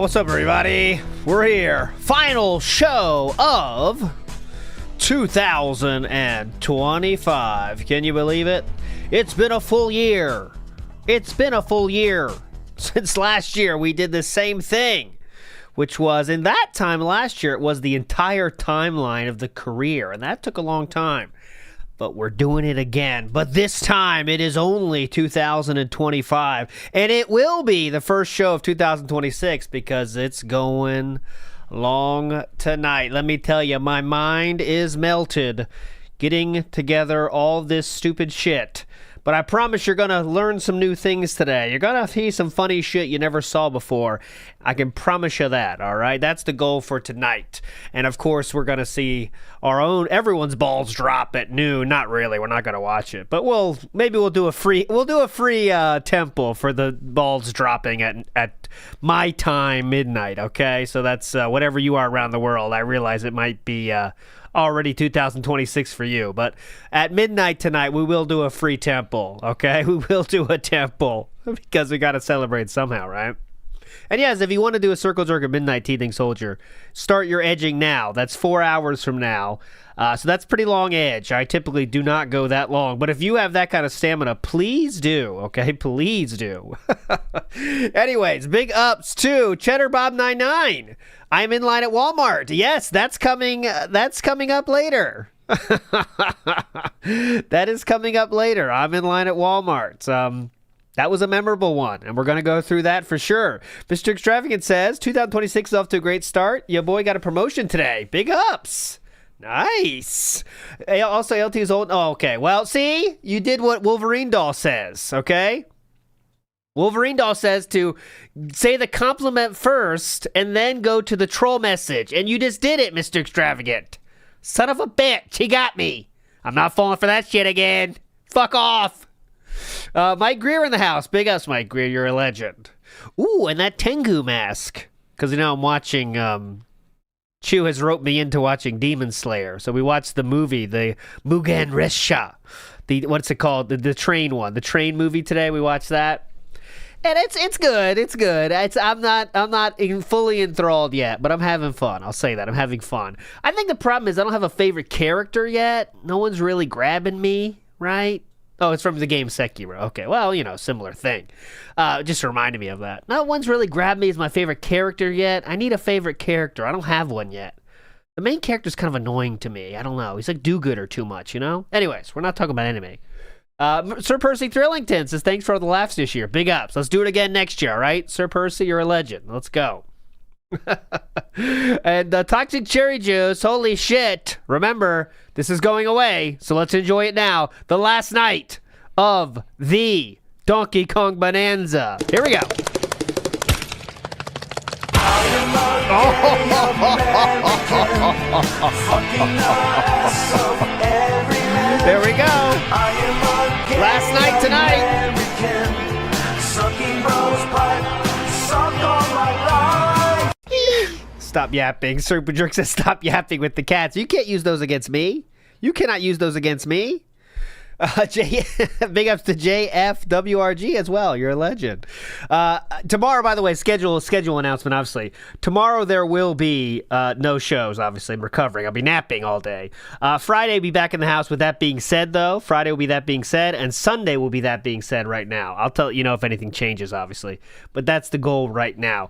What's up, everybody? We're here. Final show of 2025. Can you believe it? It's been a full year. It's been a full year. Since last year, we did the same thing, which was, in that time last year, it was the entire timeline of the career, and that took a long time. But we're doing it again. But this time, it is only 2025, and it will be the first show of 2026 because it's going long tonight. Let me tell you, my mind is melted getting together all this stupid shit. But I promise you're going to learn some new things today. You're going to see some funny shit you never saw before. I can promise you that, all right? That's the goal for tonight. And, of course, we're going to see everyone's balls drop at noon. Not really. We're not going to watch it. But maybe we'll do a free temple for the balls dropping at my time, midnight, okay? So that's whatever you are around the world. I realize it might be already 2026 for you, but at midnight tonight we will do a free temple, okay? We will do a temple because we got to celebrate somehow, right? And yes, if you want to do a circle jerk at midnight, teething soldier, start your edging now. That's 4 hours from now, so that's pretty long edge. I typically do not go that long, but if you have that kind of stamina, please do, okay? Please do. Anyways, big ups to Cheddar Bob 99. I'm in line at Walmart. Yes, that's coming up later. That is coming up later. I'm in line at Walmart. That was a memorable one, and we're going to go through that for sure. Mr. Extravagant says, 2026 is off to a great start. Your boy got a promotion today. Big ups. Nice. Also, LT is old. Oh, okay. Well, see? You did what Wolverine Doll says, okay? Wolverine Doll says to say the compliment first and then go to the troll message. And you just did it, Mr. Extravagant. Son of a bitch. He got me. I'm not falling for that shit again. Fuck off. Mike Greer in the house. Big ups, Mike Greer. You're a legend. Ooh, and that Tengu mask. Because, I'm watching... Chew has roped me into watching Demon Slayer. So we watched the movie, the Mugen Resha. What's it called? The train one. The train movie today. We watched that. And it's good. It's good. I'm not fully enthralled yet, but I'm having fun. I'll say that. I'm having fun. I think the problem is I don't have a favorite character yet. No one's really grabbing me, right? Oh, it's from the game Sekiro. Okay, well, similar thing. Just reminded me of that. No one's really grabbed me as my favorite character yet. I need a favorite character. I don't have one yet. The main character's kind of annoying to me. I don't know. He's like do-gooder too much, Anyways, we're not talking about anime. Sir Percy Thrillington says, thanks for all the laughs this year. Big ups. Let's do it again next year, all right? Sir Percy, you're a legend. Let's go. And Toxic Cherry Juice, holy shit. Remember, this is going away, so let's enjoy it now. The last night of the Donkey Kong Bonanza. Here we go. There we go. Last night tonight. Stop yapping. Super Jerk says stop yapping with the cats. You can't use those against me. You cannot use those against me. Big ups to JFWRG as well. You're a legend. Tomorrow, by the way, schedule announcement, obviously. Tomorrow there will be no shows, obviously. I'm recovering. I'll be napping all day. Friday, be back in the house. With that being said, though, Friday will be that being said, and Sunday will be that being said right now. I'll tell you if anything changes, obviously. But that's the goal right now.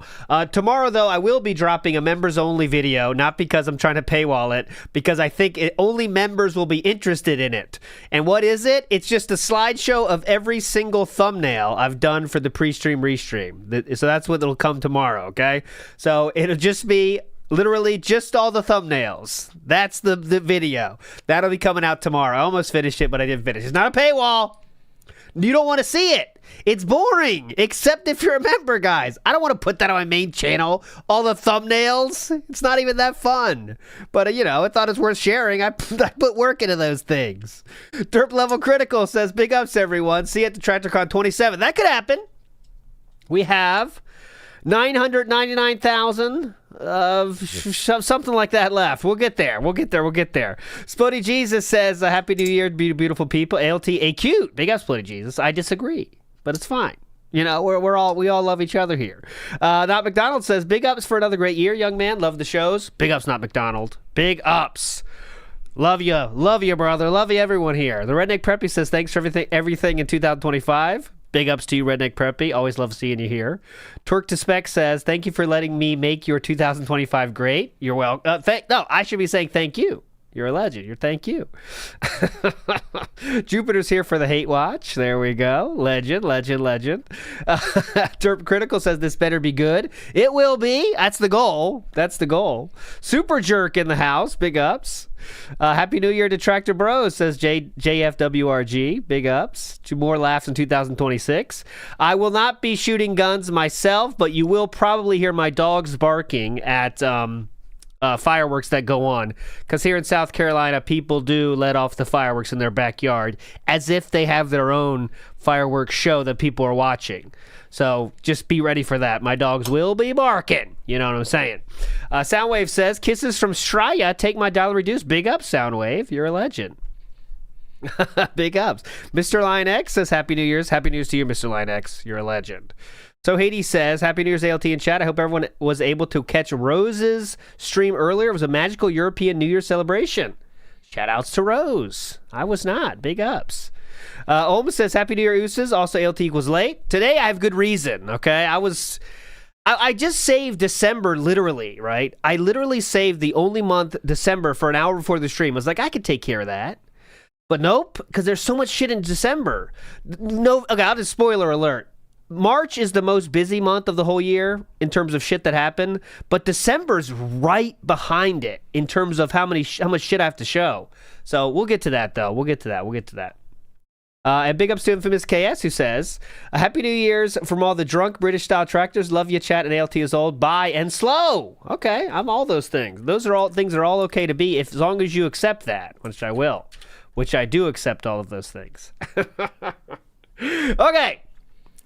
Tomorrow, though, I will be dropping a members-only video, not because I'm trying to paywall it, because I think only members will be interested in it. And what is it? It's just a slideshow of every single thumbnail I've done for the pre-stream restream. So that's what it'll come tomorrow, okay? So it'll just be literally just all the thumbnails. That's the video. That'll be coming out tomorrow. I almost finished it, but I didn't finish. It's not a paywall. You don't want to see it. It's boring, except if you're a member, guys. I don't want to put that on my main channel. All the thumbnails. It's not even that fun. But, I thought it's worth sharing. I put work into those things. Derp Level Critical says, big ups, everyone. See you at the TractorCon 27. That could happen. We have 999,000 something like that left. We'll get there. Splody Jesus says, Happy New Year, beautiful people. ALT, cute. Big up, Splody Jesus. I disagree, but it's fine. You know, we all love each other here. Not McDonald says, big ups for another great year, young man. Love the shows. Big ups, not McDonald. Big ups. Love you, brother. Love you, everyone here. The Redneck Preppy says, thanks for everything in 2025. Big ups to you, Redneck Preppy. Always love seeing you here. Twerk to Spec says, thank you for letting me make your 2025 great. You're welcome. No, I should be saying thank you. You're a legend. Thank you. Jupiter's here for the hate watch. There we go. Legend. Derp Critical says this better be good. It will be. That's the goal. Super Jerk in the house. Big ups. Happy New Year to Tractor Bros, says JFWRG. Big ups. 2 more laughs in 2026. I will not be shooting guns myself, but you will probably hear my dogs barking at fireworks that go on, because here in South Carolina, people do let off the fireworks in their backyard as if they have their own fireworks show that people are watching. So just be ready for that. My dogs will be barking. You know what I'm saying? Soundwave says, kisses from Straya. Take my dollar reduced. Big up, Soundwave. You're a legend. Big ups. Mr. Lion X says, Happy New Year's. Happy News to you, Mr. Lion X. You're a legend. So Hades says, Happy New Year's, ALT in chat. I hope everyone was able to catch Rose's stream earlier. It was a magical European New Year celebration. Shout outs to Rose. I was not. Big ups. Olma says, Happy New Year, Ooses. Also, ALT was late. Today, I have good reason, okay? I just saved December, literally, right? I literally saved the only month, December, for an hour before the stream. I was like, I could take care of that. But nope, because there's so much shit in December. No, okay, I'll just spoiler alert. March is the most busy month of the whole year in terms of shit that happened, but December's right behind it in terms of how much shit I have to show. So we'll get to that, though. We'll get to that. And big ups to Infamous KS, who says, Happy New Year's from all the drunk British-style tractors. Love you, chat, and ALT is old. Bye, and slow. Okay, I'm all those things. Those are all things that are all okay to be, as long as you accept that, which I will. Which I do accept all of those things. Okay.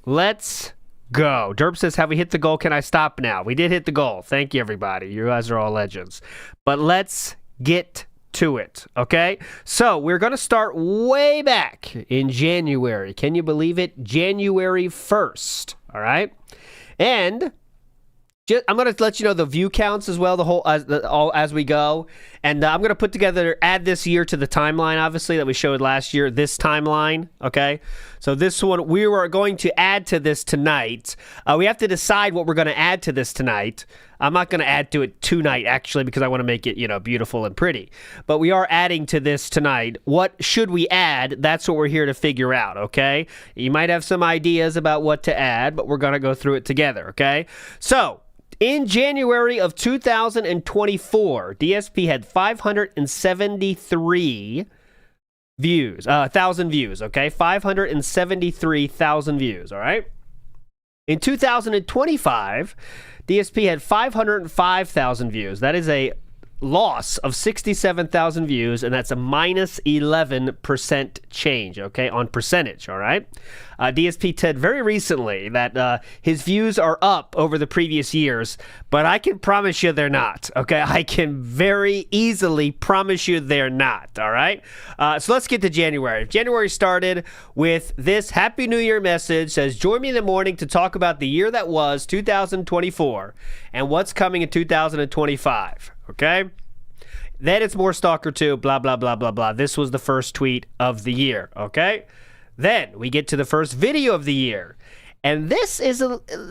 Let's go. Derp says, have we hit the goal? Can I stop now? We did hit the goal. Thank you, everybody. You guys are all legends. But let's get to it, okay? So we're going to start way back in January. Can you believe it? January 1st, all right? And I'm going to let you know the view counts as well, as we go. And I'm going to add this year to the timeline, obviously, that we showed last year, this timeline, okay? So this one, we were going to add to this tonight. We have to decide what we're going to add to this tonight. I'm not going to add to it tonight, actually, because I want to make it, beautiful and pretty. But we are adding to this tonight. What should we add? That's what we're here to figure out, okay? You might have some ideas about what to add, but we're going to go through it together, okay? So, in January of 2024, DSP had 573 views, 1,000 views, okay? 573,000 views, all right? In 2025, DSP had 505,000 views. That is a loss of 67,000 views, and that's a minus 11% change, okay, on percentage, all right? DSP said very recently that his views are up over the previous years, but I can promise you they're not, okay? I can very easily promise you they're not, all right? So let's get to January. January started with this Happy New Year message, says, join me in the morning to talk about the year that was 2024 and what's coming in 2025. Okay? Then it's more Stalker 2, blah, blah, blah, blah, blah. This was the first tweet of the year, okay? Then we get to the first video of the year. And this is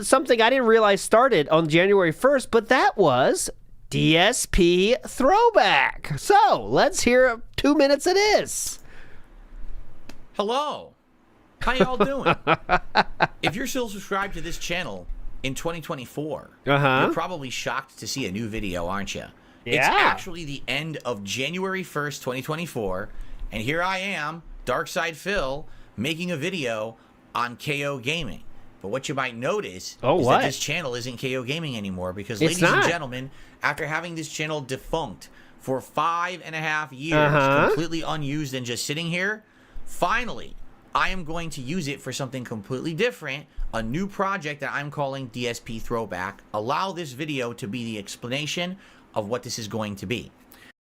something I didn't realize started on January 1st, but that was DSP Throwback. So let's hear 2 minutes of this. Hello. How y'all doing? If you're still subscribed to this channel in 2024, you're probably shocked to see a new video, aren't you? Yeah. It's actually the end of January 1st, 2024, and here I am, Darkside Phil, making a video on KO Gaming. But what you might notice is that this channel isn't KO Gaming anymore, because, ladies and gentlemen, after having this channel defunct for 5.5 years, completely unused and just sitting here, finally, I am going to use it for something completely different, a new project that I'm calling DSP Throwback. Allow this video to be the explanation of what this is going to be.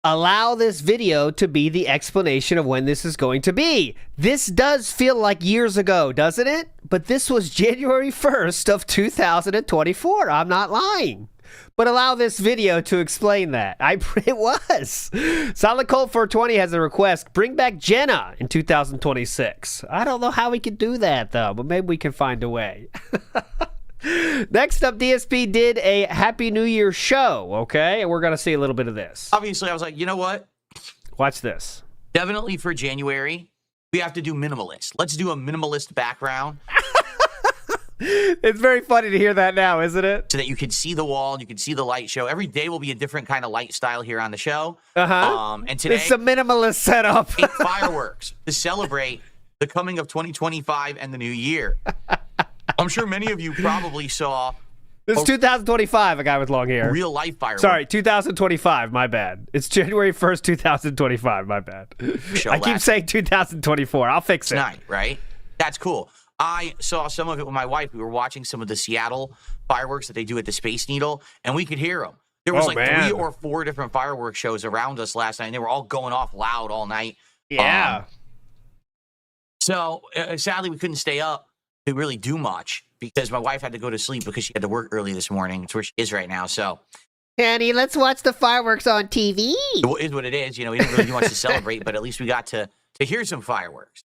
allow this video to be the explanation of when this is going to be. This does feel like years ago, doesn't it? But this was January 1st of 2024. I'm not lying. But allow this video to explain that. It was. Solid Cold 420 has a request. Bring back Jenna in 2026. I don't know how we can do that, though, but maybe we can find a way. Next up, DSP did a Happy New Year show, okay? And we're going to see a little bit of this. Obviously, I was like, you know what? Watch this. Definitely for January, we have to do minimalist. Let's do a minimalist background. It's very funny to hear that now, isn't it? So that you can see the wall and you can see the light show. Every day will be a different kind of light style here on the show. And today, it's a minimalist setup. 8 fireworks to celebrate the coming of 2025 and the new year. I'm sure many of you probably saw. This is 2025, a guy with long hair. Real life fireworks. Sorry, 2025, my bad. It's January 1st, 2025, my bad. I keep saying 2024. I'll fix it. Tonight, right? That's cool. I saw some of it with my wife. We were watching some of the Seattle fireworks that they do at the Space Needle, and we could hear them. There was 3 or 4 different fireworks shows around us last night, and they were all going off loud all night. Yeah. So sadly, we couldn't stay up to really do much because my wife had to go to sleep because she had to work early this morning. It's where she is right now. So, Annie, let's watch the fireworks on TV. It is what it is. You know, we didn't really do much to celebrate, but at least we got to hear some fireworks.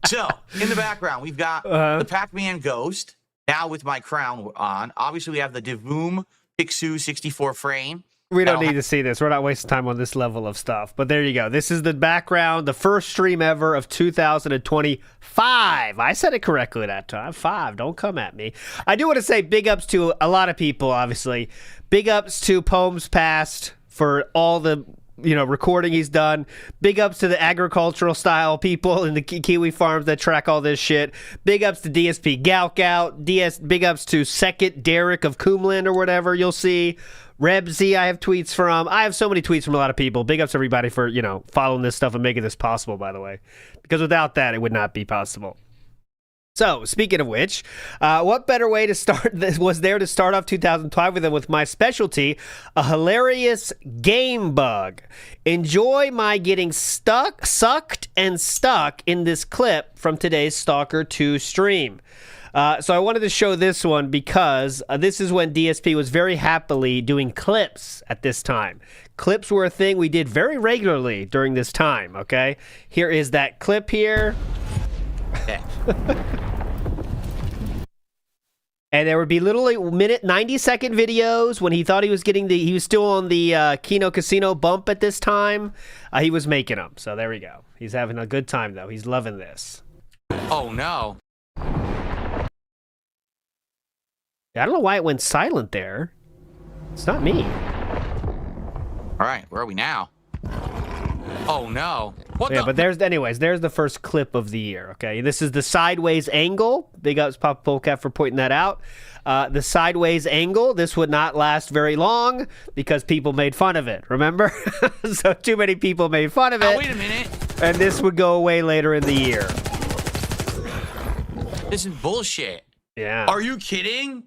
So, in the background, we've got the Pac-Man Ghost, now with my crown on. Obviously, we have the Divoom Pixu 64 frame. We don't need to see this. We're not wasting time on this level of stuff. But there you go. This is the background, the first stream ever of 2025. I said it correctly that time. 5. Don't come at me. I do want to say big ups to a lot of people, obviously. Big ups to Poems Past for all the recording he's done. Big ups to the agricultural style people in the Kiwi farms that track all this shit. Big ups to DSP Galkout. Big ups to Second Derek of Coomland or whatever you'll see. Rebsy, I have tweets from. I have so many tweets from a lot of people. Big ups everybody for, following this stuff and making this possible, by the way. Because without that, it would not be possible. So, speaking of which, what better way to start this was there to start off 2005 with my specialty, a hilarious game bug. Enjoy my getting sucked and stuck in this clip from today's Stalker 2 stream. So I wanted to show this one because this is when DSP was very happily doing clips at this time. Clips were a thing we did very regularly during this time, okay? Here is that clip here. Okay. And there would be literally 90-second videos when he thought he was he was still on the Kino Casino bump at this time. He was making them. So there we go. He's having a good time, though. He's loving this. Oh, no. I don't know why it went silent there. It's not me. All right, where are we now? Oh, no. But there's the first clip of the year, okay? This is the sideways angle. Big ups Papa Polecat for pointing that out. The sideways angle, this would not last very long because people made fun of it, remember? So too many people made fun of it. Oh, wait a minute. And this would go away later in the year. This is bullshit. Yeah. Are you kidding?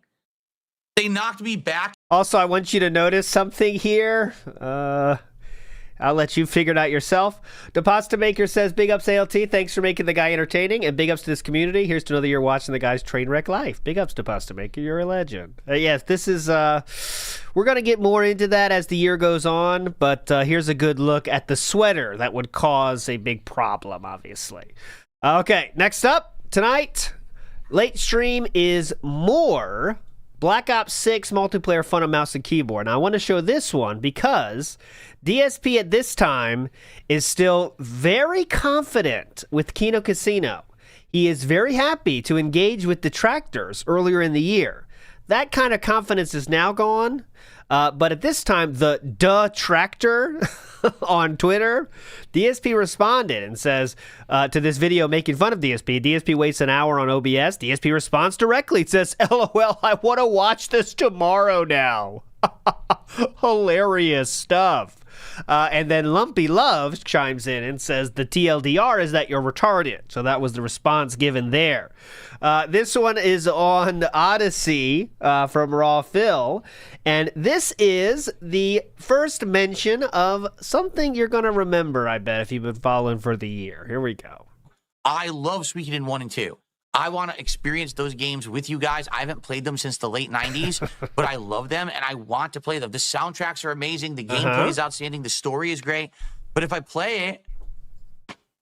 They knocked me back. Also, I want you to notice something here. I'll let you figure it out yourself. The Pasta Maker says, big ups ALT. Thanks for making the guy entertaining. And big ups to this community. Here's to another year watching the guy's train wreck life. Big ups to Pasta Maker. You're a legend. Yes, this is... we're going to get more into that as the year goes on. But here's a good look at the sweater that would cause a big problem, obviously. Okay, next up tonight, late stream is more... Black Ops 6 multiplayer fun on mouse and keyboard. Now, I want to show this one because DSP at this time is still very confident with Kino Casino. He is very happy to engage with detractors earlier in the year. That kind of confidence is now gone. But at this time, the detractor on Twitter, DSP responded and says to this video making fun of DSP. DSP waits an hour on OBS. DSP responds directly. It says, LOL, I want to watch this tomorrow now. Hilarious stuff. And then Lumpy Love chimes in and says the TLDR is that you're retarded. So that was the response given there. This one is on Odyssey from Raw Phil. And this is the first mention of something you're going to remember, I bet, if you've been following for the year. Here we go. I love Suikoden 1 and 2. I want to experience those games with you guys. I haven't played them since the late 90s, but I love them, and I want to play them. The soundtracks are amazing. The gameplay is outstanding. The story is great. But if I play it,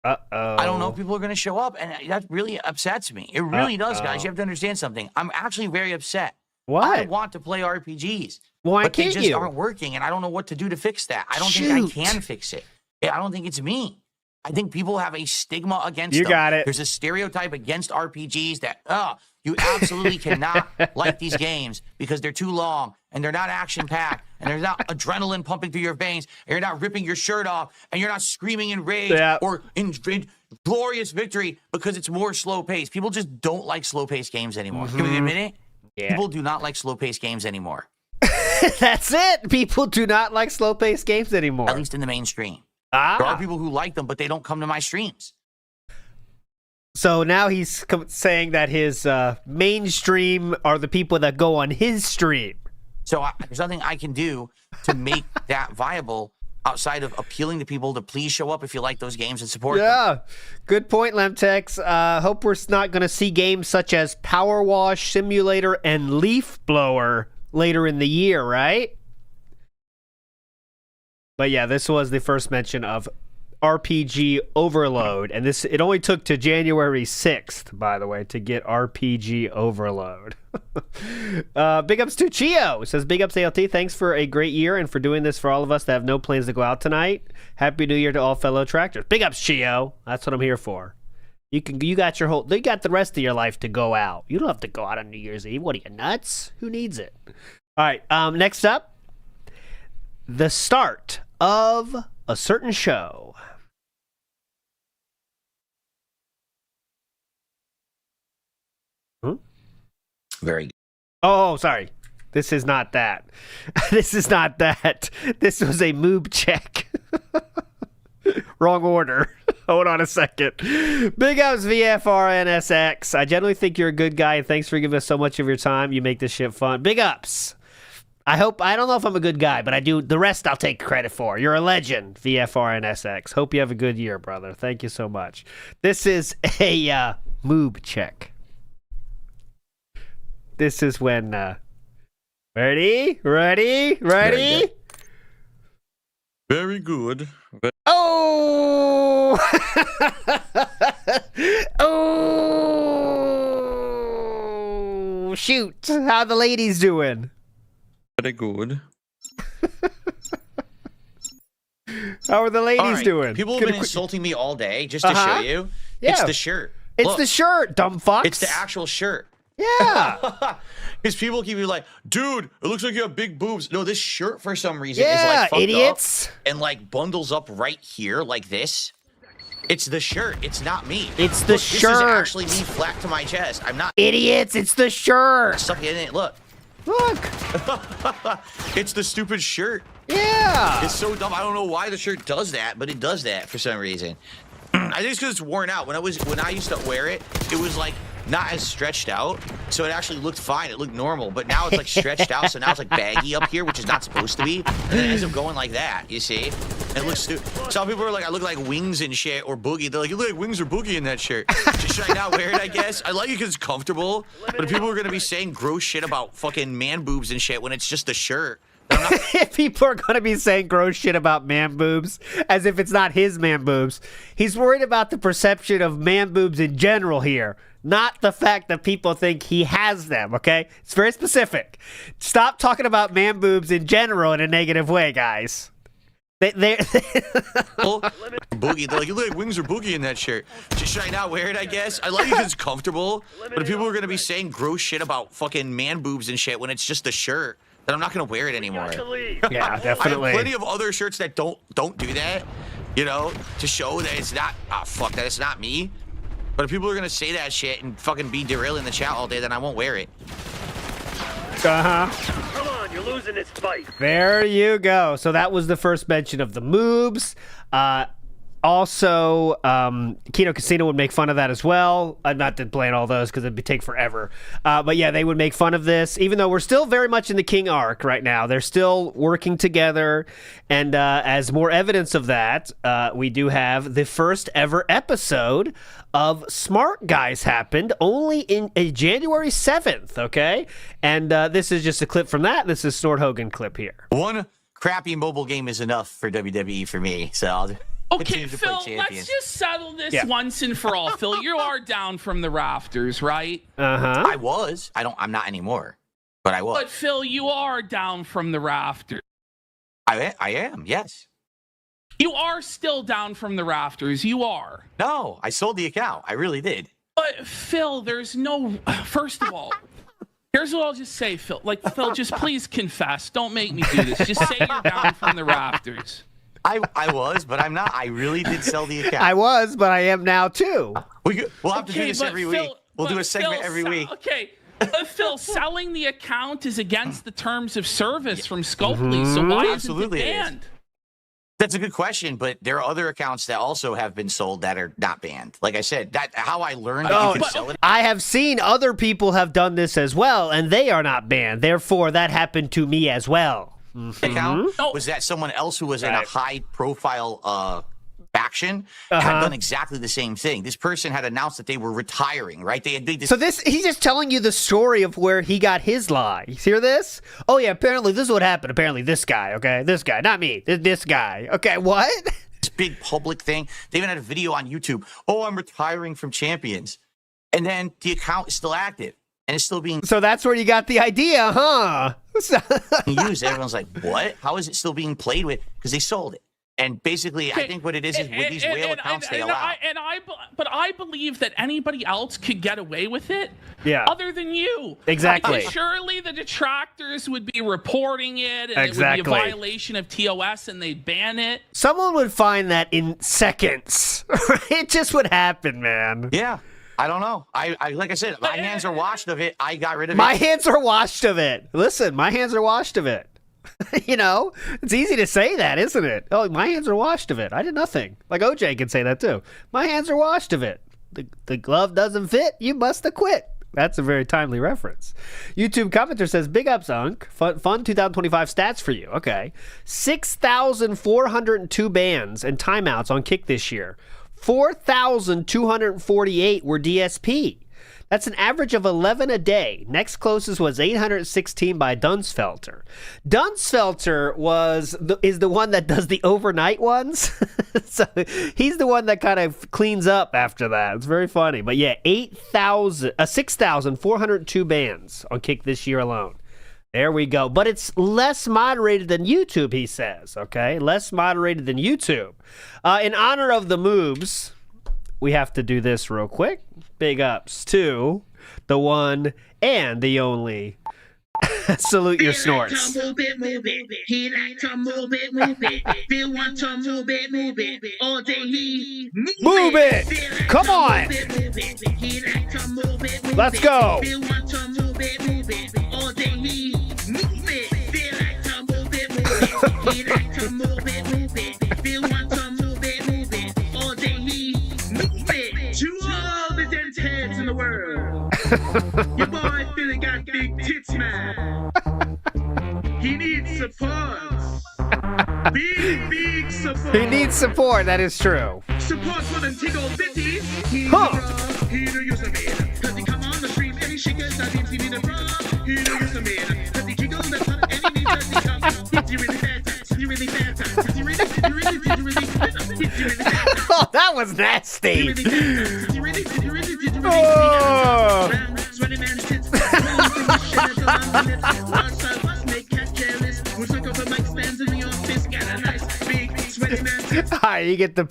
I don't know if people are going to show up, and that really upsets me. It really does, guys. You have to understand something. I'm actually very upset. Why? I want to play RPGs. Why but can't they just you? aren't working, and I don't know what to do to fix that. I don't think I can fix it. I don't think it's me. I think people have a stigma against them. You got it. There's a stereotype against RPGs that, you absolutely cannot like these games because they're too long and they're not action-packed and there's not adrenaline pumping through your veins and you're not ripping your shirt off and you're not screaming in rage or in glorious victory because it's more slow-paced. People just don't like slow-paced games anymore. Can we admit it? Yeah. People do not like slow-paced games anymore. That's it. People do not like slow-paced games anymore. At least in the mainstream. There are people who like them, but they don't come to my streams. So now he's saying that his mainstream are the people that go on his stream. So there's nothing I can do to make that viable outside of appealing to people to please show up if you like those games and support them. Yeah, good point, Lemtex. Hope we're not going to see games such as Power Wash Simulator and Leaf Blower later in the year, right? But yeah, this was the first mention of RPG Overload, and it only took to January 6th, by the way, to get RPG Overload. Big ups to Chio. It says, big ups ALT. Thanks for a great year and for doing this for all of us that have no plans to go out tonight. Happy New Year to all fellow tractors. Big ups, Chio. That's what I'm here for. You got the rest of your life to go out. You don't have to go out on New Year's Eve. What are you, nuts? Who needs it? All right, next up. The start of a certain show. Very good. Oh, sorry. This is not that. This is not that. This was a moob check. Wrong order. Hold on a second. Big ups, VFRNSX. I generally think you're a good guy, and thanks for giving us so much of your time. You make this shit fun. Big ups. I don't know if I'm a good guy, but I do. The rest I'll take credit for. You're a legend, VFRNSX. Hope you have a good year, brother. Thank you so much. This is a moob check. This is when, ready? Very good. Oh! Oh! Shoot. How the ladies doing? Very good. How are the ladies doing? People have been insulting me all day just to show you. Yeah. It's the shirt. It's the shirt, dumb fucks. It's the actual shirt. Yeah. Because people keep being like, dude, it looks like you have big boobs. No, this shirt for some reason is like fucked idiots. up and like bundles up right here like this. It's the shirt. It's not me. It's the shirt. This is actually me flat to my chest. I'm not. Idiots. It's the shirt. Stuck in it. Look. It's the stupid shirt. Yeah. It's so dumb. I don't know why the shirt does that, but it does that for some reason. I think it's because it's worn out. When I used to wear it, it was like not as stretched out, so it actually looked fine. It looked normal, but now it's like stretched out, so now it's like baggy up here, which is not supposed to be. And it ends up going like that, you see? And it looks stupid. Some people are like, I look like Wings and shit, or Boogie. They're like, you look like Wings or Boogie in that shirt. Should I not wear it, I guess? I like it because it's comfortable, but if people are going to be saying gross shit about fucking man boobs and shit when it's just a shirt, people are going to be saying gross shit about man boobs as if it's not his man boobs. He's worried about the perception of man boobs in general here, not the fact that people think he has them, okay? It's very specific. Stop talking about man boobs in general in a negative way, guys. Boogie, they're like, you look like Wings or Boogie in that shirt. Should I not wear it, I guess? I like it because it's comfortable, but if people are going to be saying gross shit about fucking man boobs and shit when it's just a shirt, then I'm not going to wear it anymore. Yeah, definitely. I have plenty of other shirts that don't do that, you know, to show that it's not, that it's not me. But if people are going to say that shit and fucking be derailing the chat all day, then I won't wear it. Uh-huh. Come on, you're You're losing this fight. There you go. So that was the first mention of the Moobs. Also, Kino Casino would make fun of that as well. I'm not playing all those because it'd take forever. But yeah, they would make fun of this, even though we're still very much in the King arc right now. They're still working together. And as more evidence of that, we do have the first ever episode of Smark Guys happened only in January 7th, okay? And this is just a clip from that. This is Snort Hogan clip here. One crappy mobile game is enough for WWE for me, so I'll Okay, Phil, let's just settle this once and for all. Phil, you are down from the rafters, right? Uh-huh. I was. I'm not anymore, but I was. But Phil, you are down from the rafters. I am, yes. You are still down from the rafters. You are. No, I sold the account. I really did. But Phil, there's no. First of all, here's what I'll just say, Phil. Phil, just please confess. Don't make me do this. Just say you're down from the rafters. I was, but I'm not. I really did sell the account. I was, but I am now too. We'll have to do this every week. We'll do a segment every week. Okay. But Phil, selling the account is against the terms of service from Scopely, so why isn't it banned? That's a good question, but there are other accounts that also have been sold that are not banned. Like I said, that how I learned that you can sell it. I have seen other people have done this as well, and they are not banned. Therefore, that happened to me as well. Account was that someone else who was in a high-profile faction had done exactly the same thing. This person had announced that they were retiring, right? They had big. So he's just telling you the story of where he got his lie. You hear this? Oh yeah, apparently this is what happened. Apparently this guy, okay, this guy, not me, this guy. Okay, what? This big public thing. They even had a video on YouTube. Oh, I'm retiring from Champions, and then the account is still active. And it's still being... So that's where you got the idea, huh? used. Everyone's like, what? How is it still being played with? Because they sold it. And basically, I think what it is with these whale accounts, they allow. But I believe that anybody else could get away with it other than you. Exactly. Because surely the detractors would be reporting it, and it would be a violation of TOS, and they'd ban it. Someone would find that in seconds. It just would happen, man. Yeah. I don't know. I like I said, my hands are washed of it. I got rid of it. My hands are washed of it. Listen, my hands are washed of it. You know, it's easy to say that, isn't it? Oh, my hands are washed of it. I did nothing. Like OJ can say that too. My hands are washed of it. The glove doesn't fit. You must have quit. That's a very timely reference. YouTube commenter says, big ups, Unk. Fun 2025 stats for you. Okay. 6,402 bans and timeouts on Kick this year. 4,248 were DSP. That's an average of 11 a day. Next closest was 816 by Dunsfelter. Dunsfelter is the one that does the overnight ones. So he's the one that kind of cleans up after that. It's very funny. But yeah, 6,402 bans on Kick this year alone. There we go. But it's less moderated than YouTube, he says, okay? Less moderated than YouTube. In honor of the Moobs, we have to do this real quick. Big ups to the one and the only. Salute your snorts. Move it. He like to move it. Feel want to move it. All day he move it. Come on. He like to move it. Let's go. Feel want to move it. All day he move it. Feel like to move it. He like to move it. Feel want to move it. All day he move it. To all the Denteds in the world. Your boy Philly got big tits, man. He needs support. Big support. He needs support, that is true. Support for them tickle bitties. He do use a man. Cause he come on the street and he shakes that he need a bra. He do use a man. Cause he jiggles that fun and he needs that he comes. Hit you really bad times. Hit you really bad times. Hit you really bad times. Oh, that was nasty. Hit you really bad times. Oh. Sweaty man's tits. Alright, you get the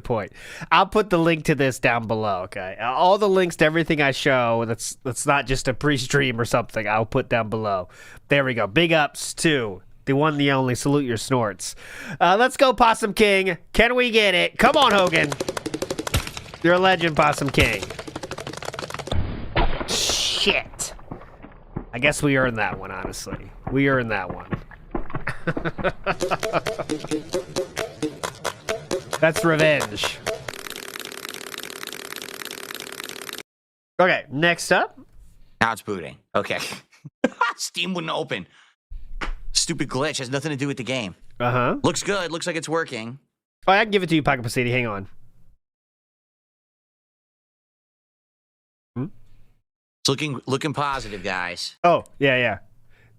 point. I'll put the link to this down below, okay? All the links to everything I show that's not just a pre-stream or something, I'll put down below. There we go. Big ups to the one, the only. Salute your snorts. Let's go, Possum King. Can we get it? Come on, Hogan. You're a legend, Possum King. Shit. I guess we earned that one, honestly. We earned that one. That's revenge. Okay, next up. Now it's booting. Okay. Steam wouldn't open. Stupid glitch. Has nothing to do with the game. Uh-huh. Looks good. Looks like it's working. Oh, I can give it to you, Pocket Placidi. Hang on. It's looking positive, guys. Oh, yeah.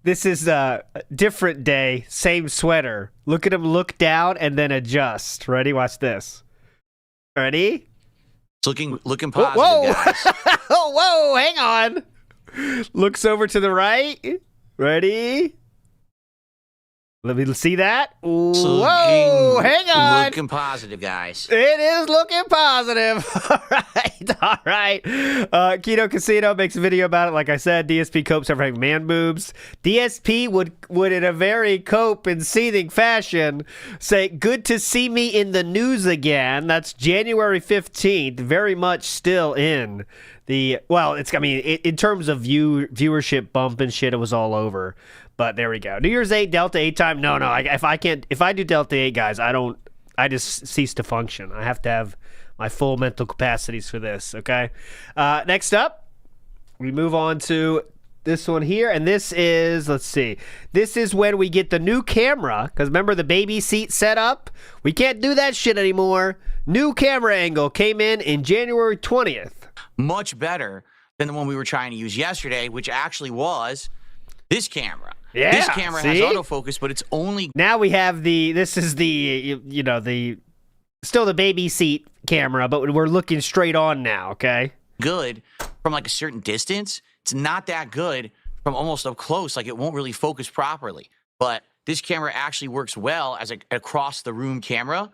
This is a different day, same sweater. Look at him look down and then adjust. Ready? Watch this. Ready? It's looking positive, guys. Oh, whoa, hang on. Looks over to the right. Ready? Let me see that. Whoa, hang on. Looking positive, guys. It is looking positive. All right. Keto Casino makes a video about it. Like I said, DSP copes over having man boobs. DSP would in a very cope and seething fashion say, "Good to see me in the news again." That's January 15th. Very much still in the, well, it's, I mean, in terms of viewership bump and shit, it was all over. But there we go. New Year's 8, Delta 8 time. No. If I do Delta 8, guys, I just cease to function. I have to have my full mental capacities for this, okay? Next up, we move on to this one here. And this is, let's see. This is when we get the new camera. Because remember the baby seat setup? We can't do that shit anymore. New camera angle came in January 20th. Much better than the one we were trying to use yesterday, which actually was this camera. Yeah, this camera has autofocus, but it's only... Now we have this is the, still the baby seat camera, but we're looking straight on now, okay? Good from like a certain distance. It's not that good from almost up close. Like it won't really focus properly. But this camera actually works well as an across the room camera.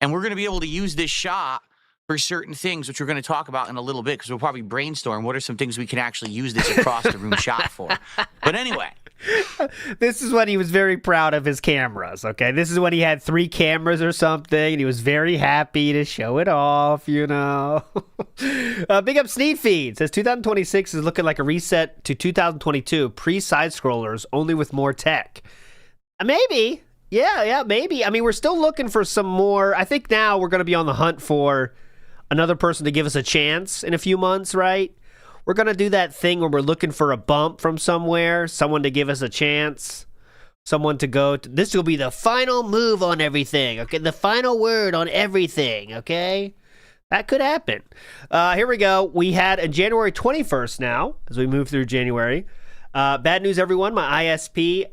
And we're going to be able to use this shot for certain things, which we're going to talk about in a little bit, because we'll probably brainstorm what are some things we can actually use this across the room shot for. But anyway... This is when he was very proud of his cameras, okay? This is when he had 3 cameras or something, and he was very happy to show it off, Big up Sneed Feed. Says 2026 is looking like a reset to 2022. Pre-side-scrollers, only with more tech. Maybe. Yeah, maybe. I mean, we're still looking for some more. I think now we're going to be on the hunt for another person to give us a chance in a few months, right? We're going to do that thing where we're looking for a bump from somewhere, someone to give us a chance, someone to go to. This will be the final move on everything, okay? The final word on everything, okay? That could happen. Here we go. We had a January 21st now, as we move through January. Bad news, everyone. My ISP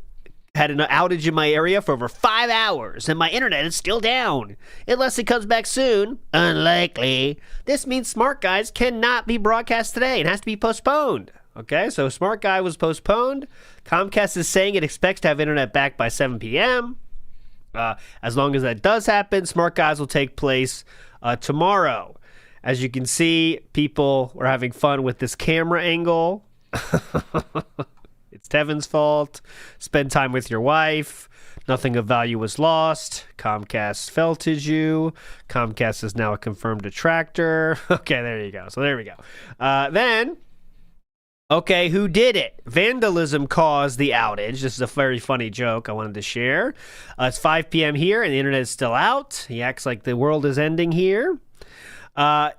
had an outage in my area for over 5 hours, and my internet is still down. Unless it comes back soon. Unlikely. This means Smart Guys cannot be broadcast today and has to be postponed. Okay, so Smart Guy was postponed. Comcast is saying it expects to have internet back by 7 p.m. As long as that does happen, Smart Guys will take place tomorrow. As you can see, people were having fun with this camera angle. It's Tevin's fault. Spend time with your wife. Nothing of value was lost. Comcast felted you. Comcast is now a confirmed detractor. Okay, there you go. So there we go. Okay, who did it? Vandalism caused the outage. This is a very funny joke I wanted to share. It's 5 p.m. here, and the internet is still out. He acts like the world is ending here.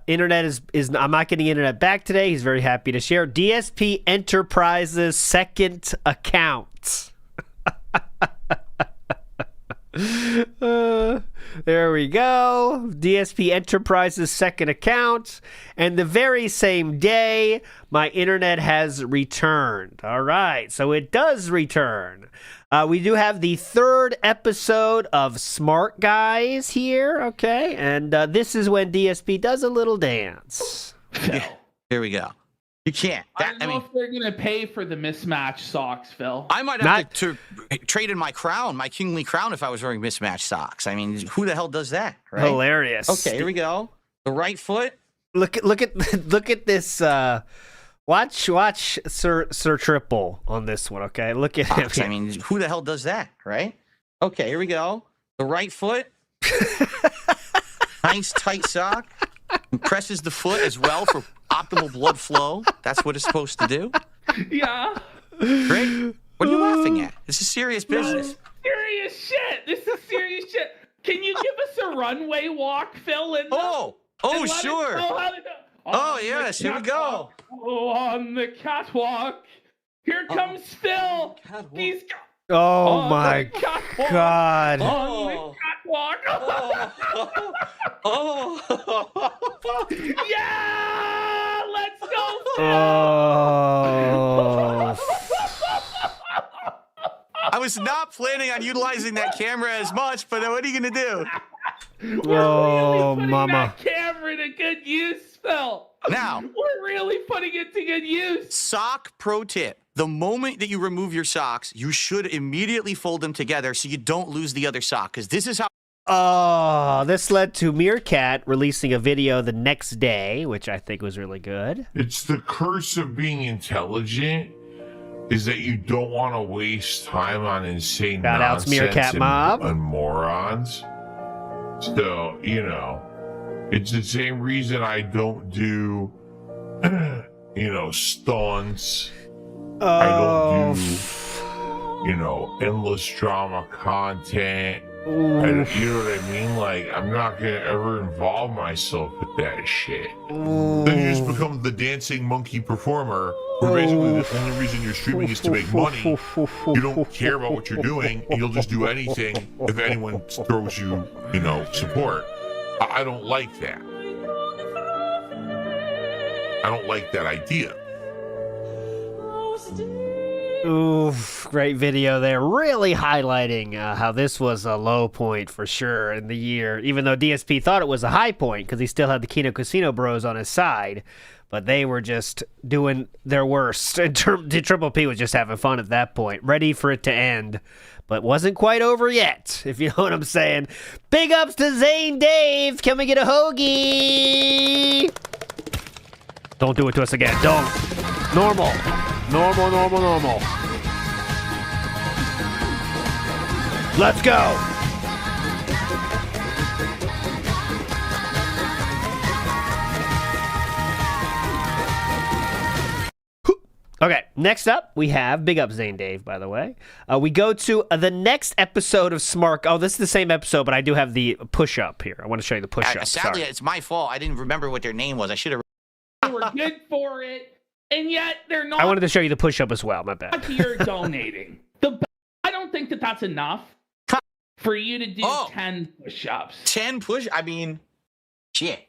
Internet is I'm not getting internet back today. He's very happy to share. DSP Enterprises second account. There we go. DSP Enterprises second account. And the very same day, my internet has returned. All right. So it does return. We do have the 3rd episode of Smart Guys here. Okay. And this is when DSP does a little dance. Yeah, here we go. You can't. I don't know if they're going to pay for the mismatched socks, Phil. I might have to trade in my crown, my kingly crown, if I was wearing mismatched socks. I mean, who the hell does that, right? Hilarious. Okay, here we go. The right foot. Look at this. Watch Sir Triple on this one, okay? Look at him. I mean, who the hell does that, right? Okay, here we go. The right foot. Nice tight sock. Presses the foot as well for optimal blood flow. That's what it's supposed to do. Yeah. Great. What are you laughing at? This is serious business. Serious shit. This is serious shit. Can you give us a runway walk, Phil? Oh, sure. Oh, yes. Here we go. Oh, on the catwalk. Here comes Phil. He's Oh my God. On the catwalk. Yeah! Let's go, Phil. Oh. I was not planning on utilizing that camera as much, but what are you going to do? Oh, putting mama. that camera to good use, Phil. Now, We're really putting it to good use. sock pro tip. The moment that you remove your socks, you should immediately fold them together so you don't lose the other sock, because this is how... Oh, this led to Meerkat releasing a video the next day, which I think was really good. It's the curse of being intelligent, is that you don't want to waste time on insane Shout-outs, nonsense Meerkat Mob. and morons. So, you know, it's the same reason I don't do, stunts. I don't do, endless drama content. You know what I mean? Like, I'm not gonna ever involve myself with that shit. Then you just become the dancing monkey performer, where basically the only reason you're streaming is to make money. You don't care about what you're doing, and you'll just do anything if anyone throws you, support. I don't like that. I don't like that idea. Oof, great video there. Really highlighting how this was a low point for sure in the year, even though DSP thought it was a high point because he still had the Kino Casino bros on his side, but they were just doing their worst. And Triple P was just having fun at that point, ready for it to end, but wasn't quite over yet, if you know what I'm saying. Big ups to Zane Dave. Can we get a hoagie? Don't do it to us again. Don't. Normal. Normal. Let's go. Okay, next up, we have Big Up Zane Dave, by the way. We go to the next episode of Smark. Oh, this is the same episode, but I do have the push-up here. I want to show you the push-up. Sadly, it's my fault. I didn't remember what their name was. I should have... They were good for it, and yet they're not. I wanted to show you the push-up as well, my bad. You're donating. I don't think that that's enough for you to do 10 push-ups. 10 push? I mean, shit.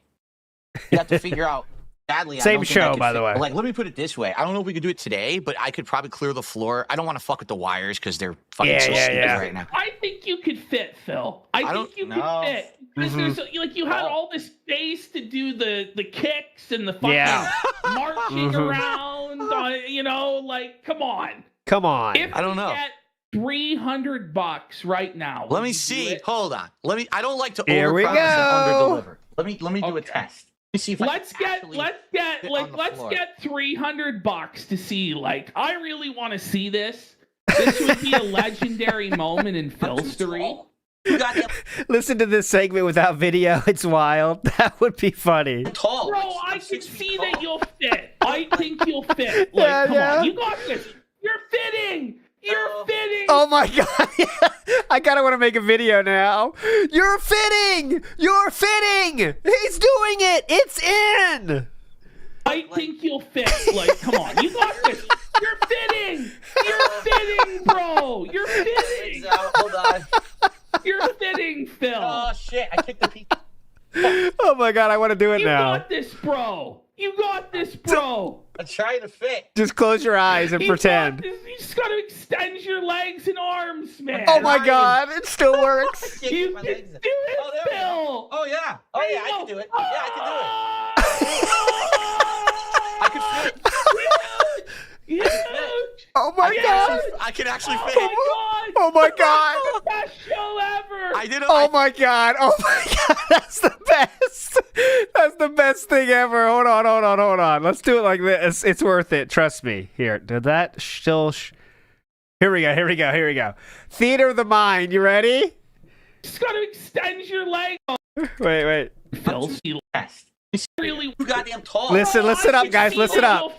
You have to figure out. Sadly, same show, by the way. Like, let me put it this way. I don't know if we could do it today, but I could probably clear the floor. I don't want to fuck with the wires because they're fucking stupid right now. I think you could fit, Phil. I think you could fit. Because there's you had all this space to do the kicks and the fucking marching around. Come on. Come on. If I don't know. Get $300 right now. Let me see. Hold on. I don't like to Here overpromise and under-deliver. Let me do a test. See if let's get $300 to see. I really want to see this. This would be a legendary moment in Philstery. Listen to this segment without video. It's wild. That would be funny. Tall. Bro, I can see that you'll fit. I think you'll fit. Come on, you got this. You're fitting. You're fitting. Oh my god. I kind of want to make a video now. You're fitting. You're fitting. He's doing it. It's in. I think you'll fit. Come on. You got this. You're fitting. You're fitting, bro. You're fitting. Hold on. You're fitting, Phil. Oh shit! I kicked the piece. Oh my god, I want to do it now. You got this, bro. You got this, bro. I'm trying to fit. Just close your eyes and pretend. You just gotta extend your legs and arms, man. Oh my god, it still works. You can do it, Phil. Oh yeah. Oh yeah, I can do it. Yeah, I can do it. I can fit. Huge. Oh my god. I can actually fit. Oh my god. The best show ever. I did it. Oh my god. Oh my god. That's the best. That's the best thing ever. Hold on. Let's do it like this. It's worth it. Trust me. Here. Did that still... Here we go. Theater of the mind. You ready? Just gotta extend your leg. Wait. Phil, really goddamn tall. Listen up, guys. Listen up.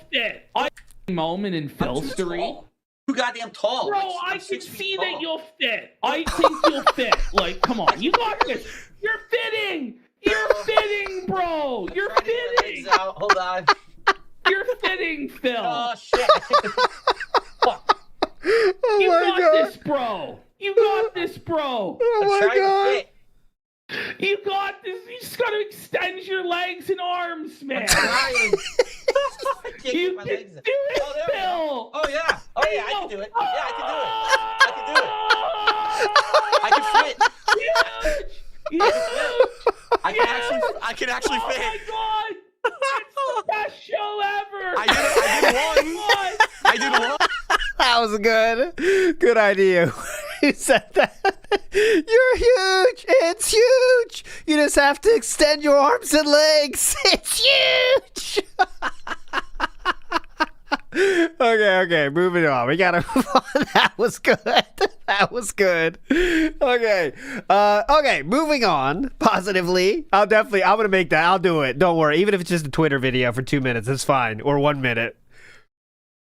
Moment in Philstery. too goddamn tall. Bro, I can see that you'll fit. I think you'll fit. Like, come on. You got this. You're fitting. You're fitting, bro. You're fitting. Hold on. You're fitting, Phil. Oh, shit. Fuck. Oh You my got god. this, bro. You got this, bro. Oh I'm my trying to god. fit. You got this. You just got to extend your legs and arms, man. I can't You get my can do legs up. it, Oh, there we go. Phil. Oh, yeah. Oh, yeah, I can do it. Yeah, I can do it. I can do it. I can fit. Huge. I can actually Oh fit. my god. It's the best show ever. I did one. I did one. That was good. Good idea. You said that. You're huge. It's huge. You just have to extend your arms and legs. It's huge. Okay. Moving on. We gotta move on. That was good. That was good. Okay. Okay. Moving on. Positively. I'm gonna make that. I'll do it. Don't worry. Even if it's just a Twitter video for 2 minutes, it's fine. Or 1 minute.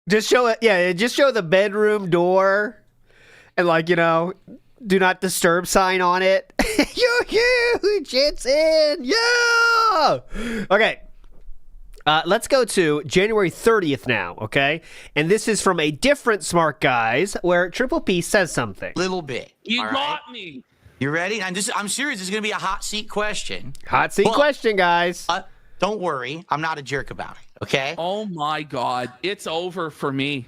Just show it. Yeah. Just show the bedroom door. And do not disturb sign on it. You're huge. It's in. Yeah. Okay. Let's go to January 30th now, okay? And this is from a different Smark Guys where Triple P says something. Little bit. You all got right? me. You ready? I'm serious. This is going to be a hot seat question. Hot seat question, guys. Don't worry. I'm not a jerk about it, okay? Oh my god. It's over for me.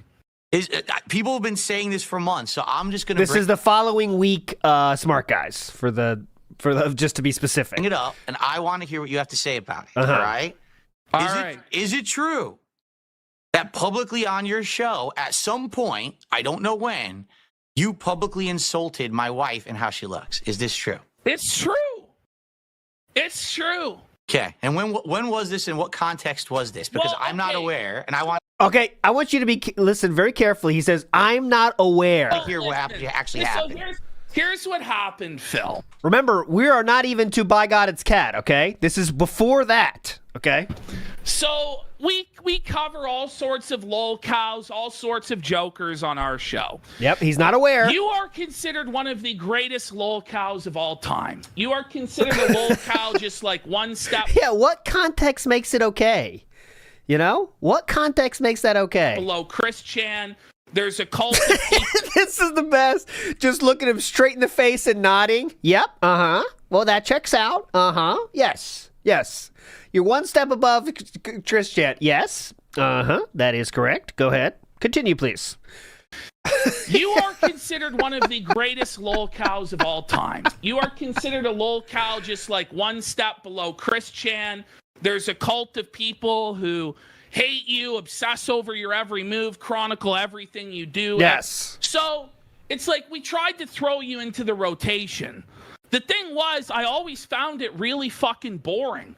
People have been saying this for months, so I'm just going to This is the following week Smark Guys for the just to be specific. bring it up, and I want to hear what you have to say about it, Uh-huh. all right? All right. Is it true that publicly on your show, at some point, I don't know when, you publicly insulted my wife and how she looks? Is this true? It's true. It's true. Okay. And when was this, and what context was this? Because Well, I'm not okay. aware, and I want Okay, I want you to listen very carefully. He says, "I'm not aware." to hear what actually happened. So here's what happened, Phil. Remember, we are not even to By God It's Cat, okay? This is before that, okay? So we cover all sorts of lolcows, all sorts of jokers on our show. Yep, he's not aware. You are considered one of the greatest lolcows of all time. You are considered a lolcow just like one step Yeah, what context makes it okay? What context makes that okay? below Chris Chan. There's a cult of people. This is the best. Just looking him straight in the face and nodding. Yep. Well, that checks out. Yes. You're one step above Tristan. Yes. That is correct. Go ahead. Continue, please. You are considered one of the greatest lolcows of all time. You are considered a lolcow just like one step below Chris Chan. There's a cult of people who hate you, obsess over your every move, chronicle everything you do. Yes. So it's like we tried to throw you into the rotation. The thing was, I always found it really fucking boring.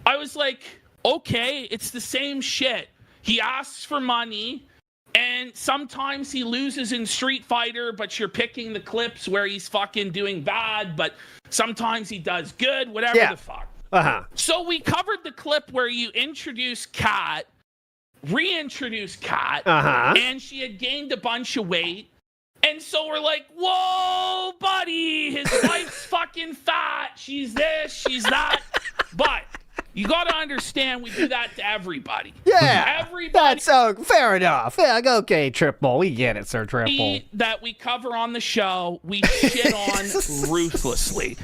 I was like, okay, it's the same shit. He asks for money, and sometimes he loses in Street Fighter, but you're picking the clips where he's fucking doing bad, but sometimes he does good, whatever the fuck. So we covered the clip where you introduce Khet, reintroduce Khet, and she had gained a bunch of weight. And so we're like, whoa, buddy, his wife's fucking fat. She's this, she's that. But you got to understand, we do that to everybody. Yeah. Everybody. That's fair enough. Yeah, okay, Triple. We get it, Sir Triple. That we cover on the show, we shit on ruthlessly.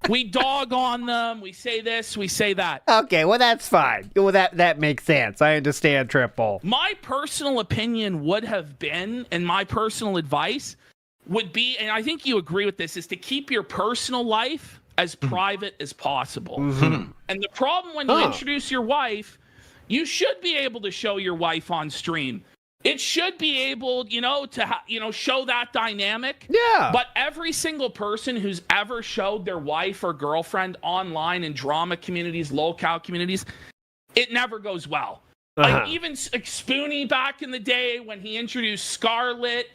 We dog on them. We say this, we say that. Okay, well, that's fine. Well, that makes sense. I understand, Triple. My personal opinion would have been, and my personal advice would be, and I think you agree with this, is to keep your personal life as private as possible. And the problem when you introduce your wife, you should be able to show your wife on stream. It should be able, to show that dynamic. Yeah. But every single person who's ever showed their wife or girlfriend online in drama communities, lolcow communities, it never goes well. Like even Spoonie back in the day when he introduced Scarlett,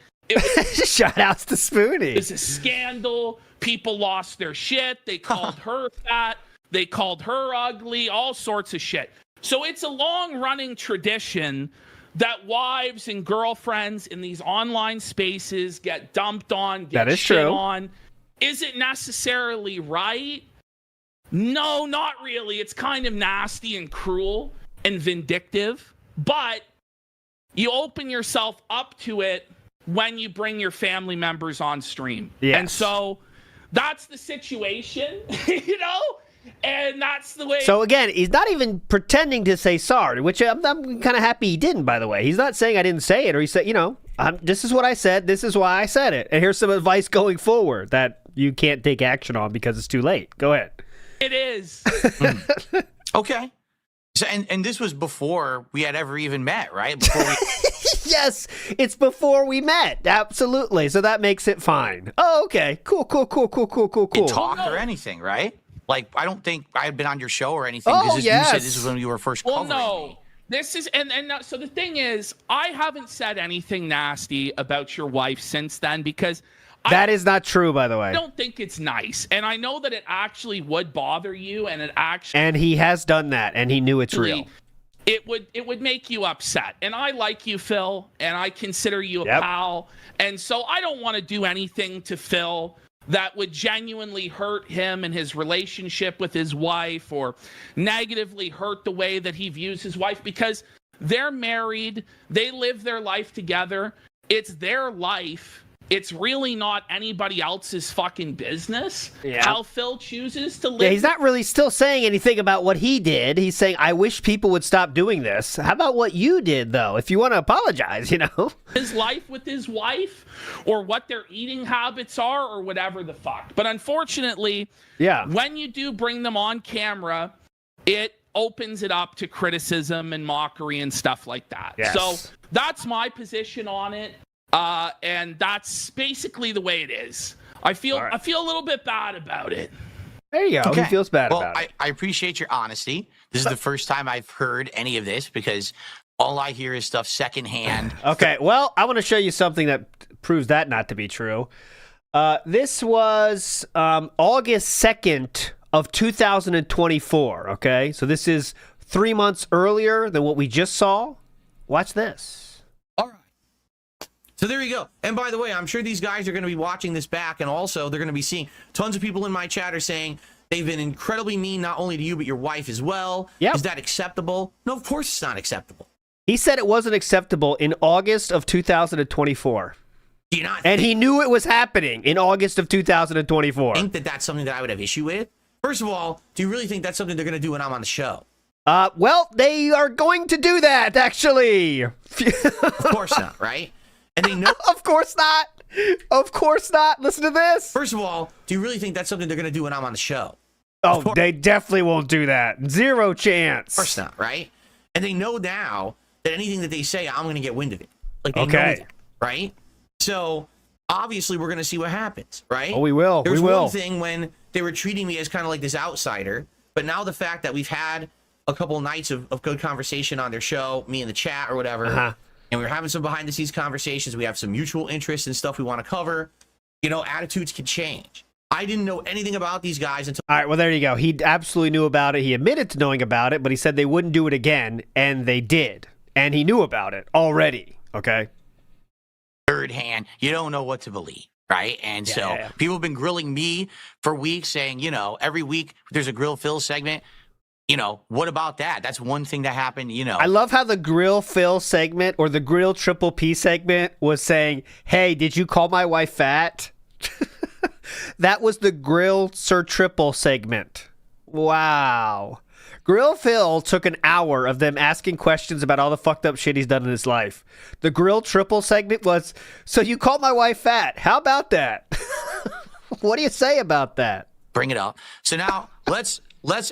shout outs to Spoonie. It was a scandal. People lost their shit. They called her fat. They called her ugly. All sorts of shit. So it's a long running tradition that wives and girlfriends in these online spaces get dumped on, get that is shit true. on. Is it necessarily right? No, not really. It's kind of nasty and cruel and vindictive, but you open yourself up to it when you bring your family members on stream. Yes. And so that's the situation, you know? And that's the way. So again, he's not even pretending to say sorry, which I'm kind of happy he didn't, by the way. He's not saying I didn't say it, or he said, you know, this is what I said, this is why I said it. And here's some advice going forward that you can't take action on because it's too late. Go ahead. It is. Okay. So, and this was before we had ever even met, right? Before we... Yes, it's before we met. Absolutely. So that makes it fine. Oh, okay. Cool. Talk or anything, right? Like, I don't think I had been on your show or anything. Oh, yes. You said this is when you were first covering me. This is, and so the thing is, I haven't said anything nasty about your wife since then because that is not true, by the way. I don't think it's nice. And I know that it actually would bother you, and it actually... And he has done that, and he knew it's real. It would make you upset. And I like you, Phil, and I consider you a pal. And so I don't want to do anything to Phil that would genuinely hurt him and his relationship with his wife, or negatively hurt the way that he views his wife, because they're married, they live their life together, it's their life. It's really not anybody else's fucking business how Phil chooses to live. Yeah, he's not really still saying anything about what he did. He's saying, I wish people would stop doing this. How about what you did, though? If you want to apologize, you know? His life with his wife, or what their eating habits are, or whatever the fuck. But unfortunately, when you do bring them on camera, it opens it up to criticism and mockery and stuff like that. Yes. So that's my position on it. And that's basically the way it is. I feel a little bit bad about it. There you go. Okay. He feels bad about it. I appreciate your honesty. This is the first time I've heard any of this, because all I hear is stuff secondhand. Okay, well, I want to show you something that proves that not to be true. This was August 2nd of 2024, okay? So this is 3 months earlier than what we just saw. Watch this. All right. So there you go. And by the way, I'm sure these guys are going to be watching this back, and also they're going to be seeing tons of people in my chat are saying they've been incredibly mean, not only to you, but your wife as well. Yep. Is that acceptable? No, of course it's not acceptable. He said it wasn't acceptable in August of 2024. Do you not and he knew it was happening in August of 2024. Think that that's something that I would have issue with? First of all, do you really think that's something they're going to do when I'm on the show? Well, they are going to do that, actually. Of course not, right? And they know. Of course not. Of course not. Listen to this. First of all, do you really think that's something they're going to do when I'm on the show? Oh, they definitely won't do that. Zero chance. Of course not, right? And they know now that anything that they say, I'm going to get wind of it. Like, they know that, right? So, obviously, we're going to see what happens, right? Oh, we will. There's one thing when they were treating me as kind of like this outsider, but now the fact that we've had a couple nights of good conversation on their show, me in the chat or whatever, and we're having some behind-the-scenes conversations. We have some mutual interests and stuff we want to cover. You know, attitudes can change. I didn't know anything about these guys until... All right, well, there you go. He absolutely knew about it. He admitted to knowing about it, but he said they wouldn't do it again, and they did. And he knew about it already, okay? Third hand, you don't know what to believe, right? And people have been grilling me for weeks, saying, you know, every week there's a Grill Phil segment. You know, what about that? That's one thing that happened, you know. I love how the Grill Phil segment or the Grill Triple P segment was saying, hey, did you call my wife fat? That was the Grill Sir Triple segment. Wow. Grill Phil took an hour of them asking questions about all the fucked up shit he's done in his life. The Grill Triple segment was, so you called my wife fat. How about that? What do you say about that? Bring it up. So now let's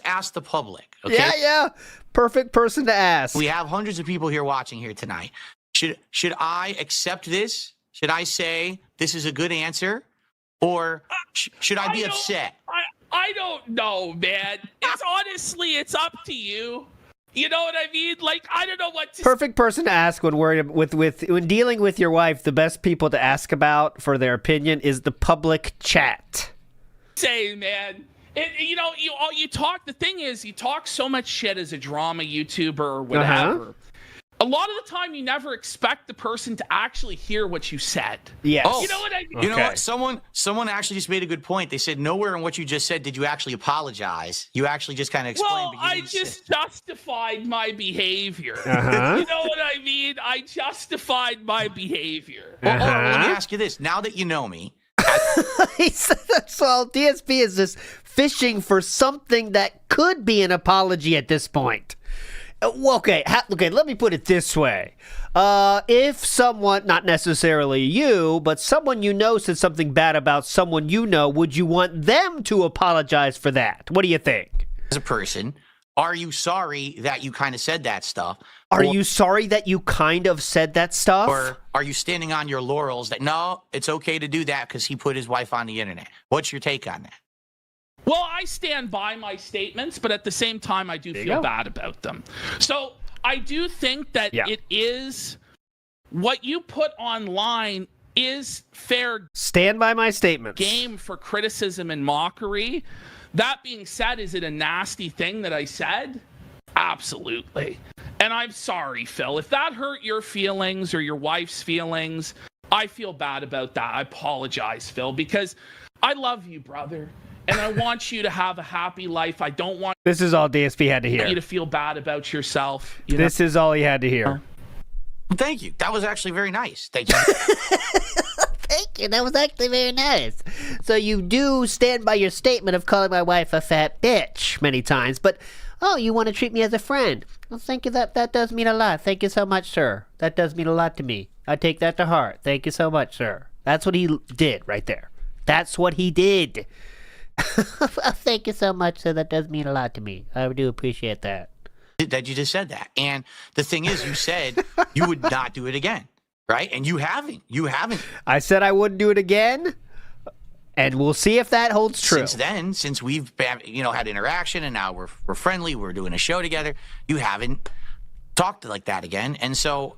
ask the public. Okay? Yeah. Perfect person to ask. We have hundreds of people here watching here tonight. Should I accept this? Should I say this is a good answer? Or should I be upset? I don't know, man. It's up to you. You know what I mean? Like, I don't know what to Perfect person to ask when when dealing with your wife. The best people to ask about for their opinion is the public chat. Say, man. You know, you talk. The thing is, you talk so much shit as a drama YouTuber or whatever. a lot of the time you never expect the person to actually hear what you said. Yes. Oh, You know what I mean? You know what? Someone actually just made a good point. They said nowhere in what you just said did you actually apologize. You actually just kind of explained. Well, I just justified my behavior. Uh-huh. You know what I mean? I justified my behavior. Well, let me ask you this. Now that you know me, So DSP is just fishing for something that could be an apology at this point. Well, okay, let me put it this way. If someone, not necessarily you, but someone you know said something bad about someone you know, would you want them to apologize for that? What do you think? as a person, are you sorry that you kind of said that stuff? Are you sorry that you kind of said that stuff? Or are you standing on your laurels that, no, it's okay to do that because he put his wife on the internet? What's your take on that? Well, I stand by my statements, but at the same time, I do feel bad about them. So I do think that it is what you put online is fair. Stand by my statements. Game for criticism and mockery. That being said, is it a nasty thing that I said? Absolutely. And I'm sorry, Phil. If that hurt your feelings or your wife's feelings, I feel bad about that. I apologize, Phil, because I love you, brother. And I want you to have a happy life. I don't want This is all DSP had to hear. you to feel bad about yourself. This is all he had to hear. Thank you. That was actually very nice. Thank you. Thank you. That was actually very nice. So you do stand by your statement of calling my wife a fat bitch many times, but oh, you want to treat me as a friend. Well, thank you. That does mean a lot. Thank you so much, sir. That does mean a lot to me. I take that to heart. Thank you so much, sir. That's what he did right there. That's what he did. Thank you so much, sir. That does mean a lot to me. I do appreciate that. That you just said that. And the thing is, you said you would not do it again, right? And you haven't. You haven't. I said I wouldn't do it again, and we'll see if that holds true. Since then, since we've been, had interaction, and now we're friendly, we're doing a show together, you haven't talked like that again. And so,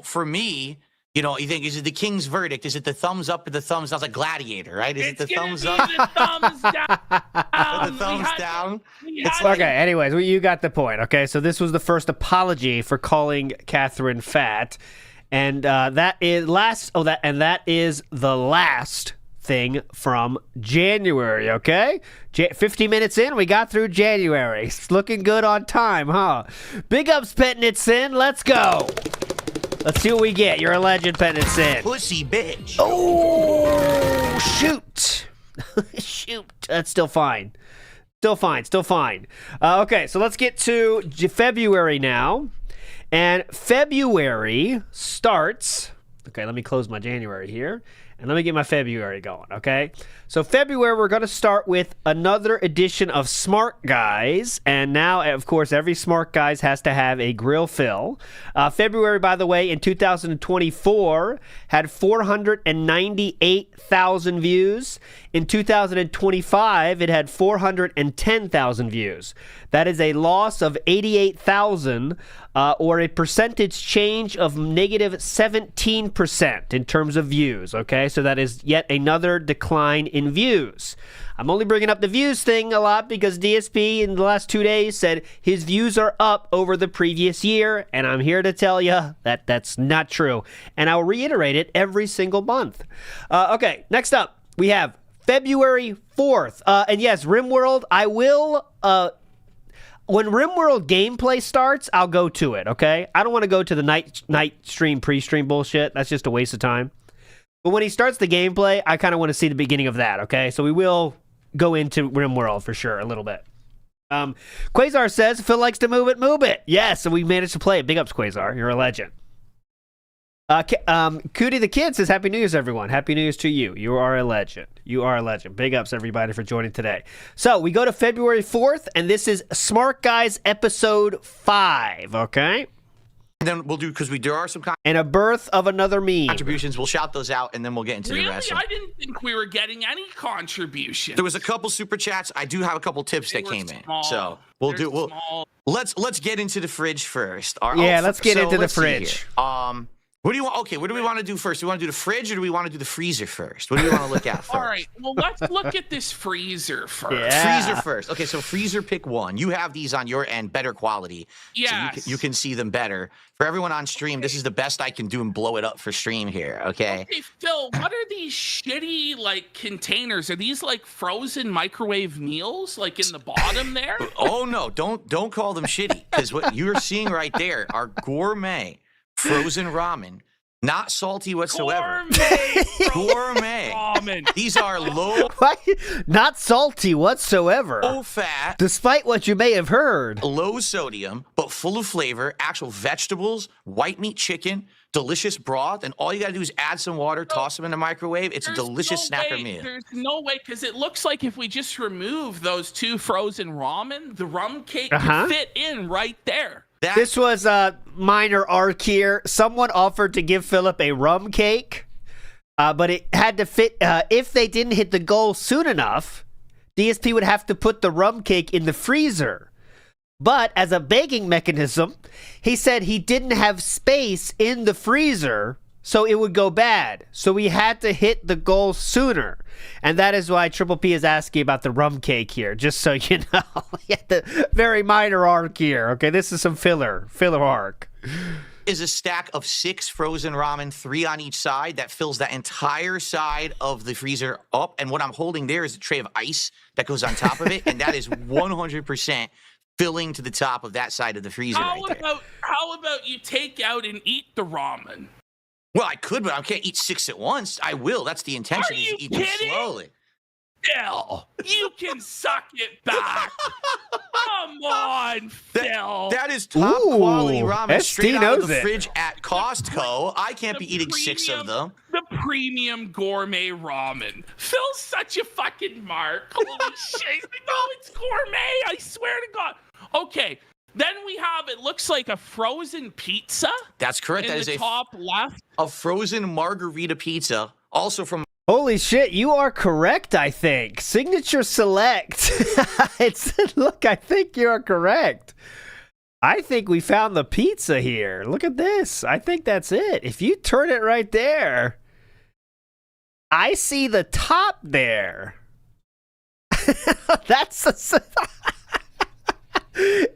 for me, you think, is it the king's verdict? Is it the thumbs up or the thumbs down? It's like Gladiator, right? Is it the thumbs up? The thumbs down. Or the thumbs down? Okay, anyways, you got the point. Okay, so this was the first apology for calling Catherine fat, and that is the last thing from January. Okay, 50 minutes in, we got through January. It's looking good on time, huh? Big ups, Petting It Sin. Let's go. Let's see what we get. You're a legend, Petting It Sin. Pussy bitch. Oh, shoot. Shoot. That's still fine. Still fine. Okay, so let's get to February now. And February starts... Okay, let me close my January here. And let me get my February going, okay? So February, we're going to start with another edition of Smark Guys. And now, of course, every Smark Guys has to have a grill fill. February, by the way, in 2024, had 498,000 views. In 2025, it had 410,000 views. That is a loss of 88,000, or a percentage change of negative 17% in terms of views, okay? So that is yet another decline in views. I'm only bringing up the views thing a lot because DSP in the last 2 days said his views are up over the previous year, and I'm here to tell you that that's not true. And I'll reiterate it every single month. Okay, next up, we have February 4th. And yes, RimWorld, I will... when RimWorld gameplay starts, I'll go to it, okay? I don't want to go to the night stream, pre-stream bullshit. That's just a waste of time. But when he starts the gameplay, I kind of want to see the beginning of that, okay? So we will go into RimWorld for sure a little bit. Quasar says, Phil likes to move it. Yes, and we managed to play it. Big ups, Quasar. You're a legend. Cootie the Kid says, Happy New Year's, everyone. Happy New Year's to you. You are a legend. You are a legend. Big ups, everybody, for joining today. So we go to February 4th, and this is Smart Guys episode 5, okay? And then we'll do, because there are some and a birth of another meme. Contributions. We'll shout those out, and then we'll get into the rest. Really? I didn't think we were getting any contributions. There was a couple super chats. I do have a couple tips that came in. So let's get into the fridge first. Let's get into the fridge. What do you want? Okay, what do we want to do first? Do we want to do the fridge or do we want to do the freezer first? What do we want to look at first? All right, well, let's look at this freezer first. Yeah. Freezer first. Okay, so freezer pick 1. You have these on your end, better quality. Yes. So you can see them better. For everyone on stream, this is the best I can do and blow it up for stream here, okay? Okay, Phil, what are these shitty, like, containers? Are these, like, frozen microwave meals, like, in the bottom there? Oh, no, don't call them shitty, because what you're seeing right there are gourmet frozen ramen. Not salty whatsoever. Gourmet ramen. These are low Not salty whatsoever. fat, Despite what you may have heard. low sodium, but full of flavor, actual vegetables, white meat chicken, delicious broth, and all you gotta do is add some water, toss them in the microwave. It's a delicious snacker meal. There's no way, because it looks like if we just remove those 2 frozen ramen, the rum cake could fit in right there. This was a minor arc here. Someone offered to give Philip a rum cake, but it had to fit. If they didn't hit the goal soon enough, DSP would have to put the rum cake in the freezer. But as a begging mechanism, he said he didn't have space in the freezer, so it would go bad. So we had to hit the goal sooner. And that is why Triple P is asking about the rum cake here, just so you know. The very minor arc here. Okay, this is some filler arc. Is a stack of 6 frozen ramen, 3 on each side, that fills that entire side of the freezer up. And what I'm holding there is a tray of ice that goes on top of it, and that is 100% filling to the top of that side of the freezer right there. How about you take out and eat the ramen? Well, I could, but I can't eat 6 at once. I will. That's the intention. Are you eat them kidding? slowly. Phil, you can suck it back. Come on, Phil. That is top quality ramen straight out of the knows fridge at Costco. I can't be eating 6 of them. The premium gourmet ramen. Phil's such a fucking mark. Holy shit. No, it's gourmet. I swear to God. Okay. Then we have, it looks like a frozen pizza. That's correct. That is the top left. A frozen margarita pizza, also from. Holy shit, you are correct, I think. Signature select. Look, I think you're correct. I think we found the pizza here. Look at this. I think that's it. If you turn it right there, I see the top there. That's a...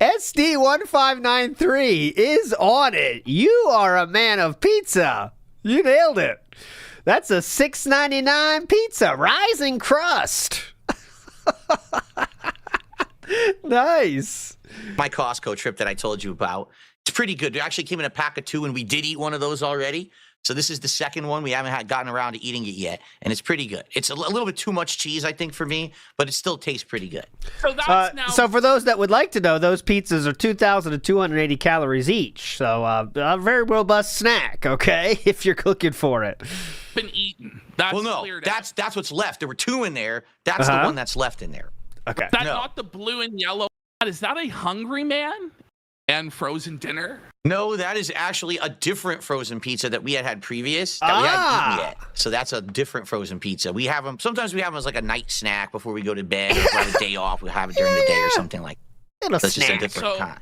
SD1593 is on it. You are a man of pizza. You nailed it. That's a $6.99 pizza, rising crust. Nice. My Costco trip that I told you about. It's pretty good. It actually came in a pack of 2, and we did eat one of those already. So this is the second one. We haven't gotten around to eating it yet, and it's pretty good. It's a little bit too much cheese, I think, for me, but it still tastes pretty good. So that's now. So for those that would like to know, those pizzas are 2,280 calories each. So a very robust snack, okay, if you're looking for it. Been eaten. That's cleared out. That's what's left. There were 2 in there. That's the one that's left in there. Okay. That's not the blue and yellow. Is that a Hungry Man and frozen dinner? No, that is actually a different frozen pizza that we had previous that we hadn't eaten yet. So that's a different frozen pizza. We have them. Sometimes we have them as like a night snack before we go to bed. Or if we have a day off, we have it during the day or something like that. Little That's just a snack. different kind.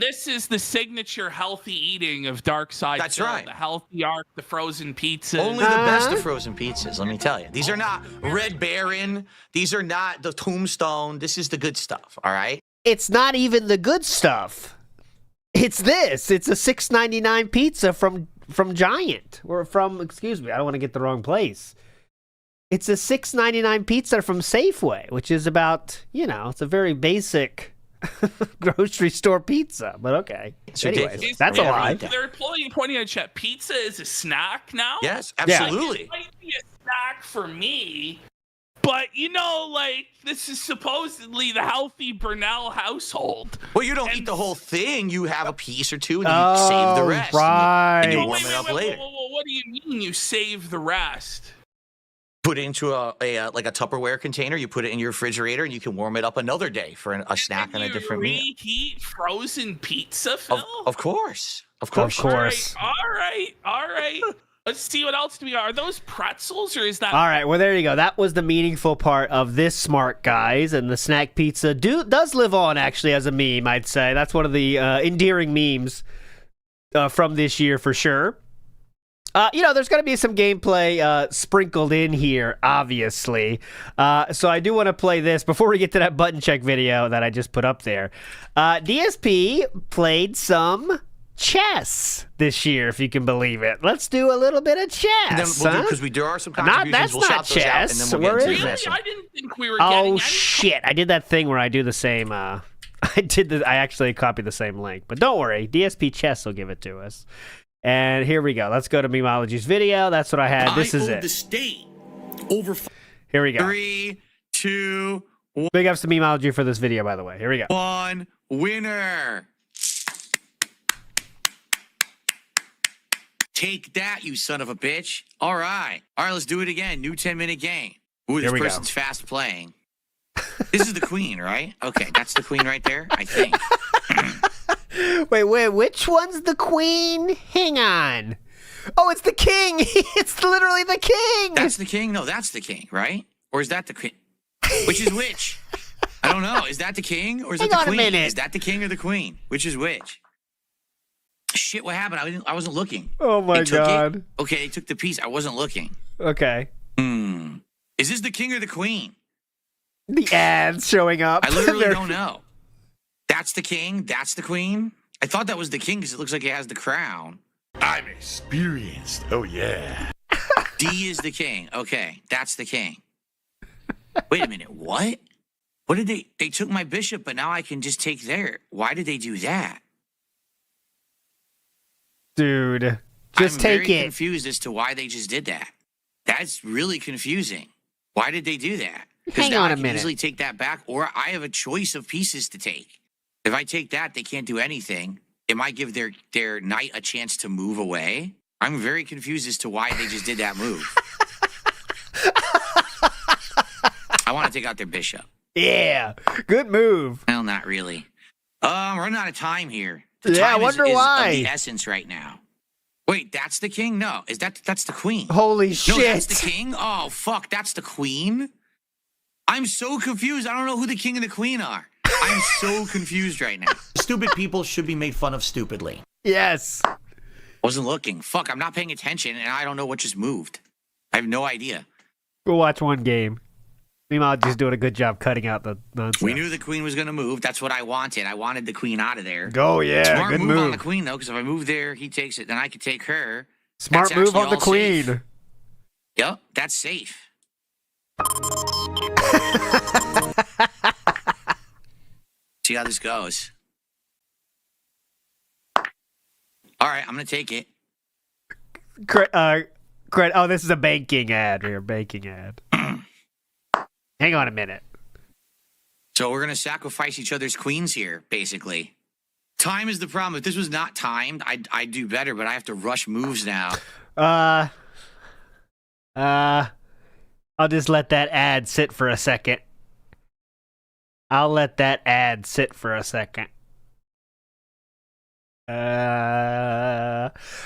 This is the signature healthy eating of Dark Side. That's Phil, right. The healthy arc, the frozen pizza. Only the best of frozen pizzas, let me tell you. These are not Red Baron. These are not the Tombstone. This is the good stuff, all right? It's not even the good stuff. It's this. It's a $6.99 pizza from Giant. Or from, excuse me, I don't want to get the wrong place. It's a $6.99 pizza from Safeway, which is about, it's a very basic grocery store pizza, but okay. It's Anyways, ridiculous. that's a lie. They're pointing at chat. Pizza is a snack now? Yes, absolutely. It might be a snack for me, but this is supposedly the healthy Burnell household. Well, you don't eat the whole thing. You have a piece or two, and then you save the rest. Right. And you warm it up later. What do you mean you save the rest? Put it into a Tupperware container. You put it in your refrigerator, and you can warm it up another day for a snack and a different meal. Reheat frozen pizza, Phil? Of course. Of course. All right. Let's see what else do we got. Are those pretzels, or is that... All right, well, there you go. That was the meaningful part of this Smark, guys, and the snack pizza does live on, actually, as a meme, I'd say. That's one of the endearing memes from this year, for sure. There's going to be some gameplay sprinkled in here, obviously. So I do want to play this before we get to that button check video that I just put up there. DSP played some chess this year, if you can believe it. Let's do a little bit of chess. Because there are some contributions. That's not chess. And then we'll Where get is it? I didn't think we were getting... Shit. I did that thing where I do the same... I actually copied the same link. But don't worry. DSP Chess will give it to us. And here we go. Let's go to Memeology's video. That's what I had. This is it. The state over. Here we go. 3, 2, 1. Big ups to Memeology for this video, by the way. Here we go. 1 winner. Take that, you son of a bitch. All right, let's do it again. New 10-minute game. Ooh, this person's fast playing. This is the queen, right? Okay, that's the queen right there, I think. Wait, which one's the queen? Hang on. Oh, it's the king. It's literally the king. That's the king? No, that's the king, right? Or is that the queen? Which is which? I don't know. Is that the king or is it the queen? Is that the king or the queen? Which is which? Shit, what happened? I wasn't looking. Oh my God. Okay, they took the piece. I wasn't looking. Okay. Is this the king or the queen? The ads showing up. I literally don't know. That's the king? That's the queen? I thought that was the king because it looks like he has the crown. I'm experienced. Oh, yeah. D is the king. Okay, that's the king. Wait a minute, what? What did they took my bishop, but now I can just take their. Why did they do that? Dude, just take it. I'm very confused as to why they just did that. That's really confusing. Why did they do that? Hang on a minute. I can easily take that back, or I have a choice of pieces to take. If I take that, they can't do anything. It might give their knight a chance to move away. I'm very confused as to why they just did that move. I want to take out their bishop. Yeah, good move. Well, not really. I'm running out of time here. I wonder why. Is of the essence right now. Wait, that's the king? No, that's the queen. Holy shit. No, that's the king? Oh, fuck, that's the queen? I'm so confused. I don't know who the king and the queen are. I'm so confused right now. Stupid people should be made fun of stupidly. Yes. Wasn't looking. Fuck, I'm not paying attention, and I don't know what just moved. I have no idea. Go watch one game. Memeology's doing a good job cutting out the nonsense. We knew the queen was going to move. That's what I wanted. I wanted the queen out of there. Oh, yeah. Smart good move on move the queen, though, because if I move there, he takes it. Then I could take her. Smart That's move on the all queen. Safe. Yep, that's safe. See how this goes. All right, I'm going to take it. Oh, this is a banking ad here. Banking ad. Hang on a minute. So we're going to sacrifice each other's queens here, basically. Time is the problem. If this was not timed, I'd do better, but I have to rush moves now. I'll just let that ad sit for a second.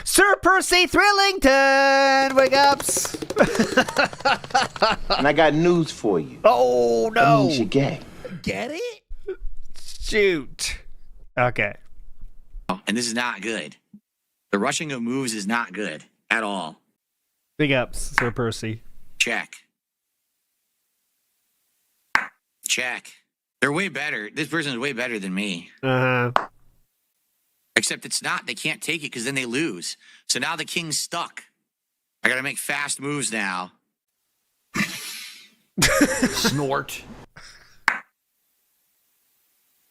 Sir Percy Thrillington, wake ups. And I got news for you. Oh, no. That means you're gay. Get it? Shoot. Okay. And this is not good. The rushing of moves is not good at all. Big ups, Sir Percy. Check. Check. They're way better. This person is way better than me. Uh-huh. Except it's not. They can't take it because then they lose. So now the king's stuck. I got to make fast moves now. Snort.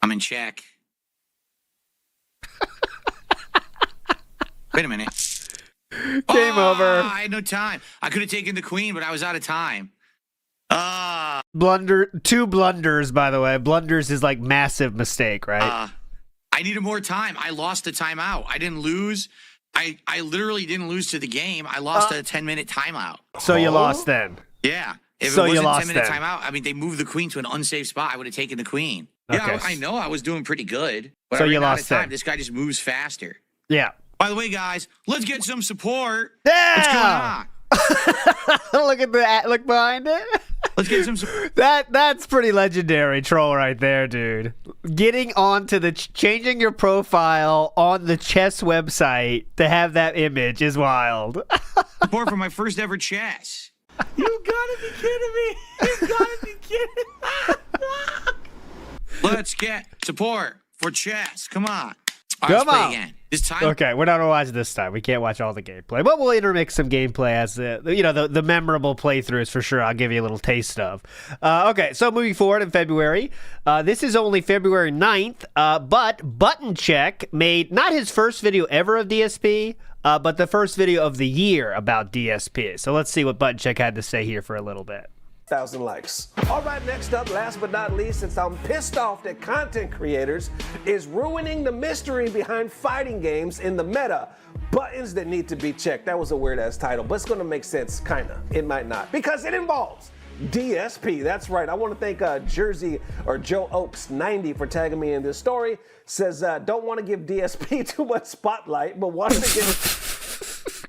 I'm in check. Wait a minute. Game over. I had no time. I could have taken the queen, but I was out of time. Two blunders, by the way. Blunders is like massive mistake, right? I needed more time. I lost the timeout. I didn't lose. I literally didn't lose to the game. I lost a 10-minute timeout. So you lost then. Yeah. If So it you wasn't lost 10-minute then. timeout, I mean, they moved the queen to an unsafe spot. I would have taken the queen. Okay. Yeah, I know I was doing pretty good. But So I you ran out lost of time. then. This guy just moves faster. Yeah. By the way, guys, let's get some support. Yeah. What's going on? Look behind it. Let's get some. That's pretty legendary troll right there, dude. Getting onto the changing your profile on the chess website to have that image is wild. Support for my first ever chess. You gotta be kidding me! You gotta be kidding! Let's get support for chess. Come on. All right, Come on. again. This time. Okay, we're not gonna watch this time. We can't watch all the gameplay, but we'll intermix some gameplay as the memorable playthroughs for sure. I'll give you a little taste of. Okay, so moving forward in February, this is only February 9th, but Button Check made not his first video ever of DSP, but the first video of the year about DSP. So let's see what Button Check had to say here for a little bit. 1,000 likes. All right, next up, last but not least, since I'm pissed off that content creators is ruining the mystery behind fighting games in the meta, buttons that need to be checked. That was a weird ass title, but it's gonna make sense, kinda. It might not, because it involves DSP. That's right. I want to thank Jersey or Joe Oaks 90 for tagging me in this story. Says don't want to give DSP too much spotlight, but wanted to give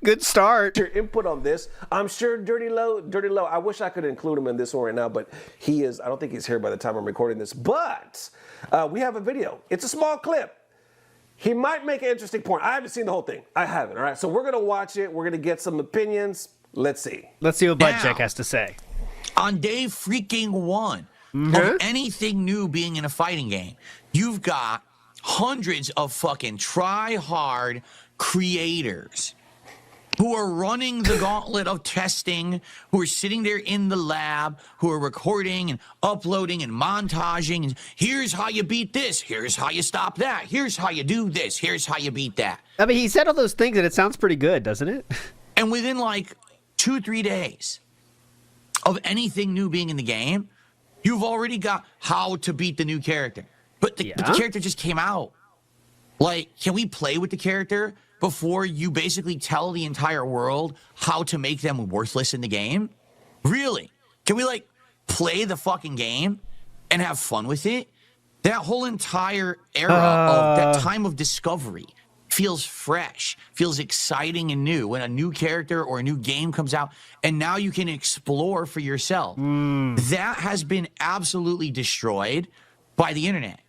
good start. Your input on this. I'm sure Dirty Low, I wish I could include him in this one right now, but he is, I don't think he's here by the time I'm recording this, but we have a video. It's a small clip. He might make an interesting point. I haven't seen the whole thing. I haven't, all right? So we're gonna watch it. We're gonna get some opinions. Let's see. Let's see what Bud Check has to say. On day freaking one of anything new being in a fighting game, you've got hundreds of fucking try-hard creators who are running the gauntlet of testing, who are sitting there in the lab, who are recording and uploading and montaging. And here's how you beat this. Here's how you stop that. Here's how you do this. Here's how you beat that. I mean, he said all those things and it sounds pretty good, doesn't it? And within like 2-3 days of anything new being in the game, you've already got how to beat the new character. But the character just came out. Like, can we play with the character before you basically tell the entire world how to make them worthless in the game? Really? Can we, like, play the fucking game and have fun with it? That whole entire era of that time of discovery feels fresh, feels exciting and new when a new character or a new game comes out, and now you can explore for yourself. That has been absolutely destroyed by the internet.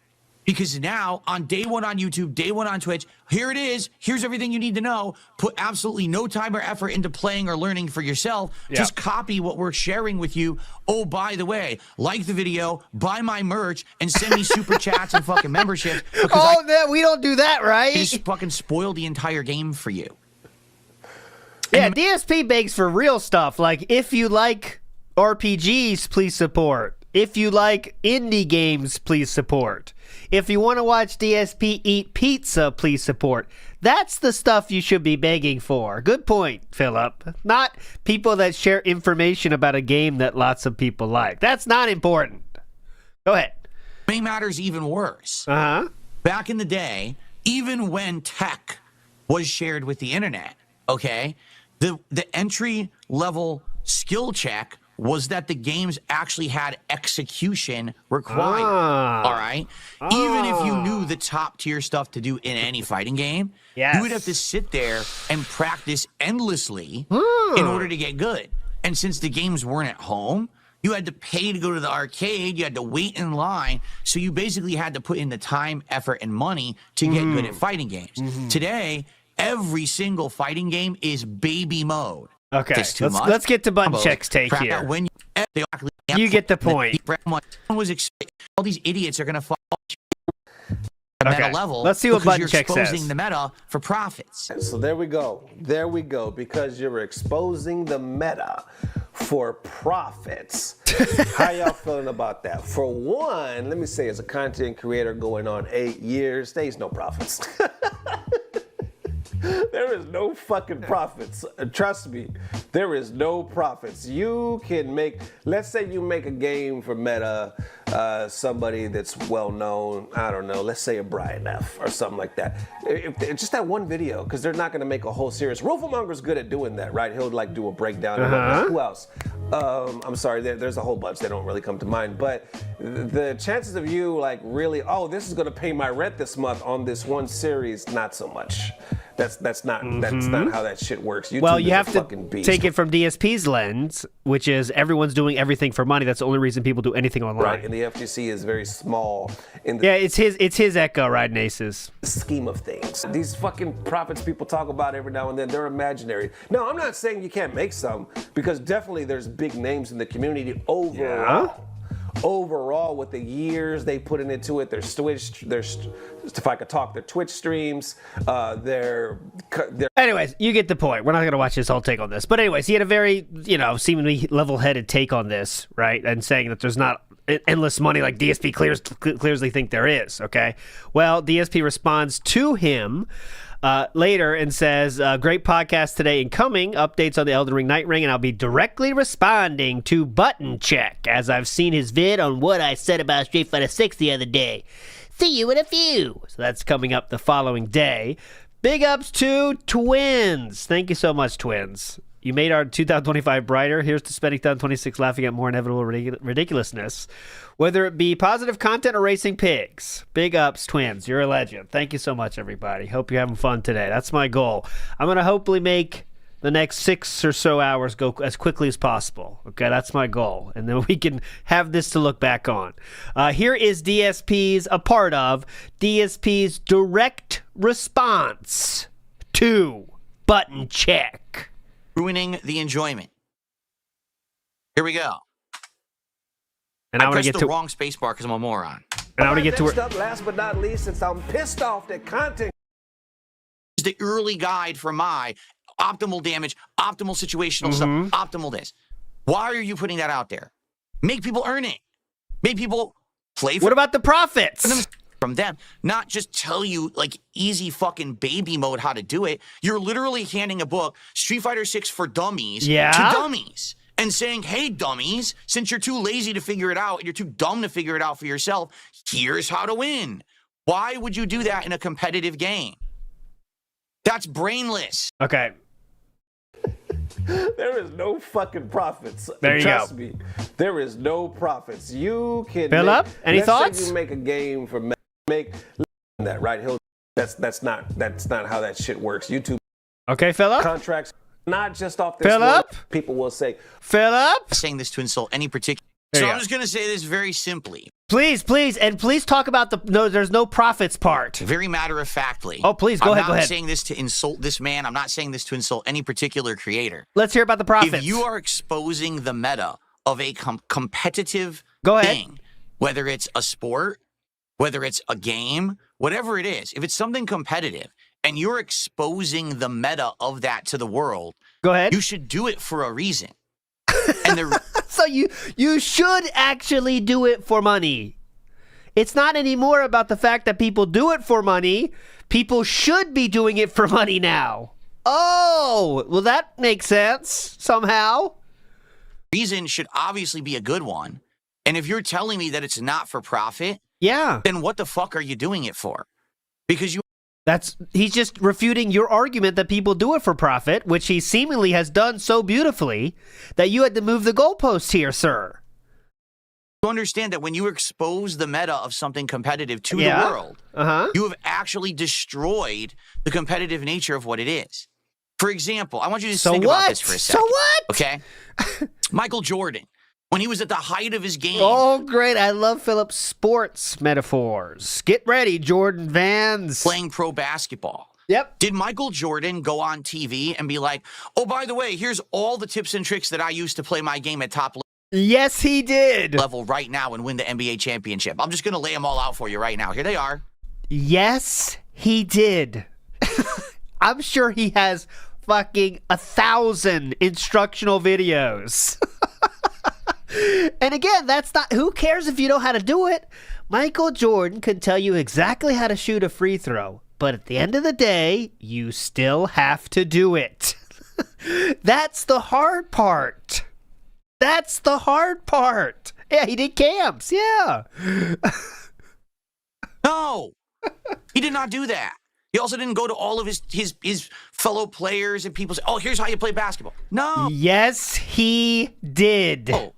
Because now, on day one on YouTube, day one on Twitch, here it is. Here's everything you need to know. Put absolutely no time or effort into playing or learning for yourself. Just copy what we're sharing with you. Oh, by the way, like the video, buy my merch, and send me super chats and fucking memberships. We don't do that, right? Just fucking spoil the entire game for you. Yeah, DSP begs for real stuff. Like, if you like RPGs, please support. If you like indie games, please support. If you want to watch DSP eat pizza, please support. That's the stuff you should be begging for. Good point, Philip. Not people that share information about a game that lots of people like. That's not important. Go ahead. Main matters even worse. Back in the day, even when tech was shared with the internet, okay, the entry level skill check was that the games actually had execution required. All right? Even if you knew the top tier stuff to do in any fighting game, you would have to sit there and practice endlessly in order to get good. And since the games weren't at home, you had to pay to go to the arcade, you had to wait in line, so you basically had to put in the time, effort, and money to get good at fighting games. Today, every single fighting game is baby mode. Okay, let's get to Button Check's take here. You get the point. All these idiots are going to fall at meta level. Let's see what Button Check says. You're exposing the meta for profits. So there we go. There we go. Because you're exposing the meta for profits. How y'all feeling about that? For one, let me say, as a content creator going on 8 years, there's no profits. There is no fucking profits. Trust me, there is no profits. You can make, let's say you make a game for meta somebody that's well known, I don't know, let's say a Brian F. or something like that. Just that one video, because they're not going to make a whole series. Rooflemonger's good at doing that, right? He'll like do a breakdown. Who else? I'm sorry, there's a whole bunch. They don't really come to mind. But the chances of you like really, oh, this is going to pay my rent this month on this one series, not so much. That's not how that shit works. YouTube well, you have to beast. Take it from DSP's lens, which is everyone's doing everything for money. That's the only reason people do anything online. Right, and the FGC is very small in the it's his echo riding aces scheme of things. These fucking profits people talk about every now and then, they're imaginary. No, I'm not saying you can't make some, because definitely there's big names in the community overall. Yeah. Overall, with the years they put into it, their Twitch, if I could talk, their Twitch streams, their. Anyways, you get the point. We're not going to watch his whole take on this. But anyways, he had a very, seemingly level-headed take on this, right? And saying that there's not endless money like DSP clearly think there is, okay? Well, DSP responds to him later and says, great podcast today incoming, updates on the Elden Ring Night Ring, and I'll be directly responding to Button Check, as I've seen his vid on what I said about Street Fighter 6 the other day. See you in a few. So that's coming up the following day. Big ups to Twins. Thank you so much, Twins. You made our 2025 brighter. Here's to spending 2026 laughing at more inevitable ridiculousness, whether it be positive content or racing pigs. Big ups, Twins. You're a legend. Thank you so much, everybody. Hope you're having fun today. That's my goal. I'm going to hopefully make the next 6 or so hours go as quickly as possible. Okay, that's my goal. And then we can have this to look back on. Here is a part of DSP's direct response to Button Check. Ruining the enjoyment. Here we go. And I pressed the wrong spacebar because I'm a moron. And I want to get to it. Last but not least, since I'm pissed off that content is the early guide for my optimal damage, optimal situational stuff, optimal this. Why are you putting that out there? Make people earn it. Make people play for. What about the profits? From them, not just tell you like easy fucking baby mode how to do it. You're literally handing a book, Street Fighter 6 for dummies, to dummies, and saying, hey, dummies, since you're too lazy to figure it out and you're too dumb to figure it out for yourself, here's how to win. Why would you do that in a competitive game? That's brainless. Okay. There is no fucking profits. There you Trust me. There is no profits. You can fill up. Any thoughts? Say you make a game for make that right. That's not how that shit works. YouTube. Okay, fill up. Contracts not just off this. Fill up. People will say fill up. I'm saying this to insult any particular. So I'm just going to say this very simply. Please, and please talk about there's no profits part. Very matter-of-factly. Oh, please, go ahead. I'm not saying this to insult this man. I'm not saying this to insult any particular creator. Let's hear about the profits. If you are exposing the meta of a competitive thing, whether it's a sport, whether it's a game, whatever it is, if it's something competitive and you're exposing the meta of that to the world, go ahead. You should do it for a reason. And so you should actually do it for money. It's not anymore about the fact that people do it for money. People should be doing it for money now. Oh, well, that makes sense somehow. Reason should obviously be a good one. And if you're telling me that it's not for profit, then what the fuck are you doing it for? Because he's just refuting your argument that people do it for profit, which he seemingly has done so beautifully that you had to move the goalposts here, sir. You understand that when you expose the meta of something competitive to the world, you have actually destroyed the competitive nature of what it is. For example, I want you to think about this for a second. So what? Okay? Michael Jordan, when he was at the height of his game. Oh, great. I love Philip's sports metaphors. Get ready, Jordan Vans. Playing pro basketball. Yep. Did Michael Jordan go on TV and be like, oh, by the way, here's all the tips and tricks that I use to play my game at top Yes, he did. level right now and win the NBA championship. I'm just going to lay them all out for you right now. Here they are. Yes, he did. I'm sure he has fucking 1,000 instructional videos. And again, that's not, who cares if you know how to do it? Michael Jordan can tell you exactly how to shoot a free throw, but at the end of the day, you still have to do it. That's the hard part. That's the hard part. Yeah, he did camps. Yeah. No, he did not do that. He also didn't go to all of his fellow players and people say, oh, here's how you play basketball. No. Yes, he did. Oh.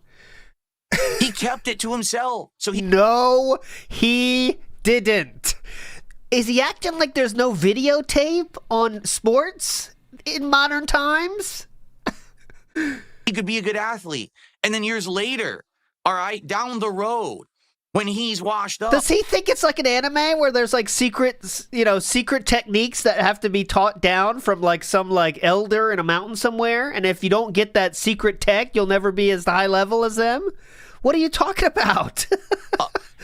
He kept it to himself. No, he didn't. Is he acting like there's no videotape on sports in modern times? He could be a good athlete. And then years later, all right, down the road, when he's washed up. Does he think it's like an anime where there's like secret techniques that have to be taught down from like some like elder in a mountain somewhere? And if you don't get that secret tech, you'll never be as high level as them? What are you talking about?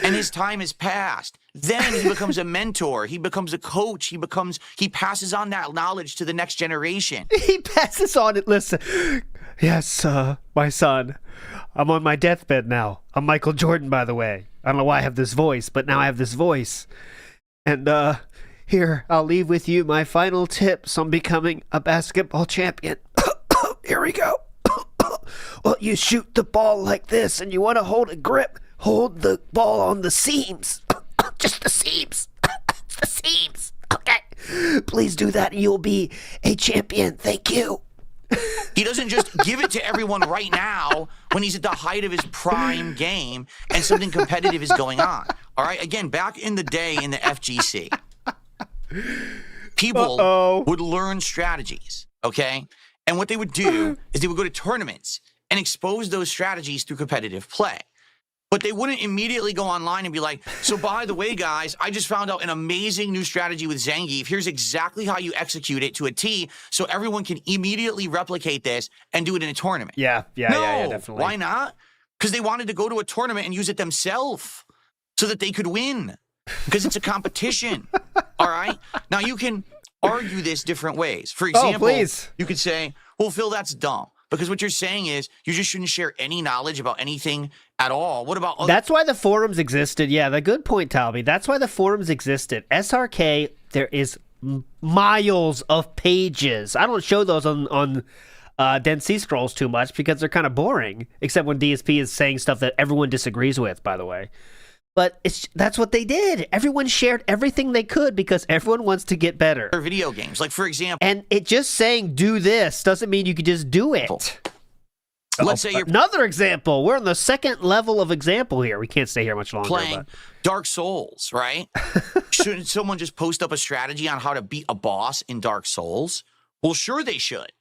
And his time has passed. Then he becomes a mentor. He becomes a coach. He passes on that knowledge to the next generation. He passes on it. Listen, yes, my son, I'm on my deathbed now. I'm Michael Jordan, by the way. I don't know why I have this voice, but now I have this voice. And here, I'll leave with you my final tips on becoming a basketball champion. Here we go. Well, you shoot the ball like this, and you want to hold a grip. Hold the ball on the seams. Just the seams. The seams. Okay. Please do that, and you'll be a champion. Thank you. He doesn't just give it to everyone right now when he's at the height of his prime game and something competitive is going on. All right? Again, back in the day in the FGC, people would learn strategies, okay? And what they would do is they would go to tournaments and expose those strategies through competitive play. But they wouldn't immediately go online and be like, so by the way, guys, I just found out an amazing new strategy with Zangief. Here's exactly how you execute it to a T so everyone can immediately replicate this and do it in a tournament. Yeah, definitely. Why not? Because they wanted to go to a tournament and use it themselves so that they could win. Because it's a competition. All right? Now, you can argue this different ways. For example, you could say, well, Phil, that's dumb. Because what you're saying is you just shouldn't share any knowledge about anything at all. What about other— That's why the forums existed. Yeah, the good point, Talby. That's why the forums existed. SRK, there is miles of pages. I don't show those on Dead Sea Scrolls too much because they're kind of boring, except when DSP is saying stuff that everyone disagrees with, by the way. But that's what they did. Everyone shared everything they could because everyone wants to get better. Video games, like for example. And it just saying do this doesn't mean you can just do it. Let's say you're another example. We're on the second level of example here. We can't stay here much longer. Playing Dark Souls, right? Shouldn't someone just post up a strategy on how to beat a boss in Dark Souls? Well, sure they should.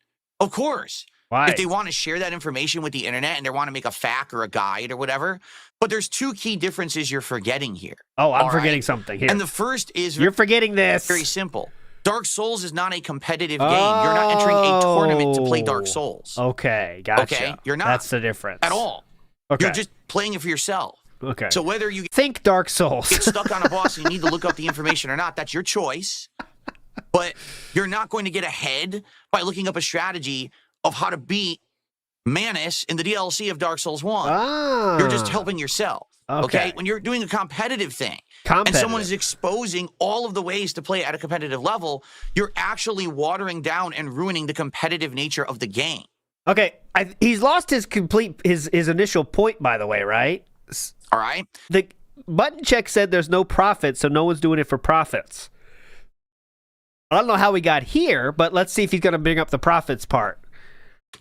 Of course. Why? If they want to share that information with the internet and they want to make a FAQ or a guide or whatever. But there's two key differences you're forgetting here. Oh, I'm forgetting something here. And the first is— You're forgetting this. Very simple. Dark Souls is not a competitive game. You're not entering a tournament to play Dark Souls. Okay, gotcha. Okay, you're not. That's the difference. At all. Okay. You're just playing it for yourself. Okay. So whether you think Dark Souls, get stuck on a boss and you need to look up the information or not, that's your choice. But you're not going to get ahead by looking up a strategy of how to beat Manus in the DLC of Dark Souls 1. You're just helping yourself. Okay. When you're doing a competitive thing and someone is exposing all of the ways to play at a competitive level, you're actually watering down and ruining the competitive nature of the game. Okay. He's lost his initial point, by the way, right? All right. The button check said there's no profit, so no one's doing it for profits. I don't know how we got here, but let's see if he's going to bring up the profits part.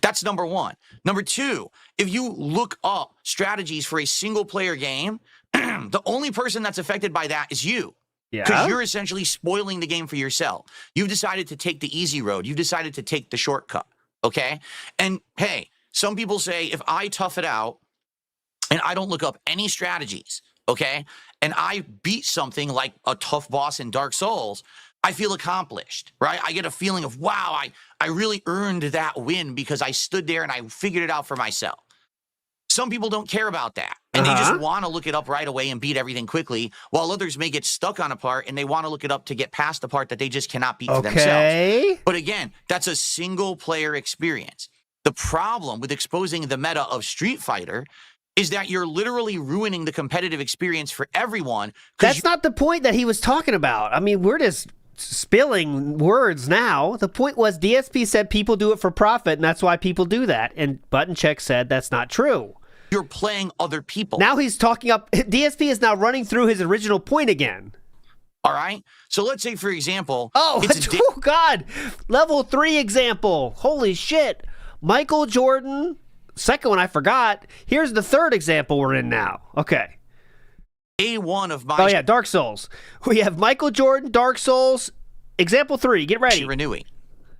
That's number one. Number two, if you look up strategies for a single-player game, the only person that's affected by that is you. Yeah. Because you're essentially spoiling the game for yourself. You've decided to take the easy road. You've decided to take the shortcut, okay? And, hey, some people say if I tough it out and I don't look up any strategies, okay, and I beat something like a tough boss in Dark Souls, I feel accomplished, right? I get a feeling of, wow, I really earned that win because I stood there and I figured it out for myself. Some people don't care about that, and they just want to look it up right away and beat everything quickly, while others may get stuck on a part and they want to look it up to get past the part that they just cannot beat for themselves. But again, that's a single-player experience. The problem with exposing the meta of Street Fighter is that you're literally ruining the competitive experience for everyone. That's not the point that he was talking about. I mean, we're just spilling words now. The point was DSP said people do it for profit, and that's why people do that. And Button Check said that's not true. You're playing other people. Now he's talking up. DSP is now running through his original point again. All right. So let's say, for example. Oh, oh God. Level 3 example. Holy shit. Michael Jordan. Second one I forgot. Here's the third example we're in now. Okay. Day 1 of my. Oh, yeah. Dark Souls. We have Michael Jordan, Dark Souls. Example 3. Get ready. Renewing.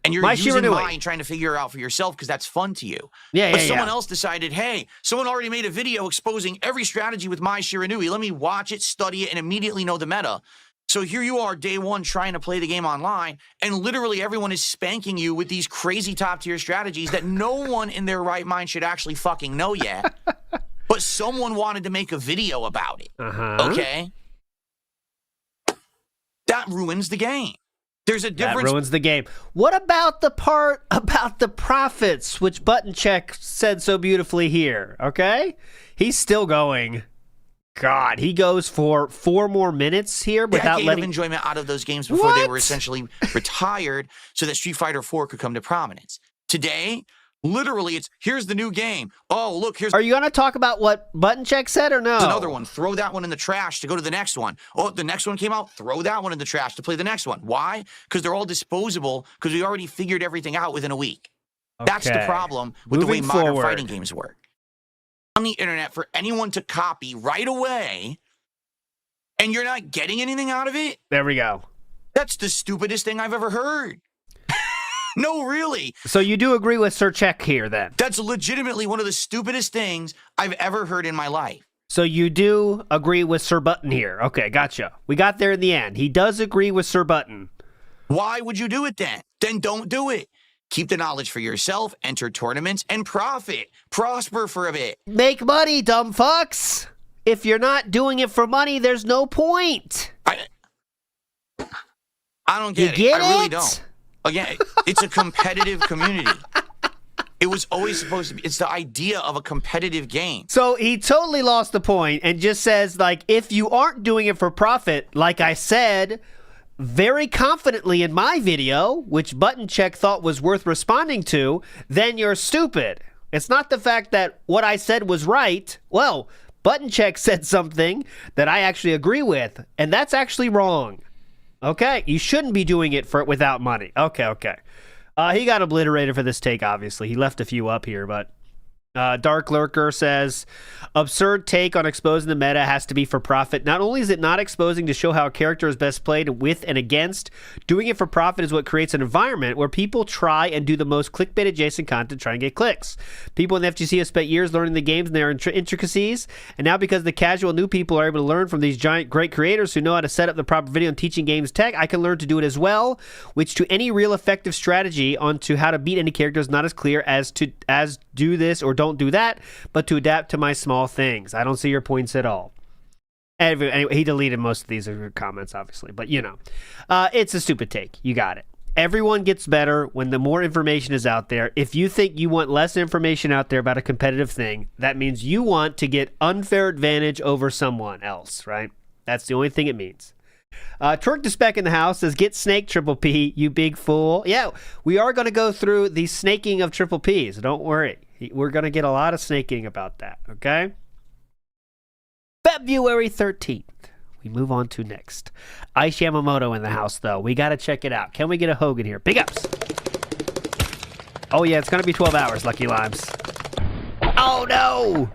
And you're using mine trying to figure out for yourself because that's fun to you. But someone else decided, hey, someone already made a video exposing every strategy with my Shiranui. Let me watch it, study it, and immediately know the meta. So here you are, day 1, trying to play the game online, and literally everyone is spanking you with these crazy top-tier strategies that no one in their right mind should actually fucking know yet. But someone wanted to make a video about it. Okay? That ruins the game. There's a difference. That ruins the game. What about the part about the profits, which Button Check said so beautifully here? Okay? He's still going. God, he goes for 4 more minutes here without letting enjoyment out of those games before they were essentially retired so that Street Fighter 4 could come to prominence. Today, literally, it's here's the new game. Oh, look, here's. Are you going to talk about what Button Check said or no? There's another one. Throw that one in the trash to go to the next one. Oh, the next one came out. Throw that one in the trash to play the next one. Why? Because they're all disposable because we already figured everything out within a week. Okay. That's the problem with the way modern fighting games work. On the internet for anyone to copy right away, and you're not getting anything out of it? There we go. That's the stupidest thing I've ever heard. No, really. So you do agree with Sir Check here, then? That's legitimately one of the stupidest things I've ever heard in my life. So you do agree with Sir Button here. Okay, gotcha. We got there in the end. He does agree with Sir Button. Why would you do it then? Then don't do it. Keep the knowledge for yourself, enter tournaments, and profit. Prosper for a bit. Make money, dumb fucks. If you're not doing it for money, there's no point. I don't get it. I really don't. Again, it's a competitive community. It was always supposed to be. It's the idea of a competitive game. So he totally lost the point and just says, like, if you aren't doing it for profit, like I said very confidently in my video, which Button Check thought was worth responding to, then you're stupid. It's not the fact that what I said was right. Well, Button Check said something that I actually agree with, and that's actually wrong. Okay? You shouldn't be doing it without money. Okay. He got obliterated for this take, obviously. He left a few up here, but Dark Lurker says, absurd take on exposing the meta has to be for profit. Not only is it not exposing to show how a character is best played with and against, doing it for profit is what creates an environment where people try and do the most clickbait adjacent content, try and get clicks. People in the FGC have spent years learning the games and their intricacies, and now because the casual new people are able to learn from these giant great creators who know how to set up the proper video and teaching games tech, I can learn to do it as well, which to any real effective strategy onto how to beat any character is not as clear as do this or don't do that, but to adapt to my small things. I don't see your points at all. Anyway, he deleted most of these comments, obviously, but you know, it's a stupid take. You got it. Everyone gets better when the more information is out there. If you think you want less information out there about a competitive thing, that means you want to get unfair advantage over someone else, right? That's the only thing it means. Twerk to Spec in the house says, get snake Triple P, you big fool. Yeah, we are going to go through the snaking of Triple Ps. Don't worry. We're going to get a lot of snaking about that, okay? February 13th. We move on to next. Ice Yamamoto in the house, though. We got to check it out. Can we get a Hogan here? Big ups. Oh, yeah, it's going to be 12 hours, Lucky Limes. Oh, no.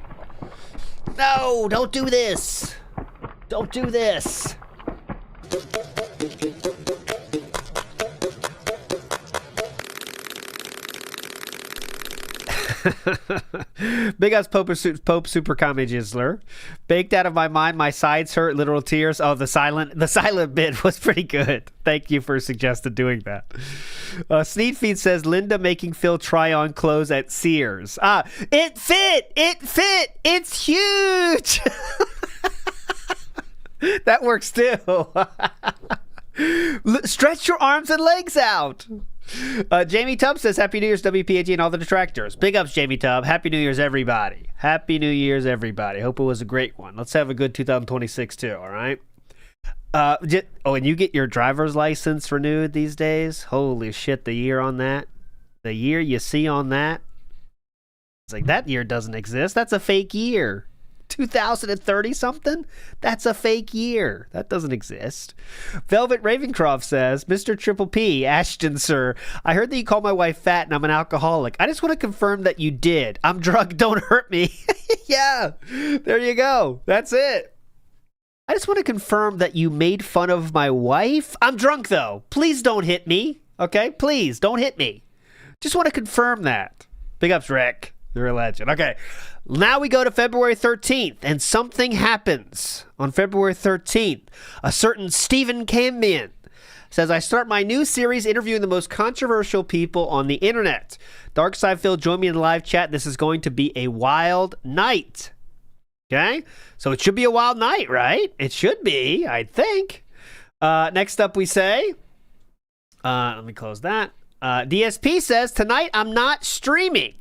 No, don't do this. Don't do this. Big ass Pope Super Comedy Jizzler. Baked out of my mind, my sides hurt, literal tears. Oh, the silent bit was pretty good. Thank you for suggesting doing that. Sneed Feed says, Linda making Phil try on clothes at Sears. It fit, it's huge. That works too. Stretch your arms and legs out. Jamie Tubb says, Happy New Year's, WPIG and all the detractors. Big ups, Jamie Tubb. Happy New Year's, everybody. Happy New Year's, everybody. Hope it was a great one. Let's have a good 2026, too, all right? And you get your driver's license renewed these days? Holy shit, the year on that. The year you see on that. like, that year doesn't exist. That's a fake year. 2030 something? That's a fake year. That doesn't exist. Velvet Ravencroft says, Mr. Triple P, Ashton, sir, I heard that you called my wife fat and I'm an alcoholic. I just want to confirm that you did. I'm drunk. Don't hurt me. Yeah, there you go. That's it. I just want to confirm that you made fun of my wife. I'm drunk, though. Please don't hit me. Okay? Please don't hit me. Just want to confirm that. Big ups, Rick. You're a legend. Okay. Now we go to February 13th, and something happens on February 13th. A certain Stephen Cambian says, I start my new series interviewing the most controversial people on the internet. Darkside Phil, join me in the live chat. This is going to be a wild night. Okay? So it should be a wild night, right? It should be, I think. Next up we say, let me close that. DSP says, tonight I'm not streaming,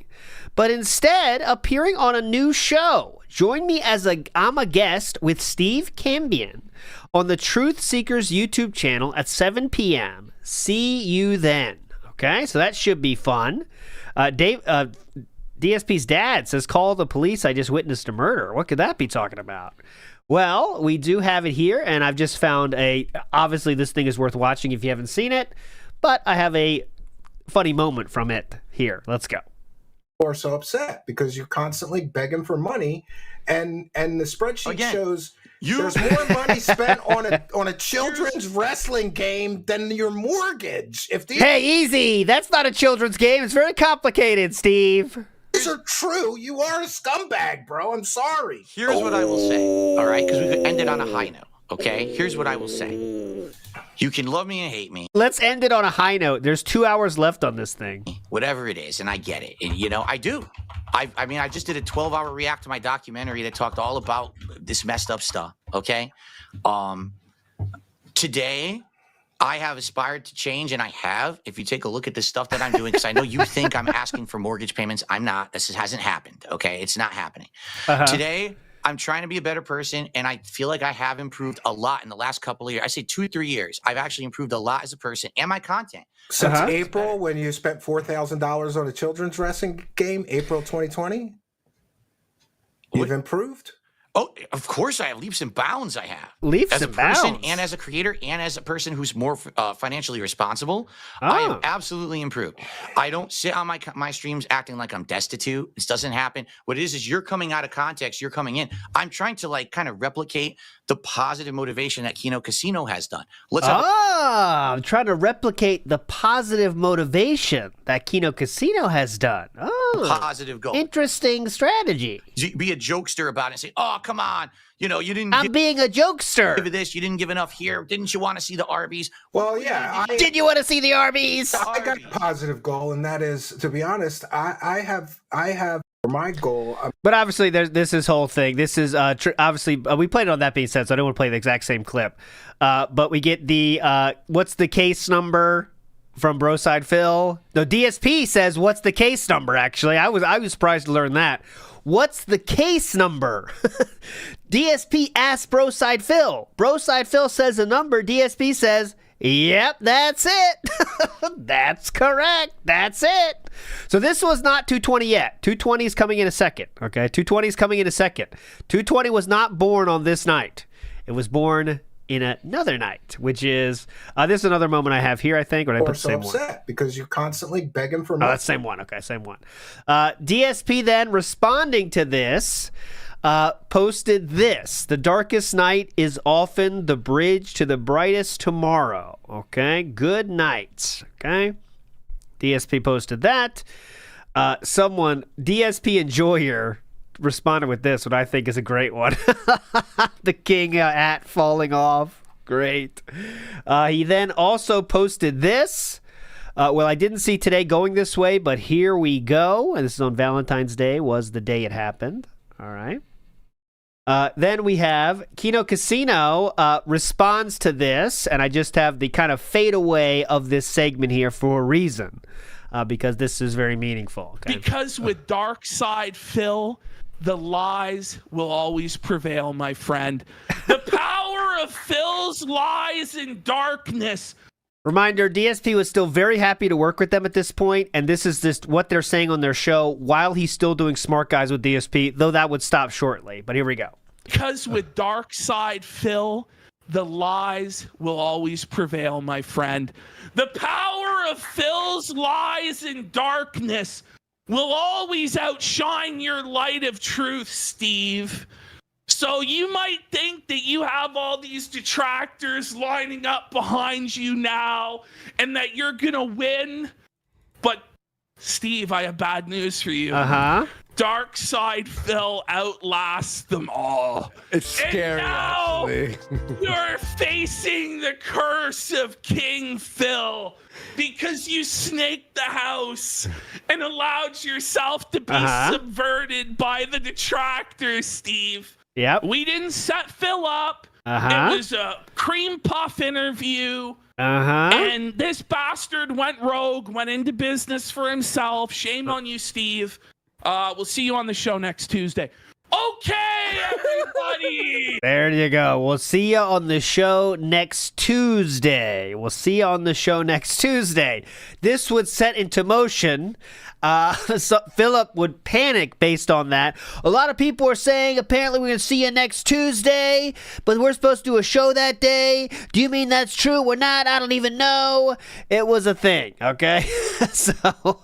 but instead appearing on a new show. Join me as I'm a guest with Steve Cambian on the Truth Seekers YouTube channel at 7 p.m. See you then. Okay, so that should be fun. DSP's dad says, call the police. I just witnessed a murder. What could that be talking about? Well, we do have it here, and I've just found obviously this thing is worth watching if you haven't seen it, but I have a funny moment from it here. Let's go. Are so upset because you're constantly begging for money, and the spreadsheet shows there's more money spent on a children's wrestling game than your mortgage. Hey, easy! That's not a children's game. It's very complicated, Steve. These are true. You are a scumbag, bro. I'm sorry. Here's what I will say. All right, because we could end it on a high note. Okay, here's what I will say. You can love me and hate me. Let's end it on a high note. There's 2 hours left on this thing. Whatever it is, and I get it. And, you know, I do. I mean, I just did a 12-hour react to my documentary that talked all about this messed up stuff, okay? Today, I have aspired to change, and I have. If you take a look at the stuff that I'm doing, because I know you think I'm asking for mortgage payments. I'm not. This hasn't happened, okay? It's not happening. Today, I'm trying to be a better person, and I feel like I have improved a lot in the last couple of years. I say 2-3 years. I've actually improved a lot as a person and my content. Since April, when you spent $4,000 on a children's wrestling game, April 2020, you've improved? Oh, of course I have. Leaps and bounds I have. Leaps and bounds? As a person and as a creator and as a person who's more financially responsible, I have absolutely improved. I don't sit on my streams acting like I'm destitute. This doesn't happen. What it is you're coming out of context. You're coming in. I'm trying to like kind of replicate the positive motivation that Kino Casino has done. I'm trying to replicate the positive motivation that Kino Casino has done. Positive goal. Interesting strategy. Be a jokester about it and say, oh, come on. You know, you didn't. I'm being a jokester. Give this. You didn't give enough here. Didn't you want to see the Arby's? Well, yeah. Did you want to see the Arby's? I got a positive goal, and that is, to be honest, I have my goal. But obviously, there's this whole thing. This is obviously we played it on That Being Said, so I don't want to play the exact same clip. But we get the what's the case number from Broside Phil? The DSP says, "What's the case number?" Actually, I was surprised to learn that. What's the case number? DSP asks Broside Phil. Broside Phil says a number. DSP says, yep, that's it. That's correct. That's it. So this was not 220 yet. 220 is coming in a second. Okay, 220 is coming in a second. 220 was not born on this night. It was born in another night, which is this is another moment I have here, I think. Or I put the same upset one because you're constantly begging for money. Oh, that's same one. Okay, same one. DSP then responding to this posted this: the darkest night is often the bridge to the brightest tomorrow. Okay, good night. Okay, DSP posted that. Someone, DSP Enjoyer, responded with this, what I think is a great one. The king hat falling off. Great. He then also posted this. Well, I didn't see today going this way, but here we go. And this is on Valentine's Day, was the day it happened. All right. Then we have Kino Casino responds to this, and I just have the kind of fade away of this segment here for a reason, because this is very meaningful. Okay? Because with Darkside Phil, the lies will always prevail, my friend. The power of Phil's lies and darkness Reminder, DSP was still very happy to work with them at this point, and this is just what they're saying on their show while he's still doing Smart Guys with DSP, though that would stop shortly. But here we go. Because with Dark Side Phil, the lies will always prevail, my friend. The power of Phil's lies and darkness will always outshine your light of truth, Steve. So you might think that you have all these detractors lining up behind you now and that you're going to win. But, Steve, I have bad news for you. Dark Side Phil outlasts them all. It's scary, and now actually. You're facing the curse of King Phil because you snaked the house and allowed yourself to be subverted by the detractors, Steve. Yep. We didn't set Phil up. It was a cream puff interview. And this bastard went rogue, went into business for himself. Shame on you, Steve. We'll see you on the show next Tuesday. Okay, everybody. There you go. We'll see you on the show next Tuesday. This would set into motion. So Philip would panic based on that. A lot of people are saying apparently we're going to see you next Tuesday, but we're supposed to do a show that day. Do you mean that's true? We're not. I don't even know. It was a thing, okay? So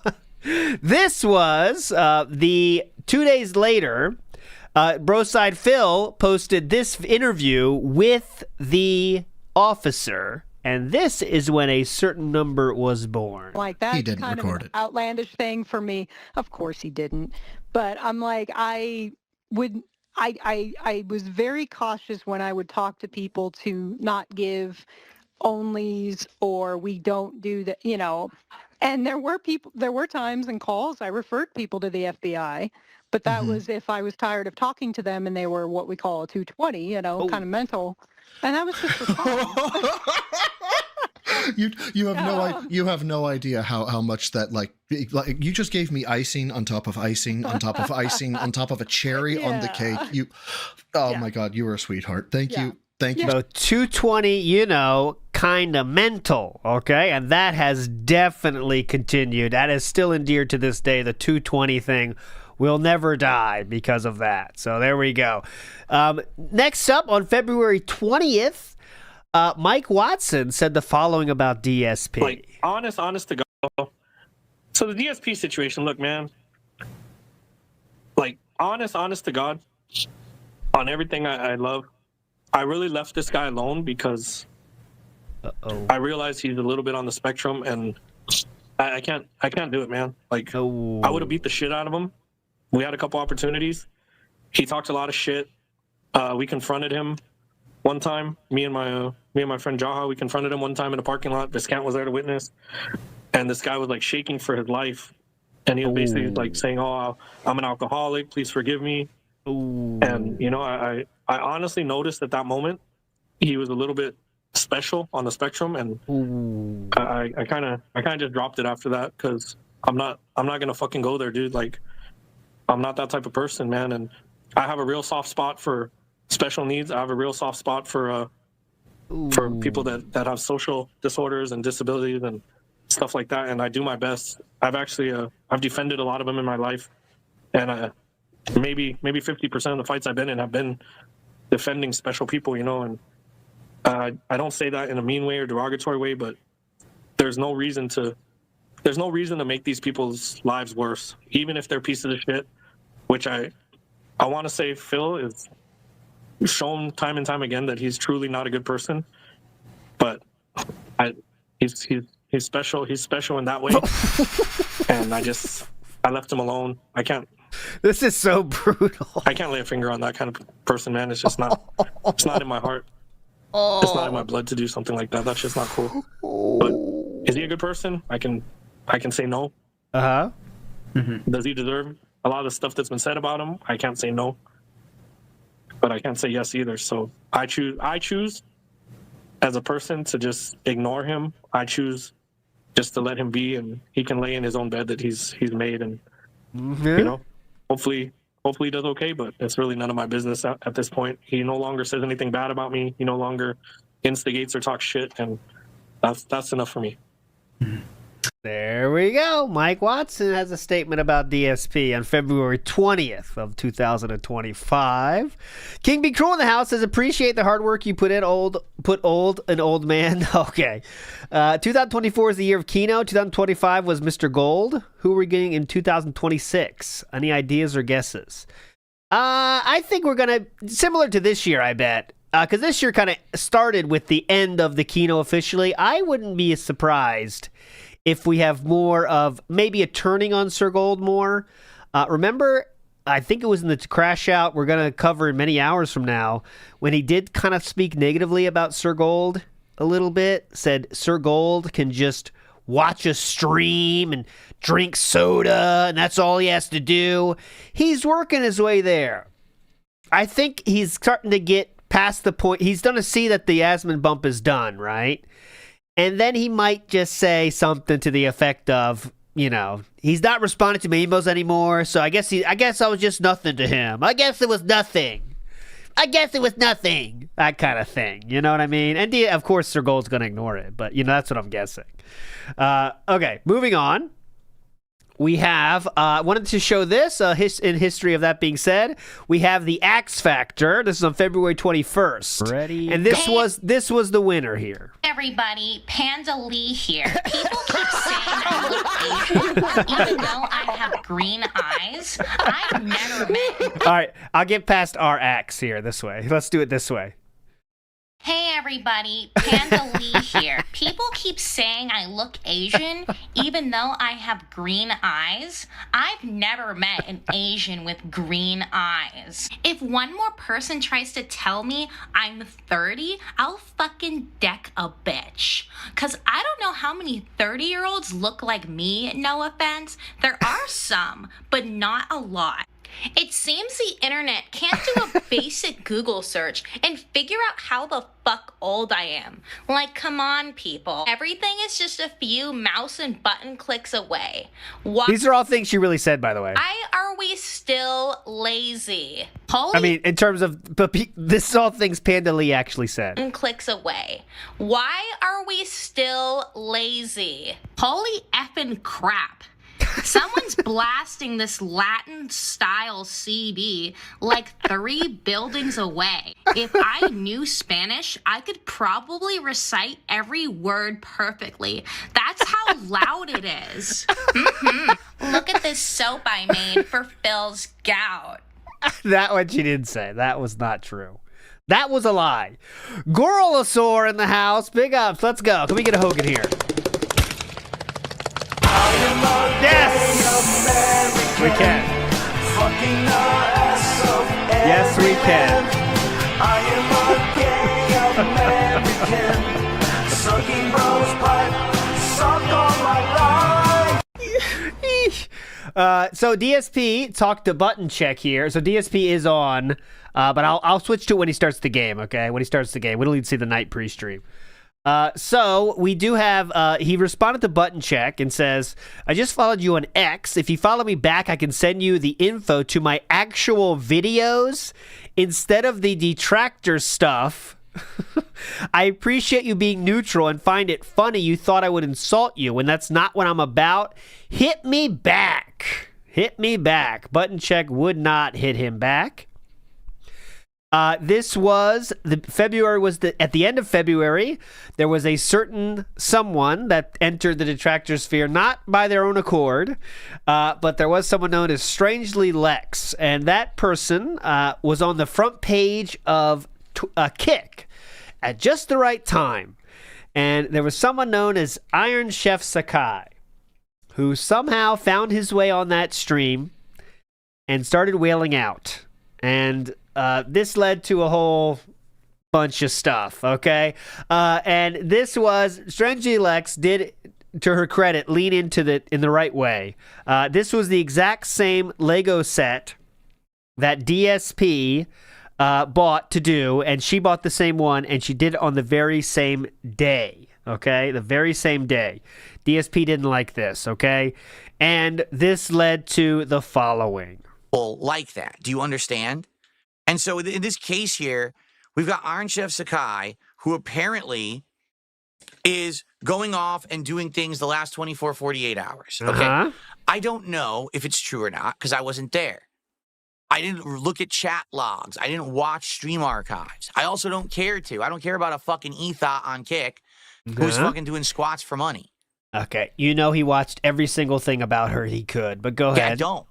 this was the 2 days later. Broside Phil posted this interview with the officer, and this is when a certain number was born. Like that's kind of an outlandish thing for me. Of course he didn't, but I'm like I was very cautious when I would talk to people to not give onlys or we don't do that, you know. And there were times and calls I referred people to the FBI. But that was if I was tired of talking to them and they were what we call a 220, you know, kind of mental. And that was just for fun. You have no idea how much that like you just gave me icing on top of icing on top of icing on top of a cherry on the cake. My God, you were a sweetheart. Thank you. So 220, you know, kind of mental, okay? And that has definitely continued. That is still endeared to this day. The 220 thing will never die because of that. So there we go. Next up, on February 20th, Mike Watson said the following about DSP. Like, honest to God. So the DSP situation, look, man. Like, honest to God, on everything I love, I really left this guy alone because I realized he's a little bit on the spectrum, and I can't do it, man. Like, I would have beat the shit out of him. We had a couple opportunities. He talked a lot of shit. We confronted him one time. Me and my friend Jaha, we confronted him one time in a parking lot. Viscount was there to witness, and this guy was like shaking for his life, and he was basically like saying, "Oh, I'm an alcoholic. Please forgive me." And you know, I honestly noticed at that moment he was a little bit special on the spectrum, and I kind of just dropped it after that because I'm not gonna fucking go there, dude. Like, I'm not that type of person, man. And I have a real soft spot for special needs. I have a real soft spot for people that have social disorders and disabilities and stuff like that. And I do my best. I've actually I've defended a lot of them in my life, and maybe 50% of the fights I've been in have been defending special people, you know. And I don't say that in a mean way or derogatory way, but there's no reason to make these people's lives worse, even if they're pieces of shit. Which I want to say Phil is shown time and time again that he's truly not a good person, but he's special. He's special in that way, and I left him alone. I can't. This is so brutal. I can't lay a finger on that kind of person, man. It's just not. It's not in my heart. It's not in my blood to do something like that. That's just not cool. But is he a good person? I can say no. Does he deserve a lot of the stuff that's been said about him? I can't say no, but I can't say yes either. So I choose as a person to just ignore him. I choose just to let him be, and he can lay in his own bed that he's made, and you know, hopefully he does okay. But it's really none of my business at this point. He no longer says anything bad about me. He no longer instigates or talks shit, and That's enough for me. There we go. Mike Watson has a statement about DSP on February 20th of 2025. King Be Cruel in the house says, appreciate the hard work you put in, old man. Okay. 2024 is the year of Kino. 2025 was Mr. Gold. Who are we getting in 2026? Any ideas or guesses? I think we're going to, similar to this year, I bet. Because this year kind of started with the end of the Kino officially. I wouldn't be surprised if we have more of maybe a turning on Sir Gold more. Remember, I think it was in the Crash Out we're going to cover in many hours from now, when he did kind of speak negatively about Sir Gold a little bit, said Sir Gold can just watch a stream and drink soda, and that's all he has to do. He's working his way there. I think he's starting to get past the point. He's going to see that the Asmon bump is done, right? And then he might just say something to the effect of, you know, he's not responding to my emails anymore, so I guess I was just nothing to him. I guess it was nothing. That kind of thing. You know what I mean? And of course, Sir Gold's going to ignore it, but, you know, that's what I'm guessing. Okay, moving on. We have, wanted to show this in history of that being said. We have the Axe Factor. This is on February 21st. Ready? And this was the winner here. Everybody, Panda Lee here. People keep saying I look Asian, even though I have green eyes. I've never met. All right, I'll get past our axe here this way. Let's do it this way. Hey everybody, Panda Lee here. People keep saying I look Asian, even though I have green eyes. I've never met an Asian with green eyes. If one more person tries to tell me I'm 30, I'll fucking deck a bitch. Cause I don't know how many 30-year-olds look like me, no offense. There are some, but not a lot. It seems the internet can't do a basic Google search and figure out how the fuck old I am. Like, come on, people. Everything is just a few mouse and button clicks away. These are all things she really said, by the way. Why are we still lazy? I mean, in terms of, this is all things Panda Lee actually said. Clicks away. Why are we still lazy? Holy effing crap. Someone's blasting this Latin-style CD like 3 buildings away. If I knew Spanish, I could probably recite every word perfectly. That's how loud it is. Look at this soap I made for Phil's gout. That one she didn't say. That was not true. That was a lie. Gorlosaur in the house. Big ups. Let's go. Can we get a Hogan here? Yes! We can. Yes, we can. I am a gay American, sucking bros pipe, suck all my life. So DSP talked to Button Check here. So DSP is on, but I'll switch to it when he starts the game, okay? When he starts the game. We don't need to see the night pre-stream. So we do have, he responded to Button Check and says, I just followed you on X. If you follow me back, I can send you the info to my actual videos instead of the detractor stuff. I appreciate you being neutral and find it funny you thought I would insult you when that's not what I'm about. Hit me back. Hit me back. Button Check would not hit him back. This was at the end of February. There was a certain someone that entered the detractor sphere, not by their own accord, but there was someone known as Strangely Lex, and that person was on the front page of Kick at just the right time. And there was someone known as Iron Chef Sakai, who somehow found his way on that stream and started wailing out. And this led to a whole bunch of stuff, okay? And this was, Strangely Lex did, to her credit, lean into in the right way. This was the exact same Lego set that DSP bought to do, and she bought the same one, and she did it on the very same day, okay? The very same day. DSP didn't like this, okay? And this led to the following. Like that. Do you understand? And so in this case here, we've got Iron Chef Sakai, who apparently is going off and doing things the last 24, 48 hours. Okay. I don't know if it's true or not because I wasn't there. I didn't look at chat logs. I didn't watch stream archives. I also don't care to. I don't care about a fucking ethot on Kick who's fucking doing squats for money. Okay. You know he watched every single thing about her he could, but go ahead. I don't.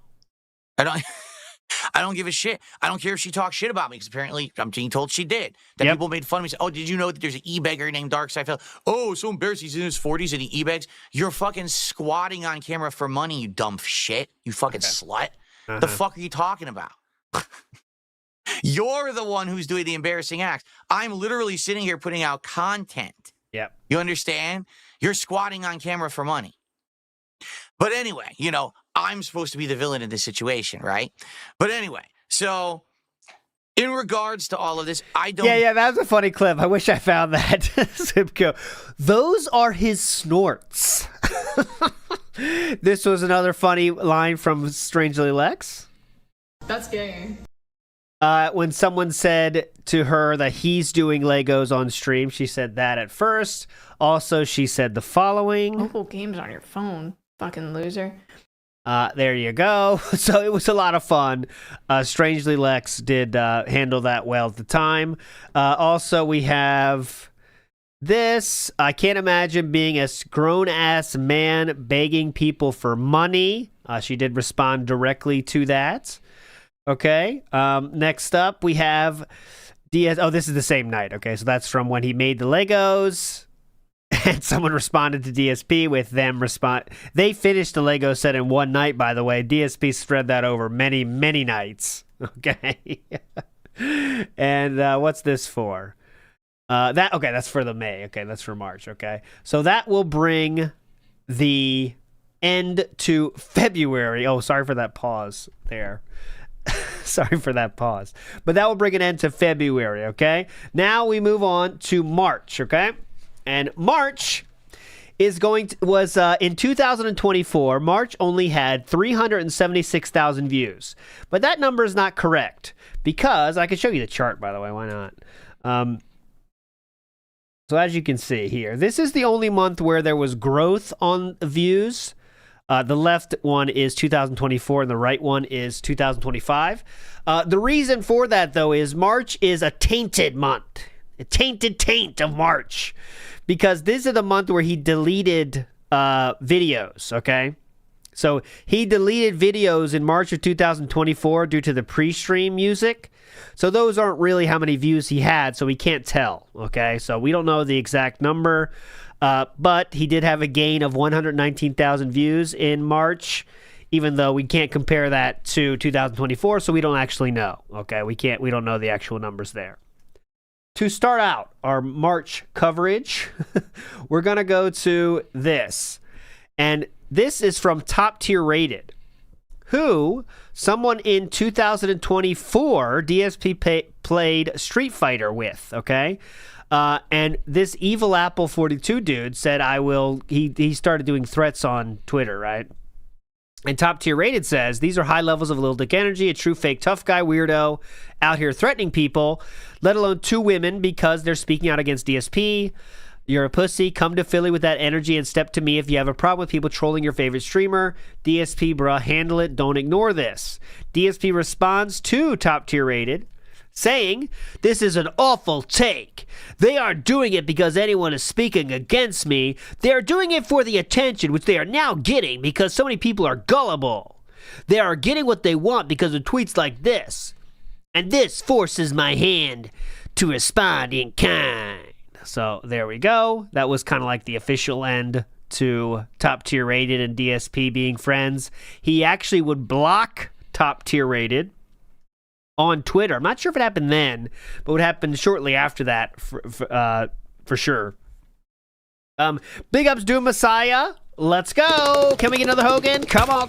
I don't give a shit. I don't care if she talks shit about me because apparently I'm being told she did. That people made fun of me. Say, oh, did you know that there's an e-beggar named Darkside Phil? Oh, so embarrassed. He's in his 40s and he e-begs. You're fucking squatting on camera for money, you dumb shit. You fucking slut. The fuck are you talking about? You're the one who's doing the embarrassing acts. I'm literally sitting here putting out content. Yep. You understand? You're squatting on camera for money. But anyway, you know, I'm supposed to be the villain in this situation, right? But anyway, so in regards to all of this, I don't... Yeah, that was a funny clip. I wish I found that. Zipco. Those are his snorts. This was another funny line from Strangely Lex. That's gay. When someone said to her that he's doing Legos on stream, she said that at first. Also, she said the following. Mobile games on your phone, fucking loser. There you go. So it was a lot of fun. Strangely Lex did handle that well at the time. Also, we have this. I can't imagine being a grown-ass man begging people for money. She did respond directly to that. Okay. Next up, we have DS. Oh, this is the same night. Okay, so that's from when he made the Legos. And someone responded to DSP with them respond. They finished the Lego set in one night, by the way. DSP spread that over many, many nights. Okay. And what's this for? That's for the May. Okay, that's for March. Okay. So that will bring the end to February. Oh, sorry for that pause there. Sorry for that pause. But that will bring an end to February, okay? Now we move on to March, okay? And March is was in 2024, March only had 376,000 views. But that number is not correct because I can show you the chart, by the way. Why not? So as you can see here, this is the only month where there was growth on views. The left one is 2024 and the right one is 2025. The reason for that, though, is March is a tainted month. A taint of March. Because this is the month where he deleted videos, okay? So he deleted videos in March of 2024 due to the pre-stream music. So those aren't really how many views he had, so we can't tell, okay? So we don't know the exact number. But he did have a gain of 119,000 views in March, even though we can't compare that to 2024, so we don't actually know. Okay, we don't know the actual numbers there. To start out our March coverage, we're gonna go to this, and this is from Top Tier Rated, who someone in 2024 DSP played Street Fighter with. Okay. And this Evil Apple 42 dude said, he started doing threats on Twitter, right? And Top Tier Rated says, these are high levels of little dick energy, a true fake tough guy weirdo out here threatening people, let alone two women because they're speaking out against DSP. You're a pussy. Come to Philly with that energy and step to me if you have a problem with people trolling your favorite streamer. DSP, bruh, handle it. Don't ignore this. DSP responds to Top Tier Rated, saying, this is an awful take. They aren't doing it because anyone is speaking against me. They are doing it for the attention, which they are now getting because so many people are gullible. They are getting what they want because of tweets like this. And this forces my hand to respond in kind. So there we go. That was kind of like the official end to Top Tier Rated and DSP being friends. He actually would block Top Tier Rated on Twitter. I'm not sure if it happened then, but what happened shortly after that for sure. Big ups Doom Messiah. Let's go. Can we get another Hogan? Come on.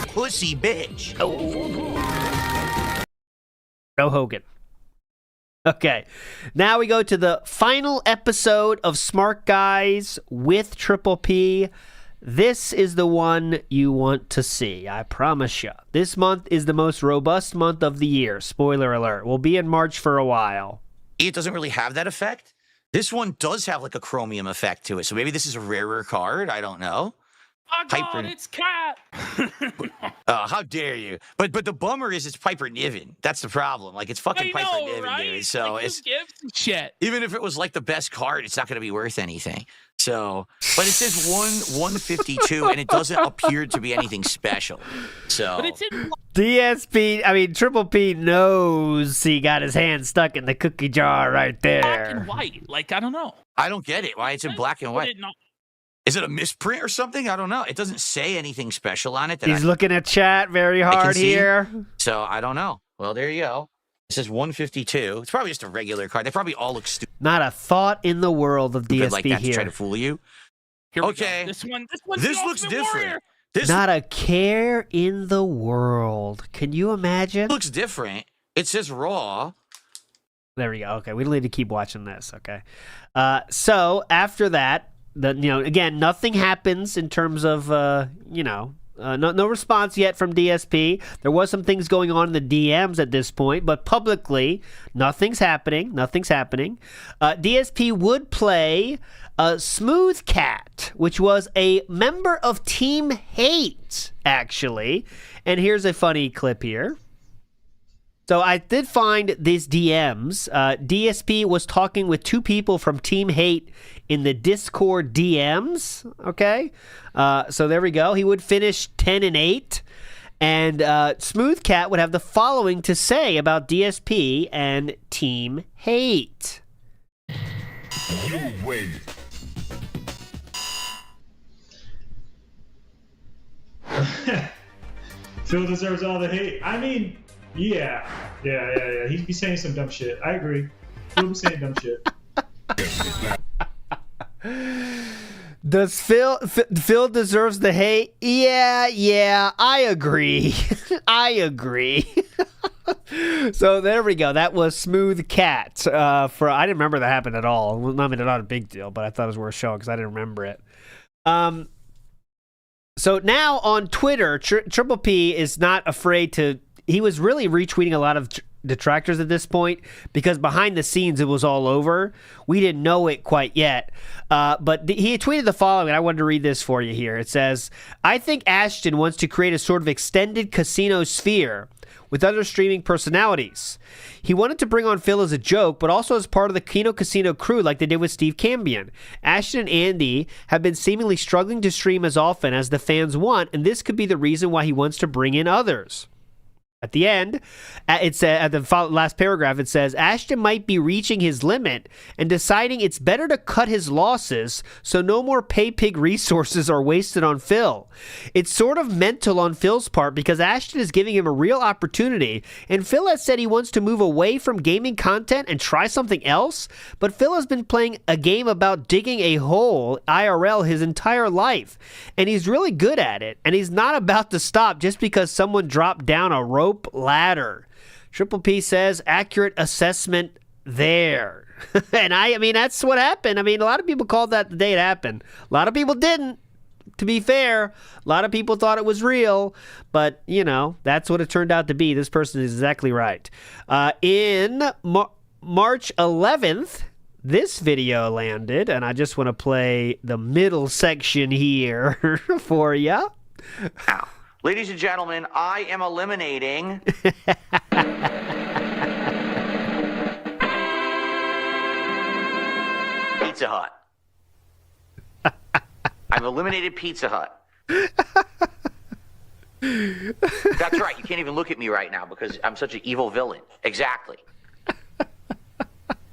Pussy bitch. Oh. No Hogan. Okay. Now we go to the final episode of Smark Guys with Triple P. This is the one you want to see, I promise you. This month is the most robust month of the year. Spoiler alert. We'll be in March for a while. It doesn't really have that effect. This one does have like a chromium effect to it, so maybe this is a rarer card. I don't know. Oh God, it's Cat. How dare you? But the bummer is it's Piper Niven. That's the problem. Like it's fucking Piper Niven, right? Dude. So like, it's who gives a shit. Even if it was like the best card, it's not going to be worth anything. So, but it says 152, and it doesn't appear to be anything special. So, but it's in DSP. I mean, Triple P knows he got his hand stuck in the cookie jar right there. Black and white. Like I don't know. I don't get it. Why it's in black and white? Is it a misprint or something? I don't know. It doesn't say anything special on it. He's looking at chat very hard here. So I don't know. Well, there you go. It says 152. It's probably just a regular card. They probably all look stupid. Not a thought in the world of DSP like that here. To try to fool you. Okay. This looks different. Not a care in the world. Can you imagine? It looks different. It says raw. There we go. Okay, we don't need to keep watching this. Okay. So after that, again, nothing happens in terms of no response yet from DSP. There was some things going on in the DMs at this point, but publicly, nothing's happening. DSP would play Smooth Cat, which was a member of Team Hate, actually. And here's a funny clip here. So I did find these DMs. DSP was talking with two people from Team Hate in the Discord DMs. Okay, so there we go. He would finish 10-8, and Smooth Cat would have the following to say about DSP and Team Hate. You win. Phil deserves all the hate. I mean. Yeah. He'd be saying some dumb shit. I agree. He'll be saying dumb shit. Does Phil deserves the hate? Yeah, I agree. I agree. So there we go. That was Smooth Cat. I didn't remember that happened at all. I mean, not a big deal, but I thought it was worth showing because I didn't remember it. So now on Twitter, Triple P is not afraid to. He was really retweeting a lot of detractors at this point because behind the scenes it was all over. We didn't know it quite yet. But he tweeted the following, and I wanted to read this for you here. It says, I think Ashton wants to create a sort of extended casino sphere with other streaming personalities. He wanted to bring on Phil as a joke, but also as part of the Kino Casino crew like they did with Steve Cambian. Ashton and Andy have been seemingly struggling to stream as often as the fans want, and this could be the reason why he wants to bring in others. At the end, at the last paragraph, it says, Ashton might be reaching his limit and deciding it's better to cut his losses so no more pay-pig resources are wasted on Phil. It's sort of mental on Phil's part because Ashton is giving him a real opportunity, and Phil has said he wants to move away from gaming content and try something else, but Phil has been playing a game about digging a hole IRL his entire life, and he's really good at it, and he's not about to stop just because someone dropped down a rope ladder. Triple P says accurate assessment there. And I mean, that's what happened. I mean, a lot of people called that the day it happened. A lot of people didn't. To be fair, a lot of people thought it was real, but that's what it turned out to be. This person is exactly right. In March 11th, this video landed, and I just want to play the middle section here for you. Ow. Ladies and gentlemen, I am eliminating Pizza Hut. I've eliminated Pizza Hut. That's right. You can't even look at me right now because I'm such an evil villain. Exactly.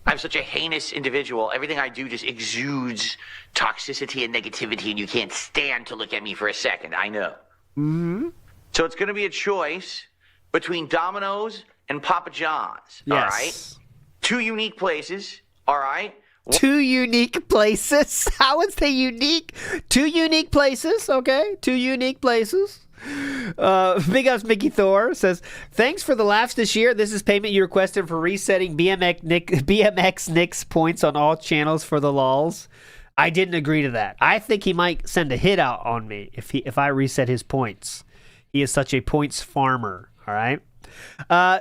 I'm such a heinous individual. Everything I do just exudes toxicity and negativity, and you can't stand to look at me for a second. I know. Mm-hmm. So it's going to be a choice between Domino's and Papa John's. Yes. All right. Two unique places. All right. Two unique places. How is they unique? Two unique places. Okay. Two unique places. Big Ups Mickey Thor says, thanks for the laughs this year. This is payment you requested for resetting BMX Nick's points on all channels for the lols. I didn't agree to that. I think he might send a hit out on me if I reset his points. He is such a points farmer. All right.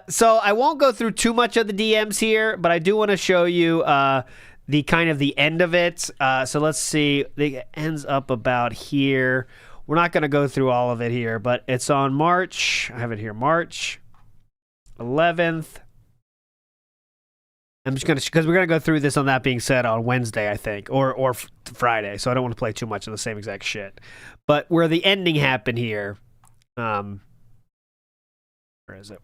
So I won't go through too much of the DMs here, but I do want to show you the kind of the end of it. So let's see. It ends up about here. We're not going to go through all of it here, but it's on March. I have it here, March 11th. I'm just going to, because we're going to go through this on That Being Said on Wednesday, I think, or Friday. So I don't want to play too much of the same exact shit. But where the ending happened here, where is it?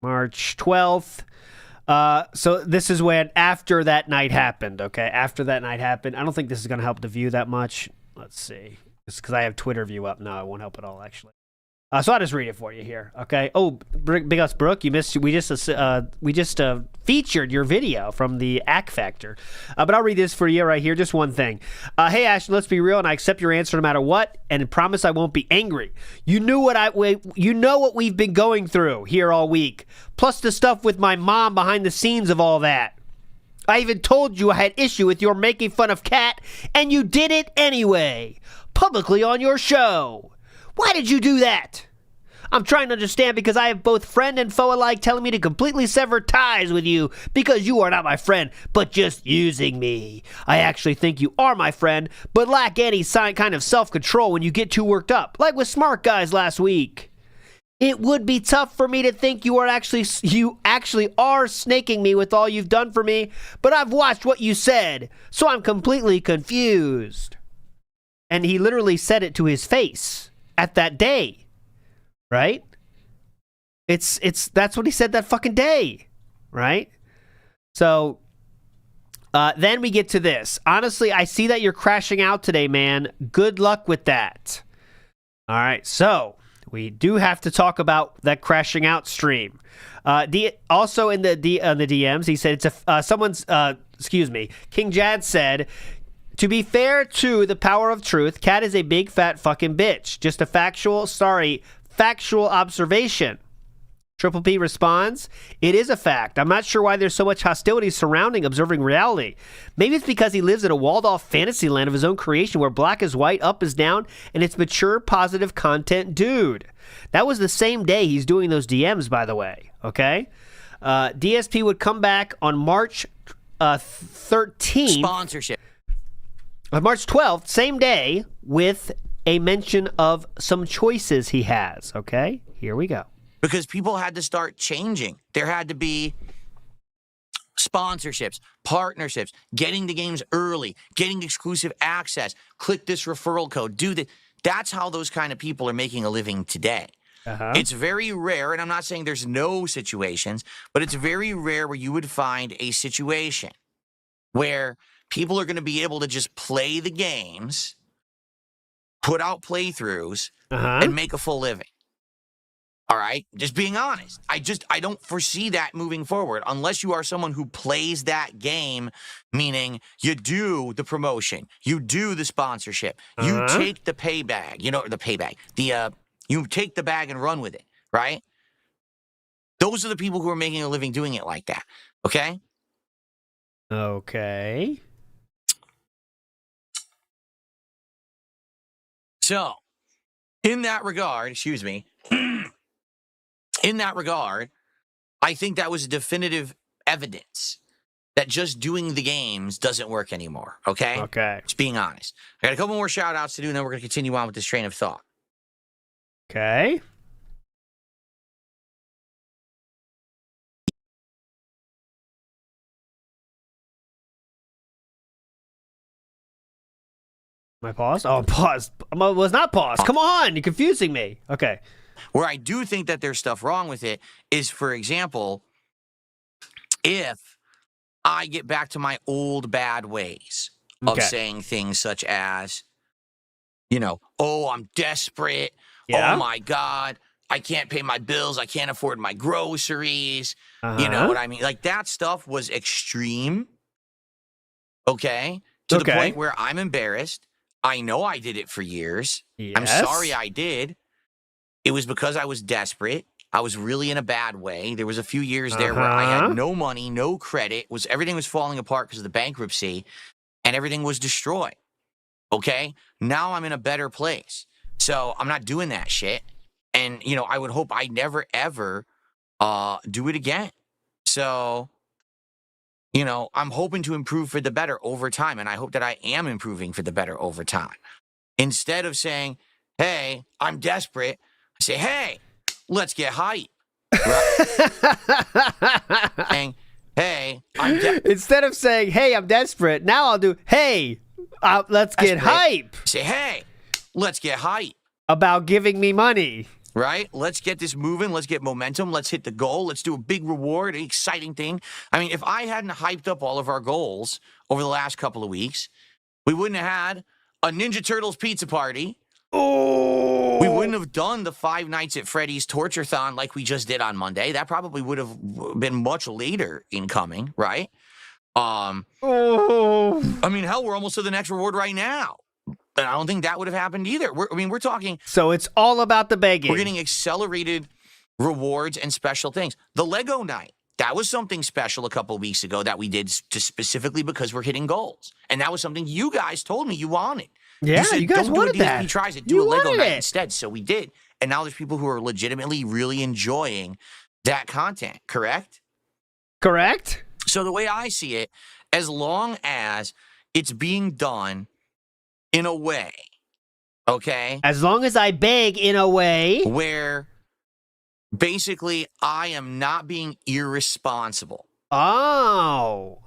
March 12th. So this is when after that night happened, okay? After that night happened. I don't think this is going to help the view that much. Let's see. It's because I have Twitter view up. No, it won't help at all, actually. So I'll just read it for you here, okay? Oh, Big Us Brooke, you missed. We just featured your video from the Ack Factor, but I'll read this for you right here. Just one thing. Hey Ashton, let's be real, and I accept your answer no matter what, and promise I won't be angry. You know what we've been going through here all week, plus the stuff with my mom behind the scenes of all that. I even told you I had issue with your making fun of Khet, and you did it anyway, publicly on your show. Why did you do that? I'm trying to understand because I have both friend and foe alike telling me to completely sever ties with you because you are not my friend, but just using me. I actually think you are my friend, but lack any kind of self-control when you get too worked up, like with Smark guys last week. It would be tough for me to think you actually are snaking me with all you've done for me, but I've watched what you said, so I'm completely confused. And he literally said it to his face. At that day, right? That's what he said that fucking day, right? So then we get to this. Honestly, I see that you're crashing out today, man. Good luck with that. All right, so we do have to talk about that crashing out stream. Also in the DMs, he said King Jad said, to be fair to the power of truth, Khet is a big fat fucking bitch. Just a factual observation. Triple P responds, it is a fact. I'm not sure why there's so much hostility surrounding observing reality. Maybe it's because he lives in a walled-off fantasy land of his own creation where black is white, up is down, and it's mature, positive content dude. That was the same day he's doing those DMs, by the way, okay? DSP would come back on March 13th. Sponsorship. On March 12th, same day, with a mention of some choices he has, okay? Here we go. Because people had to start changing. There had to be sponsorships, partnerships, getting the games early, getting exclusive access, click this referral code, do that. That's how those kind of people are making a living today. It's very rare, and I'm not saying there's no situations, but it's very rare where you would find a situation where people are going to be able to just play the games, put out playthroughs, and make a full living. All right? Just being honest. I don't foresee that moving forward unless you are someone who plays that game, meaning you do the promotion, you do the sponsorship, you take the pay bag, you take the bag and run with it, right? Those are the people who are making a living doing it like that, okay? Okay. So, in that regard, I think that was definitive evidence that just doing the games doesn't work anymore, okay? Okay. Just being honest. I got a couple more shout-outs to do, and then we're going to continue on with this train of thought. Okay. Am I paused? Oh, I'm paused. I was not paused. Come on, you're confusing me. Okay. Where I do think that there's stuff wrong with it is, for example, if I get back to my old bad ways of saying things such as, oh, I'm desperate. Yeah. Oh, my God. I can't pay my bills. I can't afford my groceries. You know what I mean? Like, that stuff was extreme. Okay? To the point where I'm embarrassed. I know I did it for years. Yes. I'm sorry I did. It was because I was desperate. I was really in a bad way. There was a few years there where I had no money, no credit. Everything was falling apart because of the bankruptcy, and everything was destroyed. Okay? Now I'm in a better place. So I'm not doing that shit. And, I would hope I never, ever do it again. So I'm hoping to improve for the better over time, and I hope that I am improving for the better over time. Instead of saying, hey, I'm desperate, I say, hey, let's get hype. Right? Saying, hey, Instead of saying, hey, I'm desperate, now I'll do, hey, let's get hype. Say, hey, let's get hype. About giving me money. Right? Let's get this moving. Let's get momentum. Let's hit the goal. Let's do a big reward, an exciting thing. I mean, if I hadn't hyped up all of our goals over the last couple of weeks, we wouldn't have had a Ninja Turtles pizza party. Oh. We wouldn't have done the 5 Nights at Freddy's Torture-thon like we just did on Monday. That probably would have been much later in coming, right? I mean, hell, we're almost to the next reward right now. And I don't think that would have happened either. We're talking... So it's all about the begging. We're getting accelerated rewards and special things. The Lego night, that was something special a couple of weeks ago that we did just specifically because we're hitting goals. And that was something you guys told me you wanted. Yeah, you, said, you guys don't wanted do a that. DSP tries it, do a Lego night instead. So we did. And now there's people who are legitimately really enjoying that content, correct? Correct. So the way I see it, as long as it's being done in a way, okay? As long as I beg in a way where basically I am not being irresponsible. Oh.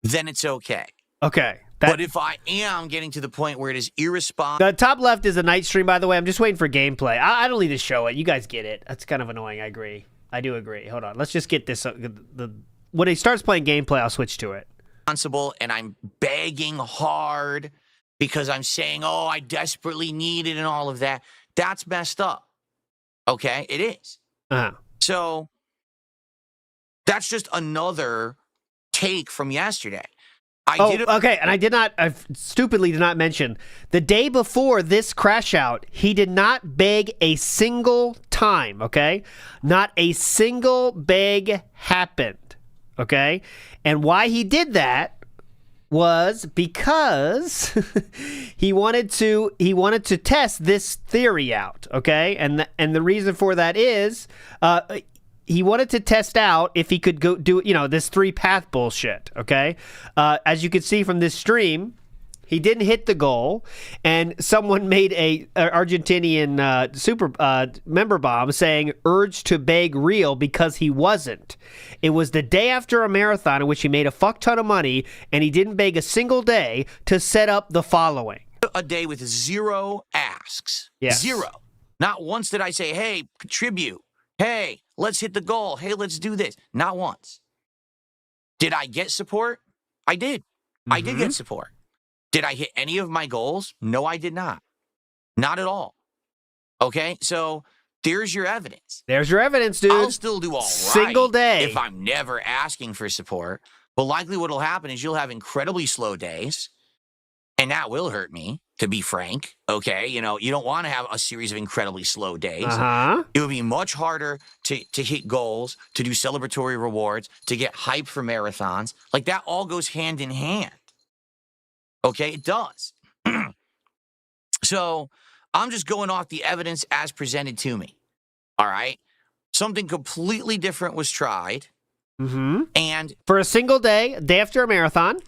Then it's okay. Okay. But if I am getting to the point where it is irresponsible. The top left is a night stream, by the way. I'm just waiting for gameplay. I don't need to show it. You guys get it. That's kind of annoying. I agree. I do agree. Hold on. Let's just get this. When he starts playing gameplay, I'll switch to it. And I'm begging hard because I'm saying, oh, I desperately need it and all of that. That's messed up. Okay? It is. Uh-huh. So that's just another take from yesterday. Okay, and I stupidly did not mention, the day before this crash out, he did not beg a single time, okay? Not a single beg happened, okay? And why he did that was because he wanted to test this theory out, okay? And the reason for that is he wanted to test out if he could go do this 3-path bullshit, okay? As you can see from this stream, he didn't hit the goal, and someone made a Argentinian super member bomb saying urge to beg real because he wasn't. It was the day after a marathon in which he made a fuck ton of money, and he didn't beg a single day to set up the following. A day with 0 asks. Yes. 0. Not once did I say, hey, contribute. Hey, let's hit the goal. Hey, let's do this. Not once. Did I get support? I did. I did get support. Did I hit any of my goals? No, I did not. Not at all. Okay, so there's your evidence. There's your evidence, dude. I'll still do all right. Single day. If I'm never asking for support. But likely what will happen is you'll have incredibly slow days. And that will hurt me, to be frank. Okay, you don't want to have a series of incredibly slow days. It would be much harder to hit goals, to do celebratory rewards, to get hype for marathons. Like, that all goes hand in hand. Okay, it does. So I'm just going off the evidence as presented to me. All right? Something completely different was tried. And for a single day after a marathon.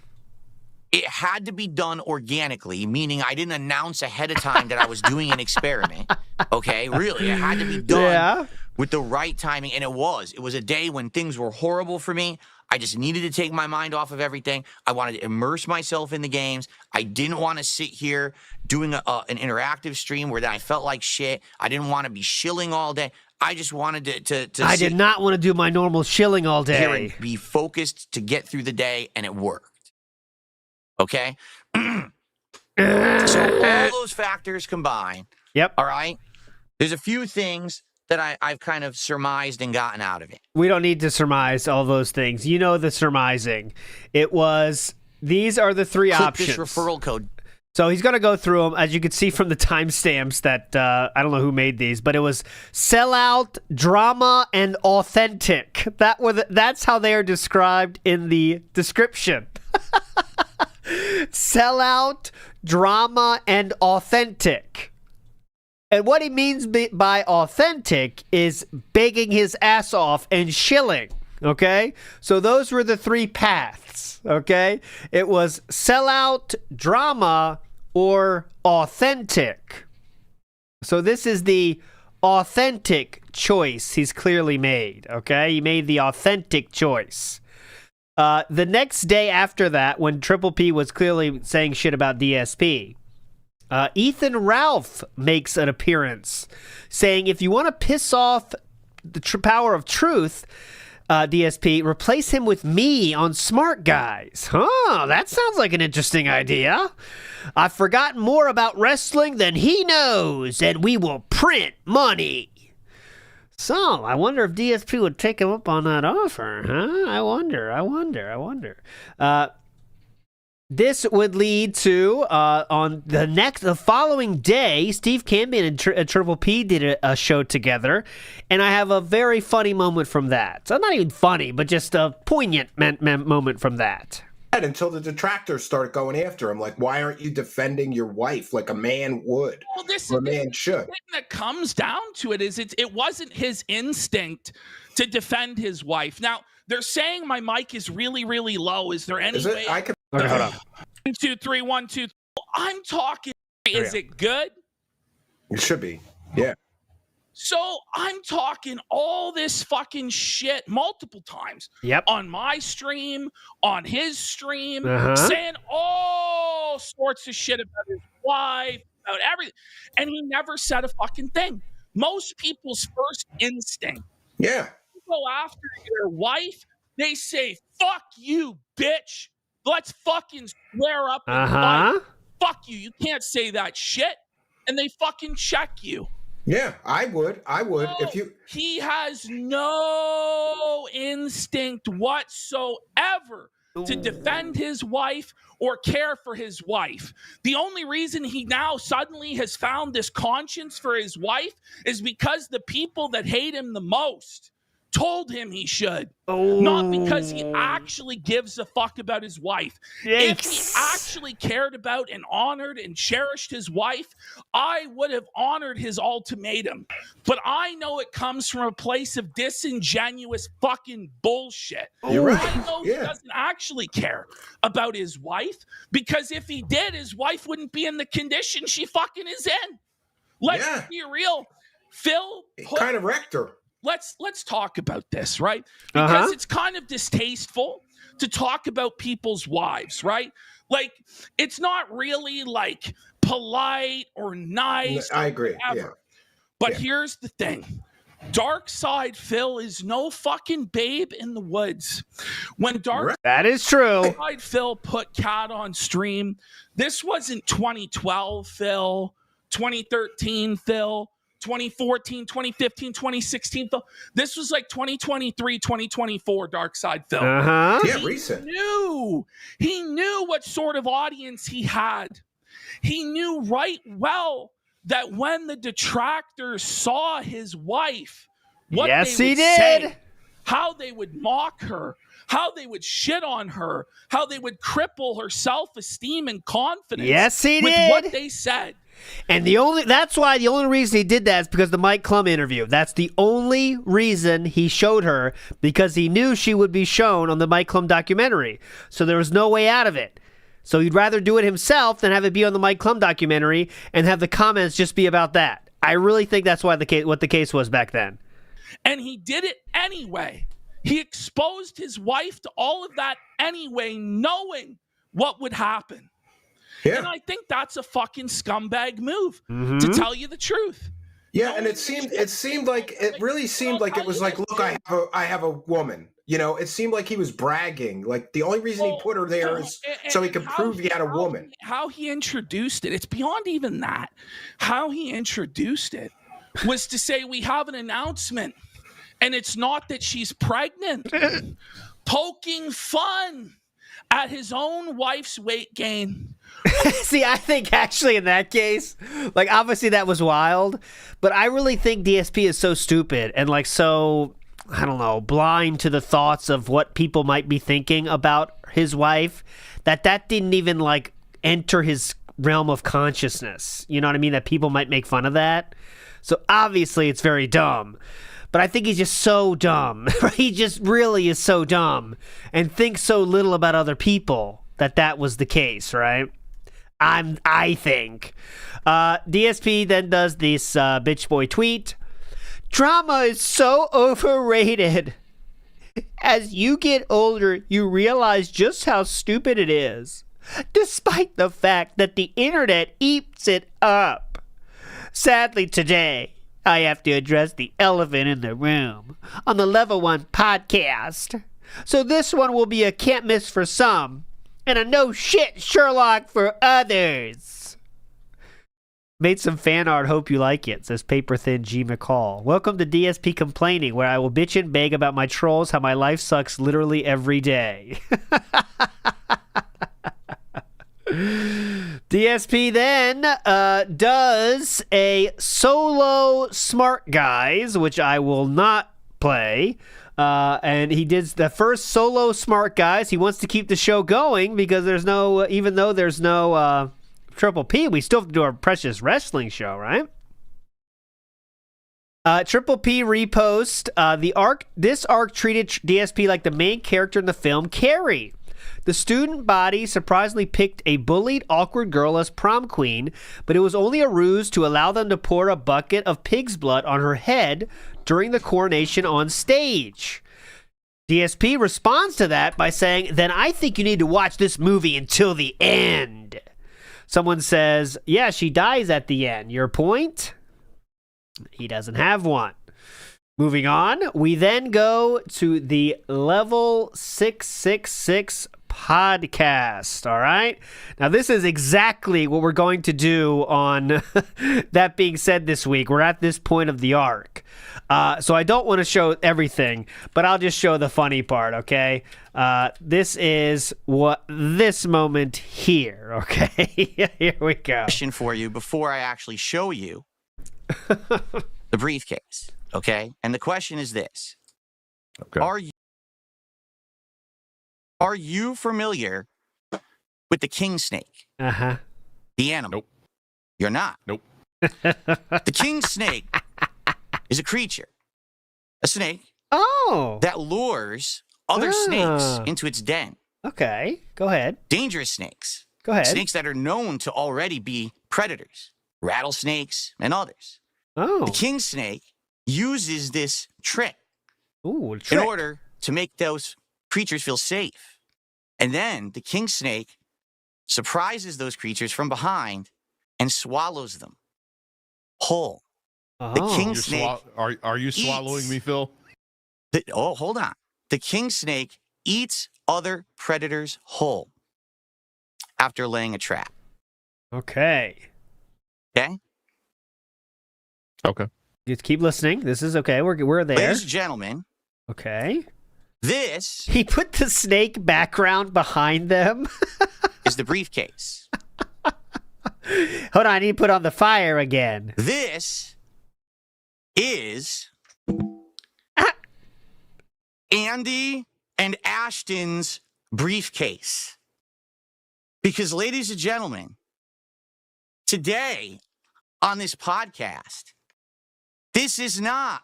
It had to be done organically, meaning I didn't announce ahead of time that I was doing an experiment. Okay, really, it had to be done with the right timing, and it was. It was a day when things were horrible for me. I just needed to take my mind off of everything. I wanted to immerse myself in the games. I didn't want to sit here doing an interactive stream where I felt like shit. I didn't want to be shilling all day. I just wanted to I did not want to do my normal shilling all day. Here and be focused to get through the day, and it worked. Okay? So all those factors combined. Yep. All right? There's a few things that I've kind of surmised and gotten out of it. We don't need to surmise all those things. You know the surmising. It was, these are the 3 options. This referral code. So he's going to go through them, as you can see from the timestamps that, I don't know who made these, but it was sellout, drama, and authentic. That's how they are described in the description. Sellout, drama, and authentic. And what he means by authentic is begging his ass off and shilling. Okay? So those were the three paths. Okay? It was sellout, drama, or authentic. So this is the authentic choice he's clearly made. Okay? He made the authentic choice. The next day after that, when Triple P was clearly saying shit about DSP, Ethan Ralph makes an appearance saying, if you want to piss off the power of truth, DSP, replace him with me on Smart Guys. Huh, that sounds like an interesting idea. I've forgotten more about wrestling than he knows, and we will print money. So, I wonder if DSP would take him up on that offer, huh? I wonder. This would lead to, on the following day, Steve Cambian and Triple P did a show together, and I have a very funny moment from that. So not even funny, but just a poignant moment from that. Until the detractors start going after him, like, why aren't you defending your wife like a man would? Well, or a man should. The thing that comes down to it is it wasn't his instinct to defend his wife. Now, they're saying my mic is really, really low. Is there any way? I can. Okay, hold on. 1, 2, 3, 1, 2. I'm talking. Is it good? It should be. Yeah. So I'm talking all this fucking shit multiple times. Yep. On my stream, on his stream, Uh-huh. saying all sorts of shit about his wife, about everything. And he never said a fucking thing. Most people's first instinct. Yeah. You go after your wife, they say, fuck you, bitch. Let's fucking square up and fight. Fuck you. You can't say that shit. And they fucking check you. Yeah, I would. No, if you. He has no instinct whatsoever to defend his wife or care for his wife. The only reason he now suddenly has found this conscience for his wife is because the people that hate him the most told him he should. Not because he actually gives a fuck about his wife. Yikes. If he actually cared about and honored and cherished his wife, I would have honored his ultimatum. But I know it comes from a place of disingenuous fucking bullshit. You're right. I know he doesn't actually care about his wife, because if he did, his wife wouldn't be in the condition she fucking is in. Let's be real. Phil kind of wrecked her. Let's talk about this, right? Because it's kind of distasteful to talk about people's wives, right? Like, it's not really like polite or nice. I agree. Yeah. But here's the thing. Dark Side Phil is no fucking babe in the woods. When That is true. Dark Side Phil put Cat on stream, this wasn't 2012 Phil, 2013 Phil, 2014, 2015, 2016 Phil. This was like 2023, 2024 Dark Side Phil. Yeah, He recent. He knew what sort of audience he had. He knew right well that when the detractors saw his wife, what they would say, how they would mock her, how they would shit on her, how they would cripple her self-esteem and confidence. Yes, he with did. what they said. And that's why the only reason he did that is because the Mike Klum interview. That's the only reason he showed her, because he knew she would be shown on the Mike Klum documentary. So there was no way out of it. So he'd rather do it himself than have it be on the Mike Klum documentary and have the comments just be about that. I really think that's why what the case was back then. And he did it anyway. He exposed his wife to all of that anyway, knowing what would happen. Yeah. And I think that's a fucking scumbag move, to tell you the truth. Yeah, and it really seemed like it was like, look, I have a woman. You know, it seemed like he was bragging. Like, the only reason he put her there is so he could prove he had a woman. How he introduced it, it's beyond even that. How he introduced it was to say, we have an announcement, and it's not that she's pregnant. Poking fun at his own wife's weight gain. See, I think actually in that case, like, obviously that was wild, but I really think DSP is so stupid and like so, I don't know, blind to the thoughts of what people might be thinking about his wife, that didn't even like enter his realm of consciousness. You know what I mean? That people might make fun of that. So obviously it's very dumb. But I think he's just so dumb. He just really is so dumb and thinks so little about other people that was the case, right? I think. DSP then does this bitch boy tweet. Drama is so overrated. As you get older, you realize just how stupid it is, despite the fact that the internet eats it up. Sadly, today, I have to address the elephant in the room on the Level 1 podcast. So this one will be a can't miss for some and a no shit Sherlock for others. Made some fan art, hope you like it, says Paper Thin G. McCall. Welcome to DSP Complaining, where I will bitch and beg about my trolls, how my life sucks literally every day. DSP then does a solo Smark Guys, which I will not play. And he did the first solo Smark Guys. He wants to keep the show going because there's no, even though there's no Triple P, we still have to do our precious wrestling show, right? Triple P repost this arc treated DSP like the main character in the film Carrie. The student body surprisingly picked a bullied, awkward girl as prom queen, but it was only a ruse to allow them to pour a bucket of pig's blood on her head during the coronation on stage. DSP responds to that by saying, then I think you need to watch this movie until the end. Someone says, yeah, she dies at the end. Your point? He doesn't have one. Moving on, we then go to the Level 666 podcast, all right? Now, this is exactly what we're going to do on That Being Said this week. We're at this point of the arc. So I don't want to show everything, but I'll just show the funny part, okay? This is what this moment here, okay? Here we go. Question for you before I actually show you the briefcase, okay? And the question is this. Okay. Are you familiar with the king snake? Uh-huh. The animal? Nope. You're not? Nope. The king snake is a creature, a snake, that lures other snakes into its den. Okay, go ahead. Dangerous snakes. Go ahead. Snakes that are known to already be predators, rattlesnakes, and others. Oh. The king snake uses this trick, Ooh, trick in order to make those creatures feel safe. And then the king snake surprises those creatures from behind and swallows them whole. Oh. The king snake. Are you swallowing me, Phil? Hold on. The king snake eats other predators whole after laying a trap. Okay. Okay? Okay. Just keep listening. This is okay. We're there. Ladies and gentlemen. Okay. This. He put the snake background behind them. Is the briefcase. Hold on. I need to put on the fire again. This is Andy and Ashton's briefcase. Because, ladies and gentlemen, today on this podcast, this is not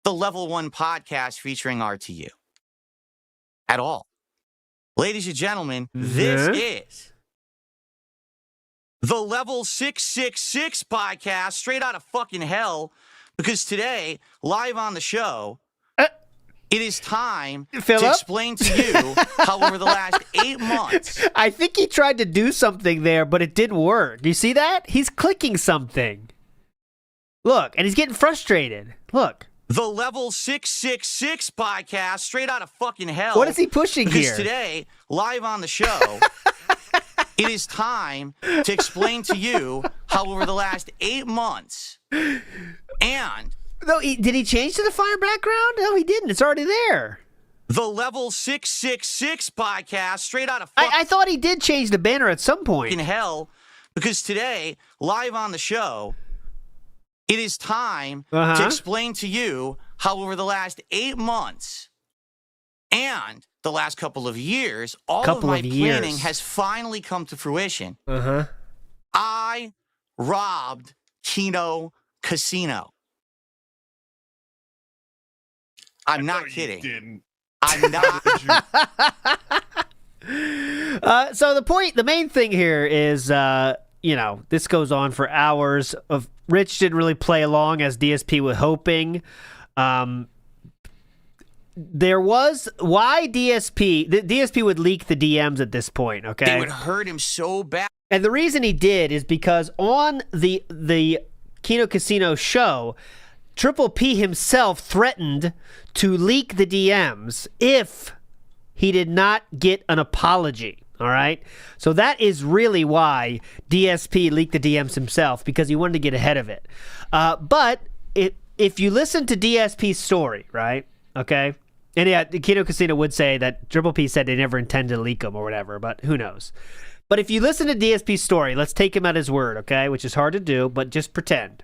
the Level 1 podcast featuring RTU at all. Ladies and gentlemen, this is the Level 666 podcast straight out of fucking hell. Because today, live on the show, it is time to explain to you how over the last 8 months. I think he tried to do something there, but it didn't work. You see that? He's clicking something. Look, and he's getting frustrated. Look. The Level 666 podcast straight out of fucking hell. What is he pushing here? Because today, live on the show, it is time to explain to you how over the last 8 months and... No, did he change to the fire background? No, he didn't. It's already there. The Level 666 podcast straight out of I thought he did change the banner at some point. In hell, because today, live on the show, it is time to explain to you how over the last 8 months and the last couple of years, all of my planning has finally come to fruition. I robbed Kino Casino. I'm not kidding. I'm not. So the main thing here is, this goes on for hours. Rich didn't really play along as DSP was hoping. There was why the DSP would leak the DMs at this point. Okay, They would hurt him so bad. and the reason he did is because on the Kino Casino show, Triple P himself threatened to leak the DMs if he did not get an apology. All right. So that is really why DSP leaked the DMs himself, because he wanted to get ahead of it. But if you listen to DSP's story, right? Okay. And yeah, the Kino Casino would say that Triple P said they never intended to leak them or whatever, but who knows? But if you listen to DSP's story, let's take him at his word, okay? Which is hard to do, but just pretend.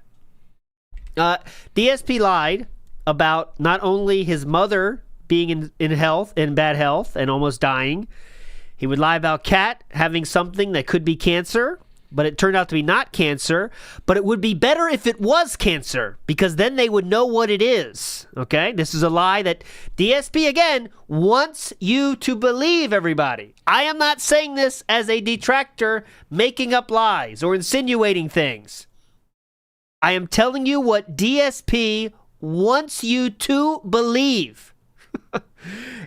DSP lied about not only his mother being in bad health and almost dying. He would lie about Khet having something that could be cancer, but it turned out to be not cancer. But it would be better if it was cancer, because then they would know what it is. Okay? This is a lie that DSP, again, wants you to believe, everybody. I am not saying this as a detractor making up lies or insinuating things. I am telling you what DSP wants you to believe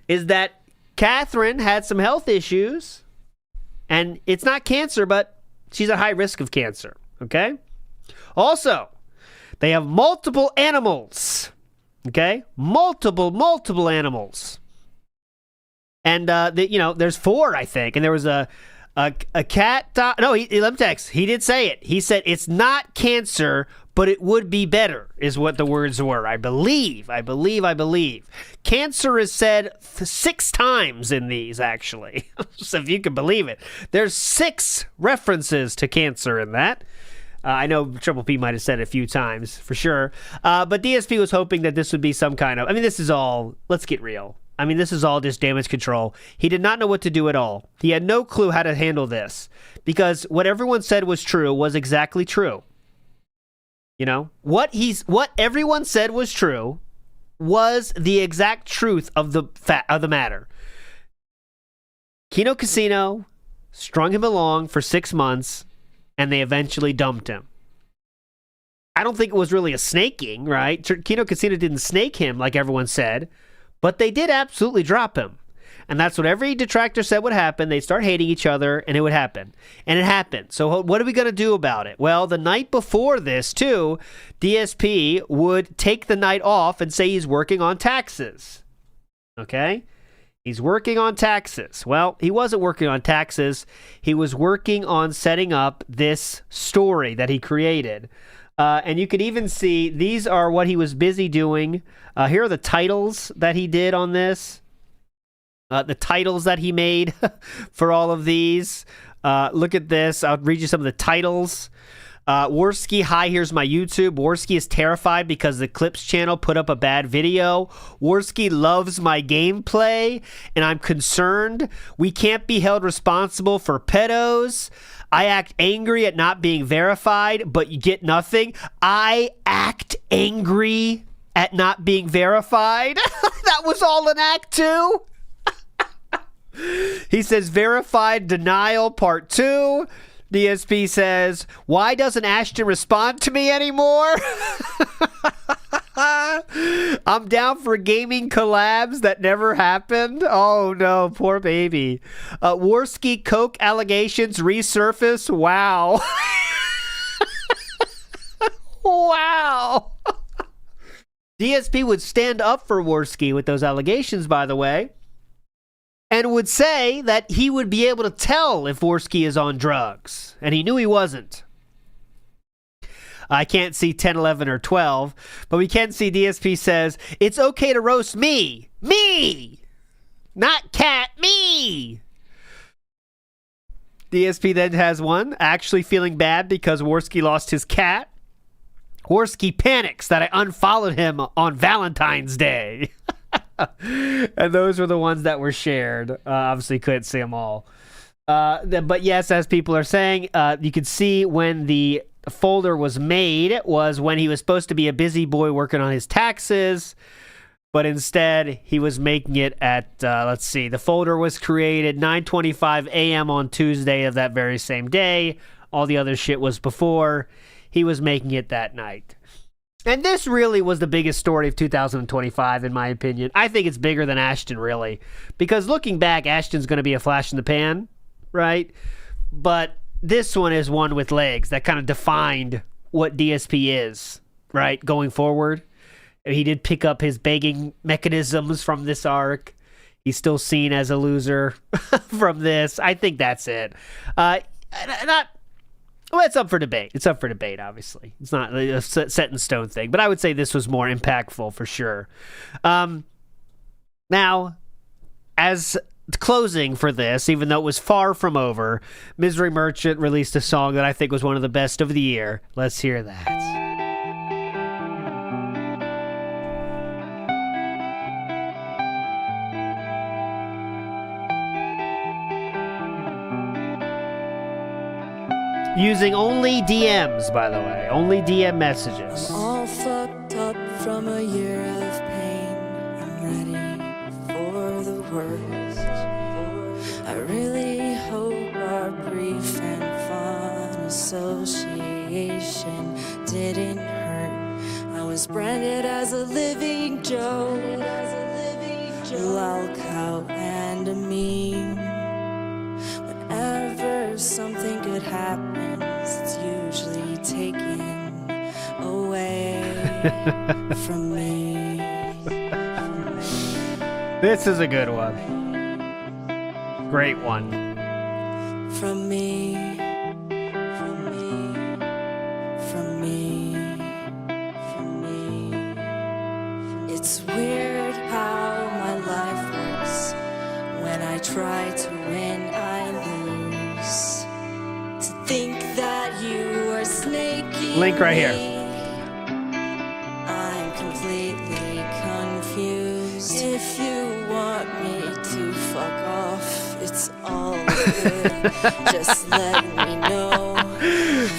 is that Catherine had some health issues, and it's not cancer, but she's at high risk of cancer, okay? Also, they have multiple animals, okay? Multiple animals. And, there's 4, I think, and there was a cat... let me text. He did say it. He said it's not cancer, but it would be better, is what the words were. I believe. Cancer is said 6 times in these, actually. So if you can believe it. There's 6 references to cancer in that. I know Triple P might have said it a few times, for sure. But DSP was hoping that this would be some kind of... this is all... Let's get real. This is all just damage control. He did not know what to do at all. He had no clue how to handle this, because what everyone said was true was exactly true. What everyone said was true was the exact truth of the matter. Kino Casino strung him along for 6 months, and they eventually dumped him. I don't think it was really a snaking, right? Kino Casino didn't snake him like everyone said, but they did absolutely drop him. And that's what every detractor said would happen. They'd start hating each other, and it would happen. And it happened. So what are we going to do about it? Well, the night before this, too, DSP would take the night off and say he's working on taxes. Okay? He's working on taxes. Well, he wasn't working on taxes. He was working on setting up this story that he created. And you could even see, these are what he was busy doing. Here are the titles that he did on this. The titles that he made for all of these. Look at this. I'll read you some of the titles. Worski, hi, here's my YouTube. Worski is terrified because the Clips channel put up a bad video. Worski loves my gameplay, and I'm concerned. We can't be held responsible for pedos. I act angry at not being verified, but you get nothing. I act angry at not being verified. That was all an act 2. He says, verified denial part 2. DSP says, why doesn't Ashton respond to me anymore? I'm down for gaming collabs that never happened. Oh no, poor baby. Worski coke allegations resurface. Wow. Wow. DSP would stand up for Worski with those allegations, by the way, and would say that he would be able to tell if Worski is on drugs. And he knew he wasn't. I can't see 10, 11, or 12, but we can see DSP says, it's okay to roast me. Me! Not Cat, me! DSP then has one, actually feeling bad because Worski lost his cat. Worski panics that I unfollowed him on Valentine's Day. And those were the ones that were shared. Obviously couldn't see them all. But yes, as people are saying, you could see when the folder was made was when he was supposed to be a busy boy working on his taxes. But instead, he was making it at, let's see, the folder was created 9:25 a.m. on Tuesday of that very same day. All the other shit was before. He was making it that night. And this really was the biggest story of 2025, in my opinion. I think it's bigger than Ashton, really. Because looking back, Ashton's going to be a flash in the pan, right? But this one is one with legs that kind of defined what DSP is, right, going forward. He did pick up his begging mechanisms from this arc. He's still seen as a loser from this. I think that's it. It's up for debate. It's up for debate, obviously. It's not a set in stone thing. But I would say this was more impactful for sure. Now, as closing for this, even though it was far from over, Misery Merchant released a song that I think was one of the best of the year. Let's hear that. Using only DMs, by the way. Only DM messages. I'm all fucked up from a year of pain. I'm ready for the worst. I really hope our brief and fun association didn't hurt. I was branded as a living joke, a lol cow and a meme. Whenever something good happens, it's usually taken away from me. This is a good one. Great one. From me. From me. From me. From me. It's weird how my life works. When I try to win, I lose. To think that you are snaking Link right here. I'm completely confused. If you want me to fuck off, it's all good. Just let me know.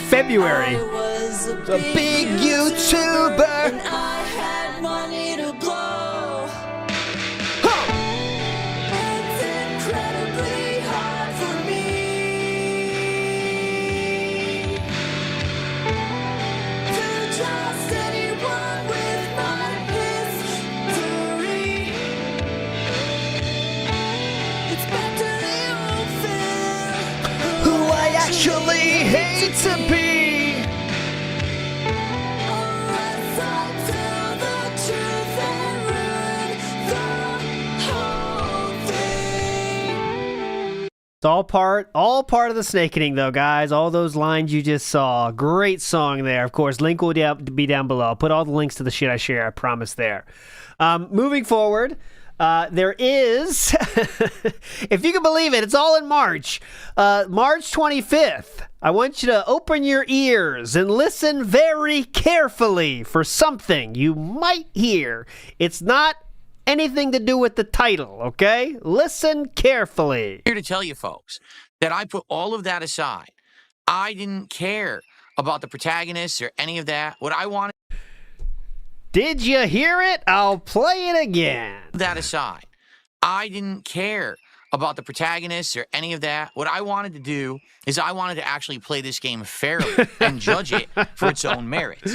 February. I was a big YouTuber. And I had money to blow. It's incredibly hard for me to trust anyone with my history. It's back to the old Phil, Who I actually hate to be. unless I tell the truth and ruin the whole thing. It's all part of the Snakening, though, guys. All those lines you just saw. Great song there. Of course, link will be down below. I'll put all the links to the shit I share, I promise there. Moving forward, there is, if you can believe it, it's all in March. March 25th. I want you to open your ears and listen very carefully for something you might hear. It's not anything to do with the title, okay? Listen carefully. Here to tell you folks that I put all of that aside. I didn't care about the protagonists or any of that. What I wanted Did you hear it? I'll play it again. that aside. I didn't care about the protagonists or any of that. What I wanted to do is I wanted to actually play this game fairly and judge it for its own merits.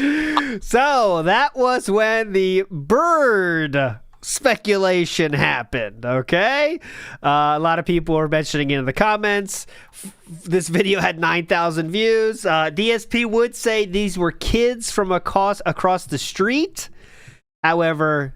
So that was when the bird speculation happened, okay? A lot of people were mentioning it in the comments. This video had 9,000 views. DSP would say these were kids from across the street. However,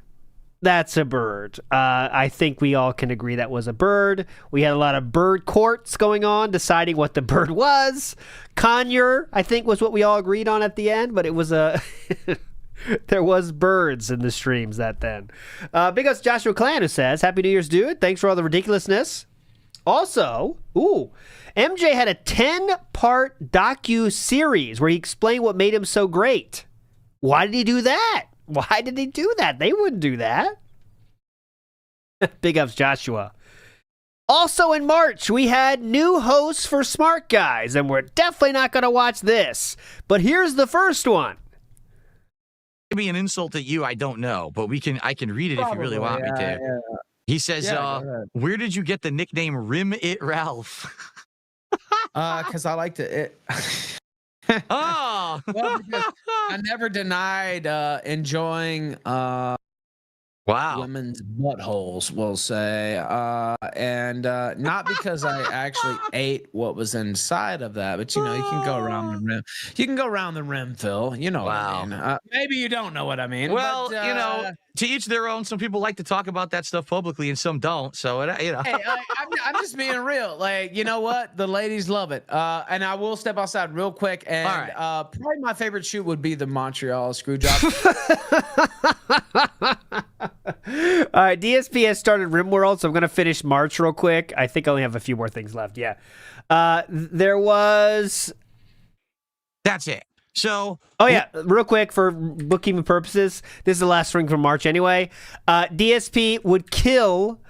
that's a bird. I think we all can agree that was a bird. We had a lot of bird courts going on, deciding what the bird was. Conure, I think, was what we all agreed on at the end, but it was a... There was birds in the streams that then. Big ups Joshua Clan, who says, Happy New Year's, dude. Thanks for all the ridiculousness. Also, MJ had a 10-part docu-series where he explained what made him so great. Why did he do that? Why did he do that? They wouldn't do that. Big ups, Joshua. Also in March, we had new hosts for Smark Guys, and we're definitely not going to watch this. But here's the first one. be an insult at you. I don't know, but I can read it if you really want me to. Yeah. He says, "Where did you get the nickname Rim It Ralph?" Because I like to. Oh, well, because I never denied enjoying women's buttholes, we'll say, and not because I actually ate what was inside of that, but you know, you can go around the rim. You can go around the rim, Phil. You know what I mean? Maybe you don't know what I mean. Well, but, you know, to each their own. Some people like to talk about that stuff publicly, and some don't. So, you know, hey, I'm just being real. Like, you know what? The ladies love it. And I will step outside real quick. And probably my favorite shoot would be the Montreal Screwjob. All right, DSP has started RimWorld, so I'm going to finish March real quick. I think I only have a few more things left. Yeah. There was... That's it. So... Oh, yeah. Real quick, for bookkeeping purposes, this is the last string from March anyway. DSP would kill...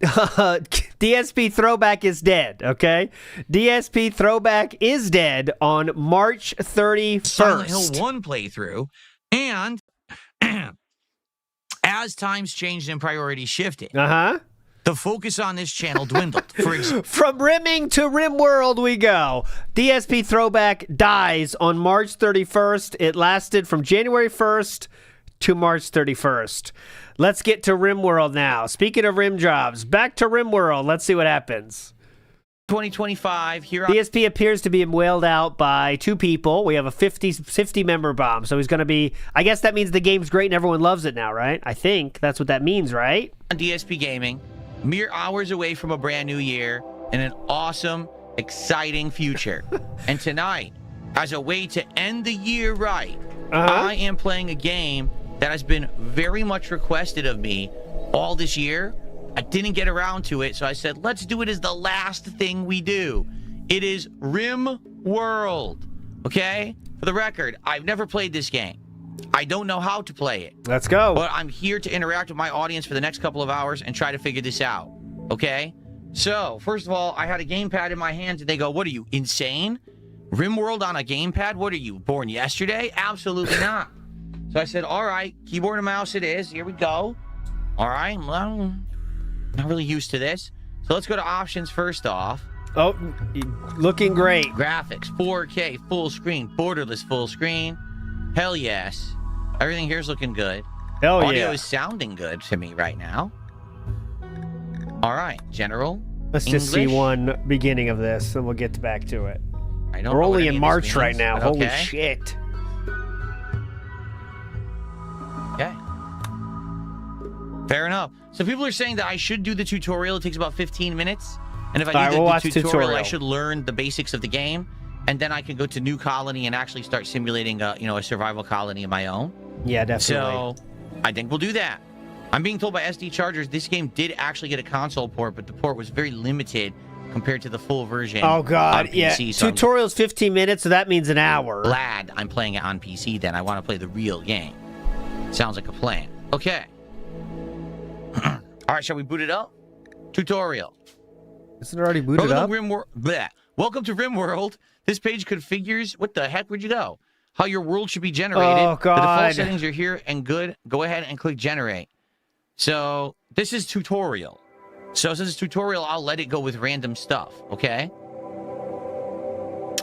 DSP Throwback is dead, okay? DSP Throwback is dead on March 31st. Silent Hill 1 playthrough. And... as times changed and priorities shifted, the focus on this channel dwindled. For example, from rimming to RimWorld we go. DSP Throwback dies on March 31st. It lasted from January 1st to March 31st. Let's get to RimWorld now. Speaking of rim jobs, back to RimWorld. Let's see what happens. 2025 here. DSP appears to be whaled out by two people. We have a 50 member bomb, so he's going to be. I guess that means the game's great and everyone loves it now, right? I think that's what that means, right? On DSP Gaming, mere hours away from a brand new year and an awesome, exciting future. And tonight, as a way to end the year right, I am playing a game that has been very much requested of me all this year. I didn't get around to it, so I said, let's do it as the last thing we do. It is RimWorld, okay? For the record, I've never played this game. I don't know how to play it. Let's go. But I'm here to interact with my audience for the next couple of hours and try to figure this out, okay? So, first of all, I had a gamepad in my hands, and they go, what are you, insane? RimWorld on a gamepad? What are you, born yesterday? Absolutely not. So I said, all right, keyboard and mouse it is. Here we go. All right, well... not really used to this. So let's go to options first off. Oh, looking great. Graphics, 4K, full screen, borderless full screen. Hell yes. Everything here's looking good. Hell yeah. Audio is sounding good to me right now. All right, general. Let's English. just see one beginning of this, and we'll get back to it. I don't We're know only what in March means, right now. Holy okay. shit. Okay. Fair enough. So people are saying that I should do the tutorial. It takes about 15 minutes. And if I do the tutorial, I should learn the basics of the game. And then I can go to New Colony and actually start simulating a survival colony of my own. Yeah, definitely. So I think we'll do that. I'm being told by SD Chargers this game did actually get a console port, but the port was very limited compared to the full version. Oh, God. on Yeah. PC, so Tutorial's 15 minutes, so that means an hour. Glad I'm playing it on PC then. I want to play the real game. Sounds like a plan. Okay. All right, shall we boot it up? Tutorial. Isn't it already booted up? Welcome to RimWorld. This page configures... What the heck? Where'd you go? How your world should be generated. Oh, God. The default settings are here and good. Go ahead and click Generate. So, this is tutorial. So, since it's tutorial, I'll let it go with random stuff, okay?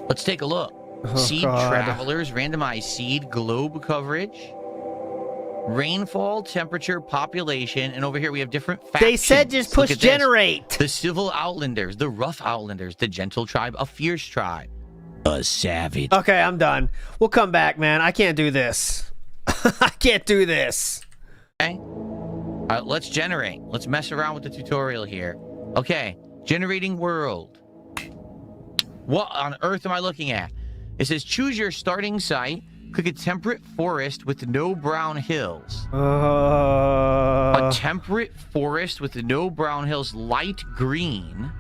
Let's take a look. Seed Travelers, randomized seed, globe coverage. Rainfall, temperature, population, and over here we have different factions. They said just push generate. The civil outlanders, the rough outlanders, the gentle tribe, a fierce tribe, a savage. Okay, I'm done. We'll come back, man. I can't do this. I can't do this. Okay. Let's generate. Let's mess around with the tutorial here. Okay, generating world. What on earth am I looking at? It says choose your starting site. Click a temperate forest with no brown hills. A temperate forest with no brown hills, light green.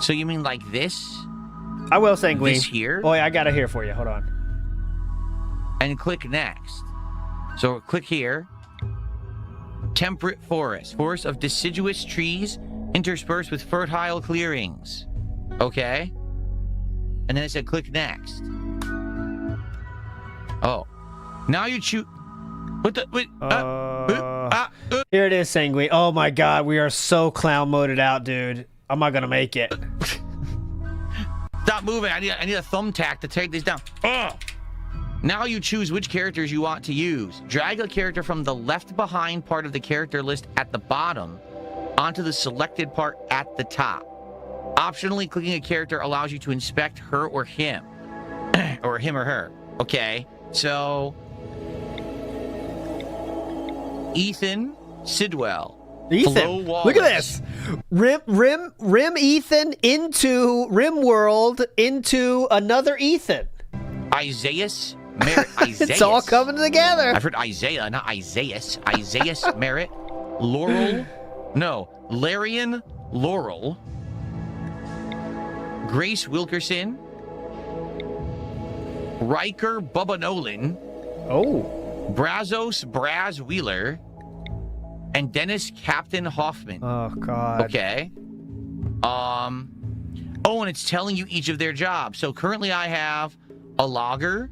So you mean like this? I will say green. This here? Oh, yeah, I got it here for you. Hold on. And click next. So click here. Temperate forest. Forest of deciduous trees interspersed with fertile clearings. Okay. And then it said click next. Oh. Now you choose. What the? Wait. Here it is, Sanguine. Oh my god, we are so clown moded out, dude. I'm not gonna make it. Stop moving. I need a thumbtack to take this down. Ugh. Now you choose which characters you want to use. Drag a character from the left behind part of the character list at the bottom onto the selected part at the top. Optionally, clicking a character allows you to inspect her or him. Or him or her. Okay, so... Ethan Sidwell. Ethan, look at this. Rim Ethan into Rim World into another Ethan. Isaias Merritt. It's all coming together. I've heard Isaiah, not Isaias. Isaias Merritt. Laurel. No, Larian Laurel. Grace Wilkerson. Riker Bubba Nolan. Oh. Brazos Braz Wheeler. And Dennis Captain Hoffman. Oh, God. Okay. Oh, and it's telling you each of their jobs. So currently I have a logger,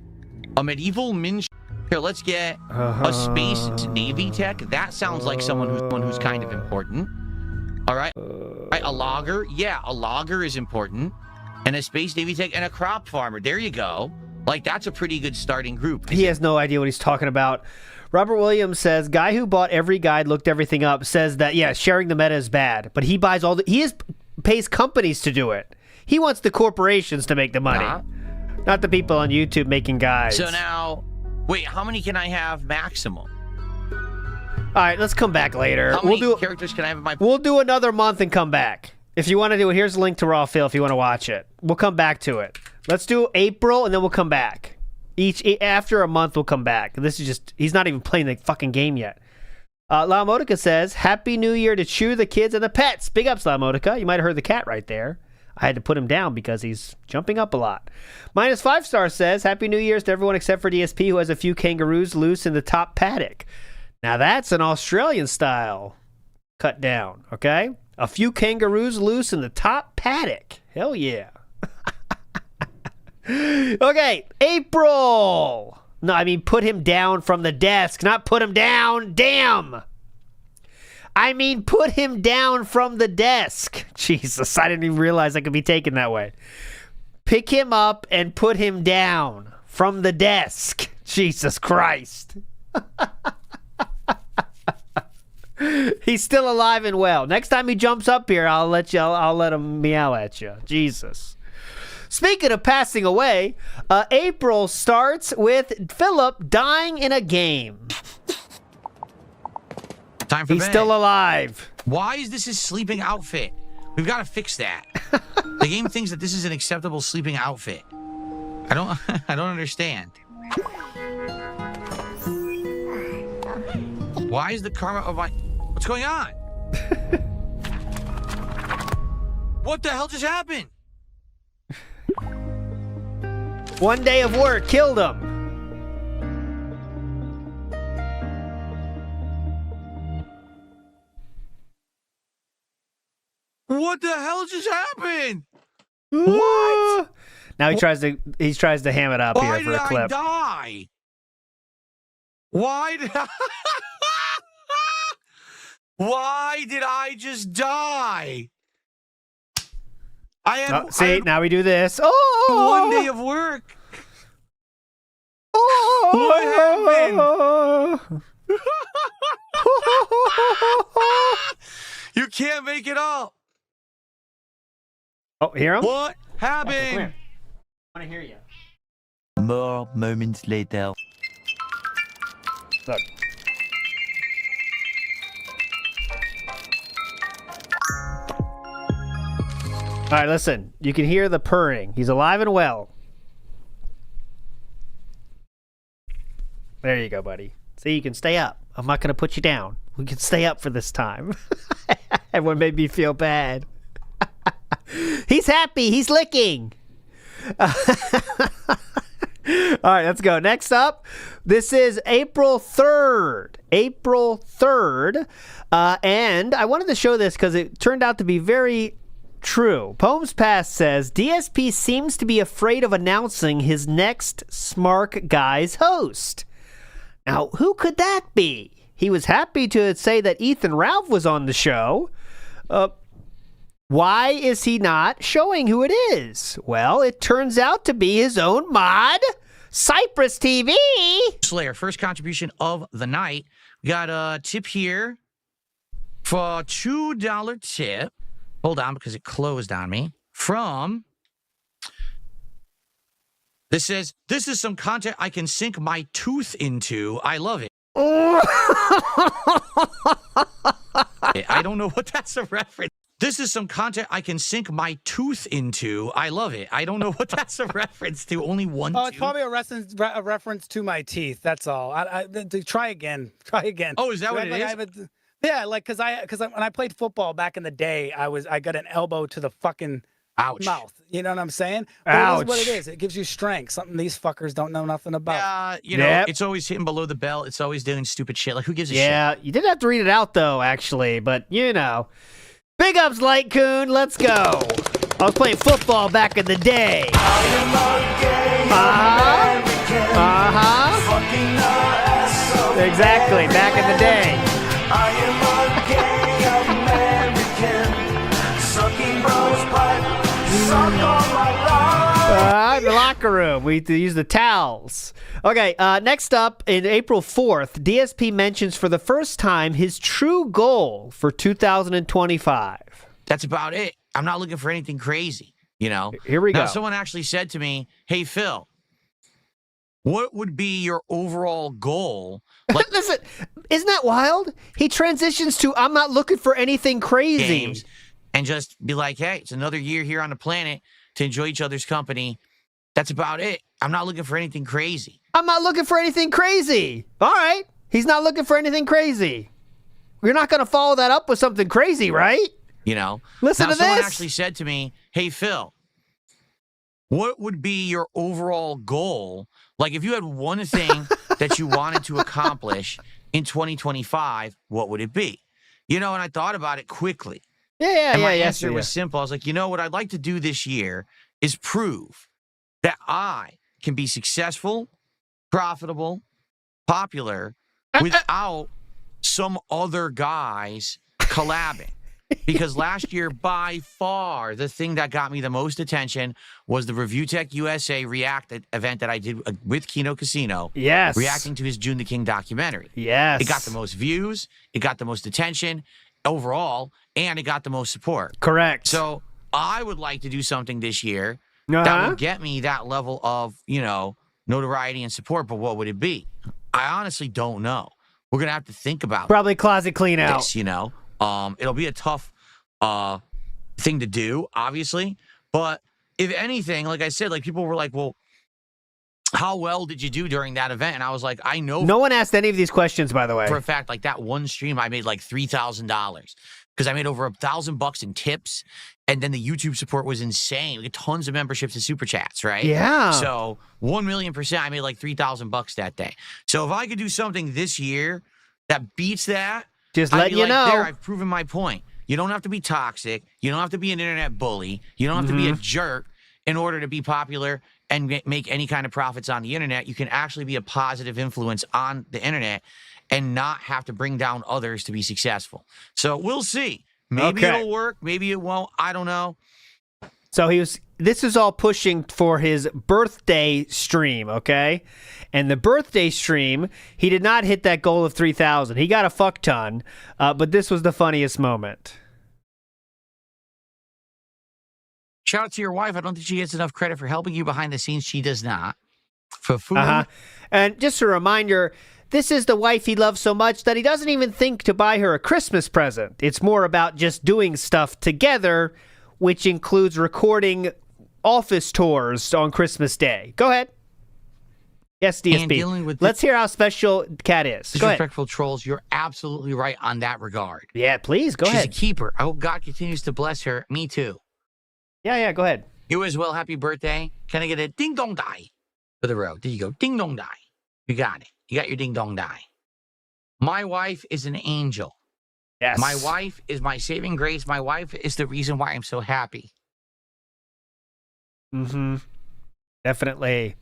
a medieval min... Here, let's get a space navy tech. That sounds like someone who's kind of important. All right. Right, a logger. Yeah, a logger is important. And a space navy tech and a crop farmer. There you go. Like, that's a pretty good starting group. He has no idea what he's talking about. Robert Williams says, guy who bought every guide, looked everything up, says that, yeah, sharing the meta is bad. But he buys all the... pays companies to do it. He wants the corporations to make the money. Not the people on YouTube making guides. So now... Wait, how many can I have maximum? All right, let's come back later. How many characters can I have in my... We'll do another month and come back. If you want to do it, here's a link to Raw Phil if you want to watch it. We'll come back to it. Let's do April, and then we'll come back. After a month, we'll come back. This is just... He's not even playing the fucking game yet. La Modica says, Happy New Year to Chew, the kids, and the pets. Big ups, La Modica. You might have heard the cat right there. I had to put him down because he's jumping up a lot. Minus 5 star says, Happy New Year's to everyone except for DSP who has a few kangaroos loose in the top paddock. Now that's an Australian style cut down, okay? A few kangaroos loose in the top paddock. Hell yeah. Okay, April. No, I mean put him down from the desk, not put him down. Damn. I mean put him down from the desk. Jesus, I didn't even realize I could be taken that way. Pick him up and put him down from the desk. Jesus Christ. He's still alive and well. Next time he jumps up here, I'll let him meow at you. Jesus. Speaking of passing away, April starts with Philip dying in a game. Time for He's bed. still alive. Why is this his sleeping outfit? We've got to fix that. The game thinks that this is an acceptable sleeping outfit. I don't understand. Why is the karma of my... What's going on? What the hell just happened? One day of work killed him. What the hell just happened? What? Now he tries to ham it up here for a clip. Why did I die? Why did I... Why did I just die? Now we do this. Oh! One day of work. Oh! What happened? You can't make it up. Oh, hear him? What happened? Okay, come here. I want to hear you. More moments later. Look. All right, listen. You can hear the purring. He's alive and well. There you go, buddy. See, you can stay up. I'm not going to put you down. We can stay up for this time. Everyone made me feel bad. He's happy. He's licking. All right, let's go. Next up, this is April 3rd. April 3rd. And I wanted to show this because it turned out to be very true. Poems Past says, DSP seems to be afraid of announcing his next Smark Guys host. Now, who could that be? He was happy to say that Ethan Ralph was on the show. Why is he not showing who it is? Well, it turns out to be his own mod, Cypress TV. Slayer, first contribution of the night. We got a tip here for $2 tip. Hold on, because it closed on me. From... This says, this is some content I can sink my tooth into. I love it. I don't know what that's a reference. This is some content I can sink my tooth into. I love it. I don't know what that's a reference to. Only one Oh, it's probably a reference to my teeth. That's all. Try again. Try again. Oh, is that what it is? Yeah, like because when I played football back in the day, I got an elbow to the fucking mouth. You know what I'm saying? But it is what it is. It gives you strength. Something these fuckers don't know nothing about. You know, it's always hitting below the belt. It's always doing stupid shit. Like, who gives a shit? Yeah, you didn't have to read it out, though, actually. But, you know. Big ups, Lightcoon. Let's go. I was playing football back in the day. Exactly, back in the day. I am a gay American, sucking bros pipe, suck all my life. In the locker room, we use the towels. Okay, next up, in April 4th, DSP mentions for the first time his true goal for 2025. That's about it. I'm not looking for anything crazy, you know? Here we go. Now, someone actually said to me, hey, Phil, what would be your overall goal? Like, listen, isn't that wild? He transitions to, I'm not looking for anything crazy. Games, and just be like, hey, it's another year here on the planet to enjoy each other's company. That's about it. I'm not looking for anything crazy. I'm not looking for anything crazy. All right. He's not looking for anything crazy. You're not going to follow that up with something crazy, right? You know? Listen to someone this. Actually said to me, hey, Phil, what would be your overall goal? Like, if you had one thing that you wanted to accomplish in 2025, what would it be? You know, and I thought about it quickly. And my answer was simple. I was like, you know, what I'd like to do this year is prove that I can be successful, profitable, popular without some other guys collabing. Because last year, by far, the thing that got me the most attention was the Review Tech USA React event that I did with Kino Casino. Yes. Reacting to his June the King documentary. Yes. It got the most views. It got the most attention overall. And it got the most support. Correct. So I would like to do something this year that would get me that level of, you know, notoriety and support. But what would it be? I honestly don't know. We're going to have to think about Probably closet clean out. this, you know. It'll be a tough thing to do, obviously. But if anything, like I said, like people were like, well, how well did you do during that event? And I was like, I know. No one asked any of these questions, by the way. For a fact, like that one stream, I made like $3,000 because I made over $1,000 in tips. And then the YouTube support was insane. We had tons of memberships and super chats, right? Yeah. So 1,000,000%, I made like $3,000 that day. So if I could do something this year that beats that, just I'd let be you like, know. There, I've proven my point. You don't have to be toxic. You don't have to be an internet bully. You don't have to be a jerk in order to be popular and make any kind of profits on the internet. You can actually be a positive influence on the internet and not have to bring down others to be successful. So we'll see. Maybe it'll work. Maybe it won't. I don't know. So this is all pushing for his birthday stream, okay? And the birthday stream, he did not hit that goal of 3,000. He got a fuck ton, but this was the funniest moment. Shout out to your wife. I don't think she gets enough credit for helping you behind the scenes. She does not. For food. And just a reminder, this is the wife he loves so much that he doesn't even think to buy her a Christmas present. It's more about just doing stuff together, which includes recording office tours on Christmas Day. Go ahead. Yes, DSP. And dealing with Let's hear how special Cat is. Go ahead. Disrespectful trolls. You're absolutely right on that regard. Yeah, please, go ahead. She's a keeper. I hope God continues to bless her. Me too. Yeah, go ahead. You as well. Happy birthday. Can I get a ding dong die for the road? There you go. Ding dong die. You got it. You got your ding dong die. My wife is an angel. Yes. My wife is my saving grace. My wife is the reason why I'm so happy. Mm-hmm. Definitely.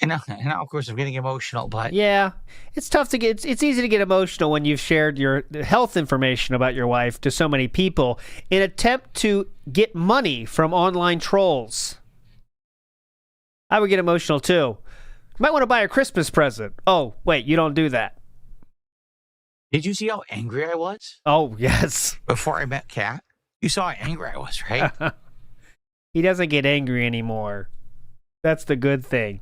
And now, of course, I'm getting emotional, but yeah, it's tough to get. It's easy to get emotional when you've shared your health information about your wife to so many people in an attempt to get money from online trolls. I would get emotional too. You might want to buy a Christmas present. Oh, wait, you don't do that. Did you see how angry I was? Oh, yes. Before I met Khet, you saw how angry I was, right? He doesn't get angry anymore. That's the good thing.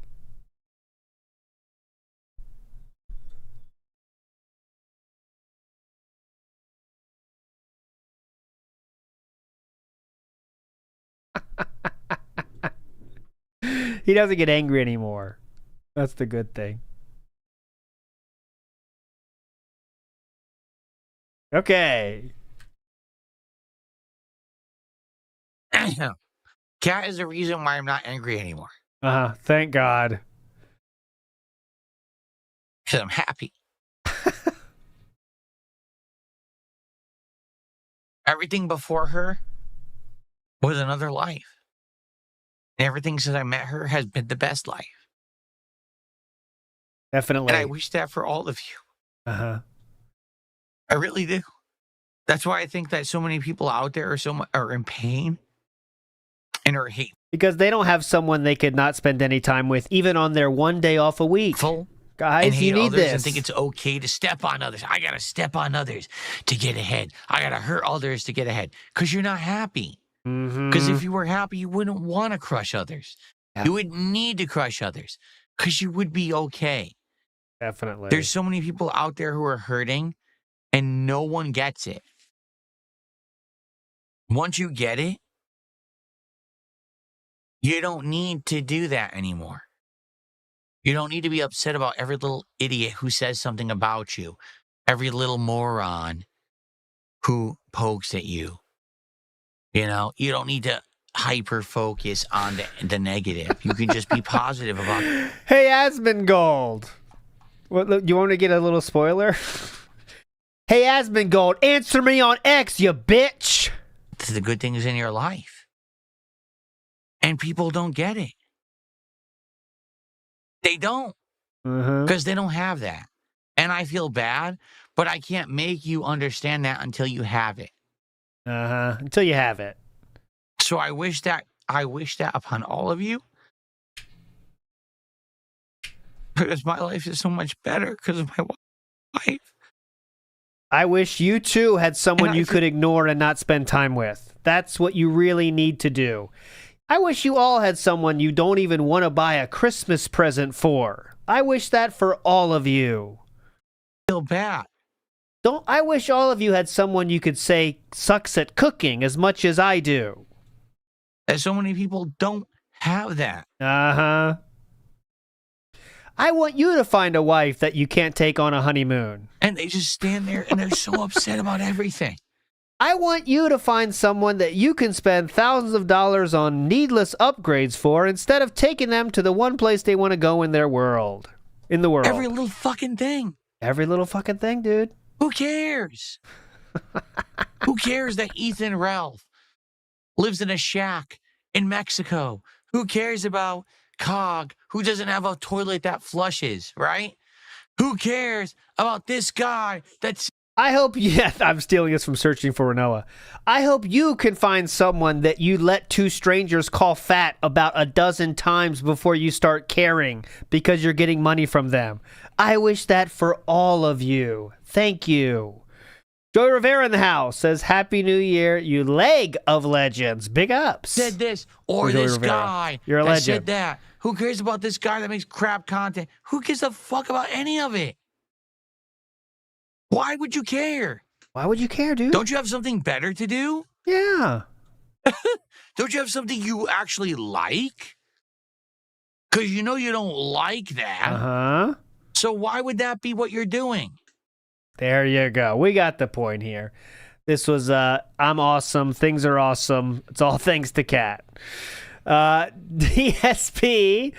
He doesn't get angry anymore. That's the good thing. Okay. Khet is the reason why I'm not angry anymore. Thank God. Because I'm happy. Everything before her was another life. Everything since I met her has been the best life. Definitely. And I wish that for all of you. I really do. That's why I think that so many people out there are in pain and are hate. Because they don't have someone they could not spend any time with, even on their one day off a week. Guys, you need this. And think it's okay to step on others. I gotta step on others to get ahead. I gotta hurt others to get ahead. Because you're not happy. Because if you were happy, you wouldn't want to crush others. Yeah. You would need to crush others because you would be okay. Definitely. There's so many people out there who are hurting and no one gets it. Once you get it, you don't need to do that anymore. You don't need to be upset about every little idiot who says something about you, every little moron who pokes at you. You know, you don't need to hyper focus on the negative. You can just be positive about it. Hey, Asmongold. What, you want to get a little spoiler? Hey, Asmongold, answer me on X, you bitch. It's the good things in your life. And people don't get it. They don't. Because they don't have that. And I feel bad, but I can't make you understand that until you have it. Until you have it. So I wish that upon all of you. Because my life is so much better because of my wife. I wish you too had someone you could ignore and not spend time with. That's what you really need to do. I wish you all had someone you don't even want to buy a Christmas present for. I wish that for all of you. I feel bad. I wish all of you had someone you could say sucks at cooking as much as I do. And so many people don't have that. I want you to find a wife that you can't take on a honeymoon. And they just stand there and they're so upset about everything. I want you to find someone that you can spend thousands of dollars on needless upgrades for instead of taking them to the one place they want to go in their world. In the world. Every little fucking thing. Every little fucking thing, dude. Who cares? Who cares that Ethan Ralph lives in a shack in Mexico? Who cares about Cog, who doesn't have a toilet that flushes, right? Who cares about this guy that's... I hope, I'm stealing this from Searching for Renoa. I hope you can find someone that you let two strangers call fat about a dozen times before you start caring because you're getting money from them. I wish that for all of you. Thank you. Joey Rivera in the house says, Happy New Year, you leg of legends. Big ups. Said this, or this guy You're a that legend. said that. Who cares about this guy that makes crap content? Who gives a fuck about any of it? Why would you care? Why would you care, dude? Don't you have something better to do? Yeah. Don't you have something you actually like? Because you know you don't like that. So why would that be what you're doing? There you go. We got the point here. This was, I'm awesome. Things are awesome. It's all thanks to Khet. DSP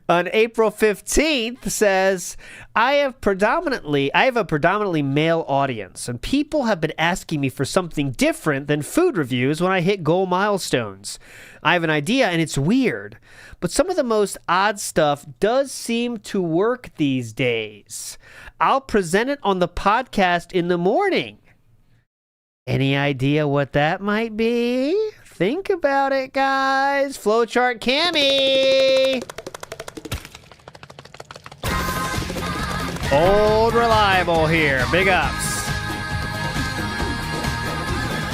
on April 15th says, I have a predominantly male audience, and people have been asking me for something different than food reviews when I hit goal milestones. I have an idea, and it's weird, but some of the most odd stuff does seem to work these days. I'll present it on the podcast in the morning. Any idea what that might be? Think about it, guys. Flowchart Cammy. Old reliable here. Big ups.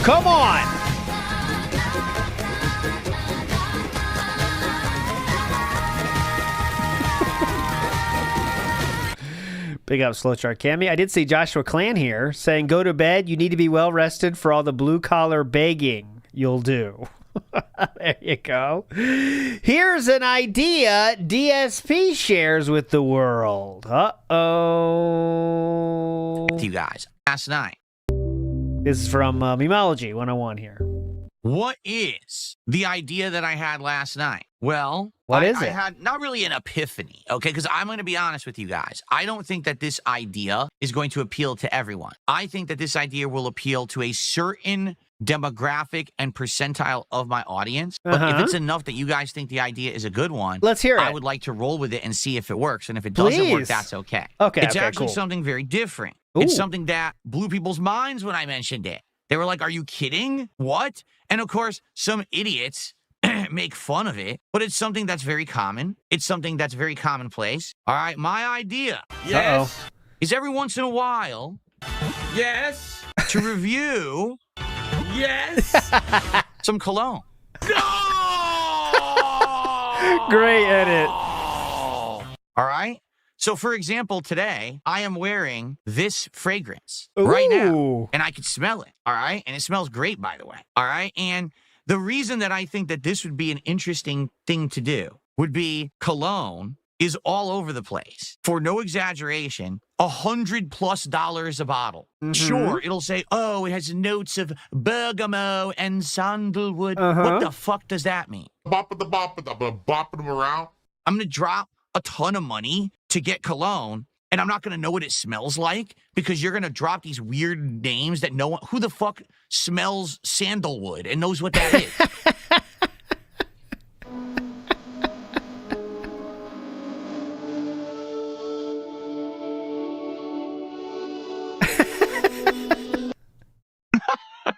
Come on. Big up, Slowchart Cammy. I did see Joshua Clan here saying, go to bed. You need to be well rested for all the blue-collar begging you'll do. There you go. Here's an idea DSP shares with the world. Uh-oh. You guys, last night. This is from Memology 101 here. What is the idea that I had last night? Well, I had not really an epiphany, okay? Because I'm going to be honest with you guys. I don't think that this idea is going to appeal to everyone. I think that this idea will appeal to a certain demographic and percentile of my audience. But if it's enough that you guys think the idea is a good one, let's hear it. I would like to roll with it and see if it works. And if it doesn't work, that's okay. It's actually cool. something very different. Ooh. It's something that blew people's minds when I mentioned it. They were like, are you kidding? What? And of course, some idiots make fun of it, but it's something that's very common. It's something that's very commonplace. All right, my idea is every once in a while, to review some cologne. Great edit. All right. So, for example, today, I am wearing this fragrance right now, and I can smell it, all right? And it smells great, by the way, all right? And the reason that I think that this would be an interesting thing to do would be cologne is all over the place. For no exaggeration, $100+ a bottle. Sure, it'll say, oh, it has notes of bergamot and sandalwood. What the fuck does that mean? Bopping them around. I'm going to drop a ton of money to get cologne, and I'm not going to know what it smells like because you're going to drop these weird names that no one, who the fuck smells sandalwood and knows what that is?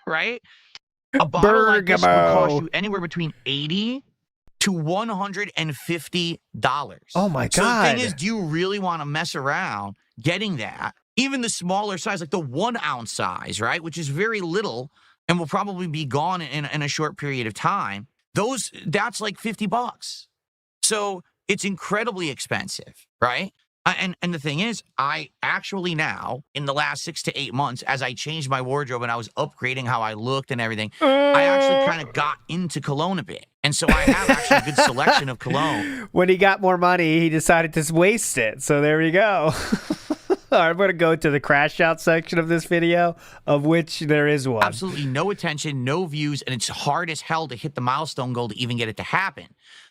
Right? A bottle like this will cost you anywhere between $80 to $150. Oh my God. So the thing is, do you really want to mess around getting that? Even the smaller size, like the 1 ounce size, right? Which is very little and will probably be gone in a short period of time. That's like $50. So it's incredibly expensive, right? And the thing is, I actually now, in the last 6 to 8 months, as I changed my wardrobe and I was upgrading how I looked and everything, I actually kind of got into cologne a bit. And so I have actually a good selection of cologne. When he got more money, he decided to waste it. So there we go. All right, I'm going to go to the crash out section of this video, of which there is one. Absolutely no attention, no views, and it's hard as hell to hit the milestone goal to even get it to happen.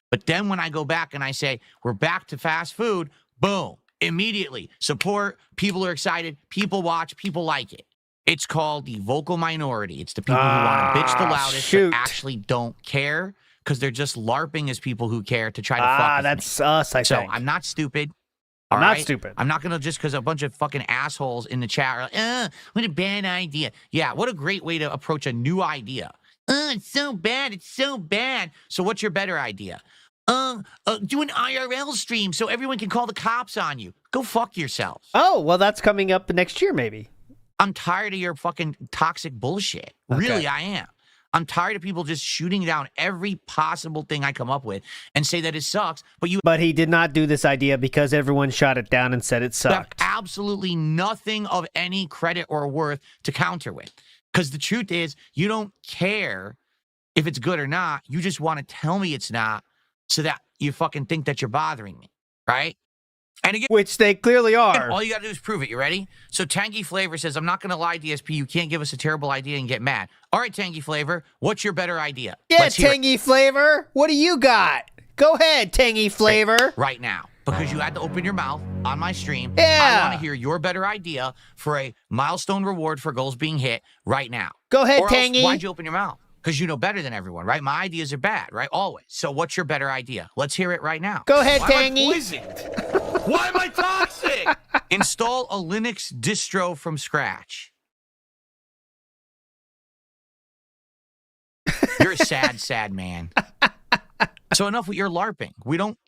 But then when I go back and I say, we're back to fast food, boom, immediately. Support, people are excited, people watch, people like it. It's called the vocal minority. It's the people who want to bitch the loudest but actually don't care because they're just LARPing as people who care to try to fuck with that's me. us, I think. So I'm not stupid. I'm not stupid. I'm not going to just because a bunch of fucking assholes in the chat are like, what a bad idea. Yeah, what a great way to approach a new idea. It's so bad. It's so bad. So what's your better idea? Do an IRL stream so everyone can call the cops on you. Go fuck yourself. Oh, well, that's coming up next year, maybe. I'm tired of your fucking toxic bullshit. Okay. Really, I am. I'm tired of people just shooting down every possible thing I come up with and say that it sucks. But he did not do this idea because everyone shot it down and said it sucked. Absolutely nothing of any credit or worth to counter with. Because the truth is, you don't care if it's good or not. You just want to tell me it's not so that you fucking think that you're bothering me, right? And again, which they clearly are. All you got to do is prove it. You ready? So Tangy Flavor says, I'm not going to lie, DSP. You can't give us a terrible idea and get mad. All right, Tangy Flavor, what's your better idea? Yeah, Tangy Flavor, what do you got? Go ahead, Tangy Flavor. Right now, because you had to open your mouth on my stream. Yeah. I want to hear your better idea for a milestone reward for goals being hit right now. Go ahead, or Tangy. Else, why'd you open your mouth? Because you know better than everyone, right? My ideas are bad, right? Always. So what's your better idea? Let's hear it right now. Go ahead, Why Tangy. Am I poisoned? Why am I toxic? Install a Linux distro from scratch. You're a sad, sad man. So enough with your LARPing.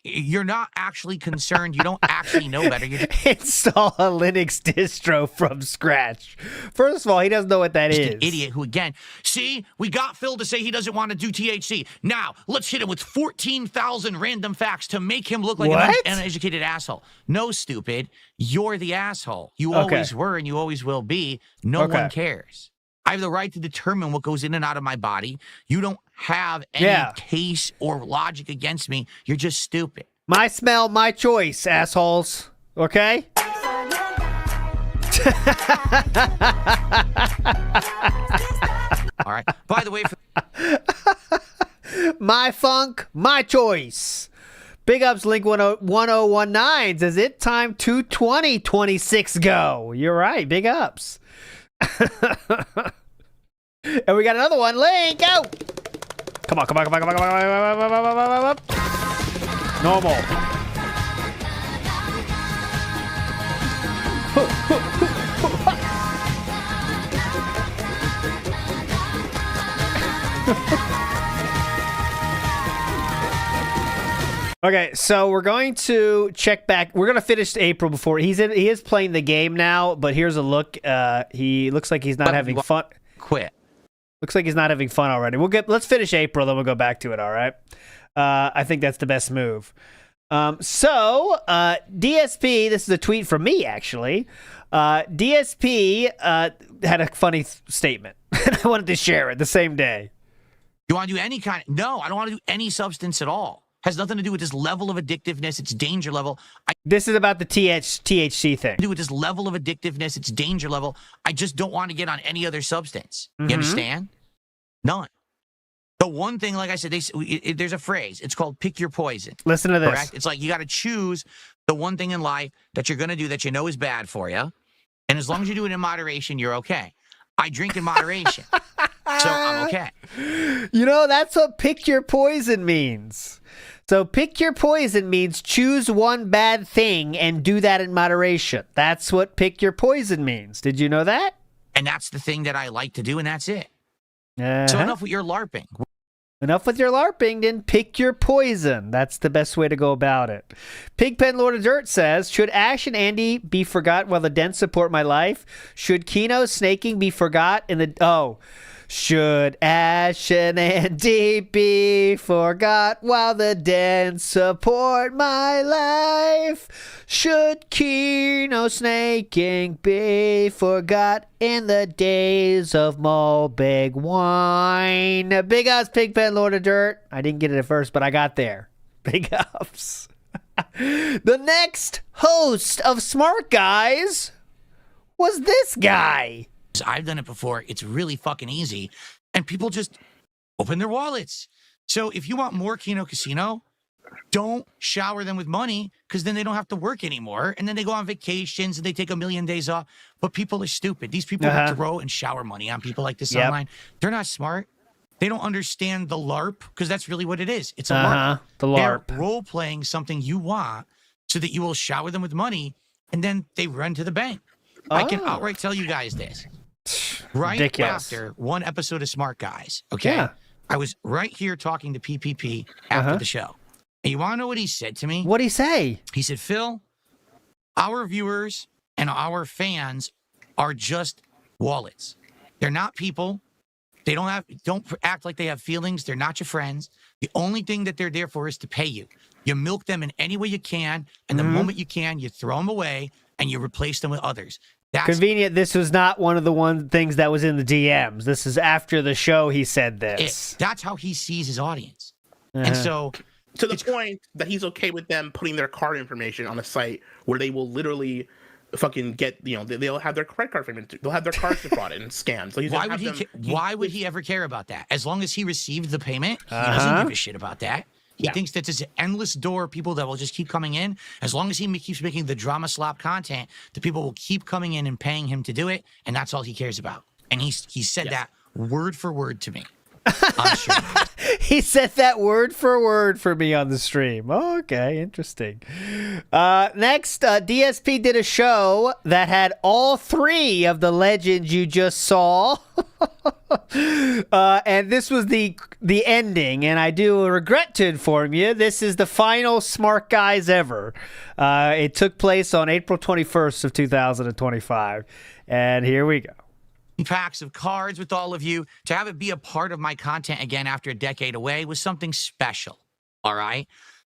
You're not actually concerned. You don't actually know better. Install a Linux distro from scratch. First of all, he doesn't know what that is. An idiot who, again, see, we got Phil to say he doesn't want to do THC. Now, let's hit him with 14,000 random facts to make him look like an uneducated asshole. No, stupid. You're the asshole. You always were and you always will be. No one cares. I have the right to determine what goes in and out of my body. You don't have any case or logic against me. You're just stupid. My smell, my choice, assholes. Okay? All right. By the way, my funk, my choice. Big ups, Link 1019 says it time 22026 go. You're right. Big ups. And we got another one. Link, go! Come on, come on, come on, come on, come on, come on. Normal. Okay, so we're going to check back. We're going to finish April before he is playing the game now, but here's a look. He looks like he's not having fun. Quit. Looks like he's not having fun already. Let's finish April, then we'll go back to it, all right? I think that's the best move. DSP, this is a tweet from me, actually. DSP had a funny statement, and I wanted to share it the same day. You want to do any kind of... No, I don't want to do any substance at all. Has nothing to do with this level of addictiveness. It's danger level. This is about the THC thing. Do with this level of addictiveness. It's danger level. I just don't want to get on any other substance. You understand? None. The one thing, like I said, there's a phrase. It's called pick your poison. Listen to this. Correct? It's like you got to choose the one thing in life that you're going to do that you know is bad for you. And as long as you do it in moderation, you're okay. I drink in moderation. So I'm okay. You know, that's what pick your poison means. So pick your poison means choose one bad thing and do that in moderation. That's what pick your poison means. Did you know that? And that's the thing that I like to do, and that's it. So enough with your LARPing. Enough with your LARPing, then pick your poison. That's the best way to go about it. Pigpen Lord of Dirt says, should Ash and Andy be forgot while the Dents support my life? Should Kino Snaking be forgot in the... Oh... Should Ash and Andy be forgot while the Dents support my life? Should Kino Snaking be forgot in the days of Moobs wine? Big ups, Pigpen Lord of Dirt. I didn't get it at first, but I got there. Big ups. The next host of Smark Guys was this guy. I've done it before. It's really fucking easy. And people just open their wallets. So if you want more Kino Casino, don't shower them with money because then they don't have to work anymore. And then they go on vacations and they take 1,000,000 days off. But people are stupid. These people who throw and shower money on people like this online, they're not smart. They don't understand the LARP because that's really what it is. It's a LARP. The LARP. They're role-playing something you want so that you will shower them with money and then they run to the bank. I can outright tell you guys this. Right after one episode of Smart Guys, okay? I was right here talking to PPP after the show. And you want to know what he said to me? What'd he say? He said, Phil, our viewers and our fans are just wallets. They're not people. They don't act like they have feelings. They're not your friends. The only thing that they're there for is to pay you. You milk them in any way you can, and the moment you can, you throw them away and you replace them with others. That's convenient. This was not one of the things that was in the DMs. This is after the show he said this. That's how he sees his audience. And so To the point that he's okay with them putting their card information on a site where they will literally fucking get, they'll have their credit card payment, they'll have their cards defrauded and scammed. So why would he ever care about that? As long as he received the payment, he doesn't give a shit about that. He thinks that there's an endless door of people that will just keep coming in. As long as he keeps making the drama slop content, the people will keep coming in and paying him to do it, and that's all he cares about. And he said that word for word to me. He said that word for word for me on the stream. Okay, interesting. Next, DSP did a show that had all three of the legends you just saw. And this was the ending, and I do regret to inform you, this is the final Smark Guys ever. It took place on April 21st of 2025. And here we go. Packs of cards with all of you. To have it be a part of my content again after a decade away was something special, all right?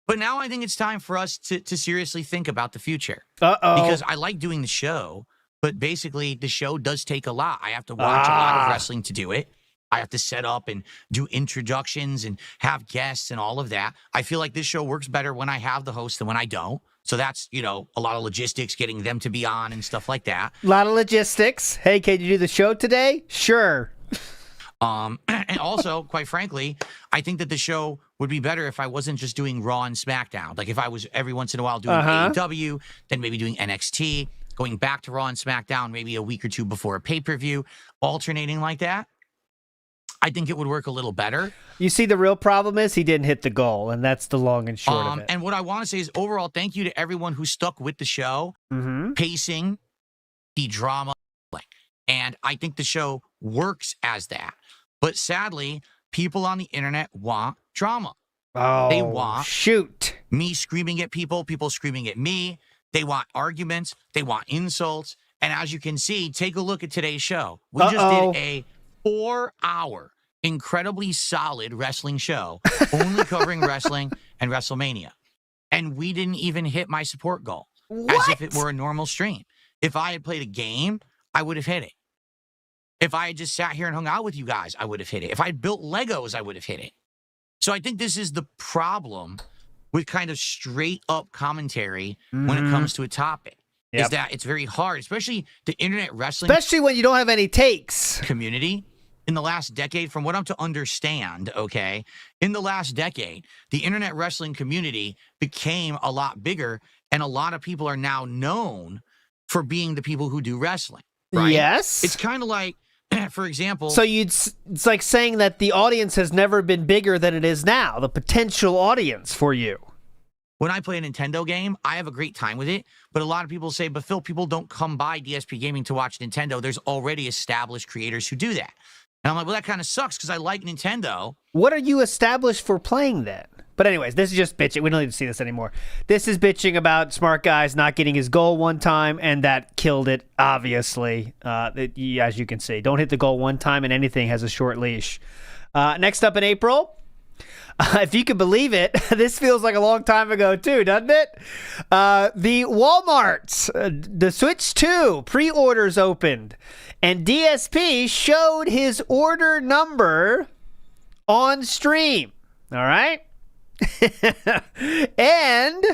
But now I think it's time for us to seriously think about the future. Because I like doing the show, but basically the show does take a lot. I have to watch a lot of wrestling to do it. I have to set up and do introductions and have guests and all of that. I feel like this show works better when I have the host than when I don't. So that's, a lot of logistics, getting them to be on and stuff like that. A lot of logistics. Hey, can you do the show today? Sure. And also, quite frankly, I think that the show would be better if I wasn't just doing Raw and SmackDown. Like if I was every once in a while doing AEW, then maybe doing NXT, going back to Raw and SmackDown maybe a week or two before a pay-per-view, alternating like that. I think it would work a little better. You see, the real problem is he didn't hit the goal, and that's the long and short of it. And what I want to say is, overall, thank you to everyone who stuck with the show, pacing, the drama, and I think the show works as that. But sadly, people on the internet want drama. They want me screaming at people screaming at me. They want arguments. They want insults. And as you can see, take a look at today's show. We just did a 4-hour incredibly solid wrestling show, only covering wrestling and WrestleMania. And we didn't even hit my support goal. As if it were a normal stream. If I had played a game, I would have hit it. If I had just sat here and hung out with you guys, I would have hit it. If I had built Legos, I would have hit it. So I think this is the problem with kind of straight up commentary when it comes to a topic. Is that it's very hard, especially the internet wrestling. Especially when you don't have any takes. Community. In the last decade, from what I'm to understand, in the last decade, the internet wrestling community became a lot bigger, and a lot of people are now known for being the people who do wrestling. Right? Yes. It's kind of like, for example... So it's like saying that the audience has never been bigger than it is now, the potential audience for you. When I play a Nintendo game, I have a great time with it, but a lot of people say, but Phil, people don't come by DSP Gaming to watch Nintendo. There's already established creators who do that. And I'm like, well, that kind of sucks because I like Nintendo. What are you established for playing then? But anyways, this is just bitching. We don't need to see this anymore. This is bitching about Smark Guys not getting his goal one time, and that killed it, obviously. As you can see. Don't hit the goal one time, and anything has a short leash. Next up in April, if you can believe it, this feels like a long time ago too, doesn't it? The Walmart's, the Switch 2 pre-orders opened, and DSP showed his order number on stream. All right? And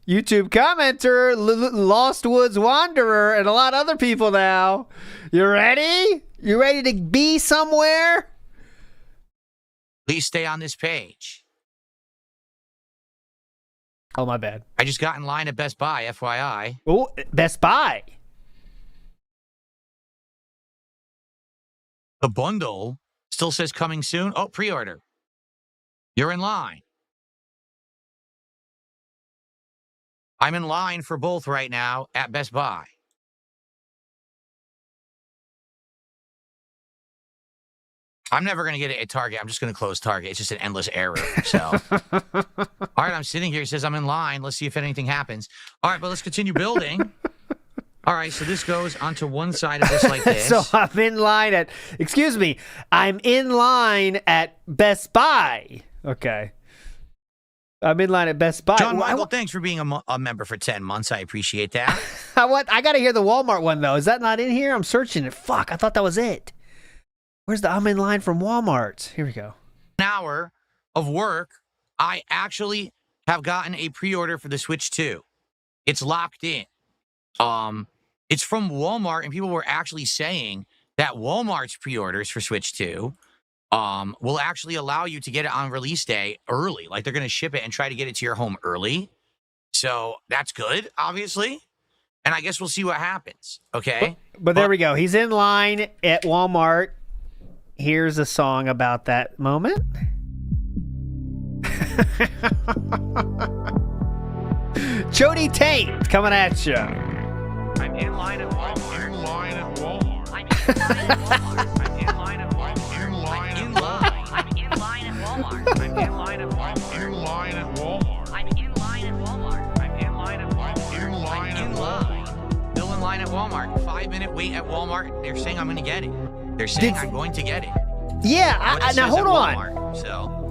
YouTube commenter, Lost Woods Wanderer, and a lot of other people now. You ready? You ready to be somewhere? Please stay on this page. Oh, my bad. I just got in line at Best Buy, FYI. Oh, Best Buy. The bundle still says coming soon. Oh, pre-order. You're in line. I'm in line for both right now at Best Buy. I'm never going to get it at Target. I'm just going to close Target. It's just an endless error. So, all right, I'm sitting here. It says I'm in line. Let's see if anything happens. All right, but let's continue building. All right, so this goes onto one side of this like this. So I'm in line at, excuse me, I'm in line at Best Buy. Okay. I'm in line at Best Buy. John Michael, thanks for being a member for 10 months. I appreciate that. I got to hear the Walmart one, though. Is that not in here? I'm searching it. Fuck, I thought that was it. Where's the I'm in line from Walmart? Here we go. An hour of work, I actually have gotten a pre-order for the Switch 2. It's locked in. It's from Walmart, and people were actually saying that Walmart's pre-orders for Switch 2 will actually allow you to get it on release day early. Like, they're going to ship it and try to get it to your home early. So that's good, obviously. And I guess we'll see what happens, okay? But there we go. He's in line at Walmart. Here's a song about that moment. Jody Tate coming at you. I'm in line at Walmart. In line at Walmart. I'm in line at Walmart. I'm in line at Walmart. I'm in line at Walmart. I'm in line at Walmart. In line at Walmart. I'm in line at Walmart. I'm in line at Walmart. In line I'm at in line. Still in line at Walmart. 5-minute wait at Walmart. They're saying I'm going to get it. They're saying I'm going to get it. Yeah, now hold on. Walmart, so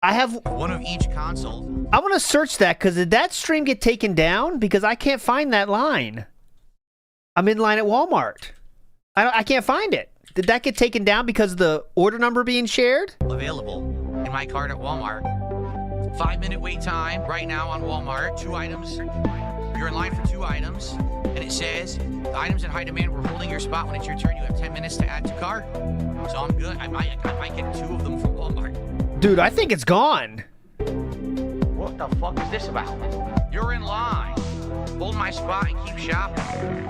I have one of each console. I want to search that because did that stream get taken down? Because I can't find that line. I'm in line at Walmart. I can't find it. Did that get taken down because of the order number being shared? Available in my cart at Walmart. 5-minute wait time right now on Walmart. 2 items. You're in line for 2 items. And it says, the items in high demand, we're holding your spot. When it's your turn, you have 10 minutes to add to cart. So I'm good. I might get 2 of them from Walmart. Dude, I think it's gone. What the fuck is this about? You're in line. Hold my spot and keep shopping.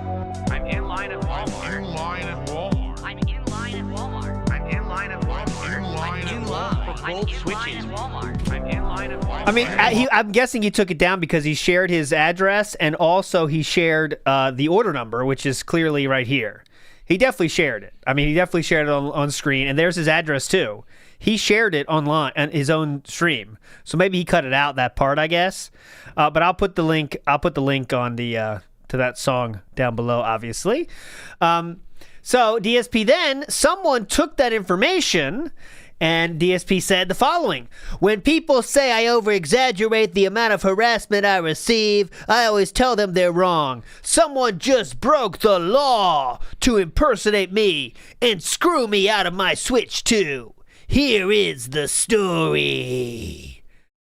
I'm in line at Walmart. In line at Walmart. I'm in line at Walmart. I'm in line at Walmart. In line I'm in at line for both switches. I'm in line at Walmart. I mean, I'm guessing he took it down because he shared his address and also he shared the order number, which is clearly right here. He definitely shared it. I mean, he definitely shared it on screen, and there's his address too. He shared it online on his own stream, so maybe he cut it out, that part, I guess. But I'll put the link. I'll put the link on the to that song down below, obviously. So DSP, then someone took that information, and DSP said the following: when people say I over-exaggerate the amount of harassment I receive, I always tell them they're wrong. Someone just broke the law to impersonate me and screw me out of my Switch 2. Here is the story.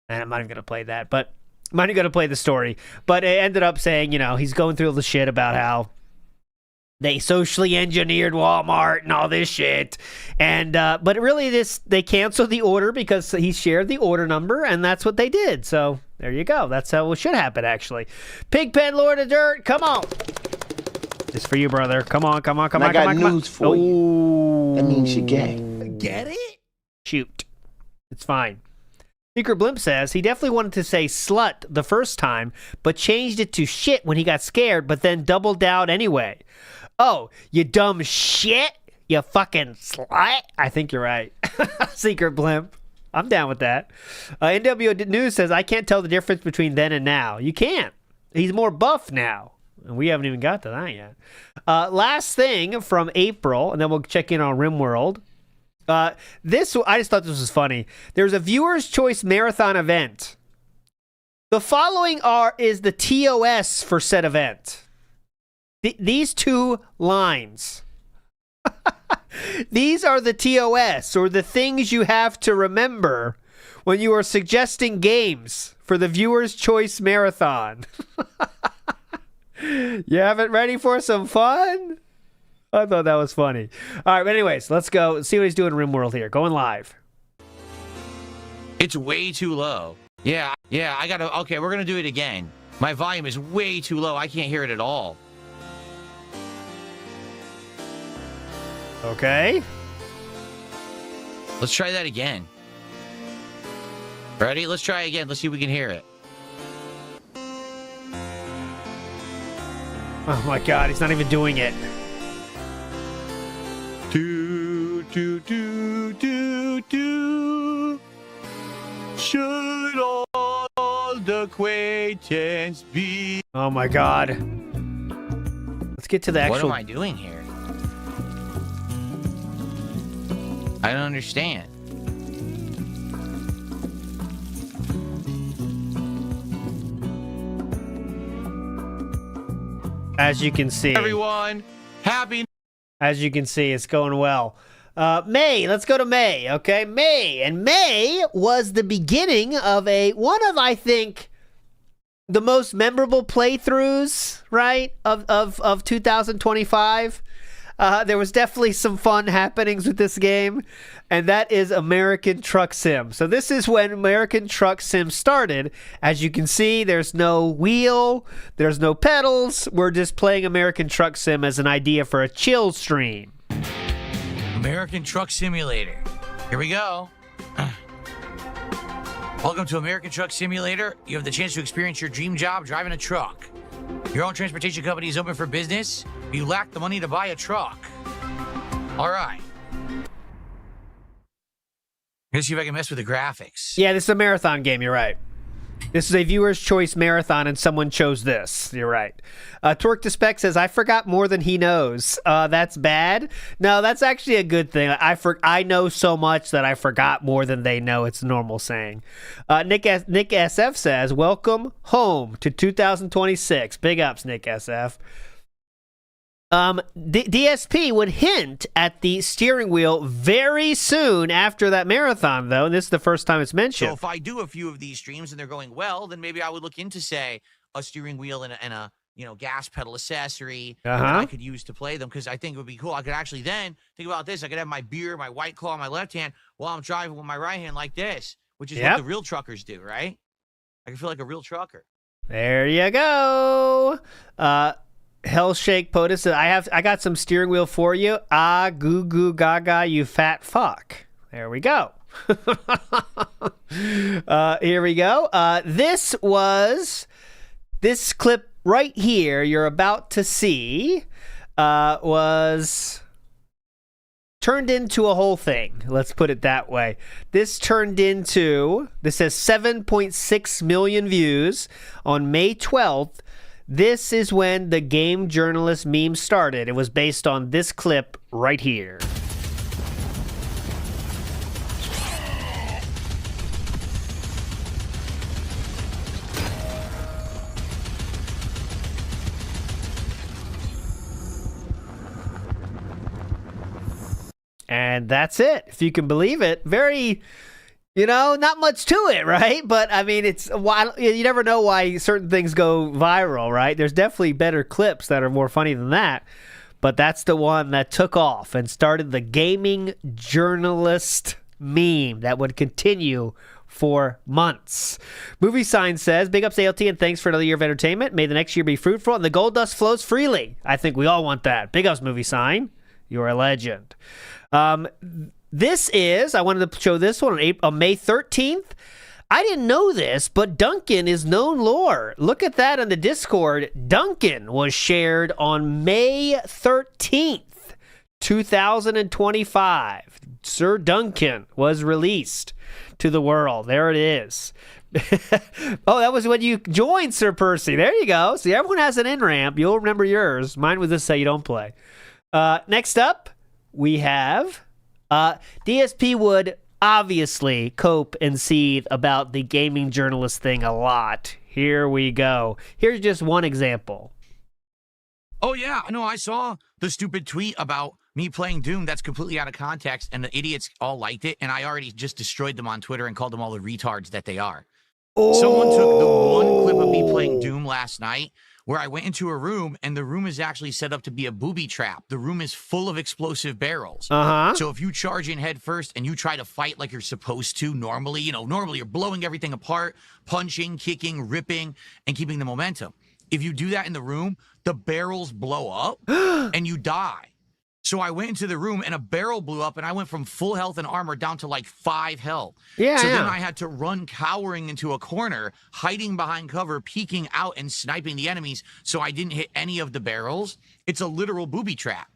And I'm not even going to play that, but I'm not even going to play the story. But it ended up saying, you know, he's going through all the shit about how they socially engineered Walmart and all this shit. And but really they canceled the order because he shared the order number, and that's what they did. So there you go. That's how it should happen, actually. Pigpen Lord of Dirt, come on. This for you, brother. Come on. I got news for you. That means you're gay. Get it? Shoot. It's fine. Secret Blimp says he definitely wanted to say slut the first time, but changed it to shit when he got scared, but then doubled down anyway. Oh, you dumb shit? You fucking slut? I think you're right. Secret Blimp. I'm down with that. NWO News says, I can't tell the difference between then and now. You can't. He's more buff now. And we haven't even got to that yet. Last thing from April, and then we'll check in on RimWorld. I just thought this was funny. There's a Viewer's Choice Marathon event. The following is the TOS for said event. These 2 lines. These are the TOS, or the things you have to remember when you are suggesting games for the Viewer's Choice Marathon. You have it ready for some fun? I thought that was funny. All right, but anyways, let's go see what he's doing in RimWorld here. Going live. It's way too low. Yeah, I gotta, okay, we're gonna do it again. My volume is way too low. I can't hear it at all. Okay. Let's try that again. Ready? Let's try again. Let's see if we can hear it. Oh my God, he's not even doing it. Do. Should all the acquaintance be? Oh my God. Let's get to the actual. What am I doing here? I don't understand. As you can see, everyone, happy. As you can see, it's going well. May, let's go to May, okay? May was the beginning of one of, I think, the most memorable playthroughs, right, of 2025. There was definitely some fun happenings with this game, and that is American Truck Sim. So this is when American Truck Sim started. As you can see, there's no wheel, there's no pedals. We're just playing American Truck Sim as an idea for a chill stream. American Truck Simulator. Here we go. Welcome to American Truck Simulator. You have the chance to experience your dream job driving a truck. Your own transportation company is open for business. You lack the money to buy a truck. All right. Let's see if I can mess with the graphics. Yeah, this is a marathon game. You're right. This is a viewer's choice marathon, and someone chose this. You're right. Torque to Spec says, I forgot more than he knows. That's bad. No, that's actually a good thing. I know so much that I forgot more than they know. It's a normal saying. Nick SF says, welcome home to 2026. Big ups, Nick SF. DSP would hint at the steering wheel very soon after that marathon, though, and this is the first time it's mentioned. So if I do a few of these streams and they're going well, then maybe I would look into, say, a steering wheel and a gas pedal accessory that I could use to play them, because I think it would be cool. I could actually then think about this. I could have my beer, my White Claw in my left hand while I'm driving with my right hand like this, which is what the real truckers do, right? I can feel like a real trucker. There you go. Hellshake POTUS said, I got some steering wheel for you. Ah, goo goo gaga, you fat fuck. There we go. Here we go. This clip right here you're about to see was turned into a whole thing. Let's put it that way. This has 7.6 million views on May 12th. This is when the game journalist meme started. It was based on this clip right here. And that's it, if you can believe it. Very, not much to it, right? But, I mean, you never know why certain things go viral, right? There's definitely better clips that are more funny than that. But that's the one that took off and started the gaming journalist meme that would continue for months. Movie Sign says, big ups ALT and thanks for another year of entertainment. May the next year be fruitful and the gold dust flows freely. I think we all want that. Big ups, Movie Sign. You're a legend. This is, I wanted to show this one on May 13th. I didn't know this, but Duncan is known lore. Look at that on the Discord. Duncan was shared on May 13th, 2025. Sir Duncan was released to the world. There it is. Oh, that was when you joined, Sir Percy. There you go. See, everyone has an in-ramp. You'll remember yours. Mine was this, say you don't play. Next up, we have DSP would obviously cope and seethe about the gaming journalist thing a lot. Here we go. Here's just one example. Oh, yeah. No, I saw the stupid tweet about me playing Doom that's completely out of context, and the idiots all liked it, and I already just destroyed them on Twitter and called them all the retards that they are. Oh. Someone took the one clip of me playing Doom last night where I went into a room, and the room is actually set up to be a booby trap. The room is full of explosive barrels. So if you charge in head first and you try to fight like you're supposed to normally, normally you're blowing everything apart, punching, kicking, ripping, and keeping the momentum. If you do that in the room, the barrels blow up and you die. So I went into the room and a barrel blew up and I went from full health and armor down to like 5 health. Then I had to run cowering into a corner, hiding behind cover, peeking out and sniping the enemies so I didn't hit any of the barrels. It's a literal booby trap.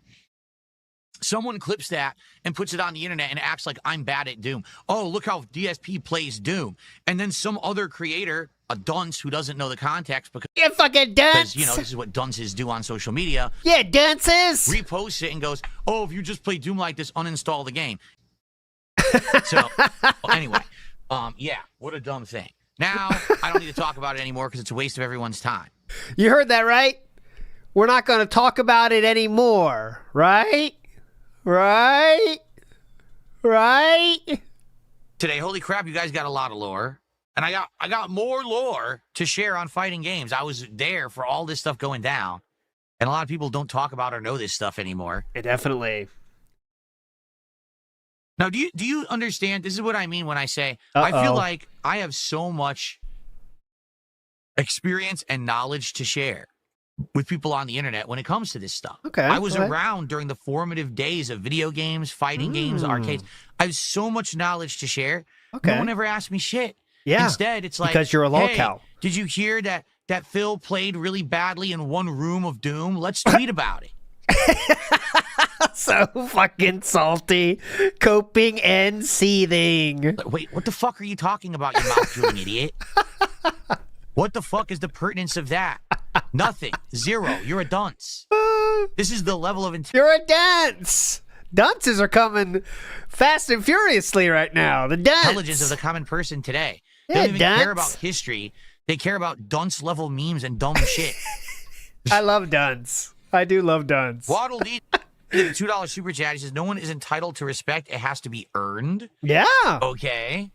Someone clips that and puts it on the internet and acts like I'm bad at Doom. Oh, look how DSP plays Doom. And then some other creator, a dunce who doesn't know the context because you fucking dunce. This is what dunces do on social media. Yeah, dunces. Reposts it and goes, oh, if you just play Doom like this, uninstall the game. So, anyway, yeah, what a dumb thing. Now, I don't need to talk about it anymore because it's a waste of everyone's time. You heard that, right? We're not going to talk about it anymore, right? Right? Right? Today, holy crap, you guys got a lot of lore. And I got more lore to share on fighting games. I was there for all this stuff going down. And a lot of people don't talk about or know this stuff anymore. Yeah, definitely. Now, do you understand? This is what I mean when I say, I feel like I have so much experience and knowledge to share with people on the internet when it comes to this stuff. Okay. I was around during the formative days of video games, fighting games, arcades. I have so much knowledge to share. Okay. No one ever asked me shit. Yeah. Instead, it's like, because you're a hey, lolcow. did you hear that Phil played really badly in one room of Doom? Let's tweet about it. So fucking salty, coping and seething. Wait, what the fuck are you talking about, you mouth drooling idiot? What the fuck is the pertinence of that? Nothing. Zero. You're a dunce. This is the level of You're a dunce. Dunces are coming fast and furiously right now. The dunce. Intelligence of the common person today. They Yeah, don't even dunce. care about history. They care about dunce level memes and dumb shit. I love dunce. I do love dunce. Waddle Dee did a $2 super chat. He says, no one is entitled to respect. It has to be earned. Yeah. Okay.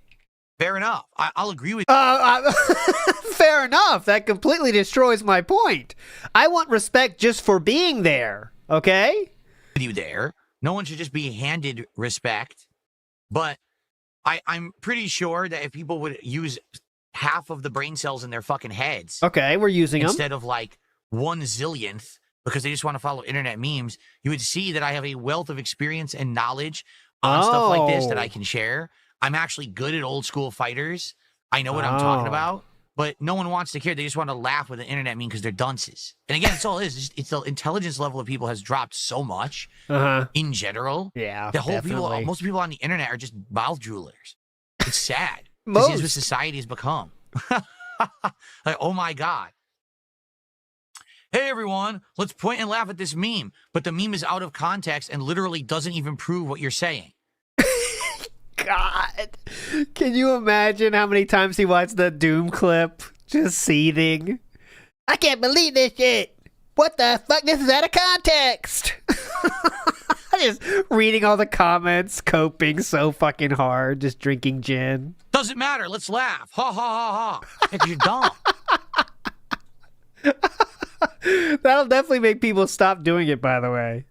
Fair enough. I'll agree with Fair enough. That completely destroys my point. I want respect just for being there. Okay? you there. No one should just be handed respect. But I'm pretty sure that if people would use half of the brain cells in their fucking heads. Okay, we're using them. Instead of like 1/zillionth, because they just want to follow internet memes, you would see that I have a wealth of experience and knowledge on stuff like this that I can share. I'm actually good at old school fighters. I know what I'm talking about, but no one wants to care. They just want to laugh with an internet meme because they're dunces. And again, it's all it is. It's the intelligence level of people has dropped so much in general. Yeah, the whole definitely. people, most people on the internet are just mouth droolers. It's sad. Most. This is what society has become. Like, oh my God. Hey everyone, let's point and laugh at this meme. But the meme is out of context and literally doesn't even prove what you're saying. God. Can you imagine how many times he watched the Doom clip? Just seething. I can't believe this shit. What the fuck? This is out of context. Just reading all the comments, coping so fucking hard, just drinking gin. Doesn't matter. Let's laugh. Ha ha ha ha. Because you're dumb. That'll definitely make people stop doing it, by the way.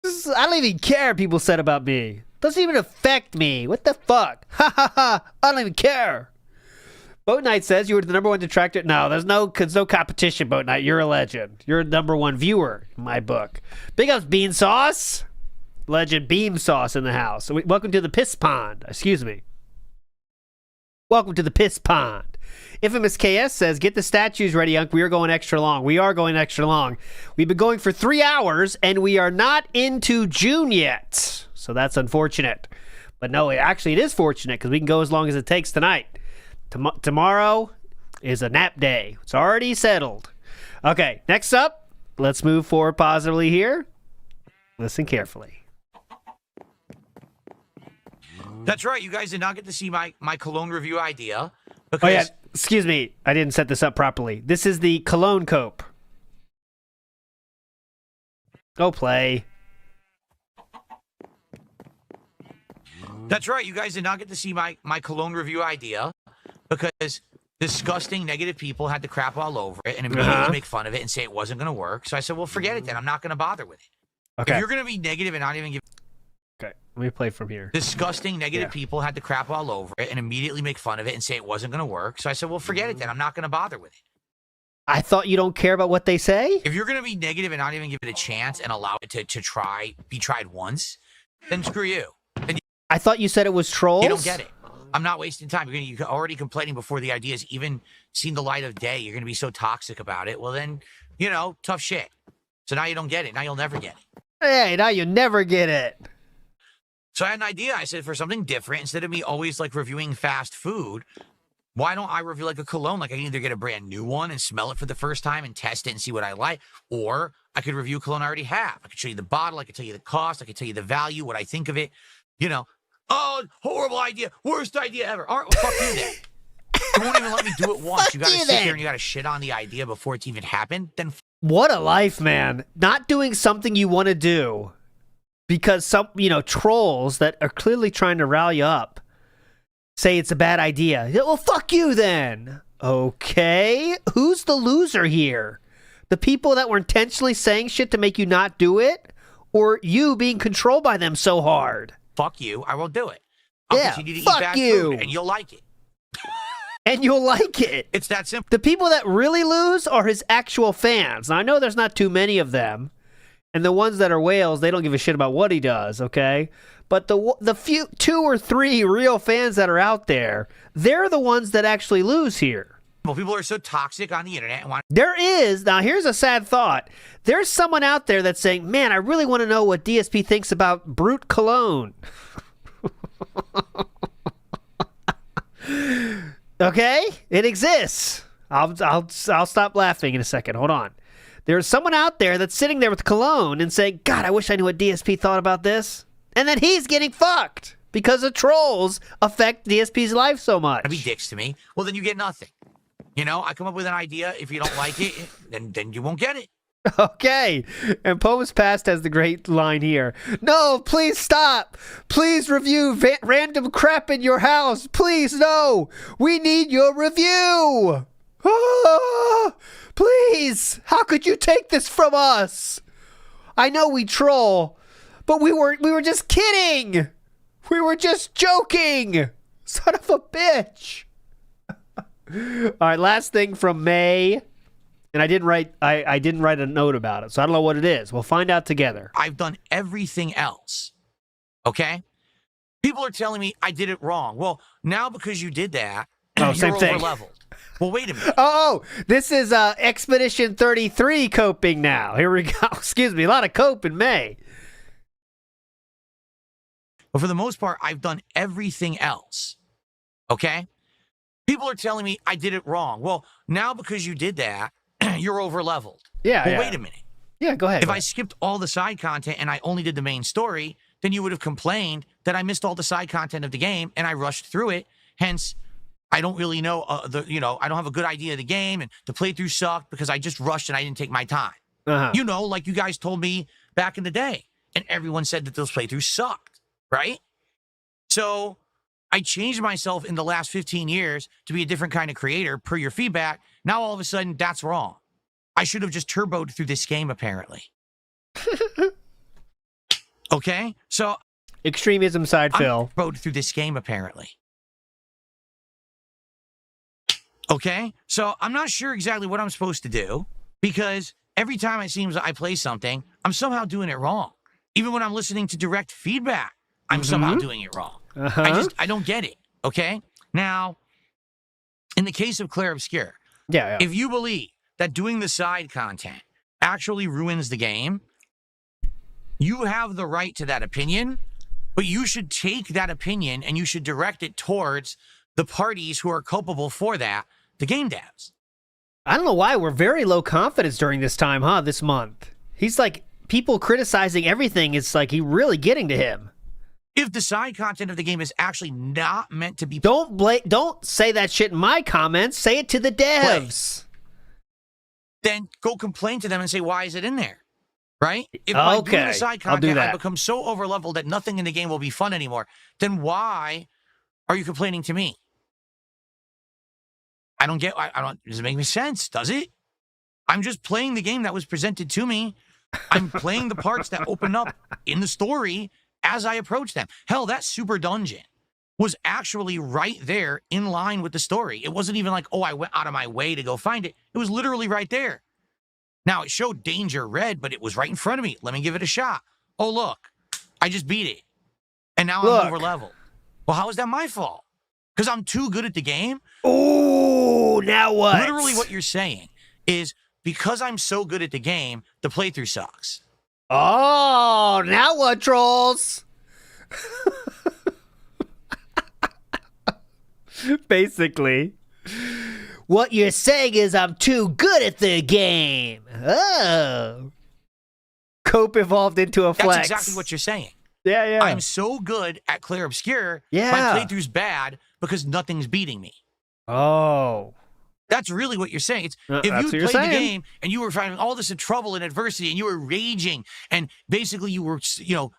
I don't even care, people said about me. Doesn't even affect me. What the fuck? Ha ha ha. I don't even care. Boat Knight says you were the #1 detractor. No, there's no competition, Boat Knight. You're a legend. You're a #1 viewer in my book. Big ups, Bean Sauce. Legend Beam Sauce in the house. Welcome to the piss pond. Excuse me. Welcome to the piss pond. Infamous KS says, get the statues ready, Unc. We are going extra long. We are going extra long. We've been going for 3 hours, and we are not into June yet. So that's unfortunate. But no, it is fortunate, because we can go as long as it takes tonight. Tomorrow is a nap day. It's already settled. Okay, next up, let's move forward positively here. Listen carefully. That's right. You guys did not get to see my Cologne review idea. Because... Oh, yeah. Excuse me. I didn't set this up properly. This is the Cologne cope. Go play. That's right. You guys did not get to see my Cologne review idea because disgusting negative people had to crap all over it and immediately make fun of it and say it wasn't going to work. So I said, well, forget it then. I'm not going to bother with it. Okay. If you're going to be negative and not even give... Okay. Let me play from here. Disgusting negative people had to crap all over it and immediately make fun of it and say it wasn't going to work. So I said, well, forget it then. I'm not going to bother with it. I thought you don't care about what they say? If you're going to be negative and not even give it a chance and allow it to be tried once, then screw you. I thought you said it was trolls? You don't get it. I'm not wasting time. You're already complaining before the idea's even seen the light of day. You're going to be so toxic about it. Well, then, tough shit. So now you don't get it. Now you'll never get it. Hey, now you never get it. So I had an idea. I said, for something different, instead of me always like reviewing fast food, why don't I review like a cologne? Like I can either get a brand new one and smell it for the first time and test it and see what I like, or I could review a cologne I already have. I could show you the bottle. I could tell you the cost. I could tell you the value, what I think of it. Oh, horrible idea. Worst idea ever. All right, well, fuck you then. You won't even let me do it once. You got to sit there and you got to shit on the idea before it's even happened. Then what a life, man. Not doing something you want to do because some, trolls that are clearly trying to rally up say it's a bad idea. Well, fuck you then. Okay, who's the loser here? The people that were intentionally saying shit to make you not do it, or you being controlled by them so hard? Fuck you, I won't do it. I'll continue to eat bad food, and you'll like it. And you'll like it. It's that simple. The people that really lose are his actual fans. Now, I know there's not too many of them, and the ones that are whales, they don't give a shit about what he does, okay? But the few 2 or 3 real fans that are out there, they're the ones that actually lose here. Well, people are so toxic on the internet. There is. Now, here's a sad thought. There's someone out there that's saying, man, I really want to know what DSP thinks about Brute Cologne. Okay? It exists. I'll stop laughing in a second. Hold on. There's someone out there that's sitting there with Cologne and saying, God, I wish I knew what DSP thought about this. And then he's getting fucked because the trolls affect DSP's life so much. That'd be dicks to me. Well, then you get nothing. I come up with an idea. If you don't like it, then you won't get it. Okay. And Poems Past has the great line here. No, please stop. Please review random crap in your house. Please, no. We need your review. Ah, please. How could you take this from us? I know we troll, but we were just kidding. We were just joking. Son of a bitch. All right, last thing from May. And I didn't write a note about it, so I don't know what it is. We'll find out together. I've done everything else. Okay? People are telling me I did it wrong. Well, now because you did that, you're same thing. over-leveled. Well, wait a minute. Oh, this is Expedition 33 coping now. Here we go. Excuse me, a lot of cope in May. But for the most part, I've done everything else. Okay? People are telling me I did it wrong. Well, now because you did that, you're over-leveled. Yeah, well, wait a minute. Yeah, go ahead. If I skipped all the side content and I only did the main story, then you would have complained that I missed all the side content of the game and I rushed through it. Hence, I don't really know I don't have a good idea of the game, and the playthrough sucked because I just rushed and I didn't take my time. Like you guys told me back in the day, and everyone said that those playthroughs sucked, right? So I changed myself in the last 15 years to be a different kind of creator per your feedback. Now all of a sudden, that's wrong. I should have just turboed through this game, apparently. Okay? So... Extremism side, Phil. Turboed through this game, apparently. Okay? So I'm not sure exactly what I'm supposed to do, because every time it seems I play something, I'm somehow doing it wrong. Even when I'm listening to direct feedback, I'm somehow doing it wrong. I don't get it, okay? Now, in the case of Claire Obscure, if you believe that doing the side content actually ruins the game, you have the right to that opinion, but you should take that opinion and you should direct it towards the parties who are culpable for that, the game devs. I don't know why we're very low confidence during this time, this month. He's like, people criticizing everything, it's like he really getting to him. If the side content of the game is actually not meant to be... Don't say that shit in my comments. Say it to the devs. Then go complain to them and say, why is it in there? Right? If by doing the side content I become so overleveled that nothing in the game will be fun anymore, then why are you complaining to me? I don't, does it make any sense? Does it? I'm just playing the game that was presented to me. I'm playing the parts that open up in the story as I approach them. Hell, that super dungeon was actually right there in line with the story. It wasn't even like, oh, I went out of my way to go find it. It was literally right there. Now, it showed danger red, but it was right in front of me. Let me give it a shot. Oh, look, I just beat it. And now I'm over leveled. Well, how is that my fault? Because I'm too good at the game? Oh, now what? Literally what you're saying is because I'm so good at the game, the playthrough sucks. Oh, now what, trolls? Basically. What you're saying is I'm too good at the game. Oh. Cope evolved into a flex. That's exactly what you're saying. Yeah. I'm so good at Claire Obscure, my playthrough's bad because nothing's beating me. Oh. That's really what you're saying. It's if you played the game and you were finding all this in trouble and adversity and you were raging and basically you were,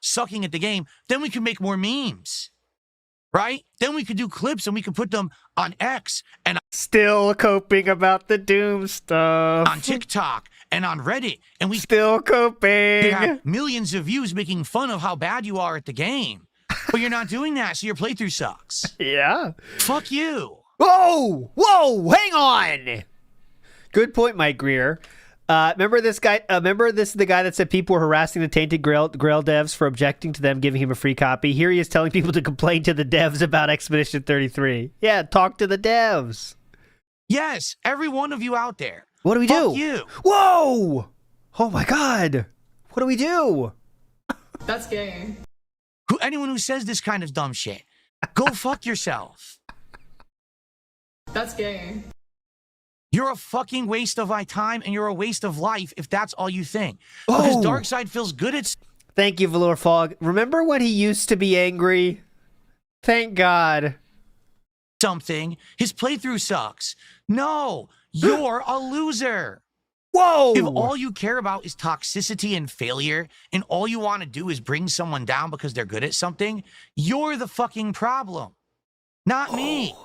sucking at the game, then we could make more memes, right? Then we could do clips and we could put them on X and still coping about the Doom stuff on TikTok and on Reddit, and we still coping. Have millions of views making fun of how bad you are at the game, but you're not doing that, so your playthrough sucks. Yeah. Fuck you. Whoa, hang on. Good point, Mike Greer. Remember this guy? This is the guy that said people were harassing the Tainted Grail devs for objecting to them giving him a free copy. Here he is telling people to complain to the devs about Expedition 33. Yeah, talk to the devs. Yes, every one of you out there. What do we do? Fuck you. Whoa! Oh my God! What do we do? That's gay. Anyone who says this kind of dumb shit, go fuck yourself. That's gay. You're a fucking waste of my time, and you're a waste of life if that's all you think. Because Darkseid feels good at... Thank you, Velour Fog. Remember when he used to be angry? Thank God. Something. His playthrough sucks. No, you're a loser. Whoa! If all you care about is toxicity and failure, and all you want to do is bring someone down because they're good at something, you're the fucking problem. Not me.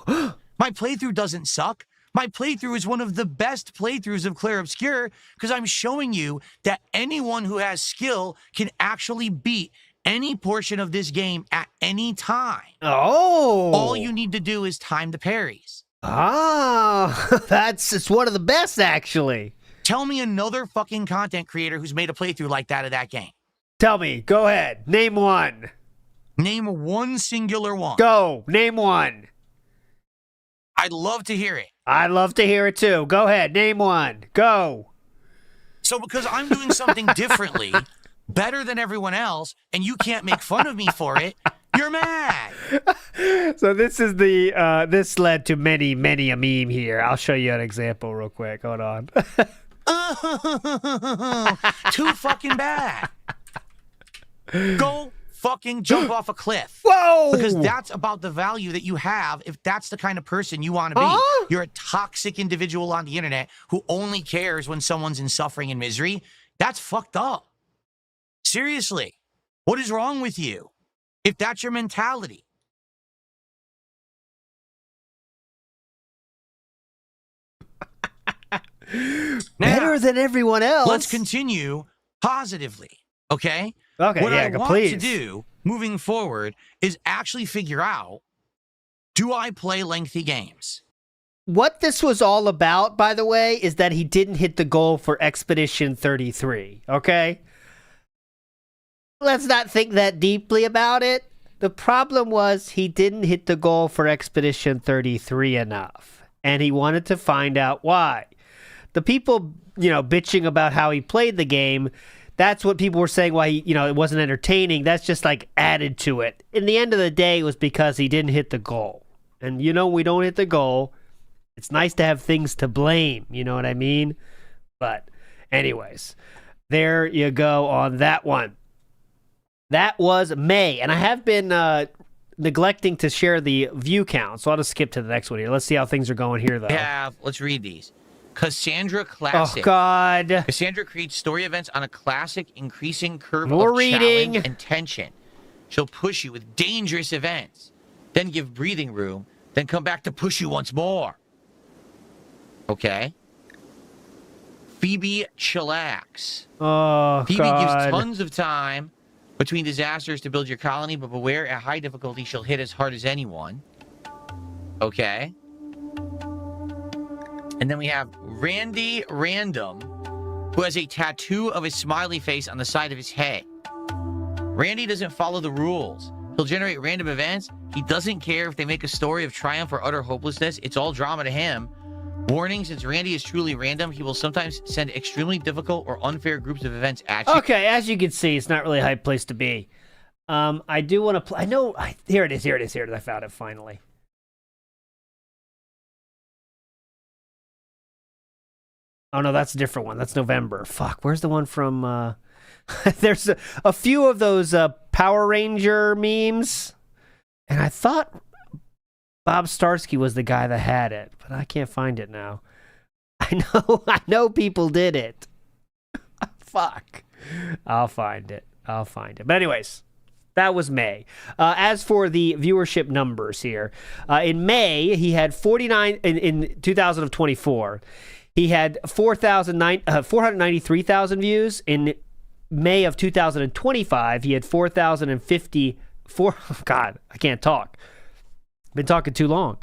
My playthrough doesn't suck. My playthrough is one of the best playthroughs of Clair Obscur because I'm showing you that anyone who has skill can actually beat any portion of this game at any time. Oh. All you need to do is time the parries. It's one of the best, actually. Tell me another fucking content creator who's made a playthrough like that of that game. Tell me. Go ahead. Name one. Name one singular one. Go. Name one. I'd love to hear it. I'd love to hear it too. Go ahead. Name one. Go. So because I'm doing something differently, better than everyone else, and you can't make fun of me for it, you're mad. So this is this led to many a meme here. I'll show you an example real quick. Hold on. Too fucking bad. Go fucking jump off a cliff. Whoa! Because that's about the value that you have if that's the kind of person you want to be. You're a toxic individual on the internet who only cares when someone's in suffering and misery. That's fucked up. Seriously. What is wrong with you? If that's your mentality. Better than everyone else. Let's continue positively. Okay? Okay, what yeah, I want please. to do moving forward is actually figure out, do I play lengthy games? What this was all about, by the way, is that he didn't hit the goal for Expedition 33, okay? Let's not think that deeply about it. The problem was he didn't hit the goal for Expedition 33 enough, and he wanted to find out why. The people, bitching about how he played the game, that's what people were saying why he, it wasn't entertaining. That's just like added to it. In the end of the day, it was because he didn't hit the goal. And we don't hit the goal. It's nice to have things to blame. You know what I mean? But anyways, there you go on that one. That was May. And I have been neglecting to share the view count. So I'll just skip to the next one here. Let's see how things are going here, though. Yeah, let's read these. Cassandra Classic. Oh, God. Cassandra creates story events on a classic increasing curve More of reading. challenge and tension. She'll push you with dangerous events, then give breathing room, then come back to push you once more. Okay? Phoebe chillax. Oh, Phoebe God. gives tons of time between disasters to build your colony, but beware, at high difficulty, she'll hit as hard as anyone. Okay? And then we have Randy Random, who has a tattoo of a smiley face on the side of his head. Randy doesn't follow the rules. He'll generate random events. He doesn't care if they make a story of triumph or utter hopelessness. It's all drama to him. Warning, since Randy is truly random, he will sometimes send extremely difficult or unfair groups of events at you. Okay, as you can see, it's not really a high place to be. I do want to play. Here it is. I found it finally. Oh, no, that's a different one. That's November. Fuck, where's the one from... There's a few of those Power Ranger memes, and I thought Bob Starsky was the guy that had it, but I can't find it now. I know people did it. Fuck. I'll find it. But anyways, that was May. As for the viewership numbers here, in May, he had 49, in 2024, he had 493,000 views. In May of 2025, he had 4,054. God, I can't talk. Been talking too long.